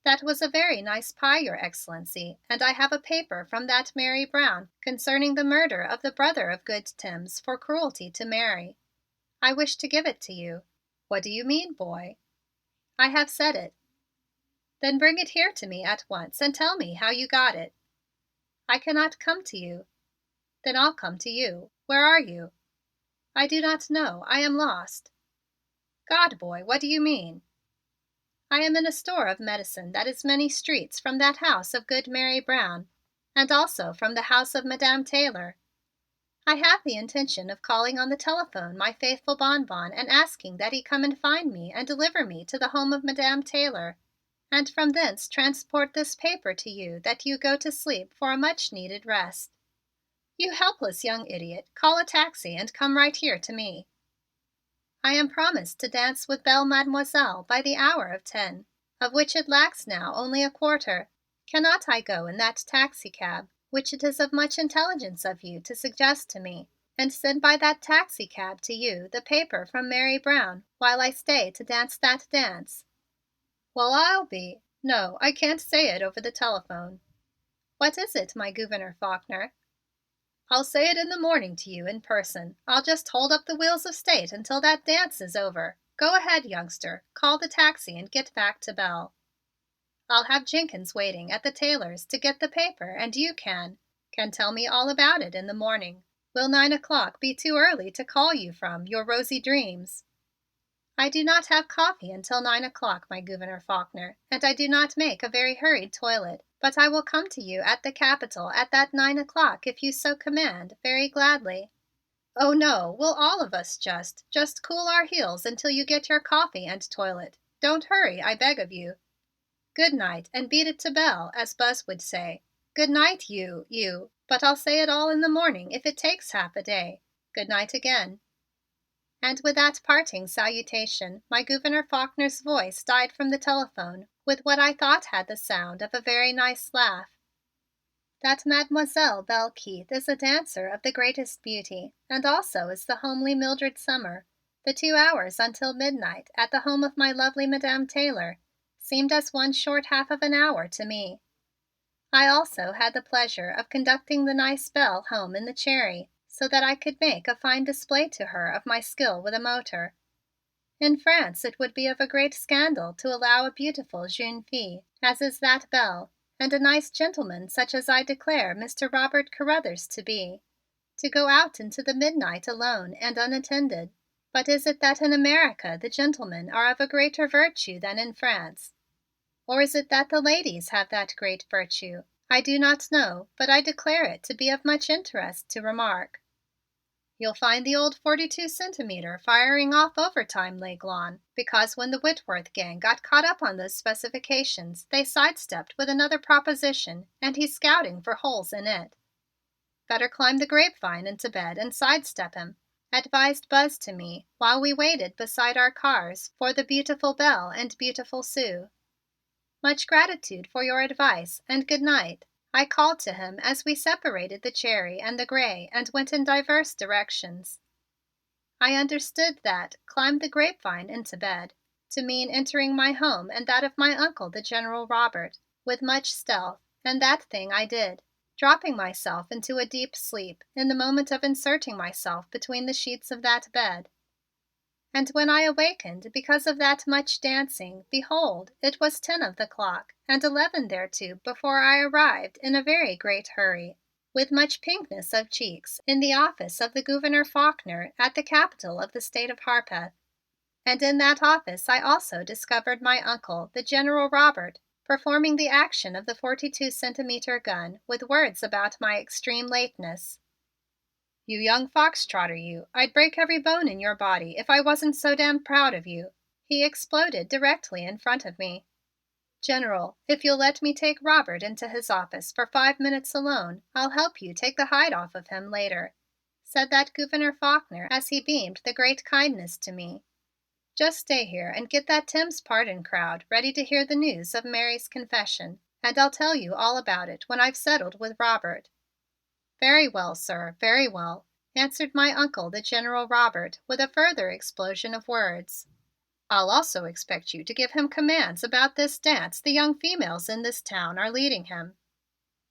"That was a very nice pie, Your Excellency, and I have a paper from that Mary Brown concerning the murder of the brother of good Timms for cruelty to Mary. I wish to give it to you." "What do you mean, boy?" "I have said it." "Then bring it here to me at once and tell me how you got it." "I cannot come to you." "Then I'll come to you. Where are you?" "I do not know. I am lost." "God, boy, what do you mean?" "I am in a store of medicine that is many streets from that house of good Mary Brown and also from the house of Madame Taylor. I have the intention of calling on the telephone my faithful Bonbon and asking that he come and find me and deliver me to the home of Madame Taylor, and from thence transport this paper to you that you go to sleep for a much needed rest. You helpless young idiot, call a taxi and come right here to me. I am promised to dance with Belle Mademoiselle by the hour of 10, of which it lacks now only a quarter. Cannot I go in that taxi cab, which it is of much intelligence of you to suggest to me? and send by that taxicab to you the paper from Mary Brown while I stay to dance that dance. Well, no, I can't say it over the telephone. What is it, my Gouverneur Faulkner? I'll say it in the morning to you in person. I'll just hold up the wheels of state until that dance is over. Go ahead, youngster. Call the taxi and get back to Belle. I'll have Jenkins waiting at the tailor's to get the paper, and you can tell me all about it in the morning. Will 9 o'clock be too early to call you from your rosy dreams? I do not have coffee until 9 o'clock, my Gouverneur Faulkner, and I do not make a very hurried toilet, but I will come to you at the Capitol at that 9 o'clock if you so command, very gladly. Oh no, we'll all of us just cool our heels until you get your coffee and toilet. Don't hurry, I beg of you. Good night, and beat it to Belle, as Buzz would say. Good night, you, but I'll say it all in the morning if it takes half a day. Good night again. And with that parting salutation, my Gouverneur Faulkner's voice died from the telephone with what I thought had the sound of a very nice laugh. That Mademoiselle Belle Keith is a dancer of the greatest beauty, and also is the homely Mildred Summer. The 2 hours until midnight at the home of my lovely Madame Taylor seemed as one short half of an hour to me. I also had the pleasure of conducting the nice Belle home in the Cherry, so that I could make a fine display to her of my skill with a motor. In France it would be of a great scandal to allow a beautiful jeune fille, as is that Belle, and a nice gentleman such as I declare Mr. Robert Carruthers to be, to go out into the midnight alone and unattended. But is it that in America the gentlemen are of a greater virtue than in France? Or is it that the ladies have that great virtue? I do not know, but I declare it to be of much interest to remark. You'll find the old 42 centimeter firing off overtime, L'Aiglon, because when the Whitworth gang got caught up on those specifications, they sidestepped with another proposition, and he's scouting for holes in it. Better climb the grapevine into bed and sidestep him, advised Buzz to me while we waited beside our cars for the beautiful Belle and beautiful Sue. Much gratitude for your advice, and good night. I called to him as we separated the Cherry and the Gray and went in diverse directions. I understood that climb the grapevine into bed to mean entering my home and that of my uncle, the General Robert, with much stealth, and that thing I did, dropping myself into a deep sleep in the moment of inserting myself between the sheets of that bed. And when I awakened because of that much dancing, behold, it was 10 of the clock, and 11 thereto before I arrived in a very great hurry, with much pinkness of cheeks, in the office of the Gouverneur Faulkner at the capital of the state of Harpeth. And in that office I also discovered my uncle, the General Robert, performing the action of the 42 centimeter gun with words about my extreme lateness. You young foxtrotter, you, I'd break every bone in your body if I wasn't so damned proud of you, he exploded directly in front of me. General, if you'll let me take Robert into his office for 5 minutes alone, I'll help you take the hide off of him later, said that Gouverneur Faulkner as he beamed the great kindness to me. Just stay here and get that Tim's pardon crowd ready to hear the news of Mary's confession, and I'll tell you all about it when I've settled with Robert. Very well, sir, very well, answered my uncle, the General Robert, with a further explosion of words. I'll also expect you to give him commands about this dance the young females in this town are leading him.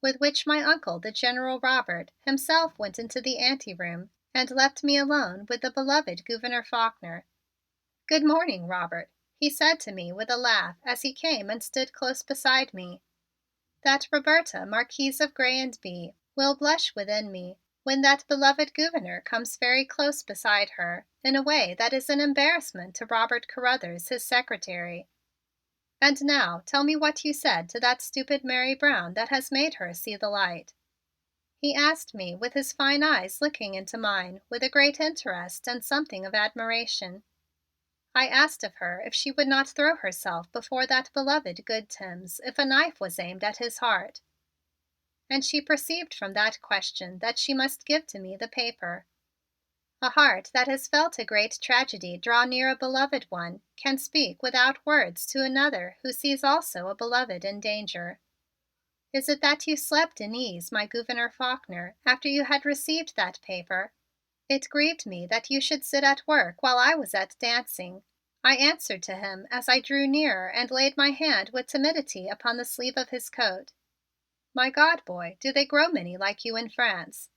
With which my uncle, the General Robert, himself went into the anteroom and left me alone with the beloved Gouverneur Faulkner. Good morning, Robert, he said to me with a laugh as he came and stood close beside me. That Roberta, Marquise of Grey and B, will blush within me when that beloved Gouverneur comes very close beside her in a way that is an embarrassment to Robert Carruthers, his secretary. And now tell me what you said to that stupid Mary Brown that has made her see the light, he asked me with his fine eyes looking into mine with a great interest and something of admiration. I asked of her if she would not throw herself before that beloved good Tim's if a knife was aimed at his heart. And she perceived from that question that she must give to me the paper. A heart that has felt a great tragedy draw near a beloved one can speak without words to another who sees also a beloved in danger. Is it that you slept in ease, my Gouverneur Faulkner, after you had received that paper? It grieved me that you should sit at work while I was at dancing," I answered to him as I drew nearer and laid my hand with timidity upon the sleeve of his coat. "My God, boy, do they grow many like you in France?"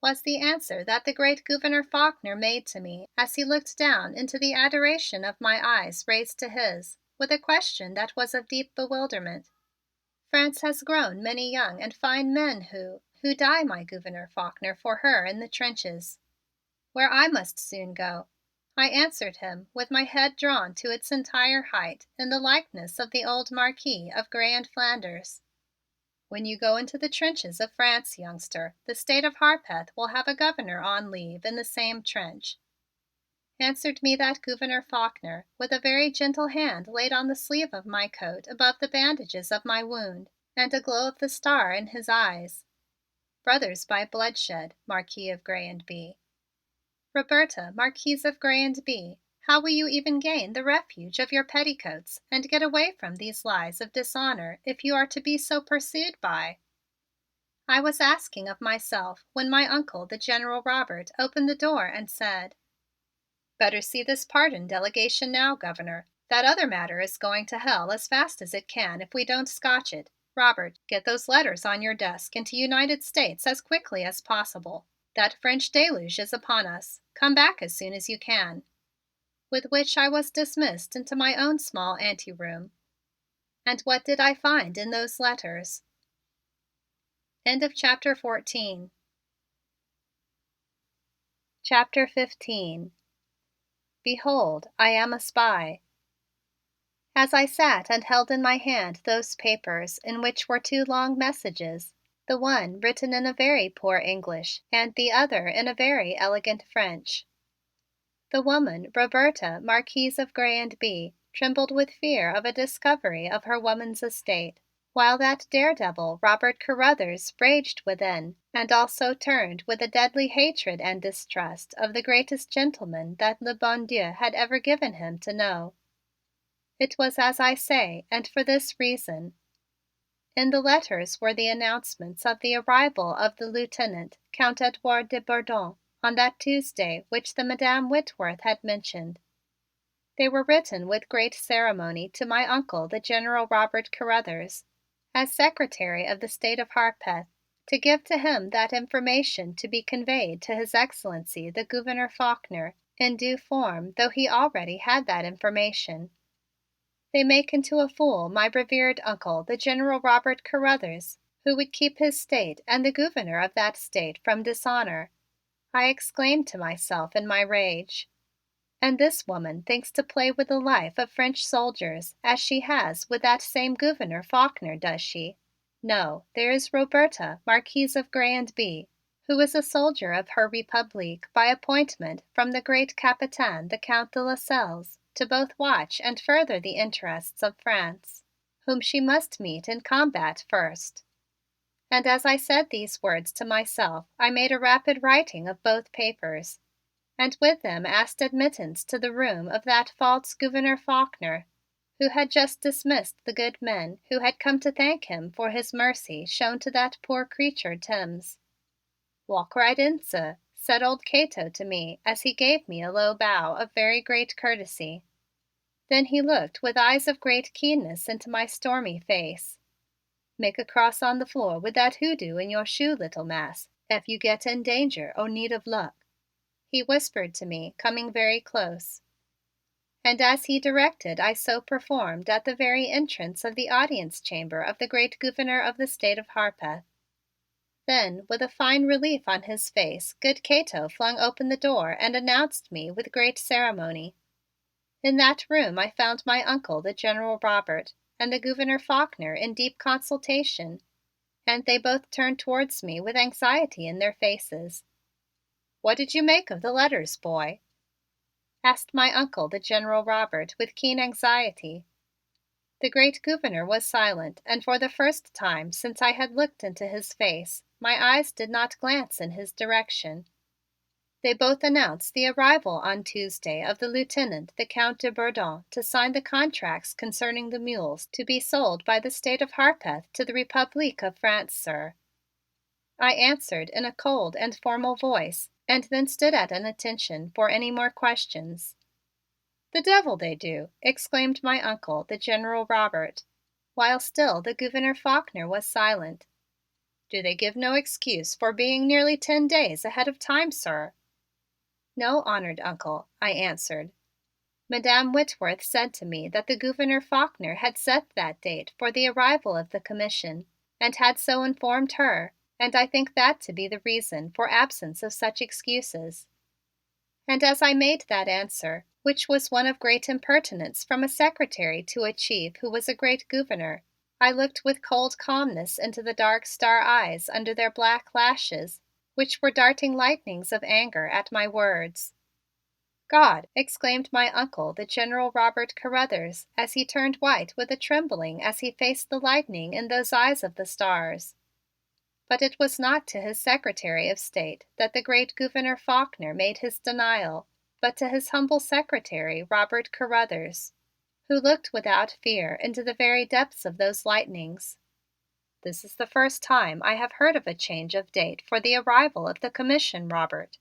was the answer that the great Gouverneur Faulkner made to me as he looked down into the adoration of my eyes raised to his with a question that was of deep bewilderment. "France has grown many young and fine men who die, my Gouverneur Faulkner, for her in the trenches, where I must soon go," I answered him with my head drawn to its entire height in the likeness of the old Marquis of Grez and Flanders. "When you go into the trenches of France, youngster, the State of Harpeth will have a governor on leave in the same trench," answered me that Gouverneur Faulkner with a very gentle hand laid on the sleeve of my coat above the bandages of my wound and a glow of the star in his eyes. "Brothers by bloodshed, Marquis of Grez and Bye. Roberta, Marquise of Grez and Bye, how will you even gain the refuge of your petticoats and get away from these lies of dishonor if you are to be so pursued by?" I was asking of myself when my Uncle, the General Robert, opened the door and said: "Better see this pardon delegation now, Governor. That other matter is going to hell as fast as it can if we don't scotch it. Robert, get those letters on your desk into United States as quickly as possible. That French deluge is upon us. Come back as soon as you can." With which I was dismissed into my own small anteroom. And what did I find in those letters? End of chapter 14. Chapter 15. Behold, I am a spy. As I sat and held in my hand those papers in which were two long messages, the one written in a very poor English and the other in a very elegant French, the woman, Roberta, Marquise of Grez and Bye, trembled with fear of a discovery of her woman's estate, while that daredevil, Robert Carruthers, raged within and also turned with a deadly hatred and distrust of the greatest gentleman that le bon Dieu had ever given him to know. It was as I say, and for this reason. In the letters were the announcements of the arrival of the Lieutenant, Count Edouard de Bourdon, on that Tuesday which the Madame Whitworth had mentioned. They were written with great ceremony to my Uncle, the General Robert Carruthers, as Secretary of the State of Harpeth, to give to him that information to be conveyed to His Excellency the Gouverneur Faulkner in due form, though he already had that information. They make into a fool my revered uncle, the General Robert Carruthers, who would keep his state and the Gouverneur of that state from dishonor, I exclaimed to myself in my rage. And this woman thinks to play with the life of French soldiers as she has with that same Gouverneur Faulkner, does she? No, there is Roberta, Marquise of Grez and Bye, who is a soldier of her Republique by appointment from the great Capitaine, the Count de Lascelles, to both watch and further the interests of France, whom she must meet in combat first. And as I said these words to myself, I made a rapid writing of both papers, and with them asked admittance to the room of that false Gouverneur Faulkner, who had just dismissed the good men who had come to thank him for his mercy shown to that poor creature Timms. "Walk right in, sir," said old Cato to me as he gave me a low bow of very great courtesy. Then he looked with eyes of great keenness into my stormy face. "Make a cross on the floor with that hoodoo in your shoe, little mass, if you get in danger or need of luck," he whispered to me, coming very close. And as he directed, I so performed at the very entrance of the audience chamber of the great Gouverneur of the State of Harpeth. Then, with a fine relief on his face, good Cato flung open the door and announced me with great ceremony. In that room I found my Uncle, the General Robert, and the Gouverneur Faulkner in deep consultation, and they both turned towards me with anxiety in their faces. "What did you make of the letters, boy?" asked my Uncle, the General Robert, with keen anxiety. The great Gouverneur was silent, and for the first time since I had looked into his face, my eyes did not glance in his direction. They both announced the arrival on Tuesday of the Lieutenant, the Count de Bourdon, to sign the contracts concerning the mules to be sold by the State of Harpeth to the Republique of France, sir, I answered in a cold and formal voice, and then stood at an attention for any more questions. "The devil they do!" exclaimed my uncle, the General Robert, while still the Gouverneur Faulkner was silent. "Do they give no excuse for being nearly 10 days ahead of time, sir?" "No, honored uncle," I answered. "Madame Whitworth said to me that the Gouverneur Faulkner had set that date for the arrival of the commission and had so informed her, and I think that to be the reason for absence of such excuses." And as I made that answer, which was one of great impertinence from a secretary to a chief who was a great gouverneur, I looked with cold calmness into the dark star eyes under their black lashes, which were darting lightnings of anger at my words. "God!" exclaimed my uncle, the General Robert Carruthers, as he turned white with a trembling as he faced the lightning in those eyes of the stars. But it was not to his Secretary of State that the great Gouverneur Faulkner made his denial, but to his humble secretary, Robert Carruthers, who looked without fear into the very depths of those lightnings. "This is the first time I have heard of a change of date for the arrival of the commission, Robert,"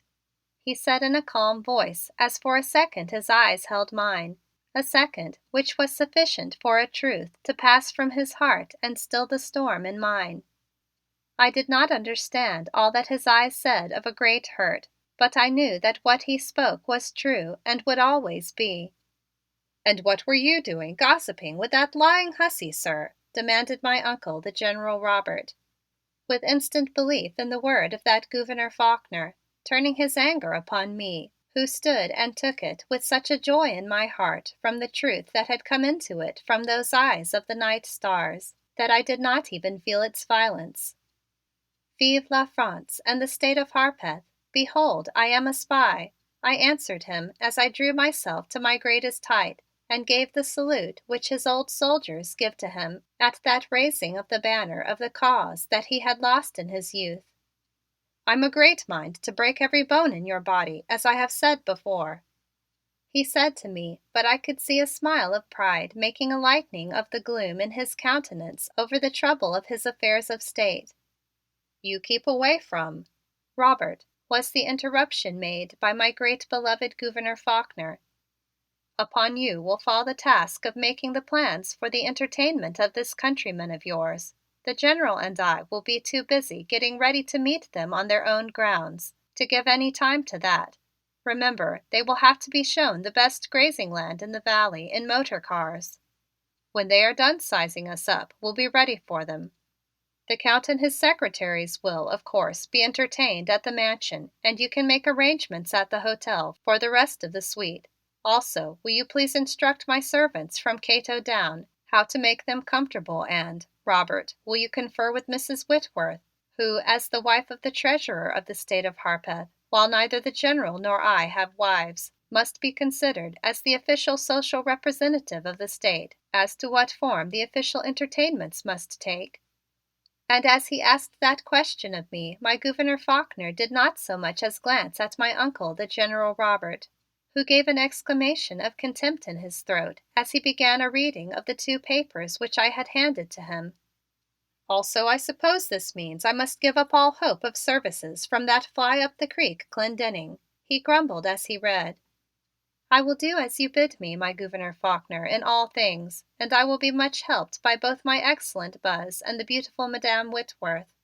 he said in a calm voice as for a second his eyes held mine, a second which was sufficient for a truth to pass from his heart and still the storm in mine. I did not understand all that his eyes said of a great hurt, but I knew that what he spoke was true and would always be. "And what were you doing gossiping with that lying hussy, sir?" demanded my uncle, the General Robert, with instant belief in the word of that Gouverneur Faulkner, turning his anger upon me, who stood and took it with such a joy in my heart from the truth that had come into it from those eyes of the night stars that I did not even feel its violence. "Vive La France and the state of Harpeth! Behold, I am a spy," I answered him as I drew myself to my greatest height and gave the salute which his old soldiers give to him at that raising of the banner of the cause that he had lost in his youth. "I'm a great mind to break every bone in your body, as I have said before," he said to me, but I could see a smile of pride making a lightening of the gloom in his countenance over the trouble of his affairs of state. "You keep away from Robert," was the interruption made by my great beloved Gouverneur Faulkner. "Upon you will fall the task of making the plans for the entertainment of this countryman of yours. The General and I will be too busy getting ready to meet them on their own grounds to give any time to that. Remember, they will have to be shown the best grazing land in the valley in motor cars. When they are done sizing us up, we'll be ready for them. The Count and his secretaries will, of course, be entertained at the mansion, and you can make arrangements at the hotel for the rest of the suite. Also, will you please instruct my servants from Cato down how to make them comfortable and, Robert, will you confer with Mrs. Whitworth, who, as the wife of the treasurer of the state of Harpeth, while neither the General nor I have wives, must be considered as the official social representative of the state as to what form the official entertainments must take?" And as he asked that question of me, my Gouverneur Faulkner did not so much as glance at my uncle, the General Robert, who gave an exclamation of contempt in his throat as he began a reading of the two papers which I had handed to him. "Also, I suppose this means I must give up all hope of services from that fly up the creek Clendenning," he grumbled as he read. "I will do as you bid me, my Gouverneur Faulkner, in all things, and I will be much helped by both my excellent Buzz and the beautiful Madame Whitworth,"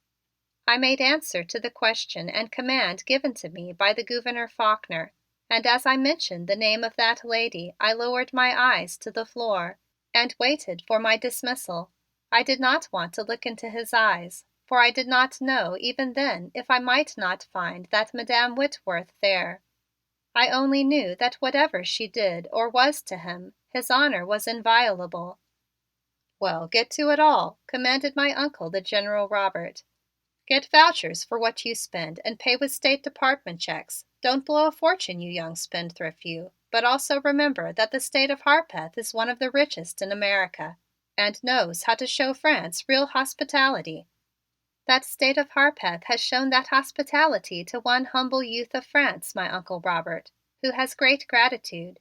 I made answer to the question and command given to me by the Gouverneur Faulkner, and as I mentioned the name of that lady I lowered my eyes to the floor and waited for my dismissal. I did not want to look into his eyes, for I did not know even then if I might not find that Madame Whitworth there. I only knew that whatever she did or was to him, his honor was inviolable. "Well, get to it all," commanded my uncle, the General Robert. "Get vouchers for what you spend and pay with State Department checks. Don't blow a fortune, you young spendthrift you, but also remember that the state of Harpeth is one of the richest in America and knows how to show France real hospitality. That state of Harpeth has shown that hospitality to one humble youth of France, my Uncle Robert, who has great gratitude,"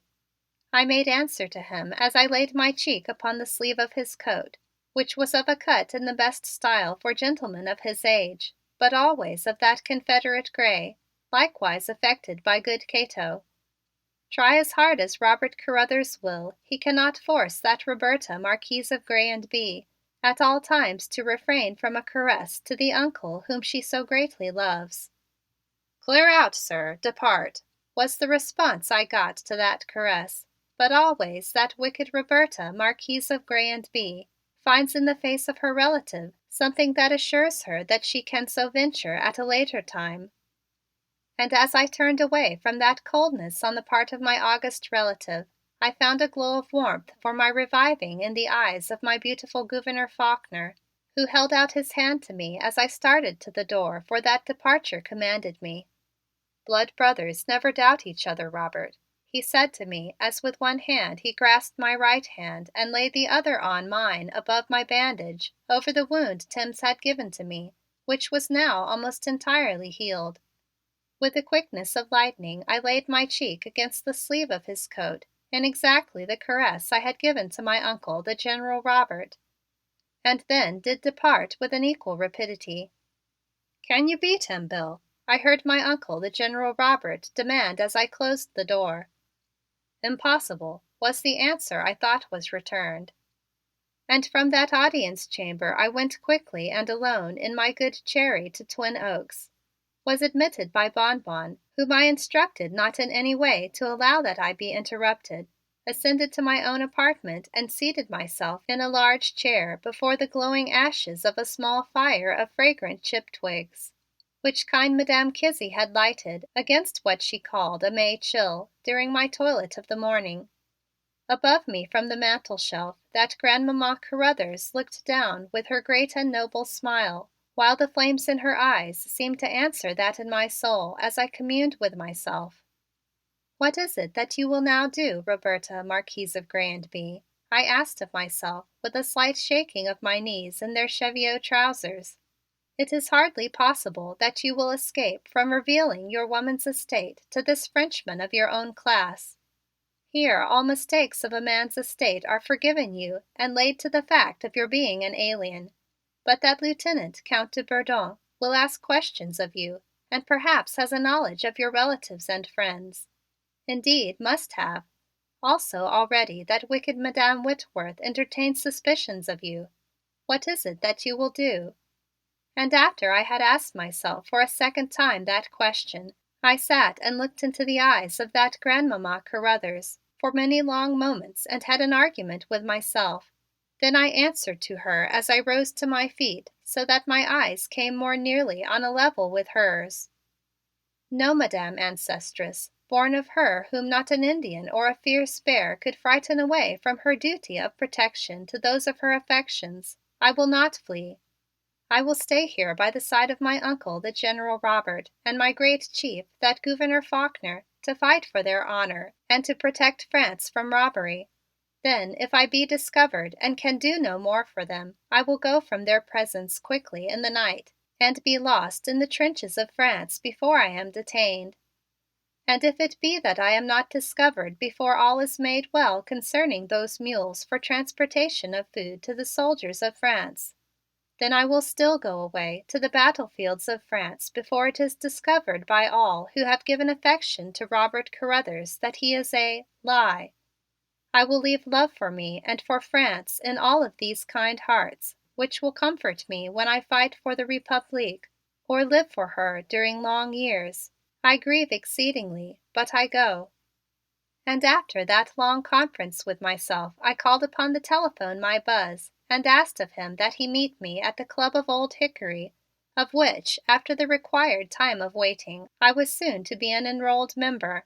I made answer to him as I laid my cheek upon the sleeve of his coat, which was of a cut in the best style for gentlemen of his age, but always of that Confederate gray, likewise affected by good Cato. Try as hard as Robert Carruthers will, he cannot force that Roberta, Marquise of Grey and Bee, at all times to refrain from a caress to the uncle whom she so greatly loves. "Clear out, sir, depart," was the response I got to that caress, but always that wicked Roberta, Marquise of Grey and Bee, finds in the face of her relative something that assures her that she can so venture at a later time. And as I turned away from that coldness on the part of my august relative, I found a glow of warmth for my reviving in the eyes of my beautiful Gouverneur Faulkner, who held out his hand to me as I started to the door for that departure commanded me. "Blood brothers never doubt each other, Robert," he said to me as with one hand he grasped my right hand and laid the other on mine above my bandage over the wound Timms had given to me, which was now almost entirely healed. With the quickness of lightning I laid my cheek against the sleeve of his coat in exactly the caress I had given to my uncle, the General Robert, and then did depart with an equal rapidity. "Can you beat him, Bill?" I heard my uncle, the General Robert, demand as I closed the door. "Impossible," was the answer I thought was returned. And from that audience chamber I went quickly and alone in my good Cherry to Twin Oaks, was admitted by Bonbon, whom I instructed not in any way to allow that I be interrupted, ascended to my own apartment and seated myself in a large chair before the glowing ashes of a small fire of fragrant chip twigs, which kind Madame Kizzie had lighted against what she called a May chill during my toilet of the morning. Above me from the mantel shelf that Grandmamma Carruthers looked down with her great and noble smile, while the flames in her eyes seemed to answer that in my soul as I communed with myself. "What is it that you will now do, Roberta, Marquise of Grey and Bee?" I asked of myself with a slight shaking of my knees in their cheviot trousers. "It is hardly possible that you will escape from revealing your woman's estate to this Frenchman of your own class. Here all mistakes of a man's estate are forgiven you and laid to the fact of your being an alien. But that Lieutenant Count de Bourdon will ask questions of you and perhaps has a knowledge of your relatives and friends. Indeed, must have. Also already that wicked Madame Whitworth entertains suspicions of you. What is it that you will do?" And after I had asked myself for a second time that question, I sat and looked into the eyes of that Grandmamma Carruthers for many long moments and had an argument with myself. Then I answered to her as I rose to my feet so that my eyes came more nearly on a level with hers. "No, Madame Ancestress, born of her whom not an Indian or a fierce bear could frighten away from her duty of protection to those of her affections, I will not flee. I will stay here by the side of my uncle, the General Robert, and my great chief, that Gouverneur Faulkner, to fight for their honor and to protect France from robbery. Then, if I be discovered and can do no more for them, I will go from their presence quickly in the night and be lost in the trenches of France before I am detained. And if it be that I am not discovered before all is made well concerning those mules for transportation of food to the soldiers of France, then I will still go away to the battlefields of France before it is discovered by all who have given affection to Robert Carruthers that he is a lie. I will leave love for me and for France in all of these kind hearts, which will comfort me when I fight for the Republique or live for her during long years. I grieve exceedingly, but I go." And after that long conference with myself, I called upon the telephone my Buzz and asked of him that he meet me at the Club of Old Hickory, of which, after the required time of waiting, I was soon to be an enrolled member.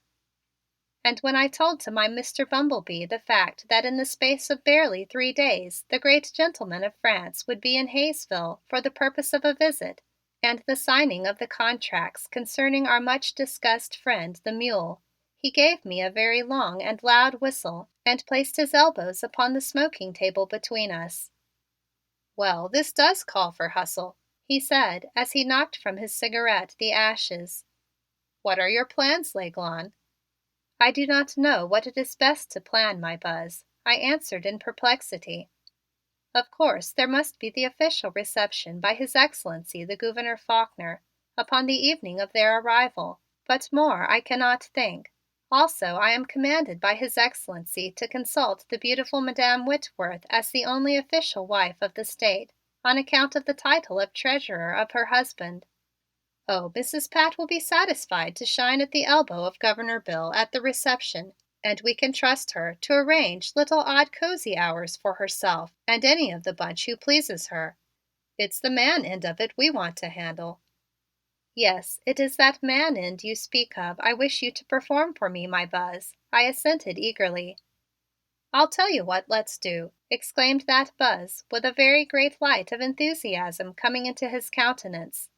And when I told to my Mr. Bumblebee the fact that in the space of barely 3 days the great gentleman of France would be in Hayesville for the purpose of a visit and the signing of the contracts concerning our much discussed friend the mule, he gave me a very long and loud whistle and placed his elbows upon the smoking table between us. "Well, this does call for hustle," he said as he knocked from his cigarette the ashes. "What are your plans, L'Aiglon?" "I do not know what it is best to plan, my Buzz," I answered in perplexity. "Of course, there must be the official reception by His Excellency the Gouverneur Faulkner upon the evening of their arrival, but more I cannot think. Also, I am commanded by His Excellency to consult the beautiful Madame Whitworth as the only official wife of the state, on account of the title of treasurer of her husband. Oh, Mrs. Pat will be satisfied to shine at the elbow of Governor Bill at the reception, and we can trust her to arrange little odd cozy hours for herself and any of the bunch who pleases her. It's the man end of it we want to handle." "Yes, it is that man end you speak of I wish you to perform for me, my Buzz," I assented eagerly. "I'll tell you what let's do," exclaimed that Buzz with a very great light of enthusiasm coming into his countenance.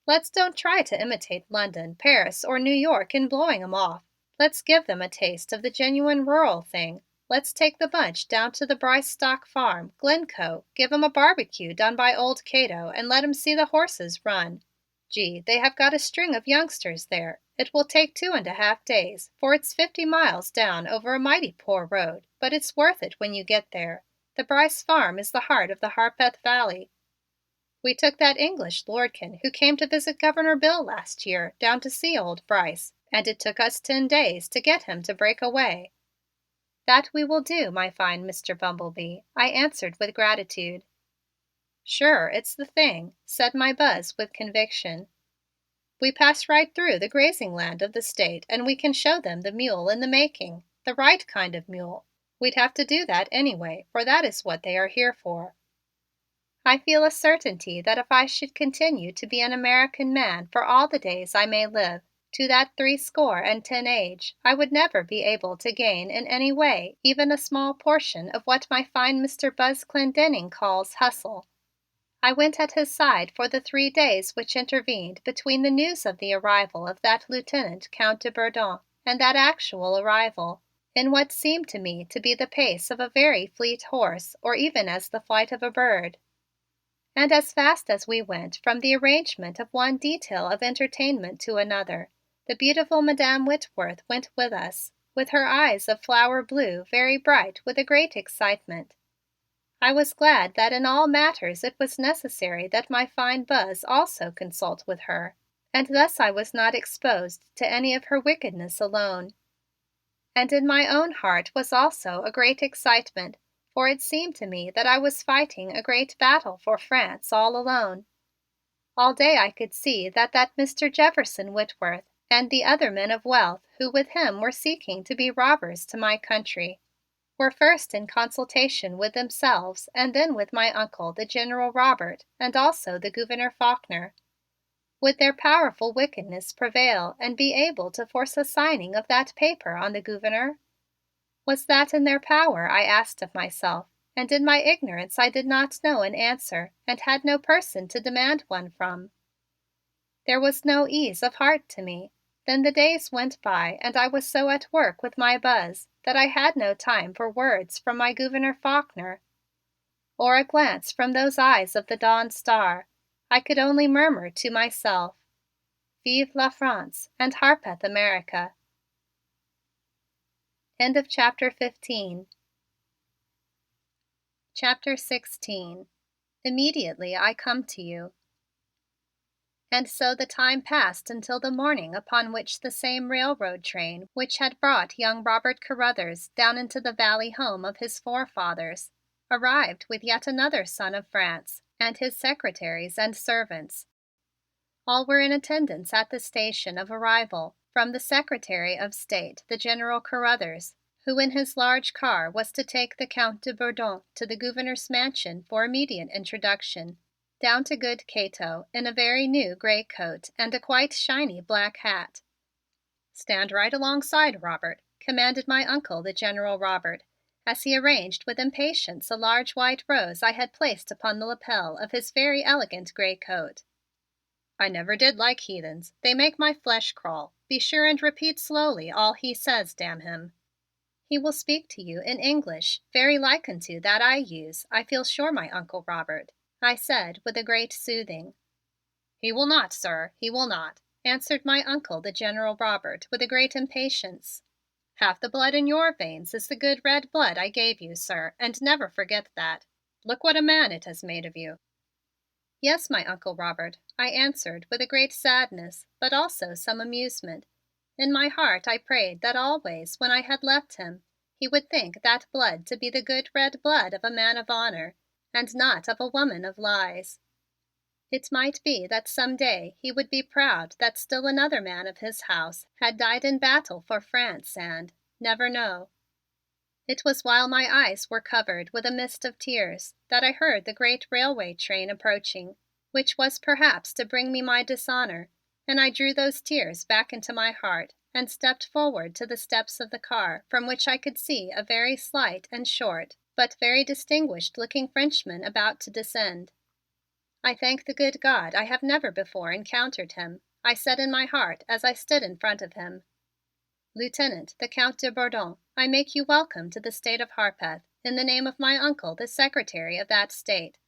"Let's don't try to imitate London, Paris or New York in blowing 'em off. Let's give them a taste of the genuine rural thing. Let's take the bunch down to the Bryce Stock Farm, Glencoe, give 'em a barbecue done by old Cato and let 'em see the horses run. Gee, they have got a string of youngsters there. It will take 2.5 days, for it's 50 miles down over a mighty poor road, but it's worth it when you get there. The Bryce farm is the heart of the Harpeth Valley. We took that English lordkin who came to visit Governor Bill last year down to see old Bryce, and it took us 10 days to get him to break away." "That we will do, my fine Mr. Bumblebee," I answered with gratitude. "Sure, it's the thing," said my Buzz with conviction. "We pass right through the grazing land of the state and we can show them the mule in the making, the right kind of mule. We'd have to do that anyway, for that is what they are here for. I feel a certainty that if I should continue to be an American man for all the days I may live, to that 70 age, I would never be able to gain in any way even a small portion of what my fine Mr. Buzz Clendenning calls hustle." I went at his side for the 3 days which intervened between the news of the arrival of that Lieutenant Count de Bourdon and that actual arrival, in what seemed to me to be the pace of a very fleet horse or even as the flight of a bird. And as fast as we went from the arrangement of one detail of entertainment to another, the beautiful Madame Whitworth went with us, with her eyes of flower blue very bright with a great excitement. I was glad that in all matters it was necessary that my fine Buzz also consult with her, and thus I was not exposed to any of her wickedness alone. And in my own heart was also a great excitement, for it seemed to me that I was fighting a great battle for France all alone. All day I could see that Mr. Jefferson Whitworth and the other men of wealth who with him were seeking to be robbers to my country were first in consultation with themselves and then with my uncle, the General Robert, and also the Gouverneur Faulkner. Would their powerful wickedness prevail and be able to force a signing of that paper on the Gouverneur? Was that in their power, I asked of myself, and in my ignorance I did not know an answer and had no person to demand one from. There was no ease of heart to me. Then the days went by and I was so at work with my Buzz that I had no time for words from my Gouverneur Faulkner or a glance from those eyes of the dawn star. I could only murmur to myself, "Vive la France and Harpeth America." End of chapter 15. Chapter 16. Immediately I come to you. And so the time passed until the morning upon which the same railroad train which had brought young Robert Carruthers down into the valley home of his forefathers arrived with yet another son of France and his secretaries and servants. All were in attendance at the station of arrival, from the Secretary of State, the General Carruthers, who in his large car was to take the Count de Bourdon to the Gouverneur's mansion for immediate introduction, down to good Cato in a very new gray coat and a quite shiny black hat. "Stand right alongside, Robert," commanded my uncle, the General Robert, as he arranged with impatience a large white rose I had placed upon the lapel of his very elegant gray coat. "I never did like heathens. They make my flesh crawl. Be sure and repeat slowly all he says, damn him." "He will speak to you in English, very like unto that I use, I feel sure, my Uncle Robert," I said with a great soothing. "He will not, sir, he will not," answered my Uncle, the General Robert, with a great impatience. "Half the blood in your veins is the good red blood I gave you, sir, and never forget that. Look what a man it has made of you." "Yes, my Uncle Robert," I answered with a great sadness, but also some amusement. In my heart I prayed that always when I had left him he would think that blood to be the good red blood of a man of honor and not of a woman of lies. It might be that some day he would be proud that still another man of his house had died in battle for France and never know. It was while my eyes were covered with a mist of tears that I heard the great railway train approaching, which was perhaps to bring me my dishonor, and I drew those tears back into my heart and stepped forward to the steps of the car from which I could see a very slight and short but very distinguished looking Frenchman about to descend. "I thank the good God I have never before encountered him," I said in my heart as I stood in front of him. "Lieutenant, the Count de Bourdon, I make you welcome to the state of Harpeth in the name of my uncle, the Secretary of that state,"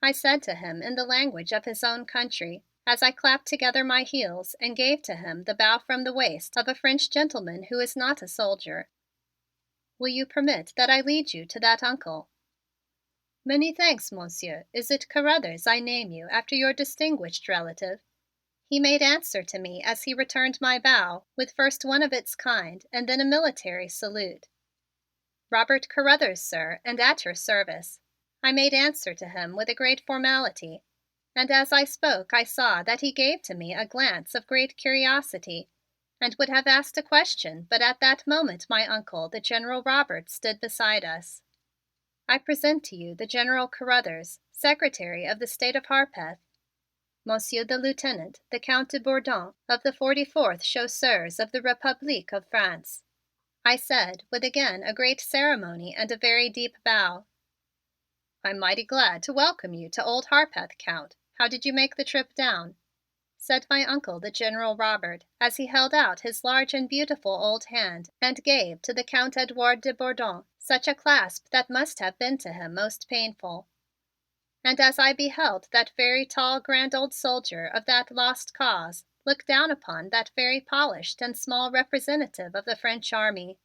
I said to him in the language of his own country as I clapped together my heels and gave to him the bow from the waist of a French gentleman who is not a soldier. "Will you permit that I lead you to that uncle?" "Many thanks, Monsieur. Is it Carruthers I name you after your distinguished relative?" he made answer to me as he returned my bow with first one of its kind and then a military salute. "Robert Carruthers, sir, and at your service," I made answer to him with a great formality, and as I spoke I saw that he gave to me a glance of great curiosity and would have asked a question but at that moment my Uncle, the General Robert, stood beside us. "I present to you the General Carruthers, Secretary of the State of Harpeth. Monsieur the Lieutenant, the Count de Bourdon of the 44th Chasseurs of the Republique of France," I said with again a great ceremony and a very deep bow. "I'm mighty glad to welcome you to old Harpeth, Count. How did you make the trip down?" said my Uncle, the General Robert, as he held out his large and beautiful old hand and gave to the Count Edouard de Bourdon such a clasp that must have been to him most painful. And as I beheld that very tall grand old soldier of that lost cause look down upon that very polished and small representative of the French army,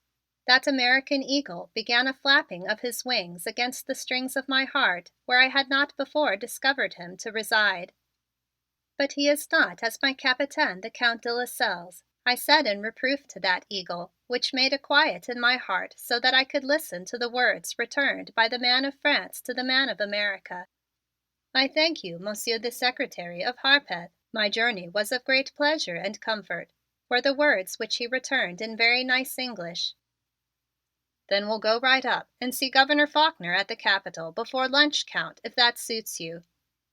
that American eagle began a flapping of his wings against the strings of my heart where I had not before discovered him to reside. "But he is not as my Capitaine, the Count de Lascelles," I said in reproof to that eagle, which made a quiet in my heart so that I could listen to the words returned by the man of France to the man of America. "I thank you, Monsieur the Secretary of Harpeth. My journey was of great pleasure and comfort," were the words which he returned in very nice English. "Then we'll go right up and see Governor Faulkner at the Capitol before lunch, Count, if that suits you,"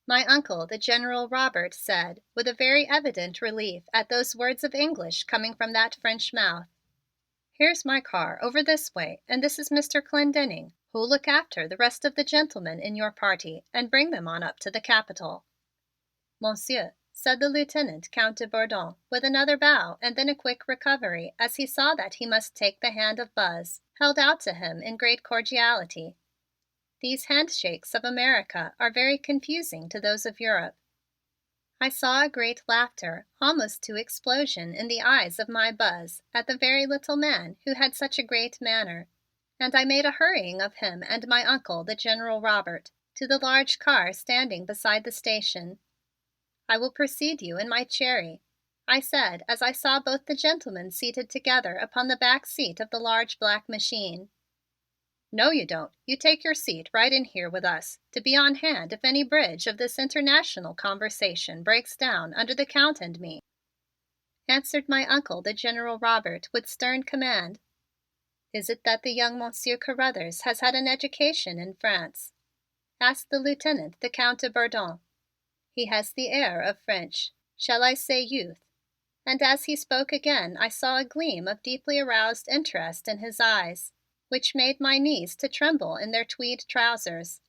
my Uncle, the General Robert, said with a very evident relief at those words of English coming from that French mouth. "Here's my car over this way and this is Mr. Clendenning, who'll look after the rest of the gentlemen in your party and bring them on up to the Capitol." "Monsieur," said the Lieutenant Count de Bourdon with another bow and then a quick recovery as he saw that he must take the hand of Buzz, held out to him in great cordiality. These handshakes of America are very confusing to those of Europe. I saw a great laughter, almost to explosion, in the eyes of my Buzz at the very little man who had such a great manner, and I made a hurrying of him and my Uncle, the General Robert, to the large car standing beside the station. "I will precede you in my Cherry," I said as I saw both the gentlemen seated together upon the back seat of the large black machine. "No, you don't. You take your seat right in here with us to be on hand if any bridge of this international conversation breaks down under the Count and me," answered my Uncle, the General Robert, with stern command. "Is it that the young Monsieur Carruthers has had an education in France?" asked the Lieutenant, the Count de Bourdon. "He has the air of French, shall I say youth?" And as he spoke again I saw a gleam of deeply aroused interest in his eyes, which made my knees to tremble in their tweed trousers.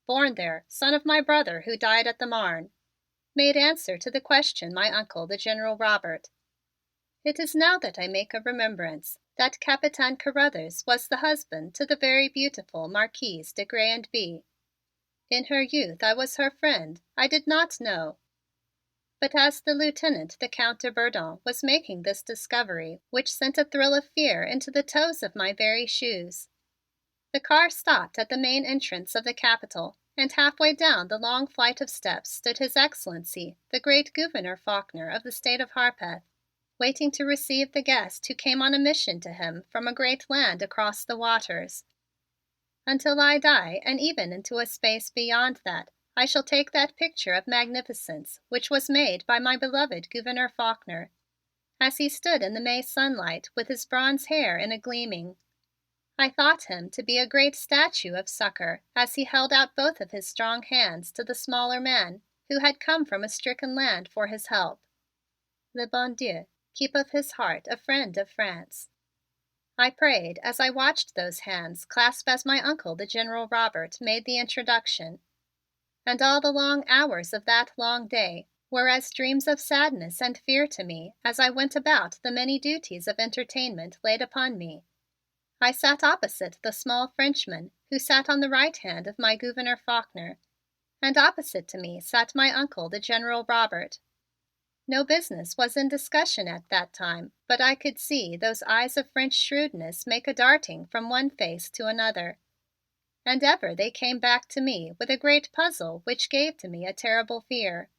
"Born there, son of my brother who died at the Marne," made answer to the question my Uncle, the General Robert. "It is now that I make a remembrance that Capitaine Carruthers was the husband to the very beautiful Marquise de Grez and Bye. In her youth I was her friend. I did not know." But as the Lieutenant, the Count de Bourdon, was making this discovery which sent a thrill of fear into the toes of my very shoes, the car stopped at the main entrance of the Capitol and halfway down the long flight of steps stood His Excellency, the great Gouverneur Faulkner of the state of Harpeth, waiting to receive the guest who came on a mission to him from a great land across the waters. Until I die, and even into a space beyond that, I shall take that picture of magnificence which was made by my beloved Gouverneur Faulkner, as he stood in the May sunlight with his bronze hair in a gleaming. I thought him to be a great statue of succor as he held out both of his strong hands to the smaller man who had come from a stricken land for his help. Le bon Dieu keepeth his heart a friend of France. I prayed as I watched those hands clasp as my uncle the General Robert made the introduction, and all the long hours of that long day were as dreams of sadness and fear to me as I went about the many duties of entertainment laid upon me. I sat opposite the small Frenchman who sat on the right hand of my Gouverneur Faulkner, and opposite to me sat my uncle the General Robert. No business was in discussion at that time, but I could see those eyes of French shrewdness make a darting from one face to another, and ever they came back to me with a great puzzle which gave to me a terrible fear.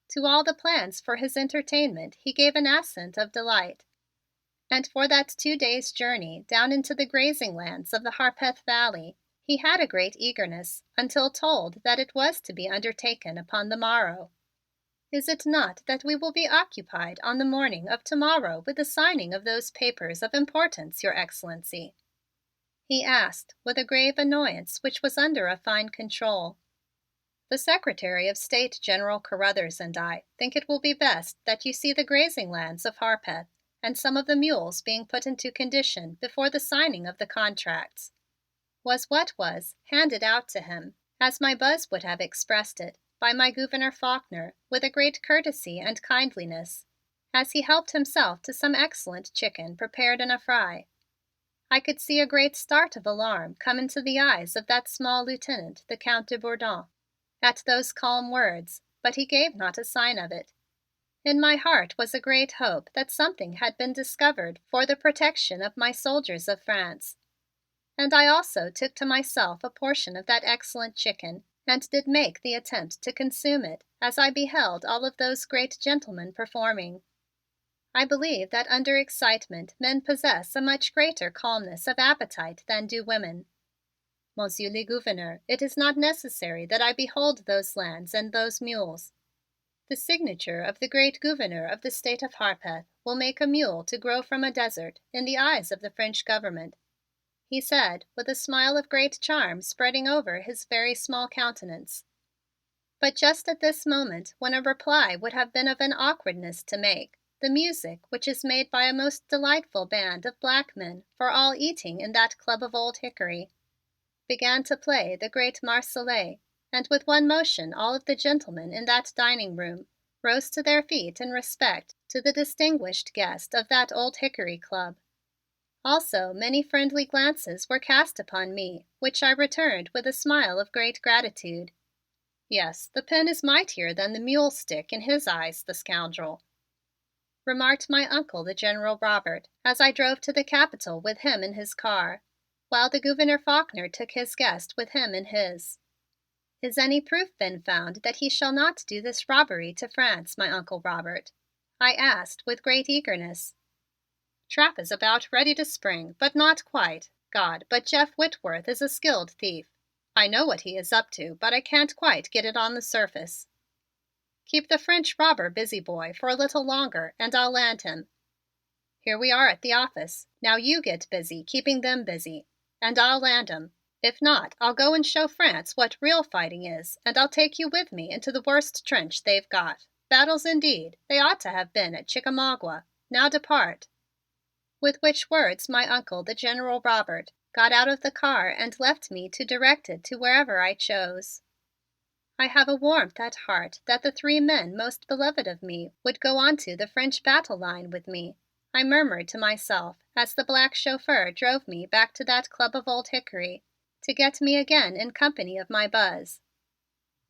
To all the plans for his entertainment he gave an assent of delight, and for that 2 days' journey down into the grazing lands of the Harpeth Valley he had a great eagerness until told that it was to be undertaken upon the morrow. Is it not that we will be occupied on the morning of tomorrow with the signing of those papers of importance, Your Excellency?" he asked with a grave annoyance which was under a fine control. "The Secretary of State, General Carruthers, and I think it will be best that you see the grazing lands of Harpeth and some of the mules being put into condition before the signing of the contracts," was what was handed out to him, as my Buzz would have expressed it, by my Gouverneur Faulkner with a great courtesy and kindliness, as he helped himself to some excellent chicken prepared in a fry. I could see a great start of alarm come into the eyes of that small lieutenant, the Count de Bourdon, at those calm words, but he gave not a sign of it. In my heart was a great hope that something had been discovered for the protection of my soldiers of France, and I also took to myself a portion of that excellent chicken and did make the attempt to consume it as I beheld all of those great gentlemen performing. I believe that under excitement men possess a much greater calmness of appetite than do women. Monsieur le Gouverneur, it is not necessary that I behold those lands and those mules. The signature of the great Gouverneur of the state of Harpeth will make a mule to grow from a desert in the eyes of the French government," he said with a smile of great charm spreading over his very small countenance. But just at this moment, when a reply would have been of an awkwardness to make, the music, which is made by a most delightful band of black men for all eating in that club of Old Hickory, began to play the great Marseillaise, and with one motion all of the gentlemen in that dining room rose to their feet in respect to the distinguished guest of that Old Hickory Club. Also, many friendly glances were cast upon me, which I returned with a smile of great gratitude. "Yes, the pen is mightier than the mule stick in his eyes, the scoundrel," remarked my uncle, the General Robert, as I drove to the Capitol with him in his car, while the Gouverneur Faulkner took his guest with him in his. "Is any proof been found that he shall not do this robbery to France, my Uncle Robert?" I asked with great eagerness. "Trap is about ready to spring, but not quite. God, but Jeff Whitworth is a skilled thief. I know what he is up to, but I can't quite get it on the surface. Keep the French robber busy, boy, for a little longer and I'll land him. Here we are at the office. Now you get busy keeping them busy and I'll land 'em. If not, I'll go and show France what real fighting is, and I'll take you with me into the worst trench they've got. Battles indeed. They ought to have been at Chickamauga. Now depart." With which words my uncle, the General Robert, got out of the car and left me to direct it to wherever I chose. I have a warmth at heart that the 3 men most beloved of me would go onto the French battle line with me, I murmured to myself as the black chauffeur drove me back to that club of Old Hickory to get me again in company of my Buzz.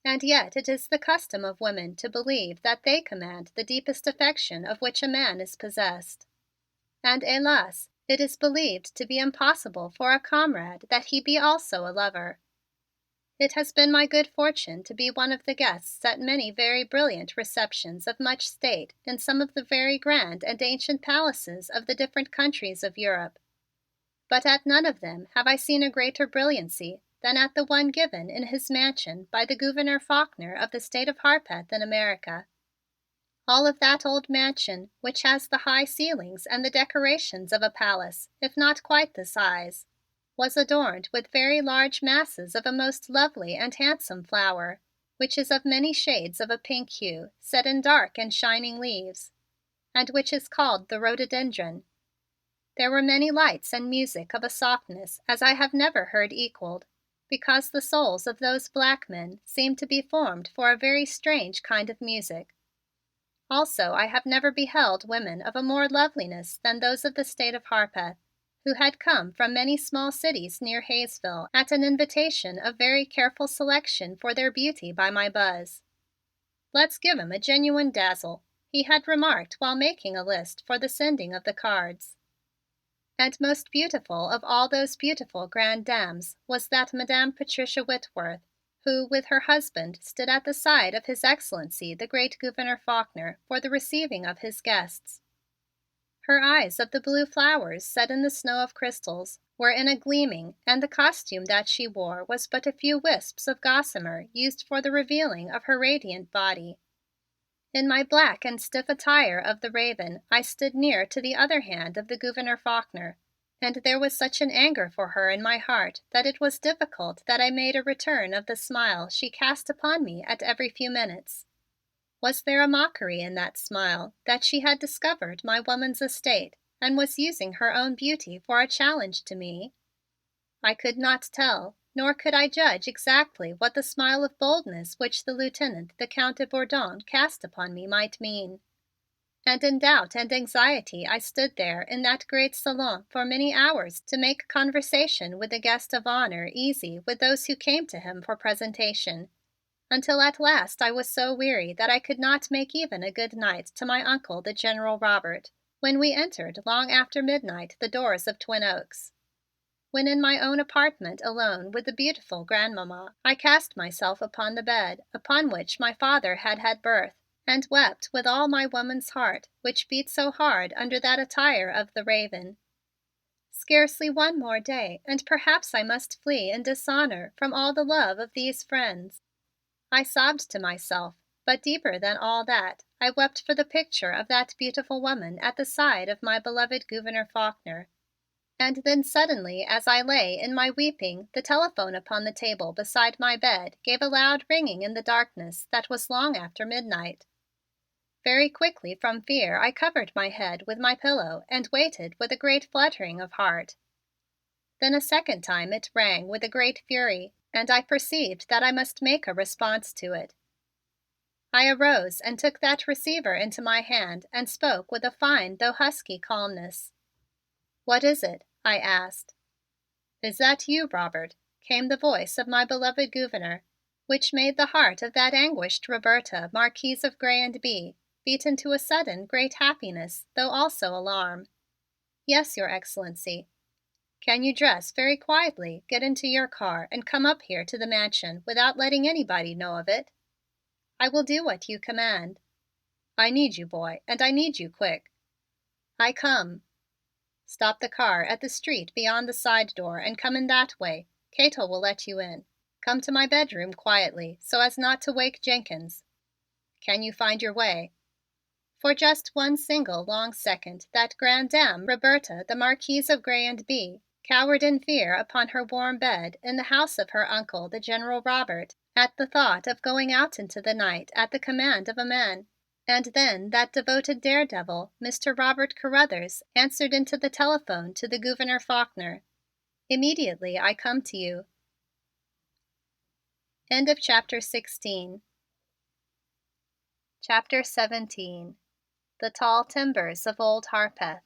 And yet it is the custom of women to believe that they command the deepest affection of which a man is possessed. And hélas, it is believed to be impossible for a comrade that he be also a lover. It has been my good fortune to be one of the guests at many very brilliant receptions of much state in some of the very grand and ancient palaces of the different countries of Europe, but at none of them have I seen a greater brilliancy than at the one given in his mansion by the Gouverneur Faulkner of the state of Harpeth in America. All of that old mansion, which has the high ceilings and the decorations of a palace, if not quite the size, was adorned with very large masses of a most lovely and handsome flower, which is of many shades of a pink hue set in dark and shining leaves, and which is called the rhododendron. There were many lights and music of a softness as I have never heard equaled, because the souls of those black men seemed to be formed for a very strange kind of music. Also, I have never beheld women of a more loveliness than those of the state of Harpeth, who had come from many small cities near Hayesville at an invitation of very careful selection for their beauty by my Buzz. "Let's give him a genuine dazzle," he had remarked while making a list for the sending of the cards. And most beautiful of all those beautiful grand dames was that Madame Patricia Whitworth, who with her husband stood at the side of His Excellency the great Gouverneur Faulkner for the receiving of his guests. Her eyes of the blue flowers set in the snow of crystals were in a gleaming, and the costume that she wore was but a few wisps of gossamer used for the revealing of her radiant body. In my black and stiff attire of the raven, I stood near to the other hand of the Gouverneur Faulkner, and there was such an anger for her in my heart that it was difficult that I made a return of the smile she cast upon me at every few minutes. Was there a mockery in that smile that she had discovered my woman's estate and was using her own beauty for a challenge to me? I could not tell, nor could I judge exactly what the smile of boldness which the Lieutenant, the Count de Bourdon, cast upon me might mean. And in doubt and anxiety I stood there in that great salon for many hours to make conversation with the guest of honor easy with those who came to him for presentation, until at last I was so weary that I could not make even a good night to my uncle, the General Robert, when we entered long after midnight the doors of Twin Oaks. When in my own apartment alone with the beautiful Grandmamma, I cast myself upon the bed upon which my father had had birth and wept with all my woman's heart, which beat so hard under that attire of the raven. Scarcely one more day, and perhaps I must flee in dishonor from all the love of these friends. I sobbed to myself, but deeper than all that, I wept for the picture of that beautiful woman at the side of my beloved Gouverneur Faulkner. And then suddenly, as I lay in my weeping, the telephone upon the table beside my bed gave a loud ringing in the darkness that was long after midnight. Very quickly from fear I covered my head with my pillow and waited with a great fluttering of heart. Then a second time it rang with a great fury, and I perceived that I must make a response to it. I arose and took that receiver into my hand and spoke with a fine though husky calmness. "What is it?" I asked. "Is that you, Robert?" came the voice of my beloved Gouverneur, which made the heart of that anguished Roberta, Marquise of Grey and Bee, beat into a sudden great happiness, though also alarm. "Yes, Your Excellency." "Can you dress very quietly, get into your car and come up here to the mansion without letting anybody know of it?" "I will do what you command." "I need you, boy, and I need you quick." "I come." "Stop the car at the street beyond the side door and come in that way. Cato will let you in. Come to my bedroom quietly so as not to wake Jenkins." "Can you find your way?" For just one single long second that grande dame Roberta, the Marquise of Grey and Bee, cowered in fear upon her warm bed in the house of her uncle, the General Robert, at the thought of going out into the night at the command of a man. And then that devoted daredevil, Mr. Robert Carruthers, answered into the telephone to the Gouverneur Faulkner, "Immediately I come to you." End of chapter 16. Chapter 17. The Tall Timbers of Old Harpeth.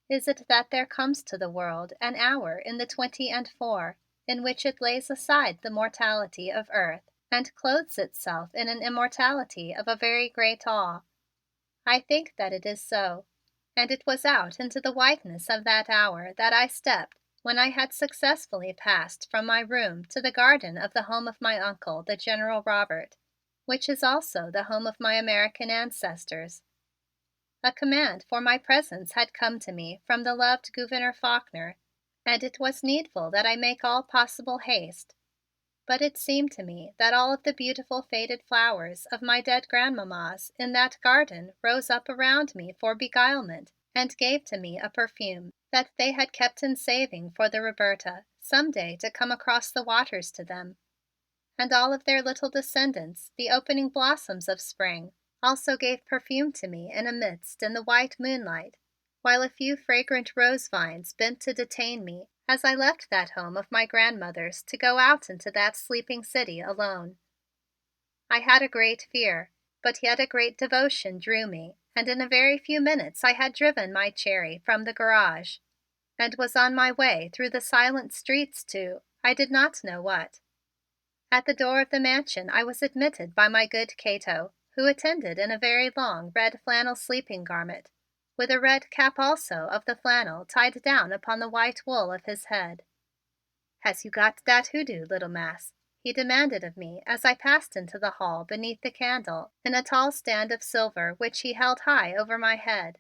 Is it that there comes to the world an hour in the 24 in which it lays aside the mortality of earth and clothes itself in an immortality of a very great awe? I think that it is so, and it was out into the whiteness of that hour that I stepped when I had successfully passed from my room to the garden of the home of my uncle, the General Robert, which is also the home of my American ancestors. A command for my presence had come to me from the loved Gouverneur Faulkner, and it was needful that I make all possible haste. But it seemed to me that all of the beautiful faded flowers of my dead grandmammas in that garden rose up around me for beguilement and gave to me a perfume that they had kept in saving for the Roberta some day to come across the waters to them. And all of their little descendants, the opening blossoms of spring, also gave perfume to me in a mist in the white moonlight, while a few fragrant rose vines bent to detain me as I left that home of my grandmother's to go out into that sleeping city alone. I had a great fear, but yet a great devotion drew me, and in a very few minutes I had driven my Cherry from the garage and was on my way through the silent streets to I did not know what. At the door of the mansion I was admitted by my good Cato, who attended in a very long red flannel sleeping garment, with a red cap also of the flannel tied down upon the white wool of his head. "Has you got that hoodoo, little Mass?" he demanded of me as I passed into the hall beneath the candle in a tall stand of silver which he held high over my head.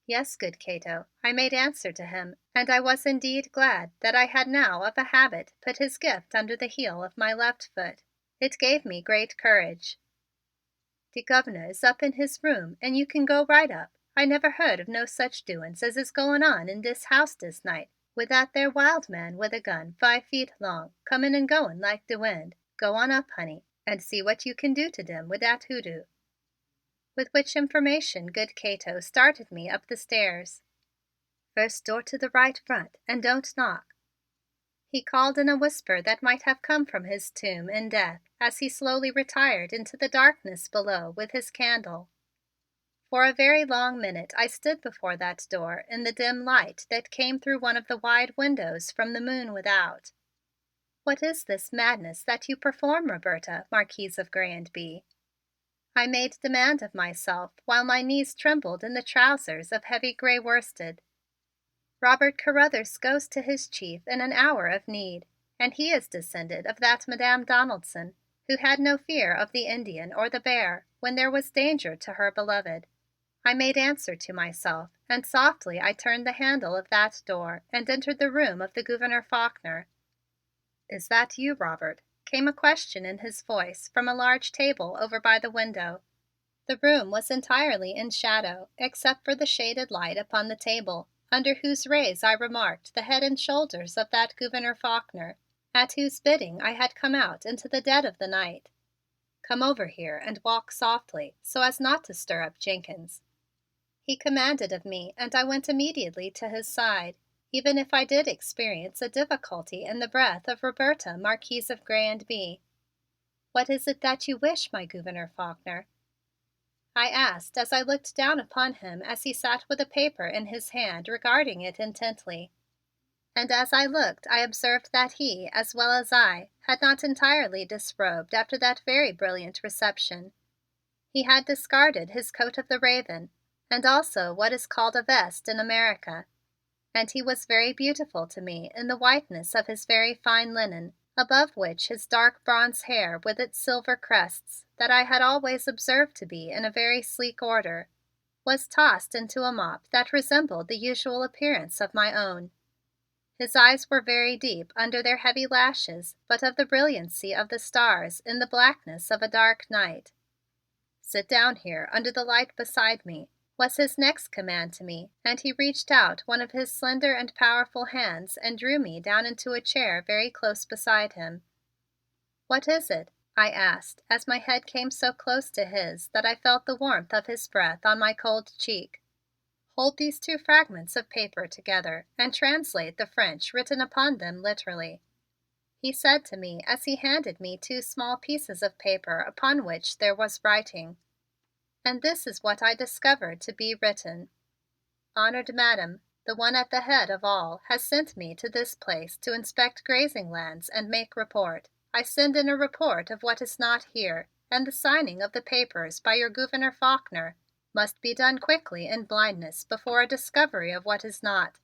"Yes, good Cato," I made answer to him, and I was indeed glad that I had now of a habit put his gift under the heel of my left foot. It gave me great courage. "The Governor is up in his room and you can go right up. I never heard of no such doings as is going on in dis house dis night with that there wild man with a gun 5 feet long coming and going like the wind. Go on up, honey, and see what you can do to dem with that hoodoo." With which information good Cato started me up the stairs. "First door to the right front and don't knock," he called in a whisper that might have come from his tomb in death as he slowly retired into the darkness below with his candle. For a very long minute I stood before that door in the dim light that came through one of the wide windows from the moon without. "What is this madness that you perform, Roberta, Marquise of Grandby?" I made demand of myself while my knees trembled in the trousers of heavy gray worsted. "Robert Carruthers goes to his chief in an hour of need, and he is descended of that Madame Donaldson who had no fear of the Indian or the bear when there was danger to her beloved," I made answer to myself, and softly I turned the handle of that door and entered the room of the Gouverneur Faulkner. "Is that you, Robert?" came a question in his voice from a large table over by the window. The room was entirely in shadow except for the shaded light upon the table, under whose rays I remarked the head and shoulders of that Gouverneur Faulkner, at whose bidding I had come out into the dead of the night. "Come over here and walk softly so as not to stir up Jenkins," he commanded of me, and I went immediately to his side, even if I did experience a difficulty in the breath of Roberta, Marquise of Grandby. "What is it that you wish, my Gouverneur Faulkner?" I asked as I looked down upon him as he sat with a paper in his hand regarding it intently. And as I looked I observed that he, as well as I, had not entirely disrobed after that very brilliant reception. He had discarded his coat of the raven and also what is called a vest in America, and he was very beautiful to me in the whiteness of his very fine linen, above which his dark bronze hair with its silver crests, that I had always observed to be in a very sleek order, was tossed into a mop that resembled the usual appearance of my own. His eyes were very deep under their heavy lashes, but of the brilliancy of the stars in the blackness of a dark night. "Sit down here under the light beside me," was his next command to me, and he reached out one of his slender and powerful hands and drew me down into a chair very close beside him. "What is it?" I asked as my head came so close to his that I felt the warmth of his breath on my cold cheek. "Hold these two fragments of paper together and translate the French written upon them literally," he said to me as he handed me two small pieces of paper upon which there was writing. And this is what I discovered to be written: "Honored Madam, the one at the head of all has sent me to this place to inspect grazing lands and make report. I send in a report of what is not here, and the signing of the papers by your Gouverneur Faulkner must be done quickly in blindness before a discovery of what is not."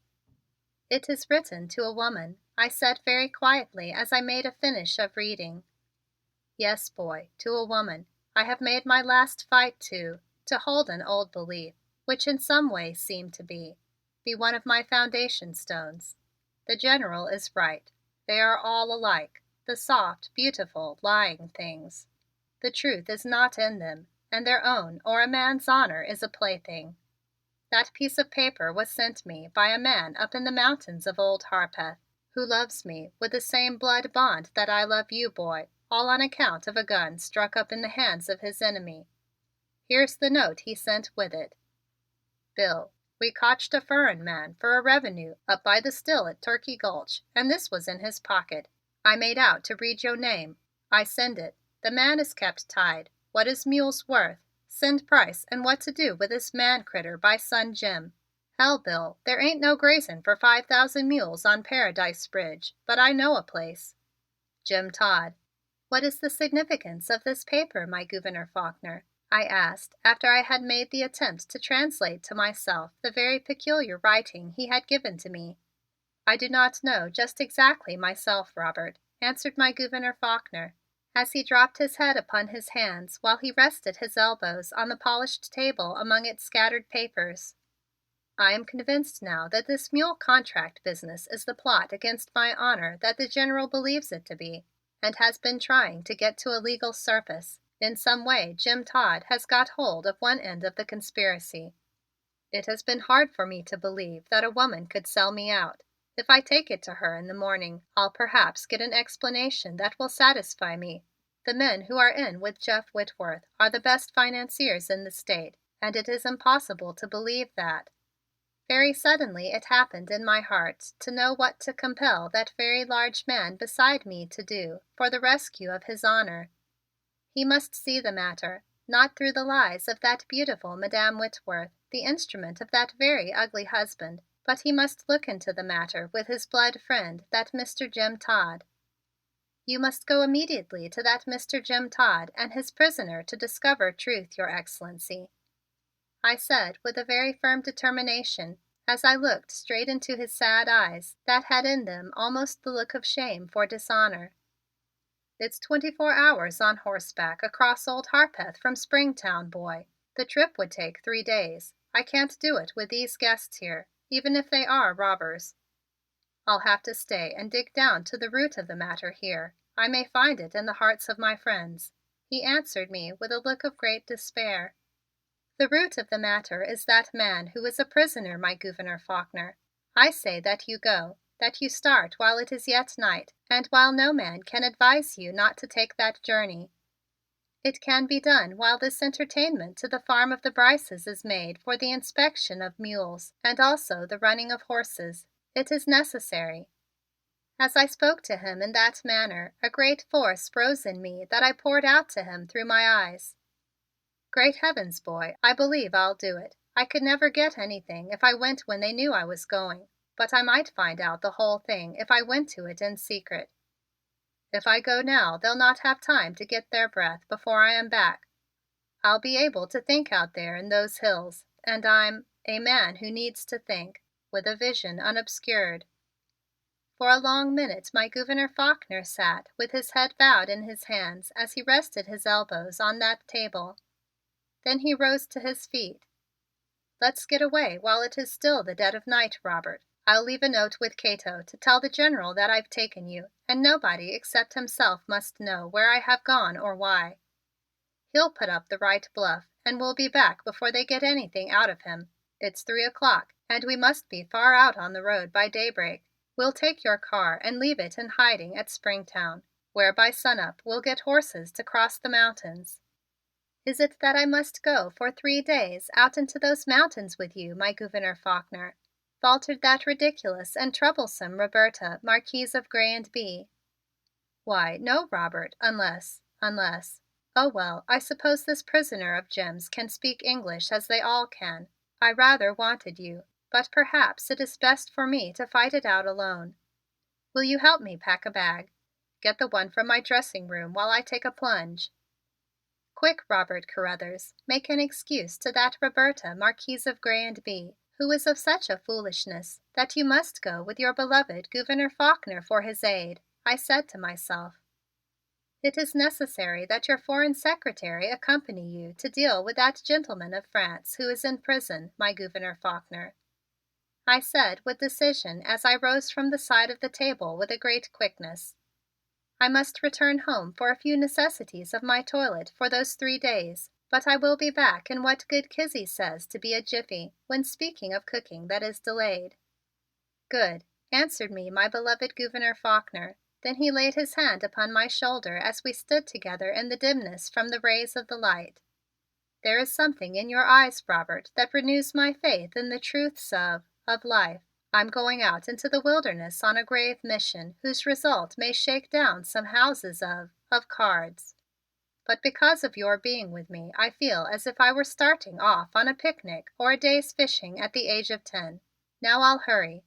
"It is written to a woman," I said very quietly as I made a finish of reading. "Yes, boy, to a woman. I have made my last fight to hold an old belief, which in some ways seemed to be one of my foundation stones. The General is right. They are all alike, the soft, beautiful, lying things. The truth is not in them, and their own or a man's honor is a plaything. That piece of paper was sent me by a man up in the mountains of old Harpeth, who loves me with the same blood bond that I love you, boy, all on account of a gun struck up in the hands of his enemy. Here's the note he sent with it. Bill, we cotched a furrin man for a revenue up by the still at Turkey Gulch, and this was in his pocket. I made out to read your name. I send it. The man is kept tied. What is mule's worth? Send price and what to do with this man critter by son Jim. Hell, Bill, there ain't no grazing for 5,000 mules on Paradise Bridge, but I know a place. Jim Todd. What is the significance of this paper, my Gouverneur Faulkner? I asked after I had made the attempt to translate to myself the very peculiar writing he had given to me. I do not know just exactly myself, Robert, answered my Gouverneur Faulkner, as he dropped his head upon his hands while he rested his elbows on the polished table among its scattered papers. I am convinced now that this mule contract business is the plot against my honor that the General believes it to be, and has been trying to get to a legal surface. In some way, Jim Todd has got hold of one end of the conspiracy. It has been hard for me to believe that a woman could sell me out. If I take it to her in the morning, I'll perhaps get an explanation that will satisfy me. The men who are in with Jeff Whitworth are the best financiers in the state, and it is impossible to believe that. Very suddenly it happened in my heart to know what to compel that very large man beside me to do for the rescue of his honor. He must see the matter, not through the lies of that beautiful Madame Whitworth, the instrument of that very ugly husband, but he must look into the matter with his blood friend, that Mr. Jim Todd. You must go immediately to that Mr. Jim Todd and his prisoner to discover truth, Your Excellency, I said with a very firm determination as I looked straight into his sad eyes that had in them almost the look of shame for dishonor. It's 24 hours on horseback across old Harpeth from Springtown, boy. The trip would take 3 days. I can't do it with these guests here, even if they are robbers. I'll have to stay and dig down to the root of the matter here. I may find it in the hearts of my friends," he answered me with a look of great despair. "The root of the matter is that man who is a prisoner, my Gouverneur Faulkner. I say that you go, that you start while it is yet night and while no man can advise you not to take that journey. It can be done while this entertainment to the farm of the Bryces is made for the inspection of mules and also the running of horses. It is necessary." As I spoke to him in that manner, a great force rose in me that I poured out to him through my eyes. "Great heavens, boy, I believe I'll do it. I could never get anything if I went when they knew I was going, but I might find out the whole thing if I went to it in secret. If I go now, they'll not have time to get their breath before I am back. I'll be able to think out there in those hills, and I'm a man who needs to think, with a vision unobscured." For a long minute my Gouverneur Faulkner sat with his head bowed in his hands as he rested his elbows on that table. Then he rose to his feet. "Let's get away while it is still the dead of night, Robert. I'll leave a note with Cato to tell the General that I've taken you, and nobody except himself must know where I have gone or why. He'll put up the right bluff and we'll be back before they get anything out of him. It's 3 o'clock and we must be far out on the road by daybreak. We'll take your car and leave it in hiding at Springtown, where by sunup we'll get horses to cross the mountains." "Is it that I must go for 3 days out into those mountains with you, my Gouverneur Faulkner?" faltered that ridiculous and troublesome Roberta, Marquise of Grey and Bee. "Why, no, Robert, unless, oh, well, I suppose this prisoner of Jim's can speak English as they all can. I rather wanted you, but perhaps it is best for me to fight it out alone. Will you help me pack a bag? Get the one from my dressing room while I take a plunge. Quick, Robert Carruthers, make an excuse to that Roberta, Marquise of Grey and Bee, who is of such a foolishness that you must go with your beloved Gouverneur Faulkner for his aid, I said to myself. It is necessary that your foreign secretary accompany you to deal with that gentleman of France who is in prison, my Gouverneur Faulkner, I said with decision as I rose from the side of the table with a great quickness. I must return home for a few necessities of my toilet for those 3 days, but I will be back in what good Kizzie says to be a jiffy when speaking of cooking that is delayed. Good, answered me my beloved Gouverneur Faulkner. Then he laid his hand upon my shoulder as we stood together in the dimness from the rays of the light. There is something in your eyes, Robert, that renews my faith in the truths of life. I'm going out into the wilderness on a grave mission whose result may shake down some houses of cards. But because of your being with me, I feel as if I were starting off on a picnic or a day's fishing at the age of 10. Now I'll hurry.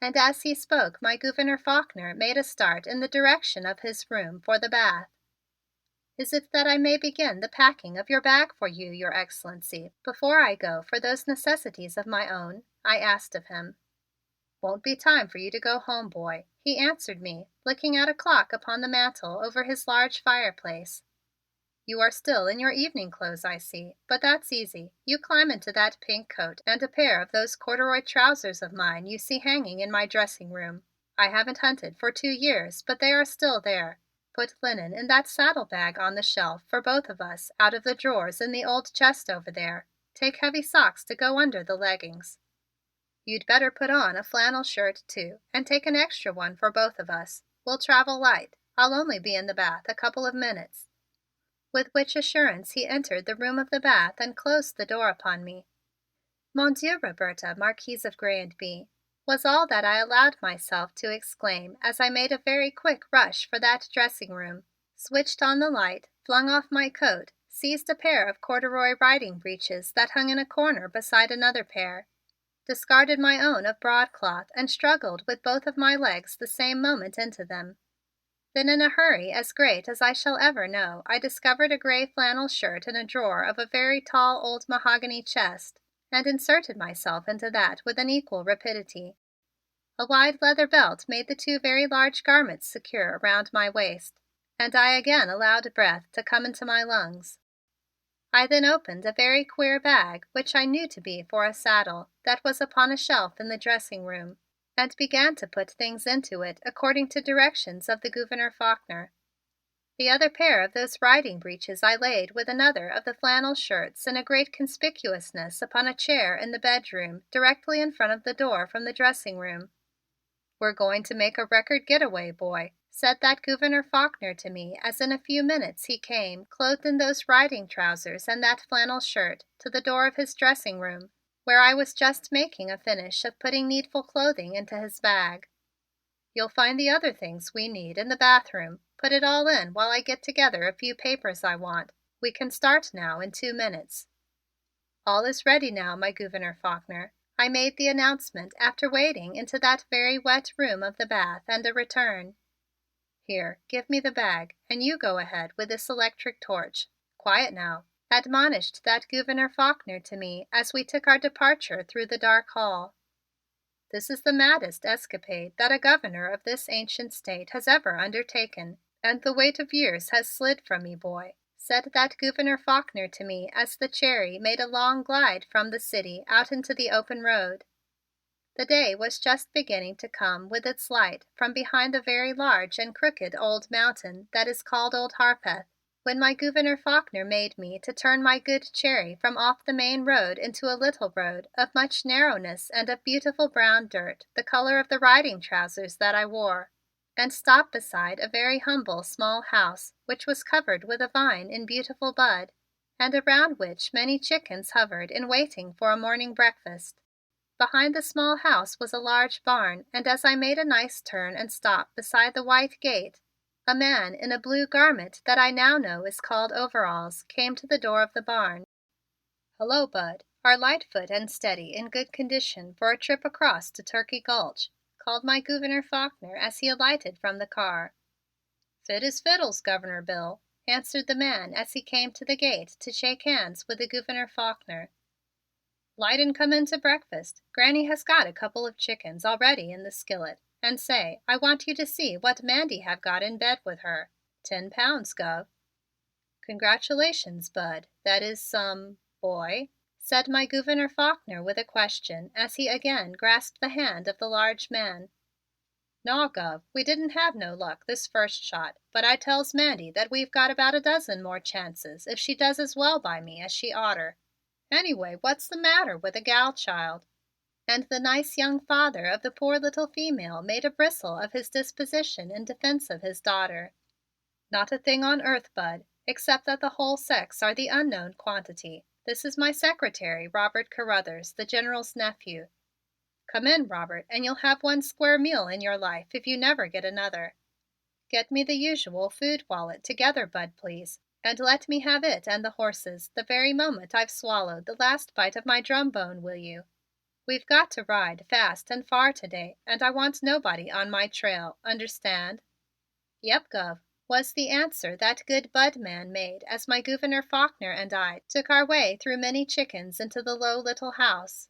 And as he spoke, my Gouverneur Faulkner made a start in the direction of his room for the bath. Is it that I may begin the packing of your bag for you, Your Excellency, before I go for those necessities of my own? I asked of him. Won't be time for you to go home, boy, he answered me, looking at a clock upon the mantel over his large fireplace. You are still in your evening clothes, I see, but that's easy. You climb into that pink coat and a pair of those corduroy trousers of mine you see hanging in my dressing room. I haven't hunted for 2 years, but they are still there. Put linen in that saddlebag on the shelf for both of us out of the drawers in the old chest over there. Take heavy socks to go under the leggings. You'd better put on a flannel shirt, too, and take an extra one for both of us. We'll travel light. I'll only be in the bath a couple of minutes. With which assurance he entered the room of the bath and closed the door upon me. Mon Dieu, Roberta, Marquise of Grey and Bee, was all that I allowed myself to exclaim as I made a very quick rush for that dressing room, switched on the light, flung off my coat, seized a pair of corduroy riding breeches that hung in a corner beside another pair, discarded my own of broadcloth and struggled with both of my legs the same moment into them. Then in a hurry as great as I shall ever know, I discovered a gray flannel shirt in a drawer of a very tall old mahogany chest and inserted myself into that with an equal rapidity. A wide leather belt made the 2 very large garments secure around my waist, and I again allowed breath to come into my lungs. I then opened a very queer bag, which I knew to be for a saddle, that was upon a shelf in the dressing room, and began to put things into it according to directions of the Gouverneur Faulkner. The other pair of those riding breeches I laid with another of the flannel shirts in a great conspicuousness upon a chair in the bedroom directly in front of the door from the dressing room. We're going to make a record getaway, boy, said that Gouverneur Faulkner to me as in a few minutes he came, clothed in those riding trousers and that flannel shirt, to the door of his dressing room, where I was just making a finish of putting needful clothing into his bag. You'll find the other things we need in the bathroom. Put it all in while I get together a few papers I want. We can start now in 2 minutes. All is ready now, my Gouverneur Faulkner, I made the announcement after wading into that very wet room of the bath and a return. Here, give me the bag, and you go ahead with this electric torch. Quiet now, admonished that Gouverneur Faulkner to me as we took our departure through the dark hall. This is the maddest escapade that a governor of this ancient state has ever undertaken, and the weight of years has slid from me, boy, said that Gouverneur Faulkner to me as the Cherry made a long glide from the city out into the open road. The day was just beginning to come with its light from behind the very large and crooked old mountain that is called Old Harpeth, when my Gouverneur Faulkner made me to turn my good Cherry from off the main road into a little road of much narrowness and of beautiful brown dirt, the color of the riding trousers that I wore, and stop beside a very humble small house which was covered with a vine in beautiful bud, and around which many chickens hovered in waiting for a morning breakfast. Behind the small house was a large barn, and as I made a nice turn and stopped beside the white gate, a man in a blue garment that I now know is called overalls came to the door of the barn. "Hello, Bud. Are Lightfoot and Steady in good condition for a trip across to Turkey Gulch?" called my Gouverneur Faulkner as he alighted from the car. "Fit as fiddles, Governor Bill," answered the man as he came to the gate to shake hands with the Gouverneur Faulkner. Light and come in to breakfast. Granny has got a couple of chickens already in the skillet. And say, I want you to see what Mandy have got in bed with her. £10, Gov." "Congratulations, Bud. That is some boy?" said my Gouverneur Faulkner with a question as he again grasped the hand of the large man. "Naw, Gov, we didn't have no luck this first shot, but I tells Mandy that we've got about a dozen more chances if she does as well by me as she oughter. Anyway, what's the matter with a gal child?" And the nice young father of the poor little female made a bristle of his disposition in defense of his daughter. "Not a thing on earth, Bud, except that the whole sex are the unknown quantity. This is my secretary, Robert Carruthers, the General's nephew. Come in, Robert, and you'll have one square meal in your life if you never get another. Get me the usual food wallet together, Bud, please, and let me have it and the horses the very moment I've swallowed the last bite of my drum bone, will you? We've got to ride fast and far today, and I want nobody on my trail, understand?" "Yep, Gov," was the answer that good Bud man made as my Gouverneur Faulkner and I took our way through many chickens into the low little house.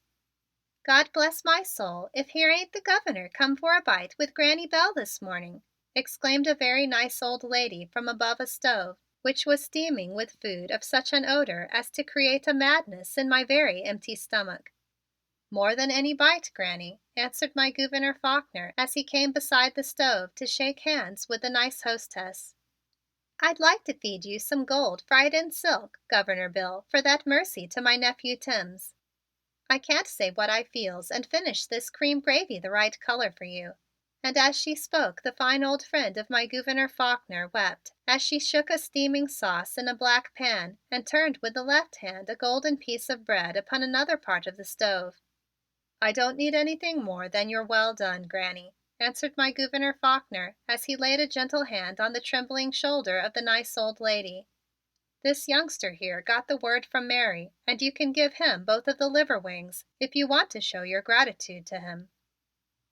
"God bless my soul, if here ain't the Governor come for a bite with Granny Bell this morning," exclaimed a very nice old lady from above a stove, which was steaming with food of such an odor as to create a madness in my very empty stomach. "More than any bite, Granny," answered my Gouverneur Faulkner as he came beside the stove to shake hands with the nice hostess. "I'd like to feed you some gold fried in silk, Governor Bill, for that mercy to my nephew Timms. I can't say what I feels and finish this cream gravy the right color for you." And as she spoke the fine old friend of my Gouverneur Faulkner wept as she shook a steaming sauce in a black pan and turned with the left hand a golden piece of bread upon another part of the stove. "I don't need anything more than your well done, Granny," answered my Gouverneur Faulkner as he laid a gentle hand on the trembling shoulder of the nice old lady. "This youngster here got the word from Mary, and you can give him both of the liver wings if you want to show your gratitude to him."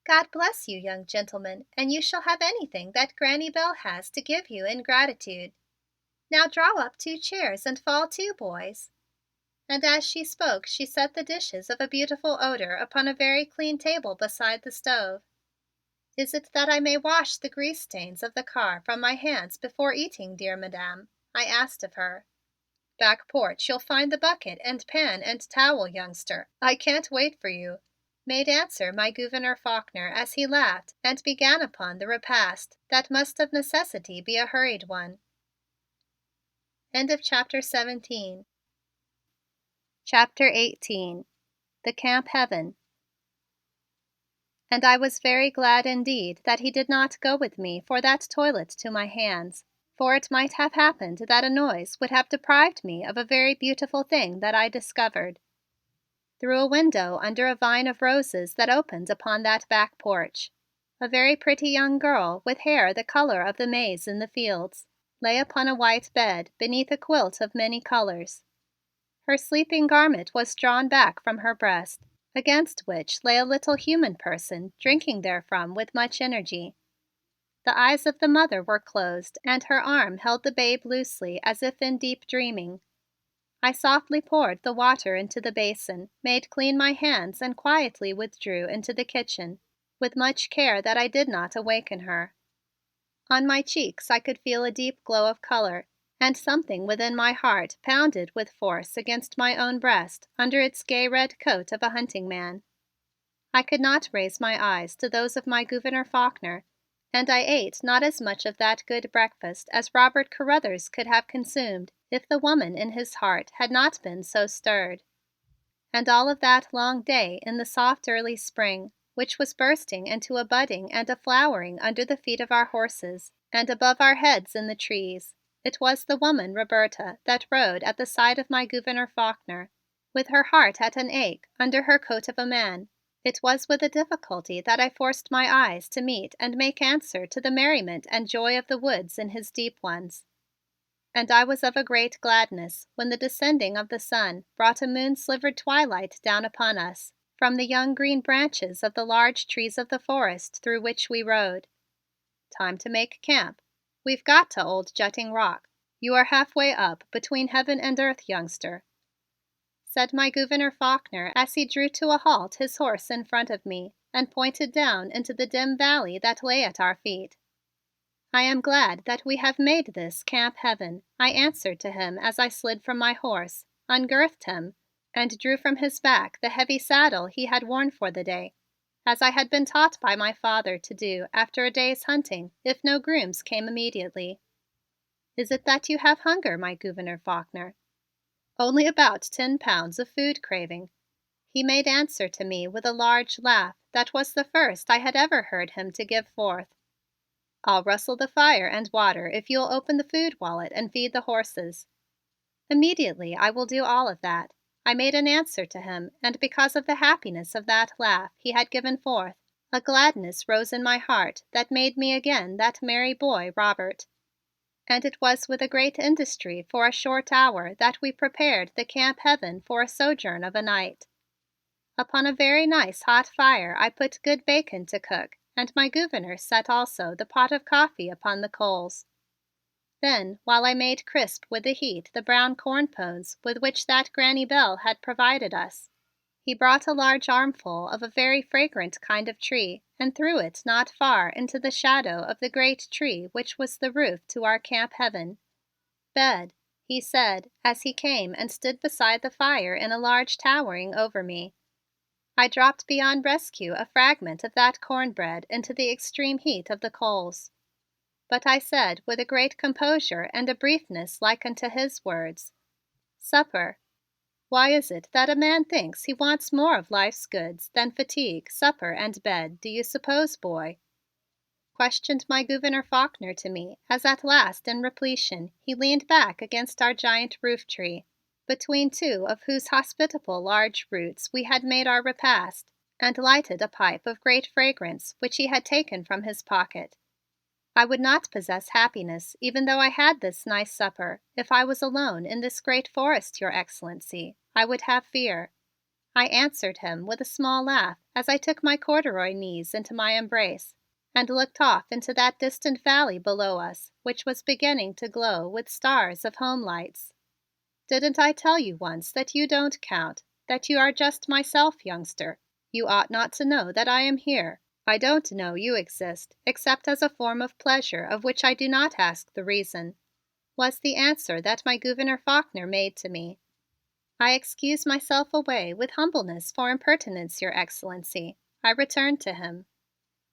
"God bless you, young gentleman, and you shall have anything that Granny Bell has to give you in gratitude. Now draw up 2 chairs and fall to, boys." And as she spoke she set the dishes of a beautiful odor upon a very clean table beside the stove. "Is it that I may wash the grease stains of the car from my hands before eating, dear Madame?" I asked of her. "Back porch you'll find the bucket and pan and towel, youngster. I can't wait for you," made answer my Gouverneur Faulkner as he laughed and began upon the repast that must of necessity be a hurried one. End of chapter 17. Chapter 18. The Camp Heaven. And I was very glad indeed that he did not go with me for that toilet to my hands, for it might have happened that a noise would have deprived me of a very beautiful thing that I discovered. Through a window under a vine of roses that opened upon that back porch, a very pretty young girl with hair the color of the maize in the fields lay upon a white bed beneath a quilt of many colors. Her sleeping garment was drawn back from her breast, against which lay a little human person drinking therefrom with much energy. The eyes of the mother were closed and her arm held the babe loosely as if in deep dreaming. I softly poured the water into the basin, made clean my hands and quietly withdrew into the kitchen, with much care that I did not awaken her. On my cheeks I could feel a deep glow of color, and something within my heart pounded with force against my own breast under its gay red coat of a hunting man. I could not raise my eyes to those of my Gouverneur Faulkner, and I ate not as much of that good breakfast as Robert Carruthers could have consumed if the woman in his heart had not been so stirred. And all of that long day in the soft early spring, which was bursting into a budding and a flowering under the feet of our horses and above our heads in the trees, it was the woman Roberta that rode at the side of my Gouverneur Faulkner, with her heart at an ache under her coat of a man. It was with a difficulty that I forced my eyes to meet and make answer to the merriment and joy of the woods in his deep ones. And I was of a great gladness when the descending of the sun brought a moon-slivered twilight down upon us from the young green branches of the large trees of the forest through which we rode. "Time to make camp. We've got to Old Jutting Rock. You are halfway up between heaven and earth, youngster," said my Gouverneur Faulkner as he drew to a halt his horse in front of me and pointed down into the dim valley that lay at our feet. I am glad that we have made this Camp Heaven, I answered to him as I slid from my horse, ungirthed him, and drew from his back the heavy saddle he had worn for the day, as I had been taught by my father to do after a day's hunting if no grooms came immediately. Is it that you have hunger, my Gouverneur Faulkner? Only about 10 pounds of food craving, he made answer to me with a large laugh that was the first I had ever heard him to give forth. I'll rustle the fire and water if you'll open the food wallet and feed the horses. Immediately I will do all of that, I made an answer to him, and because of the happiness of that laugh he had given forth, a gladness rose in my heart that made me again that merry boy Robert. And it was with a great industry for a short hour that we prepared the Camp Heaven for a sojourn of a night. Upon a very nice hot fire I put good bacon to cook, and my Gouverneur set also the pot of coffee upon the coals. Then, while I made crisp with the heat the brown corn pones with which that Granny Bell had provided us, he brought a large armful of a very fragrant kind of tree and threw it not far into the shadow of the great tree which was the roof to our Camp Heaven. "Bed," he said as he came and stood beside the fire in a large towering over me. I dropped beyond rescue a fragment of that cornbread into the extreme heat of the coals. But I said with a great composure and a briefness like unto his words, "Supper. Why is it that a man thinks he wants more of life's goods than fatigue, supper and bed, do you suppose, boy?" questioned my Gouverneur Faulkner to me as at last in repletion he leaned back against our giant roof tree, between two of whose hospitable large roots we had made our repast, and lighted a pipe of great fragrance which he had taken from his pocket. I would not possess happiness even though I had this nice supper if I was alone in this great forest, Your Excellency. I would have fear, I answered him with a small laugh as I took my corduroy knees into my embrace and looked off into that distant valley below us, which was beginning to glow with stars of home lights. Didn't I tell you once that you don't count, that you are just myself, youngster? You ought not to know that I am here. I don't know you exist, except as a form of pleasure of which I do not ask the reason," was the answer that my Gouverneur Faulkner made to me. "I excuse myself away with humbleness for impertinence, Your Excellency," I returned to him.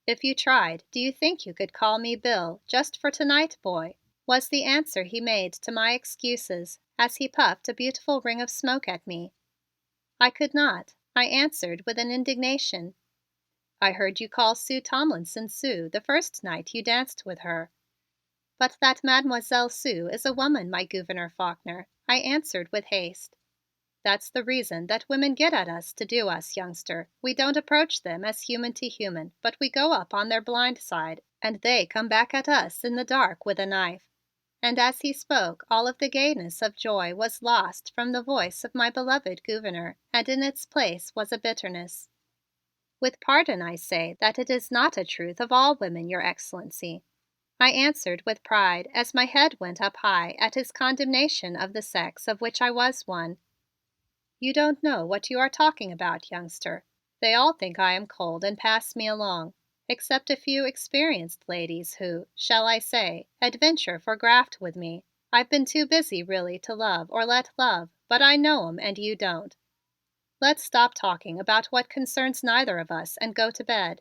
"If you tried, do you think you could call me Bill just for tonight, boy?" was the answer he made to my excuses as he puffed a beautiful ring of smoke at me. "I could not," I answered with an indignation. "I heard you call Sue Tomlinson Sue the first night you danced with her." "But that Mademoiselle Sue is a woman, my Gouverneur Faulkner," I answered with haste. "That's the reason that women get at us to do us, youngster. We don't approach them as human to human, but we go up on their blind side and they come back at us in the dark with a knife." And as he spoke, all of the gayness of joy was lost from the voice of my beloved Gouverneur, and in its place was a bitterness. "With pardon, I say that it is not a truth of all women, Your Excellency," I answered with pride as my head went up high at his condemnation of the sex of which I was one. "You don't know what you are talking about, youngster. They all think I am cold and pass me along, except a few experienced ladies who, shall I say, adventure for graft with me. I've been too busy really to love or let love, but I know 'em and you don't. Let's stop talking about what concerns neither of us and go to bed.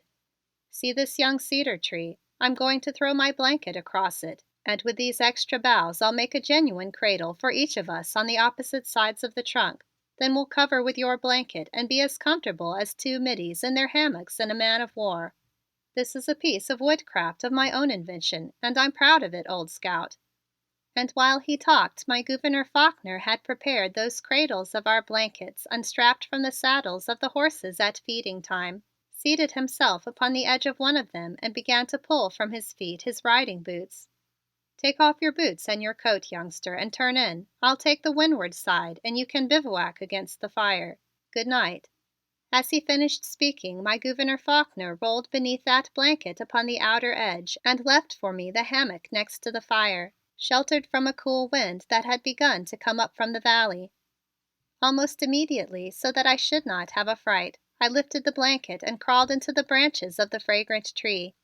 See this young cedar tree? I'm going to throw my blanket across it, and with these extra boughs I'll make a genuine cradle for each of us on the opposite sides of the trunk. Then we'll cover with your blanket and be as comfortable as two middies in their hammocks in a man of war. This is a piece of woodcraft of my own invention, and I'm proud of it, old scout." And while he talked, my Gouverneur Faulkner had prepared those cradles of our blankets unstrapped from the saddles of the horses at feeding time, seated himself upon the edge of one of them and began to pull from his feet his riding boots. "Take off your boots and your coat, youngster, and turn in. I'll take the windward side and you can bivouac against the fire. Good night." As he finished speaking, my Gouverneur Faulkner rolled beneath that blanket upon the outer edge and left for me the hammock next to the fire, sheltered from a cool wind that had begun to come up from the valley. Almost immediately, so that I should not have a fright, I lifted the blanket and crawled into the branches of the fragrant tree.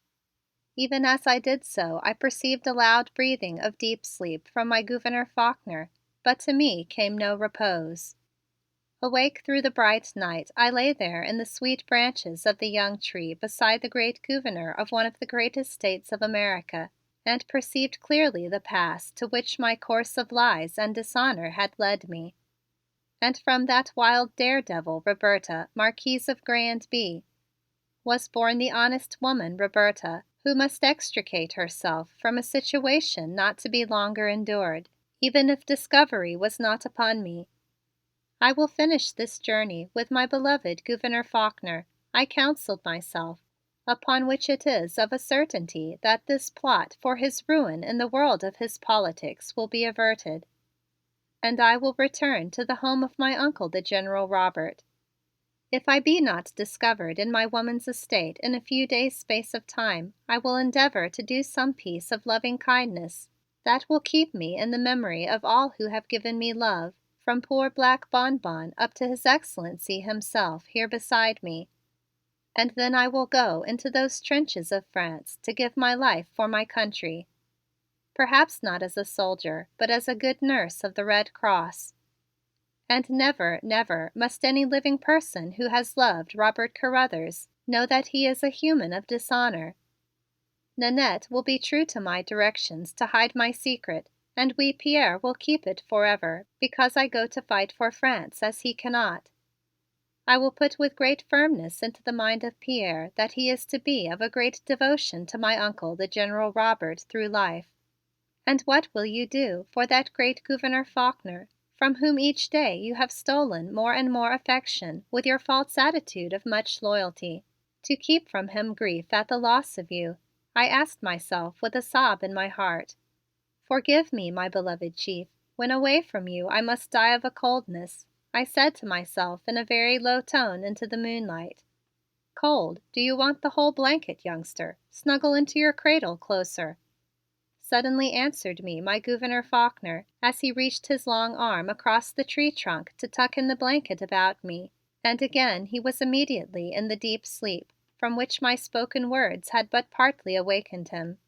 Even as I did so, I perceived a loud breathing of deep sleep from my Gouverneur Faulkner, but to me came no repose. Awake through the bright night, I lay there in the sweet branches of the young tree beside the great Gouverneur of one of the greatest states of America, and perceived clearly the pass to which my course of lies and dishonor had led me. And from that wild daredevil, Roberta, Marquise of was born the honest woman Roberta, who must extricate herself from a situation not to be longer endured, even if discovery was not upon me. I will finish this journey with my beloved Gouverneur Faulkner, I counseled myself, upon which it is of a certainty that this plot for his ruin in the world of his politics will be averted, and I will return to the home of my uncle the General Robert. If I be not discovered in my woman's estate in a few days' space of time, I will endeavor to do some piece of loving kindness that will keep me in the memory of all who have given me love, from poor Black Bonbon up to His Excellency himself here beside me. And then I will go into those trenches of France to give my life for my country. Perhaps not as a soldier, but as a good nurse of the Red Cross. And never, never must any living person who has loved Robert Carruthers know that he is a human of dishonor. Nannette will be true to my directions to hide my secret, and we Pierre will keep it forever because I go to fight for France as he cannot. I will put with great firmness into the mind of Pierre that he is to be of a great devotion to my uncle the General Robert through life. And what will you do for that great Gouverneur Faulkner, from whom each day you have stolen more and more affection with your false attitude of much loyalty, to keep from him grief at the loss of you? I asked myself with a sob in my heart. Forgive me, my beloved chief. When away from you, I must die of a coldness, I said to myself in a very low tone into the moonlight. Cold? Do you want the whole blanket, youngster? Snuggle into your cradle closer. Suddenly answered me my Gouverneur Faulkner as he reached his long arm across the tree trunk to tuck in the blanket about me, and again he was immediately in the deep sleep from which my spoken words had but partly awakened him.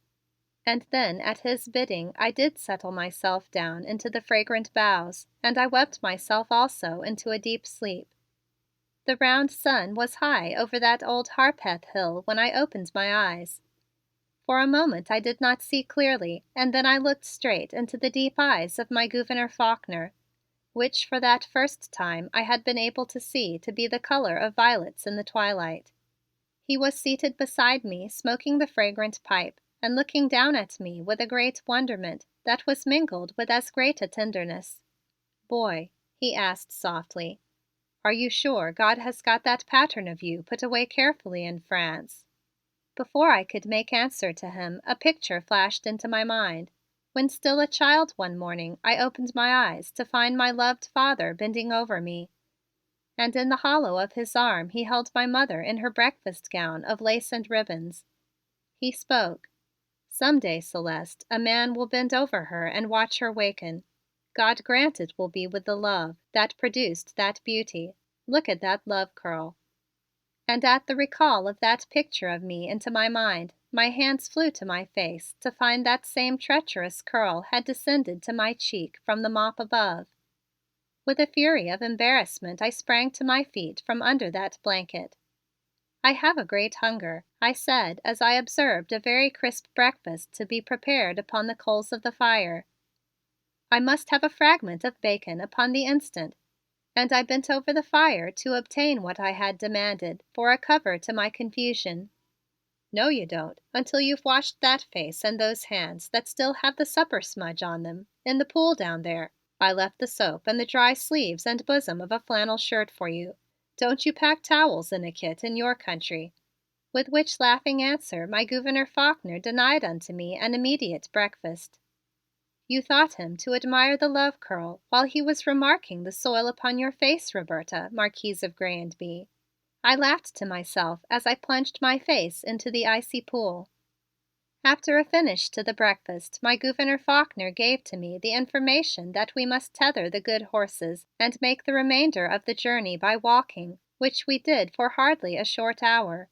And then at his bidding I did settle myself down into the fragrant boughs, and I wept myself also into a deep sleep. The round sun was high over that old Harpeth hill when I opened my eyes. For a moment I did not see clearly, and then I looked straight into the deep eyes of my Gouverneur Faulkner, which for that first time I had been able to see to be the color of violets in the twilight. He was seated beside me smoking the fragrant pipe and looking down at me with a great wonderment that was mingled with as great a tenderness. "Boy," he asked softly, "are you sure God has got that pattern of you put away carefully in France?" Before I could make answer to him, a picture flashed into my mind. When still a child one morning, I opened my eyes to find my loved father bending over me, and in the hollow of his arm he held my mother in her breakfast gown of lace and ribbons. He spoke. "Some day, Celeste, a man will bend over her and watch her waken. God grant it will be with the love that produced that beauty. Look at that love curl." And at the recall of that picture of me into my mind, my hands flew to my face to find that same treacherous curl had descended to my cheek from the mop above. With a fury of embarrassment, I sprang to my feet from under that blanket. "I have a great hunger," I said as I observed a very crisp breakfast to be prepared upon the coals of the fire. "I must have a fragment of bacon upon the instant," and I bent over the fire to obtain what I had demanded for a cover to my confusion. "No, you don't, until you've washed that face and those hands that still have the supper smudge on them in the pool down there. I left the soap and the dry sleeves and bosom of a flannel shirt for you. Don't you pack towels in a kit in your country?" With which laughing answer my Gouverneur Faulkner denied unto me an immediate breakfast. "You thought him to admire the love curl while he was remarking the soil upon your face, Roberta, Marquise of I laughed to myself as I plunged my face into the icy pool. After a finish to the breakfast, my Gouverneur Faulkner gave to me the information that we must tether the good horses and make the remainder of the journey by walking, which we did for hardly a short hour.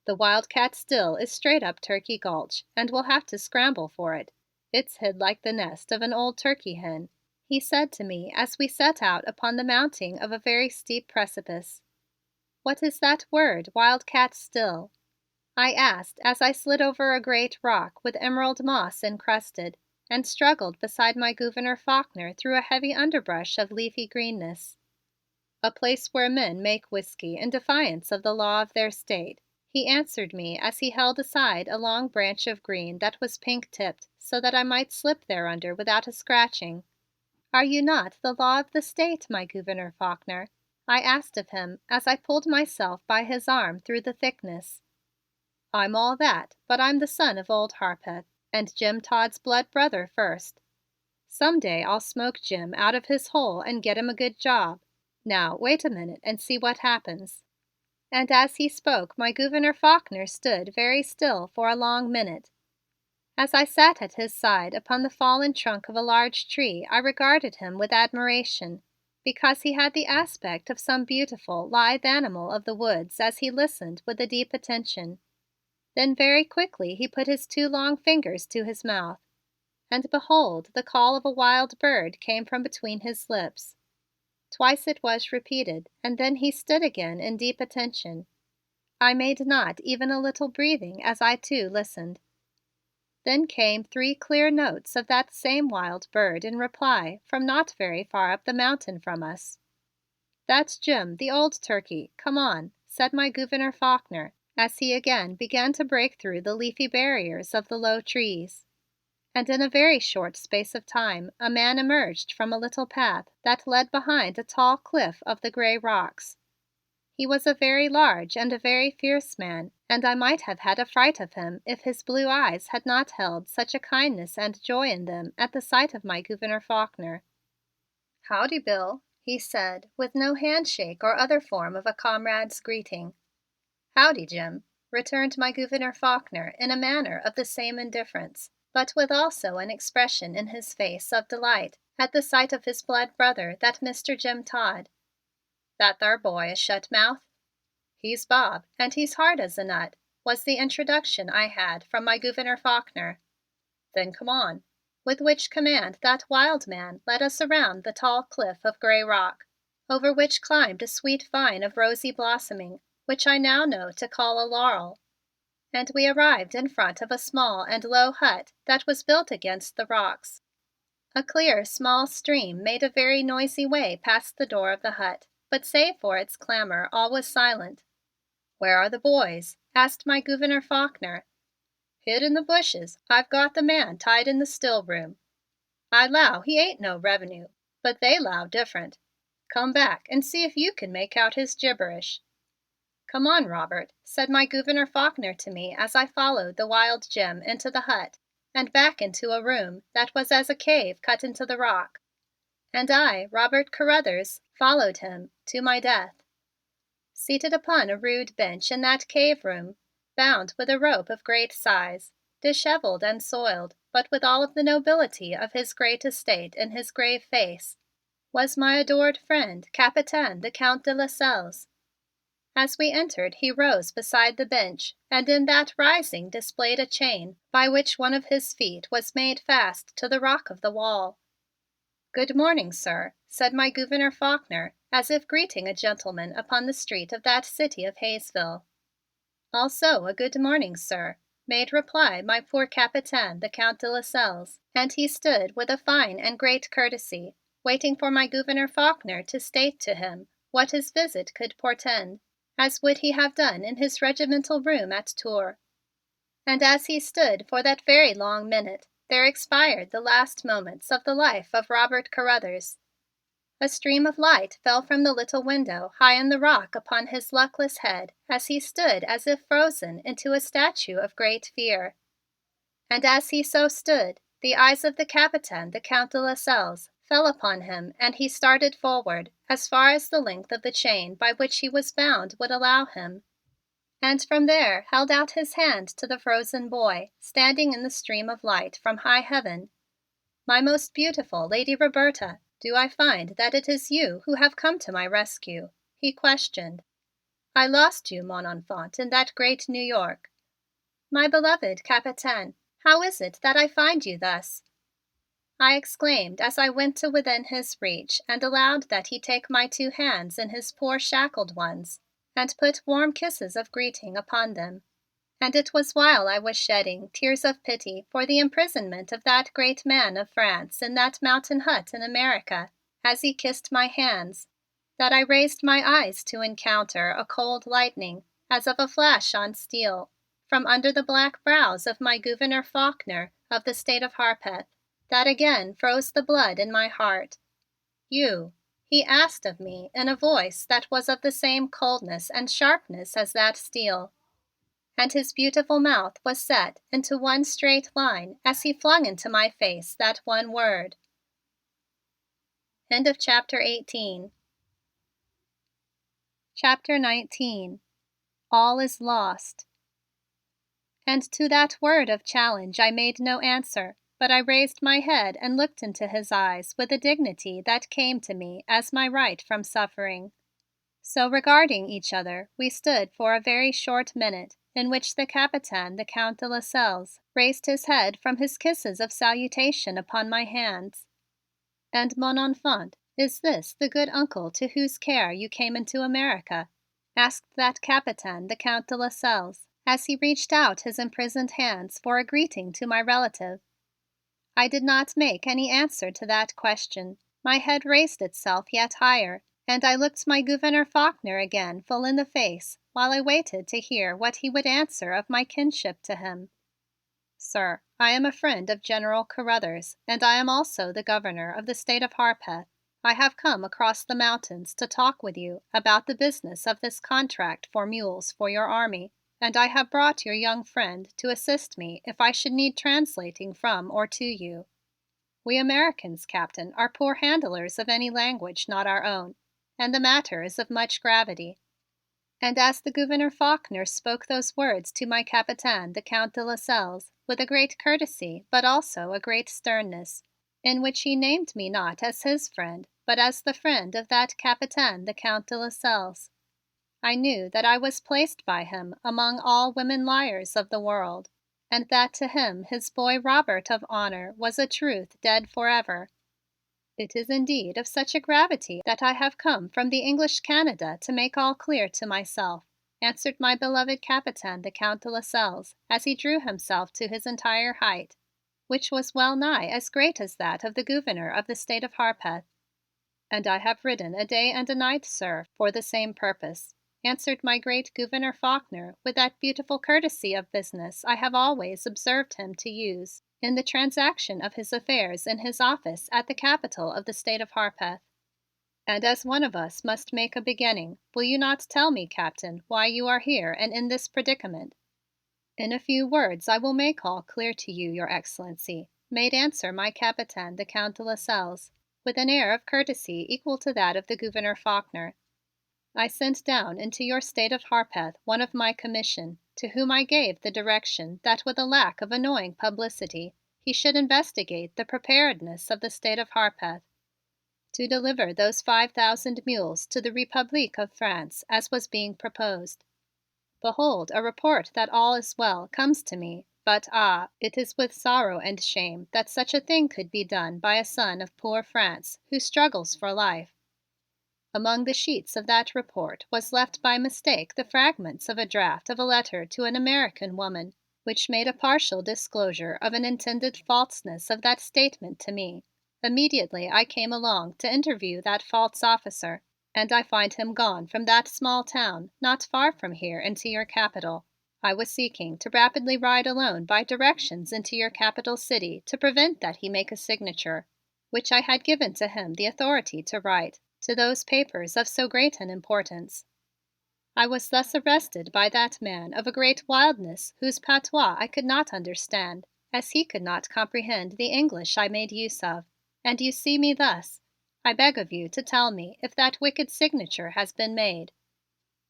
"The Wildcat still is straight up Turkey Gulch and we'll have to scramble for it. It's hid like the nest of an old turkey hen," he said to me as we set out upon the mounting of a very steep precipice. "What is that word, Wildcat Still?" I asked as I slid over a great rock with emerald moss encrusted and struggled beside my Gouverneur Faulkner through a heavy underbrush of leafy greenness. "A place where men make whiskey in defiance of the law of their state," he answered me as he held aside a long branch of green that was pink tipped so that I might slip thereunder without a scratching. "Are you not the law of the state, my Gouverneur Faulkner?" I asked of him as I pulled myself by his arm through the thickness. "I'm all that, but I'm the son of old Harpeth and Jim Todd's blood brother first. Some day I'll smoke Jim out of his hole and get him a good job. Now, wait a minute and see what happens." And as he spoke, my Gouverneur Faulkner stood very still for a long minute. As I sat at his side upon the fallen trunk of a large tree, I regarded him with admiration, because he had the aspect of some beautiful, lithe animal of the woods as he listened with a deep attention. Then very quickly he put his two long fingers to his mouth, and behold, the call of a wild bird came from between his lips. Twice it was repeated, and then he stood again in deep attention. I made not even a little breathing as I too listened. Then came three clear notes of that same wild bird in reply from not very far up the mountain from us. "That's Jim, the old turkey. Come on," said my Gouverneur Faulkner as he again began to break through the leafy barriers of the low trees. And in a very short space of time a man emerged from a little path that led behind a tall cliff of the gray rocks. He was a very large and a very fierce man, and I might have had a fright of him if his blue eyes had not held such a kindness and joy in them at the sight of my Gouverneur Faulkner. "Howdy, Bill," he said, with no handshake or other form of a comrade's greeting. "Howdy, Jim," returned my Gouverneur Faulkner in a manner of the same indifference, but with also an expression in his face of delight at the sight of his blood brother, that Mr. Jim Todd. "That thar boy a shut mouth?" "He's Bob, and he's hard as a nut," was the introduction I had from my Gouverneur Faulkner. "Then come on," with which command that wild man led us around the tall cliff of gray rock, over which climbed a sweet vine of rosy blossoming, which I now know to call a laurel, and we arrived in front of a small and low hut that was built against the rocks. A clear, small stream made a very noisy way past the door of the hut, but save for its clamor, all was silent. "Where are the boys?" asked my Gouverneur Faulkner. "Hid in the bushes. I've got the man tied in the still room. I 'low he ain't no revenue, but they 'low different. Come back and see if you can make out his gibberish." "Come on, Robert," said my Gouverneur Faulkner to me as I followed the wild Jim into the hut and back into a room that was as a cave cut into the rock. And I, Robert Carruthers, followed him to my death. Seated upon a rude bench in that cave room, bound with a rope of great size, disheveled and soiled, but with all of the nobility of his great estate in his grave face, was my adored friend, Capitaine the Count de Lascelles. As we entered, he rose beside the bench and in that rising displayed a chain by which one of his feet was made fast to the rock of the wall. "Good morning, sir," said my Gouverneur Faulkner, as if greeting a gentleman upon the street of that city of Hayesville. "Also a good morning, sir," made reply my poor Capitaine the Count de Lascelles, and he stood with a fine and great courtesy, waiting for my Gouverneur Faulkner to state to him what his visit could portend, as would he have done in his regimental room at Tours. And as he stood for that very long minute, there expired the last moments of the life of Robert Carruthers. A stream of light fell from the little window high in the rock upon his luckless head as he stood as if frozen into a statue of great fear. And as he so stood, the eyes of the Capitaine the Count de Lascelles fell upon him and he started forward as far as the length of the chain by which he was bound would allow him. and from there held out his hand to the frozen boy, standing in the stream of light from high heaven. "My most beautiful Lady Roberta, do I find that it is you who have come to my rescue?" he questioned. "I lost you, mon enfant, in that great New York." "My beloved Capitaine, how is it that I find you thus?" I exclaimed as I went to within his reach and allowed that he take my two hands in his poor shackled ones and put warm kisses of greeting upon them. And it was while I was shedding tears of pity for the imprisonment of that great man of France in that mountain hut in America, as he kissed my hands, that I raised my eyes to encounter a cold lightning, as of a flash on steel, from under the black brows of my Gouverneur Faulkner of the state of Harpeth, that again froze the blood in my heart. "You?" he asked of me in a voice that was of the same coldness and sharpness as that steel, and his beautiful mouth was set into one straight line as he flung into my face that one word. End of chapter 18. Chapter 19. All is lost. And to that word of challenge I made no answer, but I raised my head and looked into his eyes with a dignity that came to me as my right from suffering. So regarding each other, we stood for a very short minute, in which the Capitaine, the Count de Lascelles, raised his head from his kisses of salutation upon my hands. "And, mon enfant, is this the good uncle to whose care you came into America?" asked that Capitaine, the Count de Lascelles, as he reached out his imprisoned hands for a greeting to my relative. I did not make any answer to that question. My head raised itself yet higher, and I looked my Gouverneur Faulkner again full in the face while I waited to hear what he would answer of my kinship to him. "Sir, I am a friend of General Carruthers, and I am also the Governor of the state of Harpeth. I have come across the mountains to talk with you about the business of this contract for mules for your army, and I have brought your young friend to assist me if I should need translating from or to you. We Americans, Captain, are poor handlers of any language not our own, and the matter is of much gravity." And as the Gouverneur Faulkner spoke those words to my Capitaine, the Count de Lascelles, with a great courtesy but also a great sternness, in which he named me not as his friend but as the friend of that Capitaine, the Count de Lascelles, I knew that I was placed by him among all women liars of the world, and that to him his boy Robert of honor was a truth dead forever. "It is indeed of such a gravity that I have come from the English Canada to make all clear to myself," answered my beloved Capitaine, the Count de Lascelles, as he drew himself to his entire height, which was well nigh as great as that of the Gouverneur of the state of Harpeth. "And I have ridden a day and a night, sir, for the same purpose," answered my great Gouverneur Faulkner with that beautiful courtesy of business I have always observed him to use in the transaction of his affairs in his office at the capital of the state of Harpeth. "And as one of us must make a beginning, will you not tell me, Captain, why you are here and in this predicament?" "In a few words I will make all clear to you, Your Excellency," made answer my Capitaine, the Count de Lascelles, with an air of courtesy equal to that of the Gouverneur Faulkner. "I sent down into your state of Harpeth one of my commission, to whom I gave the direction that with a lack of annoying publicity he should investigate the preparedness of the state of Harpeth to deliver those 5,000 mules to the Republique of France as was being proposed. Behold, a report that all is well comes to me, but it is with sorrow and shame that such a thing could be done by a son of poor France who struggles for life. Among the sheets of that report was left by mistake the fragments of a draft of a letter to an American woman, which made a partial disclosure of an intended falseness of that statement to me. Immediately I came along to interview that false officer, and I find him gone from that small town not far from here into your capital. I was seeking to rapidly ride alone by directions into your capital city to prevent that he make a signature, which I had given to him the authority to write, to those papers of so great an importance. I was thus arrested by that man of a great wildness whose patois I could not understand, as he could not comprehend the English I made use of, and you see me thus. I beg of you to tell me if that wicked signature has been made."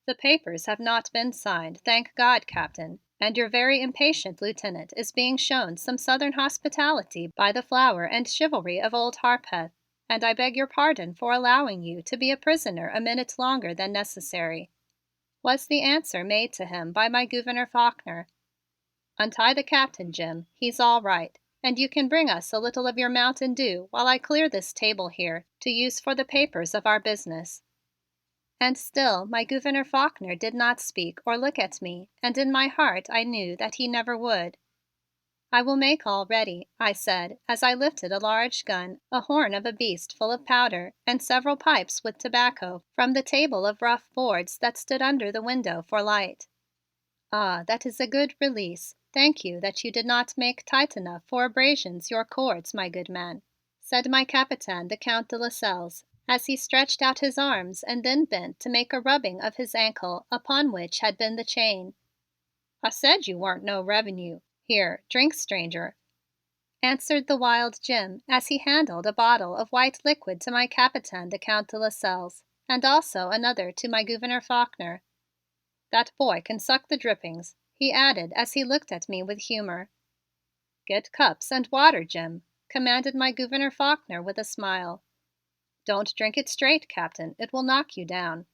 "The papers have not been signed, thank God, Captain, and your very impatient lieutenant is being shown some Southern hospitality by the flower and chivalry of old Harpeth, and I beg your pardon for allowing you to be a prisoner a minute longer than necessary," was the answer made to him by my Gouverneur Faulkner. "Untie the Captain, Jim. He's all right. And you can bring us a little of your Mountain Dew while I clear this table here to use for the papers of our business." And still my Gouverneur Faulkner did not speak or look at me, and in my heart I knew that he never would. "I will make all ready," I said as I lifted a large gun, a horn of a beast full of powder, and several pipes with tobacco from the table of rough boards that stood under the window for light. "Ah, that is a good release. Thank you that you did not make tight enough for abrasions your cords, my good man," said my Capitaine the Count de Lascelles as he stretched out his arms and then bent to make a rubbing of his ankle upon which had been the chain. "I said you weren't no revenue. Here, drink, stranger," answered the wild Jim as he handed a bottle of white liquid to my Capitaine the Count de Lascelles and also another to my Gouverneur Faulkner. "That boy can suck the drippings," he added as he looked at me with humor. "Get cups and water, Jim," commanded my Gouverneur Faulkner with a smile. "Don't drink it straight, Captain. It will knock you down."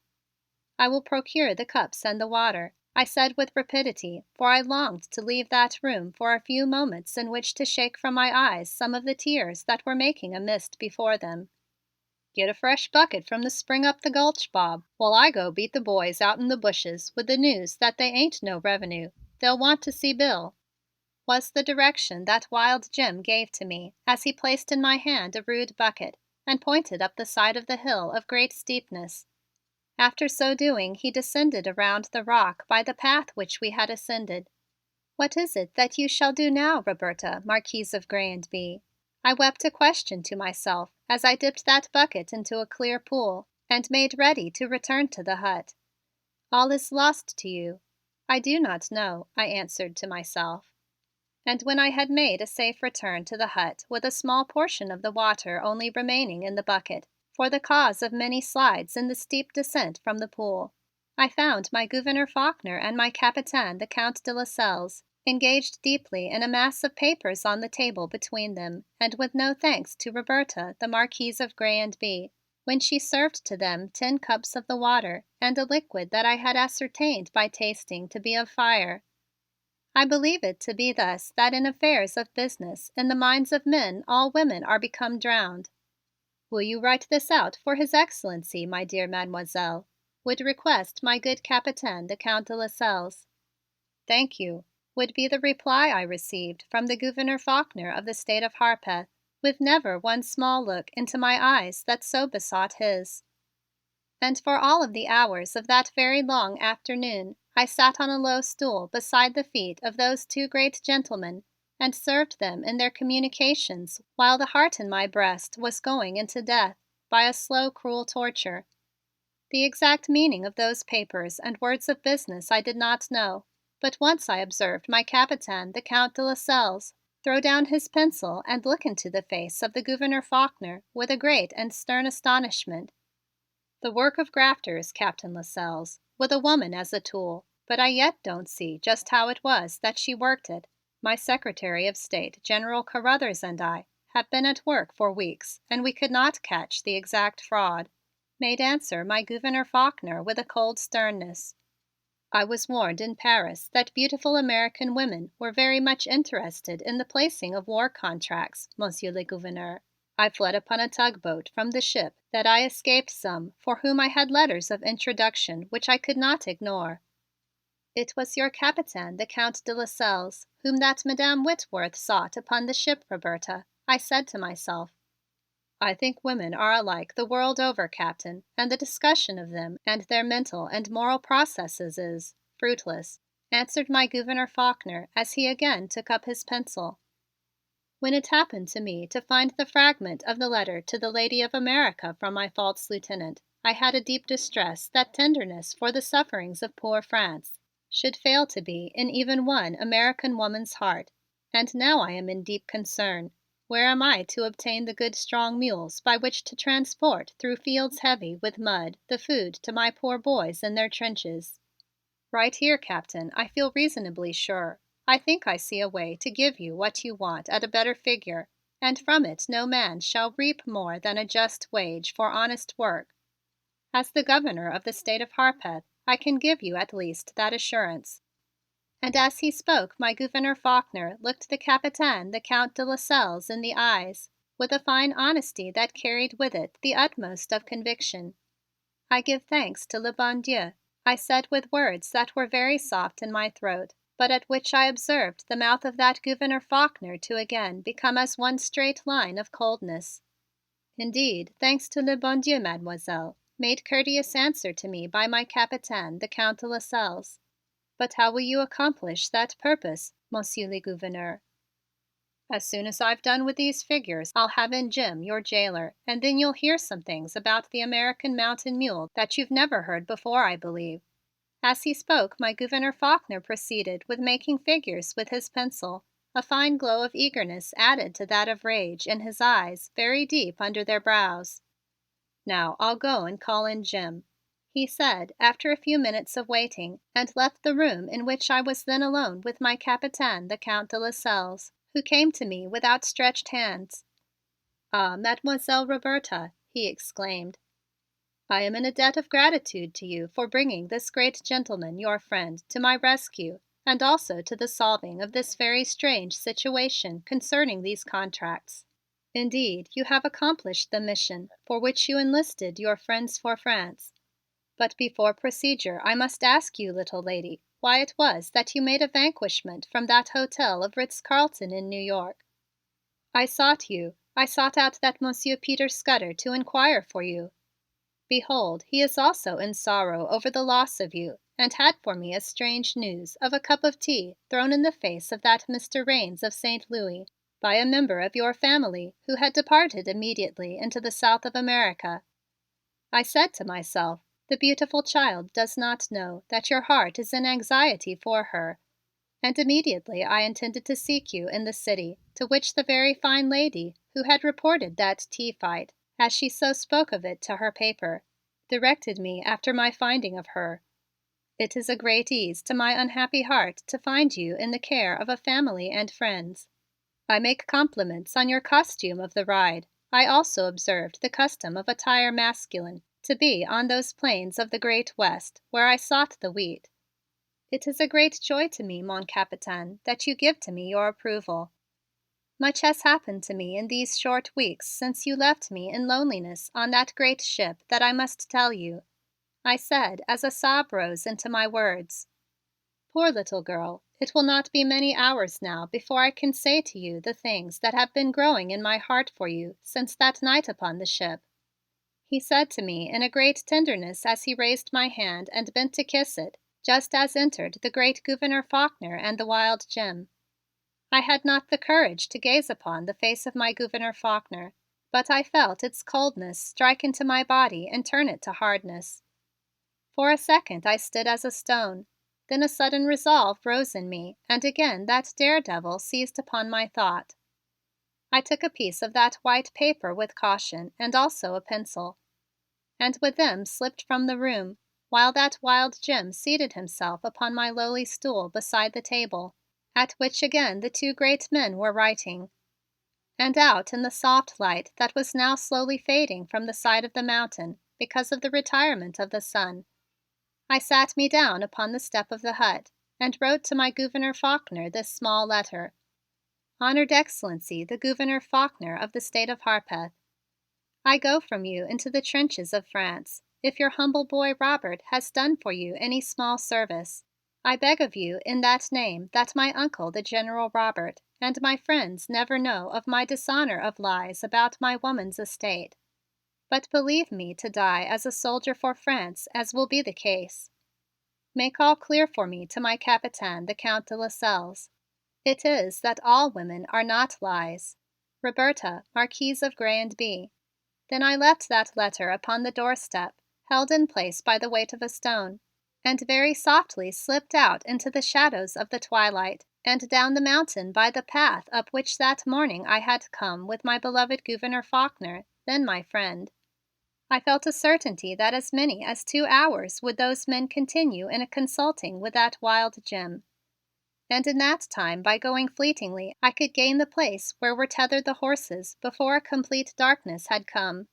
"I will procure the cups and the water," I said with rapidity, for I longed to leave that room for a few moments in which to shake from my eyes some of the tears that were making a mist before them. "Get a fresh bucket from the spring up the gulch, Bob, while I go beat the boys out in the bushes with the news that they ain't no revenue. They'll want to see Bill," was the direction that wild Jim gave to me as he placed in my hand a rude bucket and pointed up the side of the hill of great steepness. After so doing he descended around the rock by the path which we had ascended. "What is it that you shall do now, Roberta, Marquise of Grey and Bye?" I wept a question to myself as I dipped that bucket into a clear pool and made ready to return to the hut. "All is lost to you." "I do not know," I answered to myself. And when I had made a safe return to the hut with a small portion of the water only remaining in the bucket, for the cause of many slides in the steep descent from the pool, I found my Gouverneur Faulkner and my Capitaine the Count de Lascelles engaged deeply in a mass of papers on the table between them and with no thanks to Roberta, the Marquise of Grey and Bye, when she served to them 10 cups of the water and a liquid that I had ascertained by tasting to be of fire. I believe it to be thus that in affairs of business in the minds of men all women are become drowned. "Will you write this out for His Excellency, my dear Mademoiselle?" would request my good Capitaine the Count de Lascelles. "Thank you," would be the reply I received from the Gouverneur Faulkner of the state of Harpeth, with never one small look into my eyes that so besought his. And for all of the hours of that very long afternoon I sat on a low stool beside the feet of those two great gentlemen and served them in their communications while the heart in my breast was going into death by a slow, cruel torture. The exact meaning of those papers and words of business I did not know, but once I observed my Capitaine the Count de Lascelles throw down his pencil and look into the face of the Gouverneur Faulkner with a great and stern astonishment. "The work of grafters, Captain Lascelles, with a woman as a tool, but I yet don't see just how it was that she worked it. My Secretary of State, General Carruthers, and I have been at work for weeks and we could not catch the exact fraud," made answer my Gouverneur Faulkner with a cold sternness. "I was warned in Paris that beautiful American women were very much interested in the placing of war contracts, Monsieur le Gouverneur. I fled upon a tugboat from the ship that I escaped some for whom I had letters of introduction which I could not ignore." "It was your Capitaine the Count de Lascelles whom that Madame Whitworth sought upon the ship, Roberta," I said to myself. "I think women are alike the world over, Captain, and the discussion of them and their mental and moral processes is fruitless," answered my Gouverneur Faulkner as he again took up his pencil. "When it happened to me to find the fragment of the letter to the Lady of America from my false lieutenant, I had a deep distress that tenderness for the sufferings of poor France should fail to be in even one American woman's heart, and now I am in deep concern. Where am I to obtain the good strong mules by which to transport through fields heavy with mud the food to my poor boys in their trenches? Right here, Captain, I feel reasonably sure. I think I see a way to give you what you want at a better figure, and from it no man shall reap more than a just wage for honest work. As the governor of the state of Harpeth, I can give you at least that assurance." And as he spoke, my Gouverneur Faulkner looked the Capitaine, the Count de Lascelles, in the eyes with a fine honesty that carried with it the utmost of conviction. "I give thanks to le bon Dieu," I said with words that were very soft in my throat, but at which I observed the mouth of that Gouverneur Faulkner to again become as one straight line of coldness. "Indeed, thanks to le bon Dieu, Mademoiselle," made courteous answer to me by my Capitaine, the Count de Lascelles. "But how will you accomplish that purpose, Monsieur le Gouverneur?" "As soon as I've done with these figures I'll have in Jim, your jailer, and then you'll hear some things about the American mountain mule that you've never heard before, I believe." As he spoke, my Gouverneur Faulkner proceeded with making figures with his pencil, a fine glow of eagerness added to that of rage in his eyes very deep under their brows. "Now I'll go and call in Jim," he said after a few minutes of waiting, and left the room in which I was then alone with my Capitaine, the Count de Lascelles, who came to me with outstretched hands. "Ah, Mademoiselle Roberta," he exclaimed, "I am in a debt of gratitude to you for bringing this great gentleman, your friend, to my rescue and also to the solving of this very strange situation concerning these contracts. Indeed, you have accomplished the mission for which you enlisted your friends for France. But before procedure I must ask you, little lady, why it was that you made a vanquishment from that hotel of Ritz-Carlton in New York. I sought you. I sought out that Monsieur Peter Scudder to inquire for you. Behold, he is also in sorrow over the loss of you and had for me a strange news of a cup of tea thrown in the face of that Mr. Raines of St. Louis by a member of your family who had departed immediately into the south of America. I said to myself, the beautiful child does not know that your heart is in anxiety for her, and immediately I intended to seek you in the city, to which the very fine lady who had reported that tea fight, as she so spoke of it to her paper, directed me after my finding of her. It is a great ease to my unhappy heart to find you in the care of a family and friends. I make compliments on your costume of the ride. I also observed the custom of attire masculine to be on those plains of the great West where I sought the wheat. It is a great joy to me, mon Capitaine, that you give to me your approval. Much has happened to me in these short weeks since you left me in loneliness on that great ship that I must tell you," I said as a sob rose into my words. "Poor little girl, it will not be many hours now before I can say to you the things that have been growing in my heart for you since that night upon the ship," he said to me in a great tenderness as he raised my hand and bent to kiss it, just as entered the great Gouverneur Faulkner and the wild Jim. I had not the courage to gaze upon the face of my Gouverneur Faulkner, but I felt its coldness strike into my body and turn it to hardness. For a second I stood as a stone. Then a sudden resolve rose in me and again that daredevil seized upon my thought. I took a piece of that white paper with caution and also a pencil, and with them slipped from the room, while that wild Jim seated himself upon my lowly stool beside the table, at which again the two great men were writing. And out in the soft light that was now slowly fading from the side of the mountain because of the retirement of the sun, I sat me down upon the step of the hut and wrote to my Gouverneur Faulkner this small letter. Honored Excellency, the Gouverneur Faulkner of the state of Harpeth, I go from you into the trenches of France. If your humble boy Robert has done for you any small service, I beg of you in that name that my uncle, the General Robert, and my friends never know of my dishonor of lies about my woman's estate, but believe me to die as a soldier for France as will be the case. Make all clear for me to my Capitaine, the Count de Lascelles. It is that all women are not lies. Roberta, Marquise of Grez and Bye. Then I left that letter upon the doorstep, held in place by the weight of a stone, and very softly slipped out into the shadows of the twilight and down the mountain by the path up which that morning I had come with my beloved Gouverneur Faulkner, then my friend. I felt a certainty that as many as 2 hours would those men continue in a consulting with that wild Jim. And in that time, by going fleetingly, I could gain the place where were tethered the horses before a complete darkness had come.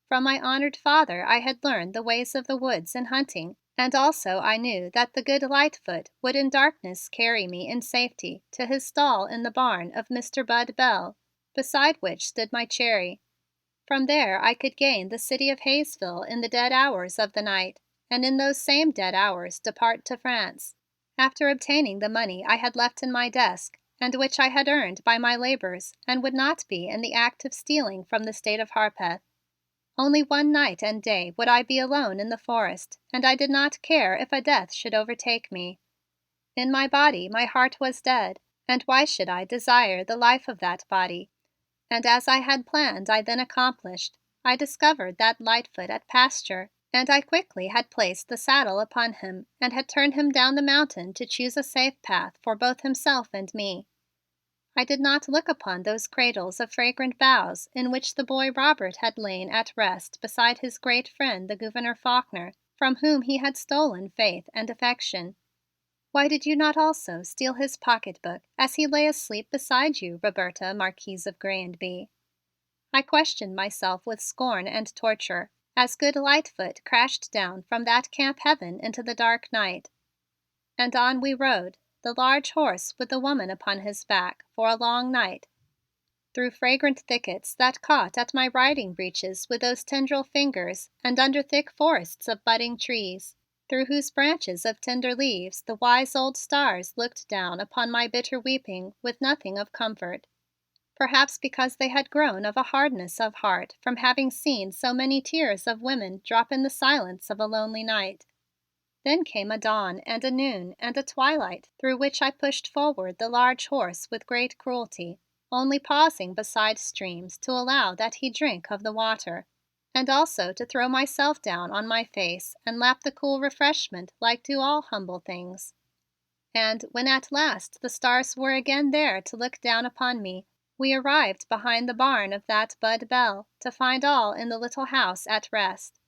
From my honored father I had learned the ways of the woods in hunting, and also I knew that the good Lightfoot would in darkness carry me in safety to his stall in the barn of Mr. Bud Bell, beside which stood my Cherry. From there I could gain the city of Hayesville in the dead hours of the night, and in those same dead hours depart to France, after obtaining the money I had left in my desk and which I had earned by my labors and would not be in the act of stealing from the state of Harpeth. Only one night and day would I be alone in the forest, and I did not care if a death should overtake me. In my body my heart was dead, and why should I desire the life of that body? And as I had planned I then accomplished. I discovered that Lightfoot at pasture, and I quickly had placed the saddle upon him and had turned him down the mountain to choose a safe path for both himself and me. I did not look upon those cradles of fragrant boughs in which the boy Robert had lain at rest beside his great friend the Gouverneur Faulkner, from whom he had stolen faith and affection. Why did you not also steal his pocketbook as he lay asleep beside you, Roberta, Marquise of Grey and Bee? I questioned myself with scorn and torture as good Lightfoot crashed down from that camp heaven into the dark night. And on we rode, the large horse with the woman upon his back, for a long night, through fragrant thickets that caught at my riding breeches with those tendril fingers and under thick forests of budding trees, through whose branches of tender leaves the wise old stars looked down upon my bitter weeping with nothing of comfort. Perhaps because they had grown of a hardness of heart from having seen so many tears of women drop in the silence of a lonely night. Then came a dawn and a noon and a twilight through which I pushed forward the large horse with great cruelty, only pausing beside streams to allow that he drink of the water, and also to throw myself down on my face and lap the cool refreshment like do all humble things. And when at last the stars were again there to look down upon me, we arrived behind the barn of that Bud Bell to find all in the little house at rest.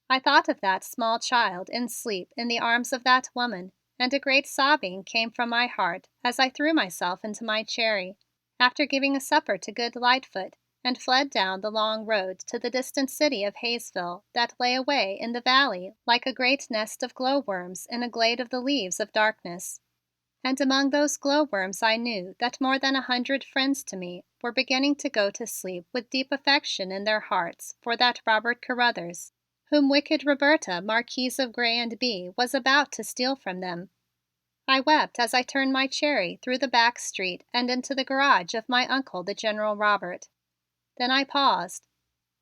I thought of that small child in sleep in the arms of that woman, and a great sobbing came from my heart as I threw myself into my Cherry, after giving a supper to good Lightfoot, and fled down the long road to the distant city of Hayesville that lay away in the valley like a great nest of glowworms in a glade of the leaves of darkness. And among those glowworms I knew that more than 100 friends to me were beginning to go to sleep with deep affection in their hearts for that Robert Carruthers, whom wicked Roberta, Marquise of Grey and Bee, was about to steal from them. I wept as I turned my Cherry through the back street and into the garage of my uncle, the General Robert. Then I paused.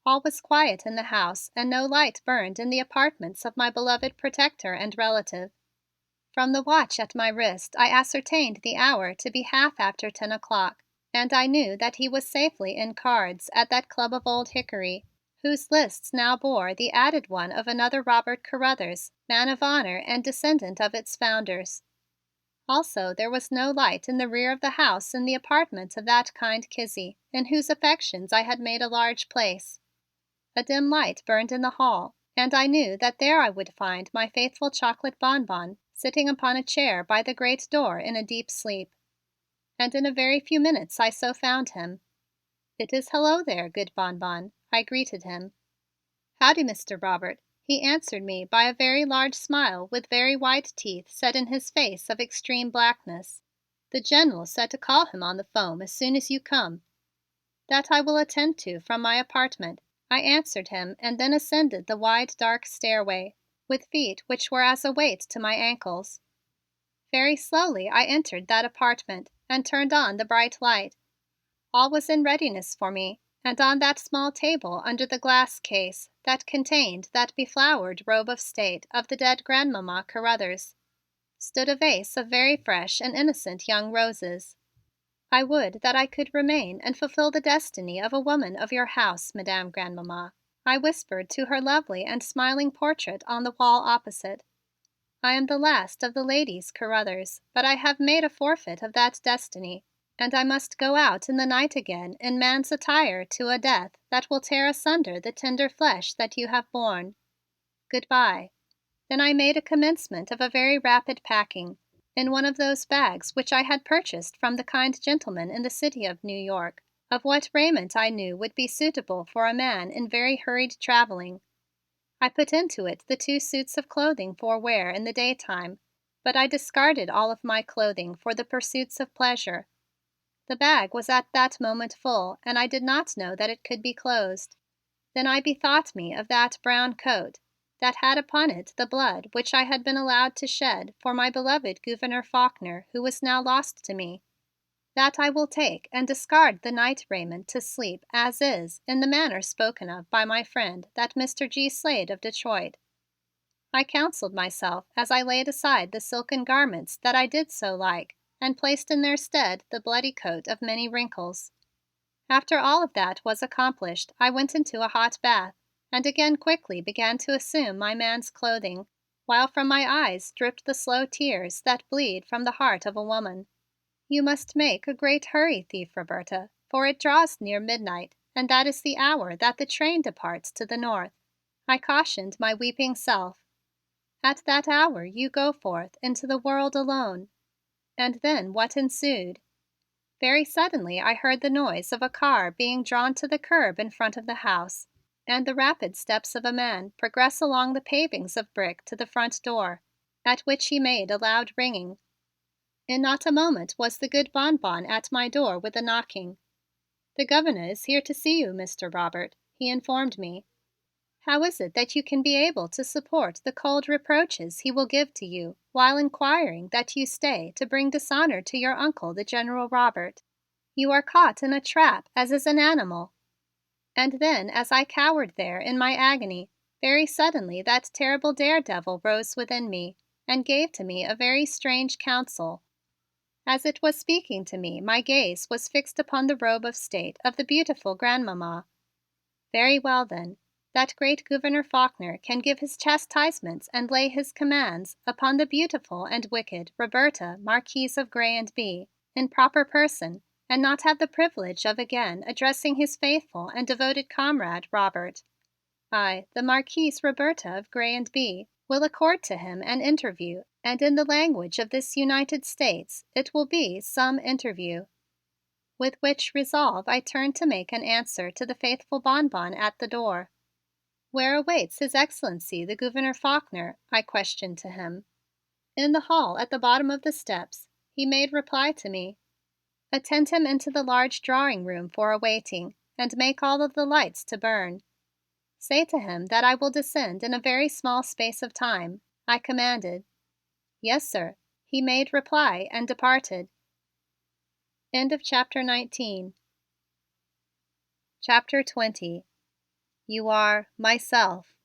All was quiet in the house and no light burned in the apartments of my beloved protector and relative. From the watch at my wrist I ascertained the hour to be half after 10 o'clock, and I knew that he was safely in cards at that club of Old Hickory, whose lists now bore the added one of another Robert Carruthers, man of honor and descendant of its founders. Also, there was no light in the rear of the house in the apartment of that kind Kizzie, in whose affections I had made a large place. A dim light burned in the hall, and I knew that there I would find my faithful chocolate bonbon sitting upon a chair by the great door in a deep sleep. And in a very few minutes I so found him. "It is hello there, good bonbon," I greeted him. "Howdy, Mr. Robert," he answered me by a very large smile with very white teeth set in his face of extreme blackness. "The General said to call him on the phone as soon as you come." "That I will attend to from my apartment," I answered him and then ascended the wide dark stairway with feet which were as a weight to my ankles. Very slowly I entered that apartment and turned on the bright light. All was in readiness for me, and on that small table under the glass case that contained that beflowered robe of state of the dead Grandmamma Carruthers stood a vase of very fresh and innocent young roses. "I would that I could remain and fulfill the destiny of a woman of your house, Madame Grandmamma," I whispered to her lovely and smiling portrait on the wall opposite. I am the last of the ladies Carruthers, but I have made a forfeit of that destiny, and I must go out in the night again in man's attire to a death that will tear asunder the tender flesh that you have borne. Goodbye." Then I made a commencement of a very rapid packing in one of those bags which I had purchased from the kind gentleman in the city of New York, of what raiment I knew would be suitable for a man in very hurried traveling. I put into it the 2 suits of clothing for wear in the daytime, but I discarded all of my clothing for the pursuits of pleasure. The bag was at that moment full and I did not know that it could be closed. Then I bethought me of that brown coat that had upon it the blood which I had been allowed to shed for my beloved Gouverneur Faulkner, who was now lost to me. That I will take and discard the night raiment to sleep as is in the manner spoken of by my friend that Mr. G. Slade of Detroit. I counseled myself as I laid aside the silken garments that I did so like and placed in their stead the bloody coat of many wrinkles. After all of that was accomplished, I went into a hot bath and again quickly began to assume my man's clothing, while from my eyes dripped the slow tears that bleed from the heart of a woman. "You must make a great hurry, thief Roberta, for it draws near midnight and that is the hour that the train departs to the north," I cautioned my weeping self. "At that hour you go forth into the world alone." And then what ensued? Very suddenly I heard the noise of a car being drawn to the curb in front of the house and the rapid steps of a man progress along the pavings of brick to the front door, at which he made a loud ringing. In not a moment was the good Bonbon at my door with a knocking. "The Governor is here to see you, Mr. Robert," he informed me. "How is it that you can be able to support the cold reproaches he will give to you while inquiring that you stay to bring dishonor to your uncle, the General Robert? You are caught in a trap as is an animal." And then as I cowered there in my agony, very suddenly that terrible daredevil rose within me and gave to me a very strange counsel. As it was speaking to me, my gaze was fixed upon the robe of state of the beautiful Grandmamma. Very well then, that great Gouverneur Faulkner can give his chastisements and lay his commands upon the beautiful and wicked Roberta, Marquise of Grez and Bye, in proper person, and not have the privilege of again addressing his faithful and devoted comrade Robert. I, the Marquise Roberta of Grez and Bye, will accord to him an interview, and in the language of this United States it will be some interview. With which resolve I turned to make an answer to the faithful Bonbon at the door. "Where awaits His Excellency the Gouverneur Faulkner?" I questioned to him. "In the hall at the bottom of the steps," he made reply to me. "Attend him into the large drawing room for a waiting and make all of the lights to burn. Say to him that I will descend in a very small space of time," I commanded. "Yes, sir," he made reply and departed. End of chapter 19. Chapter 20. You are myself.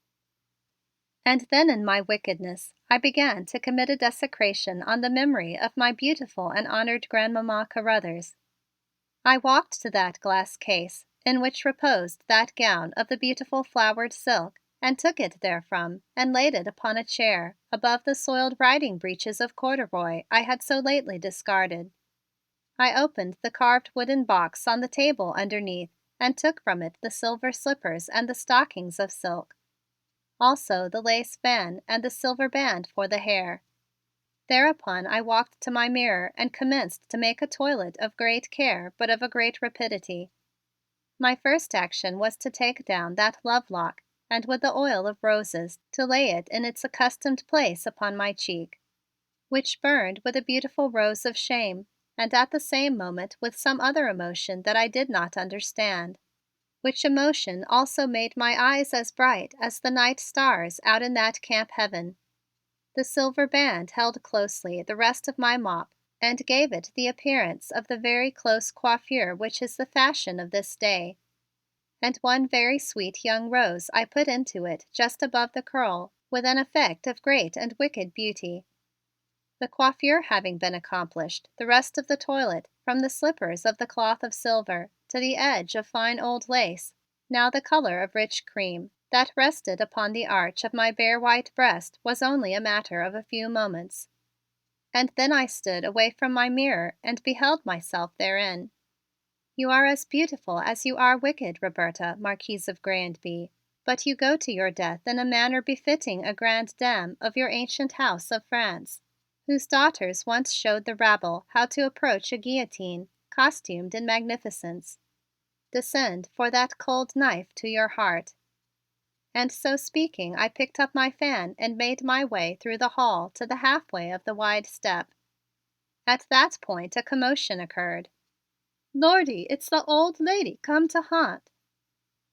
And then in my wickedness I began to commit a desecration on the memory of my beautiful and honored Grandmamma Carruthers. I walked to that glass case in which reposed that gown of the beautiful flowered silk and took it therefrom and laid it upon a chair above the soiled riding breeches of corduroy I had so lately discarded. I opened the carved wooden box on the table underneath and took from it the silver slippers and the stockings of silk, also the lace fan and the silver band for the hair. Thereupon I walked to my mirror and commenced to make a toilet of great care but of a great rapidity. My first action was to take down that lovelock and with the oil of roses to lay it in its accustomed place upon my cheek, which burned with a beautiful rose of shame and at the same moment with some other emotion that I did not understand, which emotion also made my eyes as bright as the night stars out in that camp heaven. The silver band held closely the rest of my mop and gave it the appearance of the very close coiffure which is the fashion of this day. And one very sweet young rose I put into it just above the curl with an effect of great and wicked beauty. The coiffure having been accomplished, the rest of the toilet, from the slippers of the cloth of silver to the edge of fine old lace, now the color of rich cream, that rested upon the arch of my bare white breast was only a matter of a few moments. And then I stood away from my mirror and beheld myself therein. You are as beautiful as you are wicked, Roberta, Marquise of Grandby, but you go to your death in a manner befitting a grande dame of your ancient house of France, whose daughters once showed the rabble how to approach a guillotine, costumed in magnificence. Descend for that cold knife to your heart. And so speaking, I picked up my fan and made my way through the hall to the halfway of the wide step. At that point a commotion occurred. "Lordy, it's the old lady come to haunt!"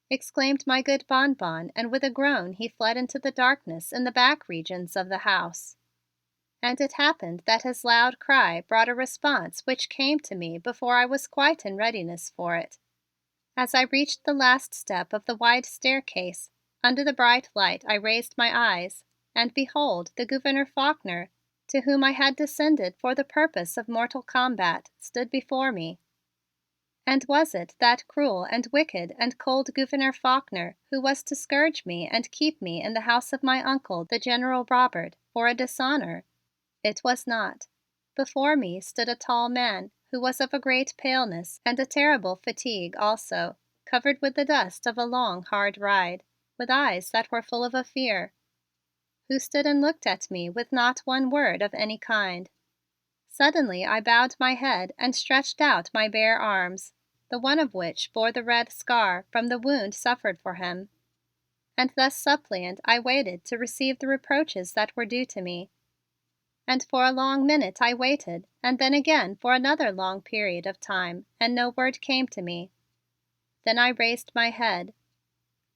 exclaimed my good Bonbon, and with a groan he fled into the darkness in the back regions of the house. And it happened that his loud cry brought a response which came to me before I was quite in readiness for it. As I reached the last step of the wide staircase, under the bright light I raised my eyes, and behold, the Gouverneur Faulkner, to whom I had descended for the purpose of mortal combat, stood before me. And was it that cruel and wicked and cold Gouverneur Faulkner who was to scourge me and keep me in the house of my uncle, the General Robert, for a dishonor? It was not. Before me stood a tall man who was of a great paleness and a terrible fatigue also, covered with the dust of a long, hard ride, with eyes that were full of a fear, who stood and looked at me with not one word of any kind. Suddenly I bowed my head and stretched out my bare arms, the one of which bore the red scar from the wound suffered for him. And thus suppliant I waited to receive the reproaches that were due to me. And for a long minute I waited, and then again for another long period of time, and no word came to me. Then I raised my head.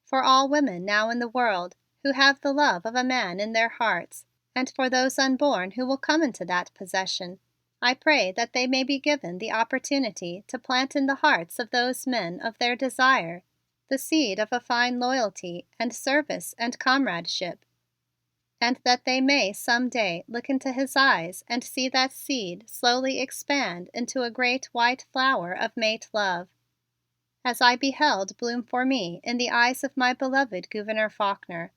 For all women now in the world who have the love of a man in their hearts, and for those unborn who will come into that possession, I pray that they may be given the opportunity to plant in the hearts of those men of their desire the seed of a fine loyalty and service and comradeship, and that they may some day look into his eyes and see that seed slowly expand into a great white flower of mate love, as I beheld bloom for me in the eyes of my beloved Gouverneur Faulkner.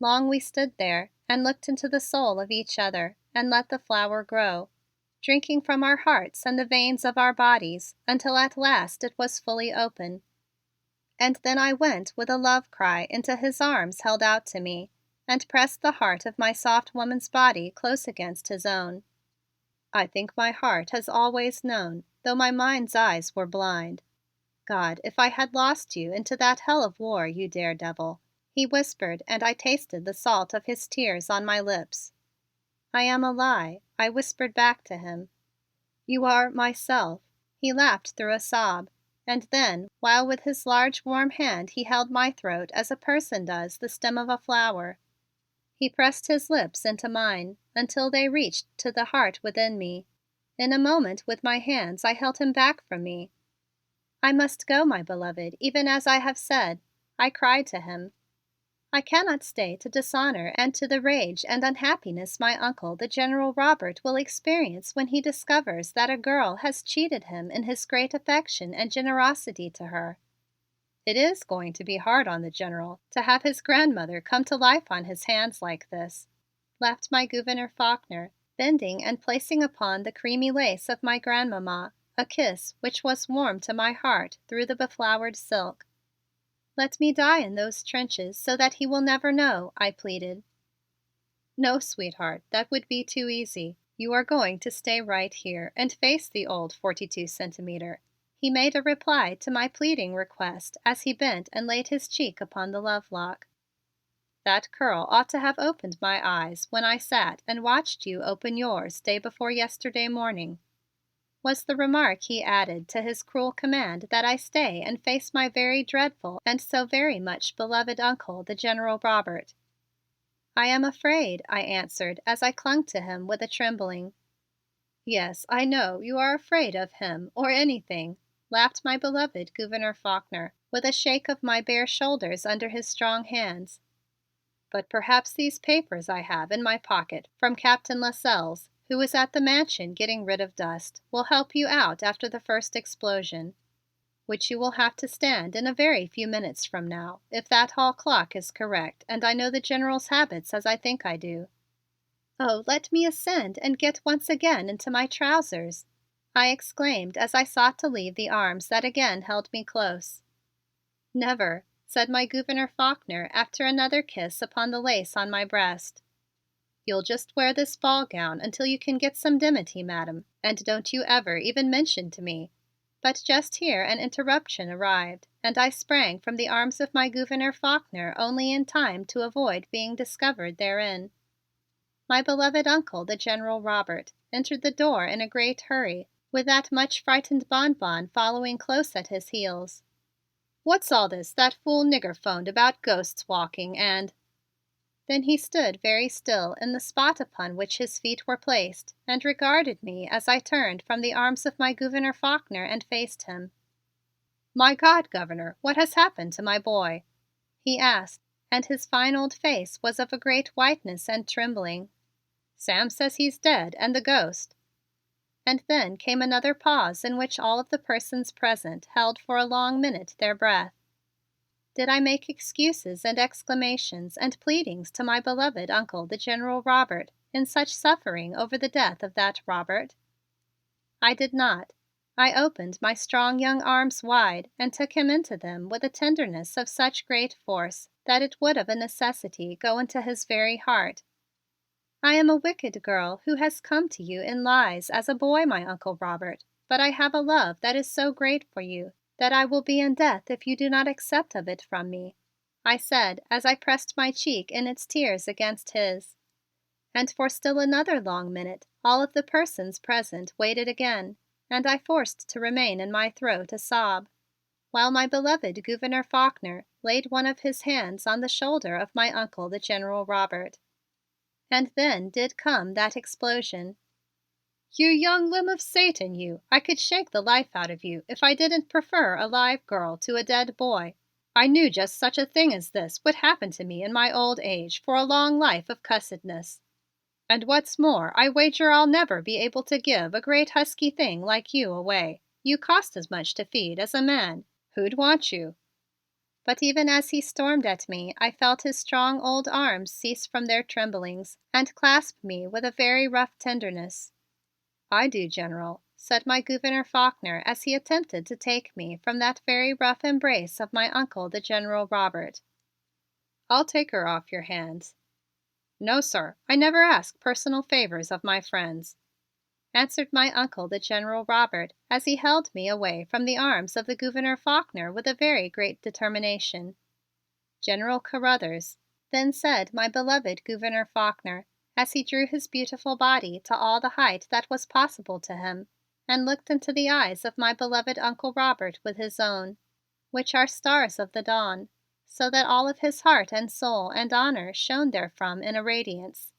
Long we stood there and looked into the soul of each other and let the flower grow, drinking from our hearts and the veins of our bodies until at last it was fully open. And then I went with a love cry into his arms held out to me, and pressed the heart of my soft woman's body close against his own. I think my heart has always known, though my mind's eyes were blind. God, if I had lost you into that hell of war, you daredevil, he whispered, and I tasted the salt of his tears on my lips. I am a lie, I whispered back to him. You are myself, he laughed through a sob, and then, while with his large warm hand he held my throat as a person does the stem of a flower, he pressed his lips into mine until they reached to the heart within me. In a moment with my hands I held him back from me. I must go, my beloved, even as I have said, I cried to him. I cannot stay to dishonor and to the rage and unhappiness my uncle, the General Robert, will experience when he discovers that a girl has cheated him in his great affection and generosity to her. It is going to be hard on the General to have his grandmother come to life on his hands like this, laughed my Gouverneur Faulkner, bending and placing upon the creamy lace of my grandmamma a kiss which was warm to my heart through the beflowered silk. Let me die in those trenches so that he will never know, I pleaded. No, sweetheart, that would be too easy. You are going to stay right here and face the old 42 centimeter. He made a reply to my pleading request as he bent and laid his cheek upon the lovelock. That curl ought to have opened my eyes when I sat and watched you open yours day before yesterday morning, was the remark he added to his cruel command that I stay and face my very dreadful and so very much beloved uncle, the General Robert. I am afraid, I answered as I clung to him with a trembling. Yes, I know you are afraid of him or anything, laughed my beloved Gouverneur Faulkner with a shake of my bare shoulders under his strong hands. But perhaps these papers I have in my pocket from Captain Lascelles, who is at the mansion getting rid of dust, will help you out after the first explosion. which you will have to stand in a very few minutes from now, if that hall clock is correct and I know the General's habits as I think I do." "Oh, let me ascend and get once again into my trousers," I exclaimed as I sought to leave the arms that again held me close. "Never," said my Gouverneur Faulkner after another kiss upon the lace on my breast. "You'll just wear this ball gown until you can get some dimity, Madam, and don't you ever even mention to me—" But just here an interruption arrived, and I sprang from the arms of my Gouverneur Faulkner only in time to avoid being discovered therein. My beloved Uncle, the General Robert, entered the door in a great hurry, with that much frightened Bonbon following close at his heels. "What's all this that fool nigger phoned about ghosts walking and—" Then he stood very still in the spot upon which his feet were placed and regarded me as I turned from the arms of my Gouverneur Faulkner and faced him. "My God, Governor, what has happened to my boy?" he asked, and his fine old face was of a great whiteness and trembling. "Sam says he's dead and the ghost—" And then came another pause in which all of the persons present held for a long minute their breath. Did I make excuses and exclamations and pleadings to my beloved Uncle, the General Robert, in such suffering over the death of that Robert? I did not. I opened my strong young arms wide and took him into them with a tenderness of such great force that it would of a necessity go into his very heart. "I am a wicked girl who has come to you in lies as a boy, my Uncle Robert, but I have a love that is so great for you that I will be in death if you do not accept of it from me," I said as I pressed my cheek in its tears against his. And for still another long minute all of the persons present waited again, and I forced to remain in my throat a sob, while my beloved Gouverneur Faulkner laid one of his hands on the shoulder of my Uncle, the General Robert. And then did come that explosion. "You young limb of Satan, you, I could shake the life out of you if I didn't prefer a live girl to a dead boy. I knew just such a thing as this would happen to me in my old age for a long life of cussedness. And what's more, I wager I'll never be able to give a great husky thing like you away. You cost as much to feed as a man. Who'd want you?" But even as he stormed at me, I felt his strong old arms cease from their tremblings and clasp me with a very rough tenderness. "I do, General," said my Gouverneur Faulkner as he attempted to take me from that very rough embrace of my Uncle, the General Robert. "I'll take her off your hands." "No, sir, I never ask personal favors of my friends," answered my Uncle, the General Robert, as he held me away from the arms of the Gouverneur Faulkner with a very great determination. "General Carruthers," then said my beloved Gouverneur Faulkner, as he drew his beautiful body to all the height that was possible to him and looked into the eyes of my beloved Uncle Robert with his own, which are stars of the dawn, so that all of his heart and soul and honor shone therefrom in a radiance.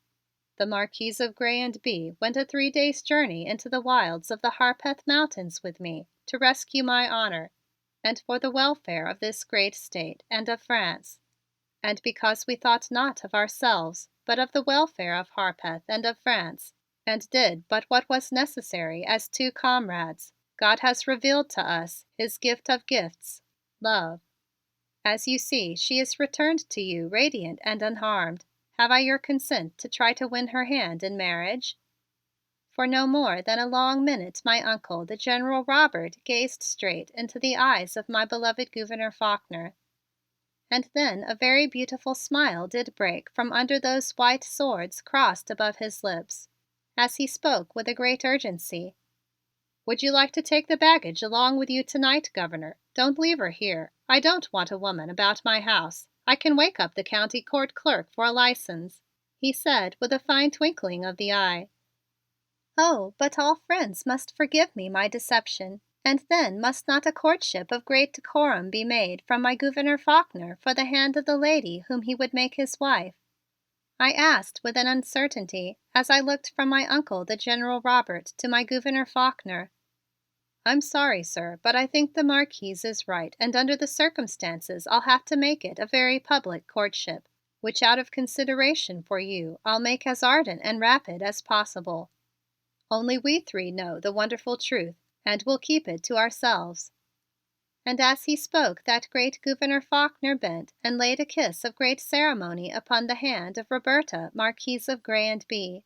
"The Marquise of Grez and Bye went a 3 days' journey into the wilds of the Harpeth Mountains with me to rescue my honor and for the welfare of this great state and of France. And because we thought not of ourselves, but of the welfare of Harpeth and of France, and did but what was necessary as two comrades, God has revealed to us his gift of gifts, love. As you see, she is returned to you radiant and unharmed. Have I your consent to try to win her hand in marriage?" For no more than a long minute my Uncle, the General Robert, gazed straight into the eyes of my beloved Gouverneur Faulkner. And then a very beautiful smile did break from under those white swords crossed above his lips, as he spoke with a great urgency. "Would you like to take the baggage along with you tonight, Governor? Don't leave her here. I don't want a woman about my house. I can wake up the county court clerk for a license," he said with a fine twinkling of the eye. "Oh, but all friends must forgive me my deception. And then must not a courtship of great decorum be made from my Gouverneur Faulkner for the hand of the lady whom he would make his wife?" I asked with an uncertainty as I looked from my Uncle, the General Robert, to my Gouverneur Faulkner. "I'm sorry, sir, but I think the Marquise is right and under the circumstances I'll have to make it a very public courtship, which out of consideration for you I'll make as ardent and rapid as possible. Only we three know the wonderful truth and we'll keep it to ourselves." And as he spoke, that great Gouverneur Faulkner bent and laid a kiss of great ceremony upon the hand of Roberta, Marquise of Grey and Bee.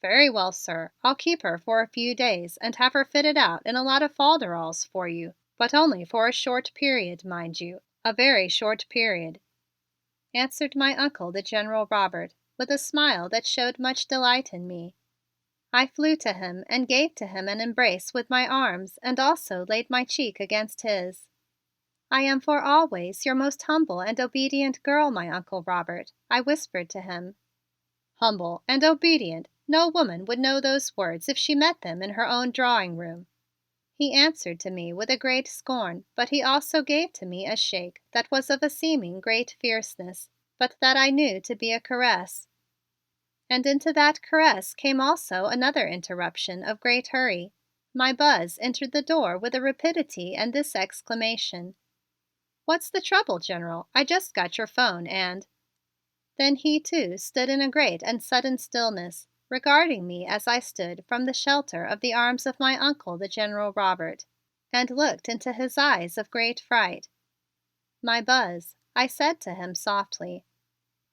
"Very well, sir. I'll keep her for a few days and have her fitted out in a lot of folderols for you, but only for a short period, mind you, a very short period," answered my Uncle the General Robert, with a smile that showed much delight in me. I flew to him and gave to him an embrace with my arms and also laid my cheek against his. "I am for always your most humble and obedient girl, my Uncle Robert," I whispered to him. "Humble and obedient! No woman would know those words if she met them in her own drawing room," he answered to me with a great scorn, but he also gave to me a shake that was of a seeming great fierceness, but that I knew to be a caress. And into that caress came also another interruption of great hurry. My Buzz entered the door with a rapidity and this exclamation: "What's the trouble, General? I just got your phone and—" Then he too stood in a great and sudden stillness, regarding me as I stood from the shelter of the arms of my Uncle the General Robert, and looked into his eyes of great fright. "My Buzz," I said to him softly.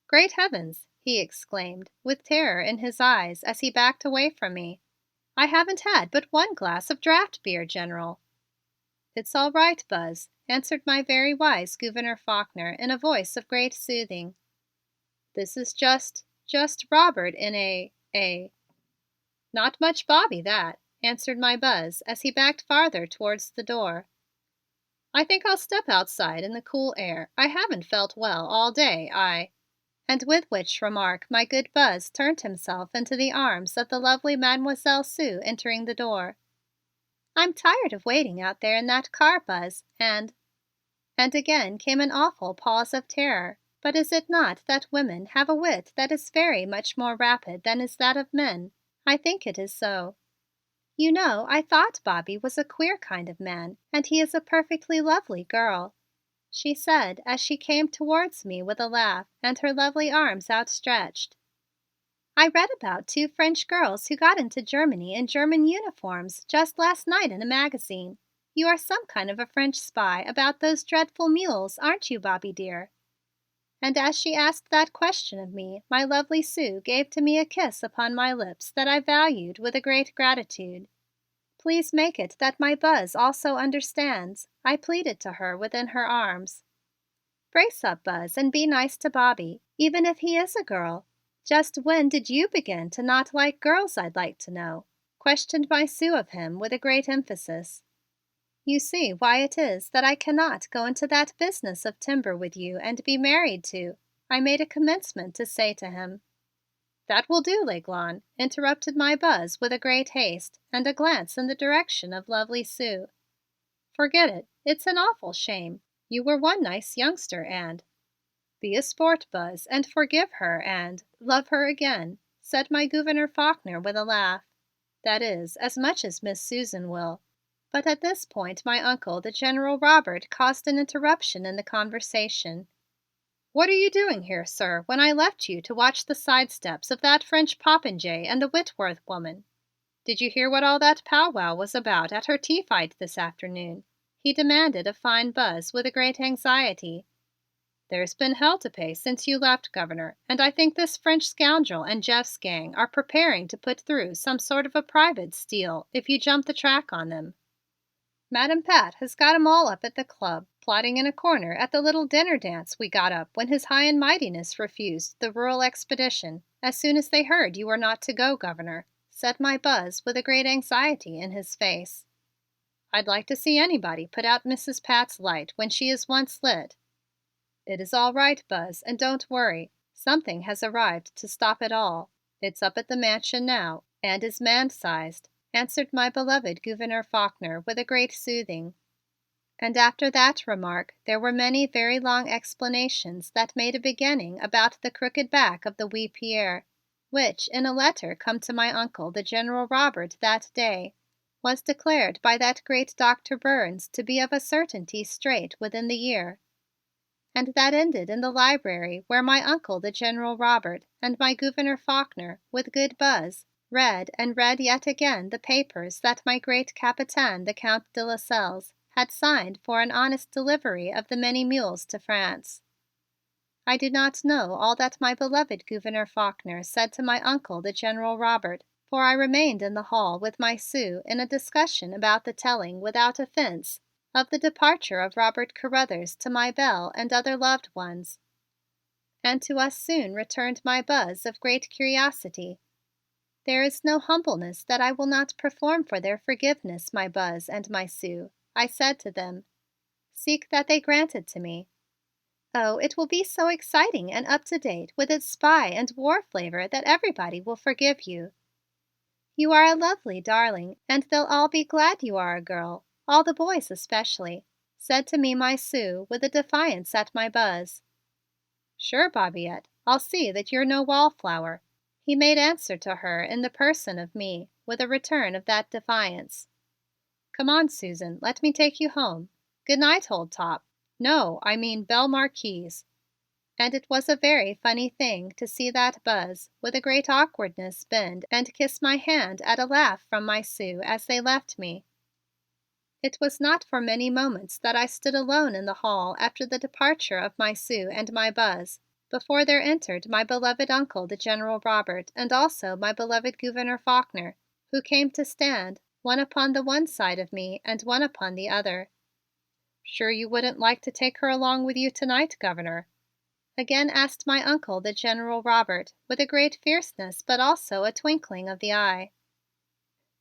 "Great heavens!" he exclaimed, with terror in his eyes as he backed away from me. "I haven't had but one glass of draft beer, General." "It's all right, Buzz," answered my very wise Gouverneur Faulkner in a voice of great soothing. "This is just Robert in a—" "Not much Bobby, that," answered my Buzz as he backed farther towards the door. "I think I'll step outside in the cool air. I haven't felt well all day. And with which remark my good Buzz turned himself into the arms of the lovely Mademoiselle Sue, entering the door. "I'm tired of waiting out there in that car, Buzz, and—" And again came an awful pause of terror. But is it not that women have a wit that is very much more rapid than is that of men? I think it is so. "You know, I thought Bobby was a queer kind of man and he is a perfectly lovely girl," she said as she came towards me with a laugh and her lovely arms outstretched. "I read about two French girls who got into Germany in German uniforms just last night in a magazine. You are some kind of a French spy about those dreadful mules, aren't you, Bobby dear?" And as she asked that question of me, my lovely Sue gave to me a kiss upon my lips that I valued with a great gratitude. "Please make it that my Buzz also understands," I pleaded to her within her arms. "Brace up, Buzz, and be nice to Bobby, even if he is a girl. Just when did you begin to not like girls, I'd like to know?" questioned my Sue of him with a great emphasis. "You see why it is that I cannot go into that business of timber with you and be married to," I made a commencement to say to him. "That will do, L'Aiglon," interrupted my Buzz with a great haste and a glance in the direction of lovely Sue. "Forget it. It's an awful shame. You were one nice youngster and—" "Be a sport, Buzz, and forgive her and love her again," said my Gouverneur Faulkner with a laugh. "That is, as much as Miss Susan will—" But at this point my Uncle, the General Robert, caused an interruption in the conversation. "What are you doing here, sir, when I left you to watch the sidesteps of that French popinjay and the Whitworth woman? Did you hear what all that powwow was about at her tea fight this afternoon?" he demanded of fine Buzz with a great anxiety. "There's been hell to pay since you left, Governor, and I think this French scoundrel and Jeff's gang are preparing to put through some sort of a private steal if you jump the track on them. Madam Pat has got 'em all up at the club, plotting in a corner at the little dinner dance we got up when His High and Mightiness refused the rural expedition as soon as they heard you were not to go, Governor," said my Buzz with a great anxiety in his face. "I'd like to see anybody put out Mrs. Pat's light when she is once lit." "It is all right, Buzz, and don't worry. Something has arrived to stop it all. It's up at the mansion now and is man-sized," answered my beloved Gouverneur Faulkner with a great soothing. And after that remark there were many very long explanations that made a beginning about the crooked back of the wee Pierre, which in a letter come to my Uncle the General Robert that day was declared by that great Dr. Burns to be of a certainty straight within the year. And that ended in the library where my Uncle the General Robert and my Gouverneur Faulkner with good Buzz read and read yet again the papers that my great Capitaine the Count de Lascelles had signed for an honest delivery of the many mules to France. I do not know all that my beloved Gouverneur Faulkner said to my Uncle the General Robert, for I remained in the hall with my Sue in a discussion about the telling without offense of the departure of Robert Carruthers to my Belle and other loved ones. And to us soon returned my buzz of great curiosity. There is no humbleness that I will not perform for their forgiveness, my Buzz and my Sue, I said to them. Seek that they grant it to me. Oh, it will be so exciting and up to date with its spy and war flavor that everybody will forgive you. You are a lovely darling, and they'll all be glad you are a girl, all the boys especially, said to me my Sue with a defiance at my Buzz. Sure, Bobbiette, I'll see that you're no wallflower, he made answer to her in the person of me, with a return of that defiance. Come on, Susan, let me take you home. Good night, old top. No, I mean Belle Marquise. And it was a very funny thing to see that Buzz, with a great awkwardness, bend and kiss my hand at a laugh from my Sue as they left me. It was not for many moments that I stood alone in the hall after the departure of my Sue and my Buzz, before there entered my beloved Uncle the General Robert and also my beloved Gouverneur Faulkner, who came to stand, one upon the one side of me and one upon the other. Sure you wouldn't like to take her along with you tonight, Governor? Again asked my Uncle the General Robert with a great fierceness but also a twinkling of the eye.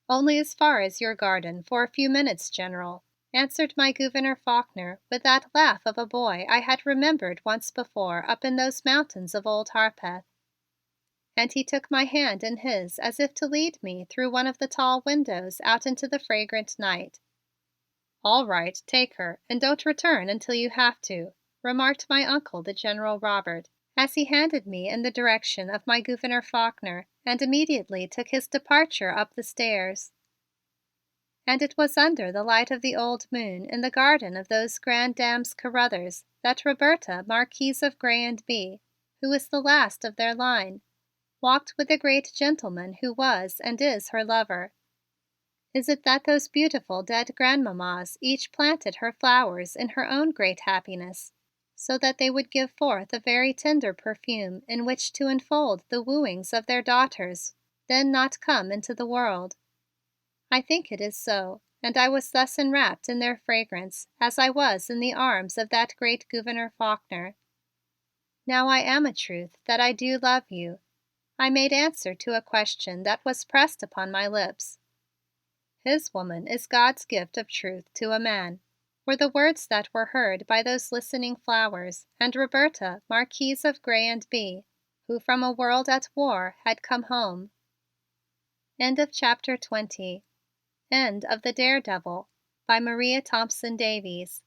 Only as far as your garden for a few minutes, General, answered my Gouverneur Faulkner with that laugh of a boy I had remembered once before up in those mountains of old Harpeth. And he took my hand in his as if to lead me through one of the tall windows out into the fragrant night. All right, take her, and don't return until you have to, remarked my Uncle the General Robert, as he handed me in the direction of my Gouverneur Faulkner and immediately took his departure up the stairs. And it was under the light of the old moon in the garden of those grand dames Carruthers that Roberta, Marquise of Grey and Bee, who is the last of their line, walked with the great gentleman who was and is her lover. Is it that those beautiful dead grandmammas each planted her flowers in her own great happiness, so that they would give forth a very tender perfume in which to enfold the wooings of their daughters then not come into the world? I think it is so, and I was thus enwrapped in their fragrance as I was in the arms of that great Gouverneur Faulkner. Now I am a truth that I do love you, I made answer to a question that was pressed upon my lips. His woman is God's gift of truth to a man, were the words that were heard by those listening flowers and Roberta, Marquise of Grey and Bee, who from a world at war had come home. End of chapter 20. End of The Daredevil by Maria Thompson Daviess.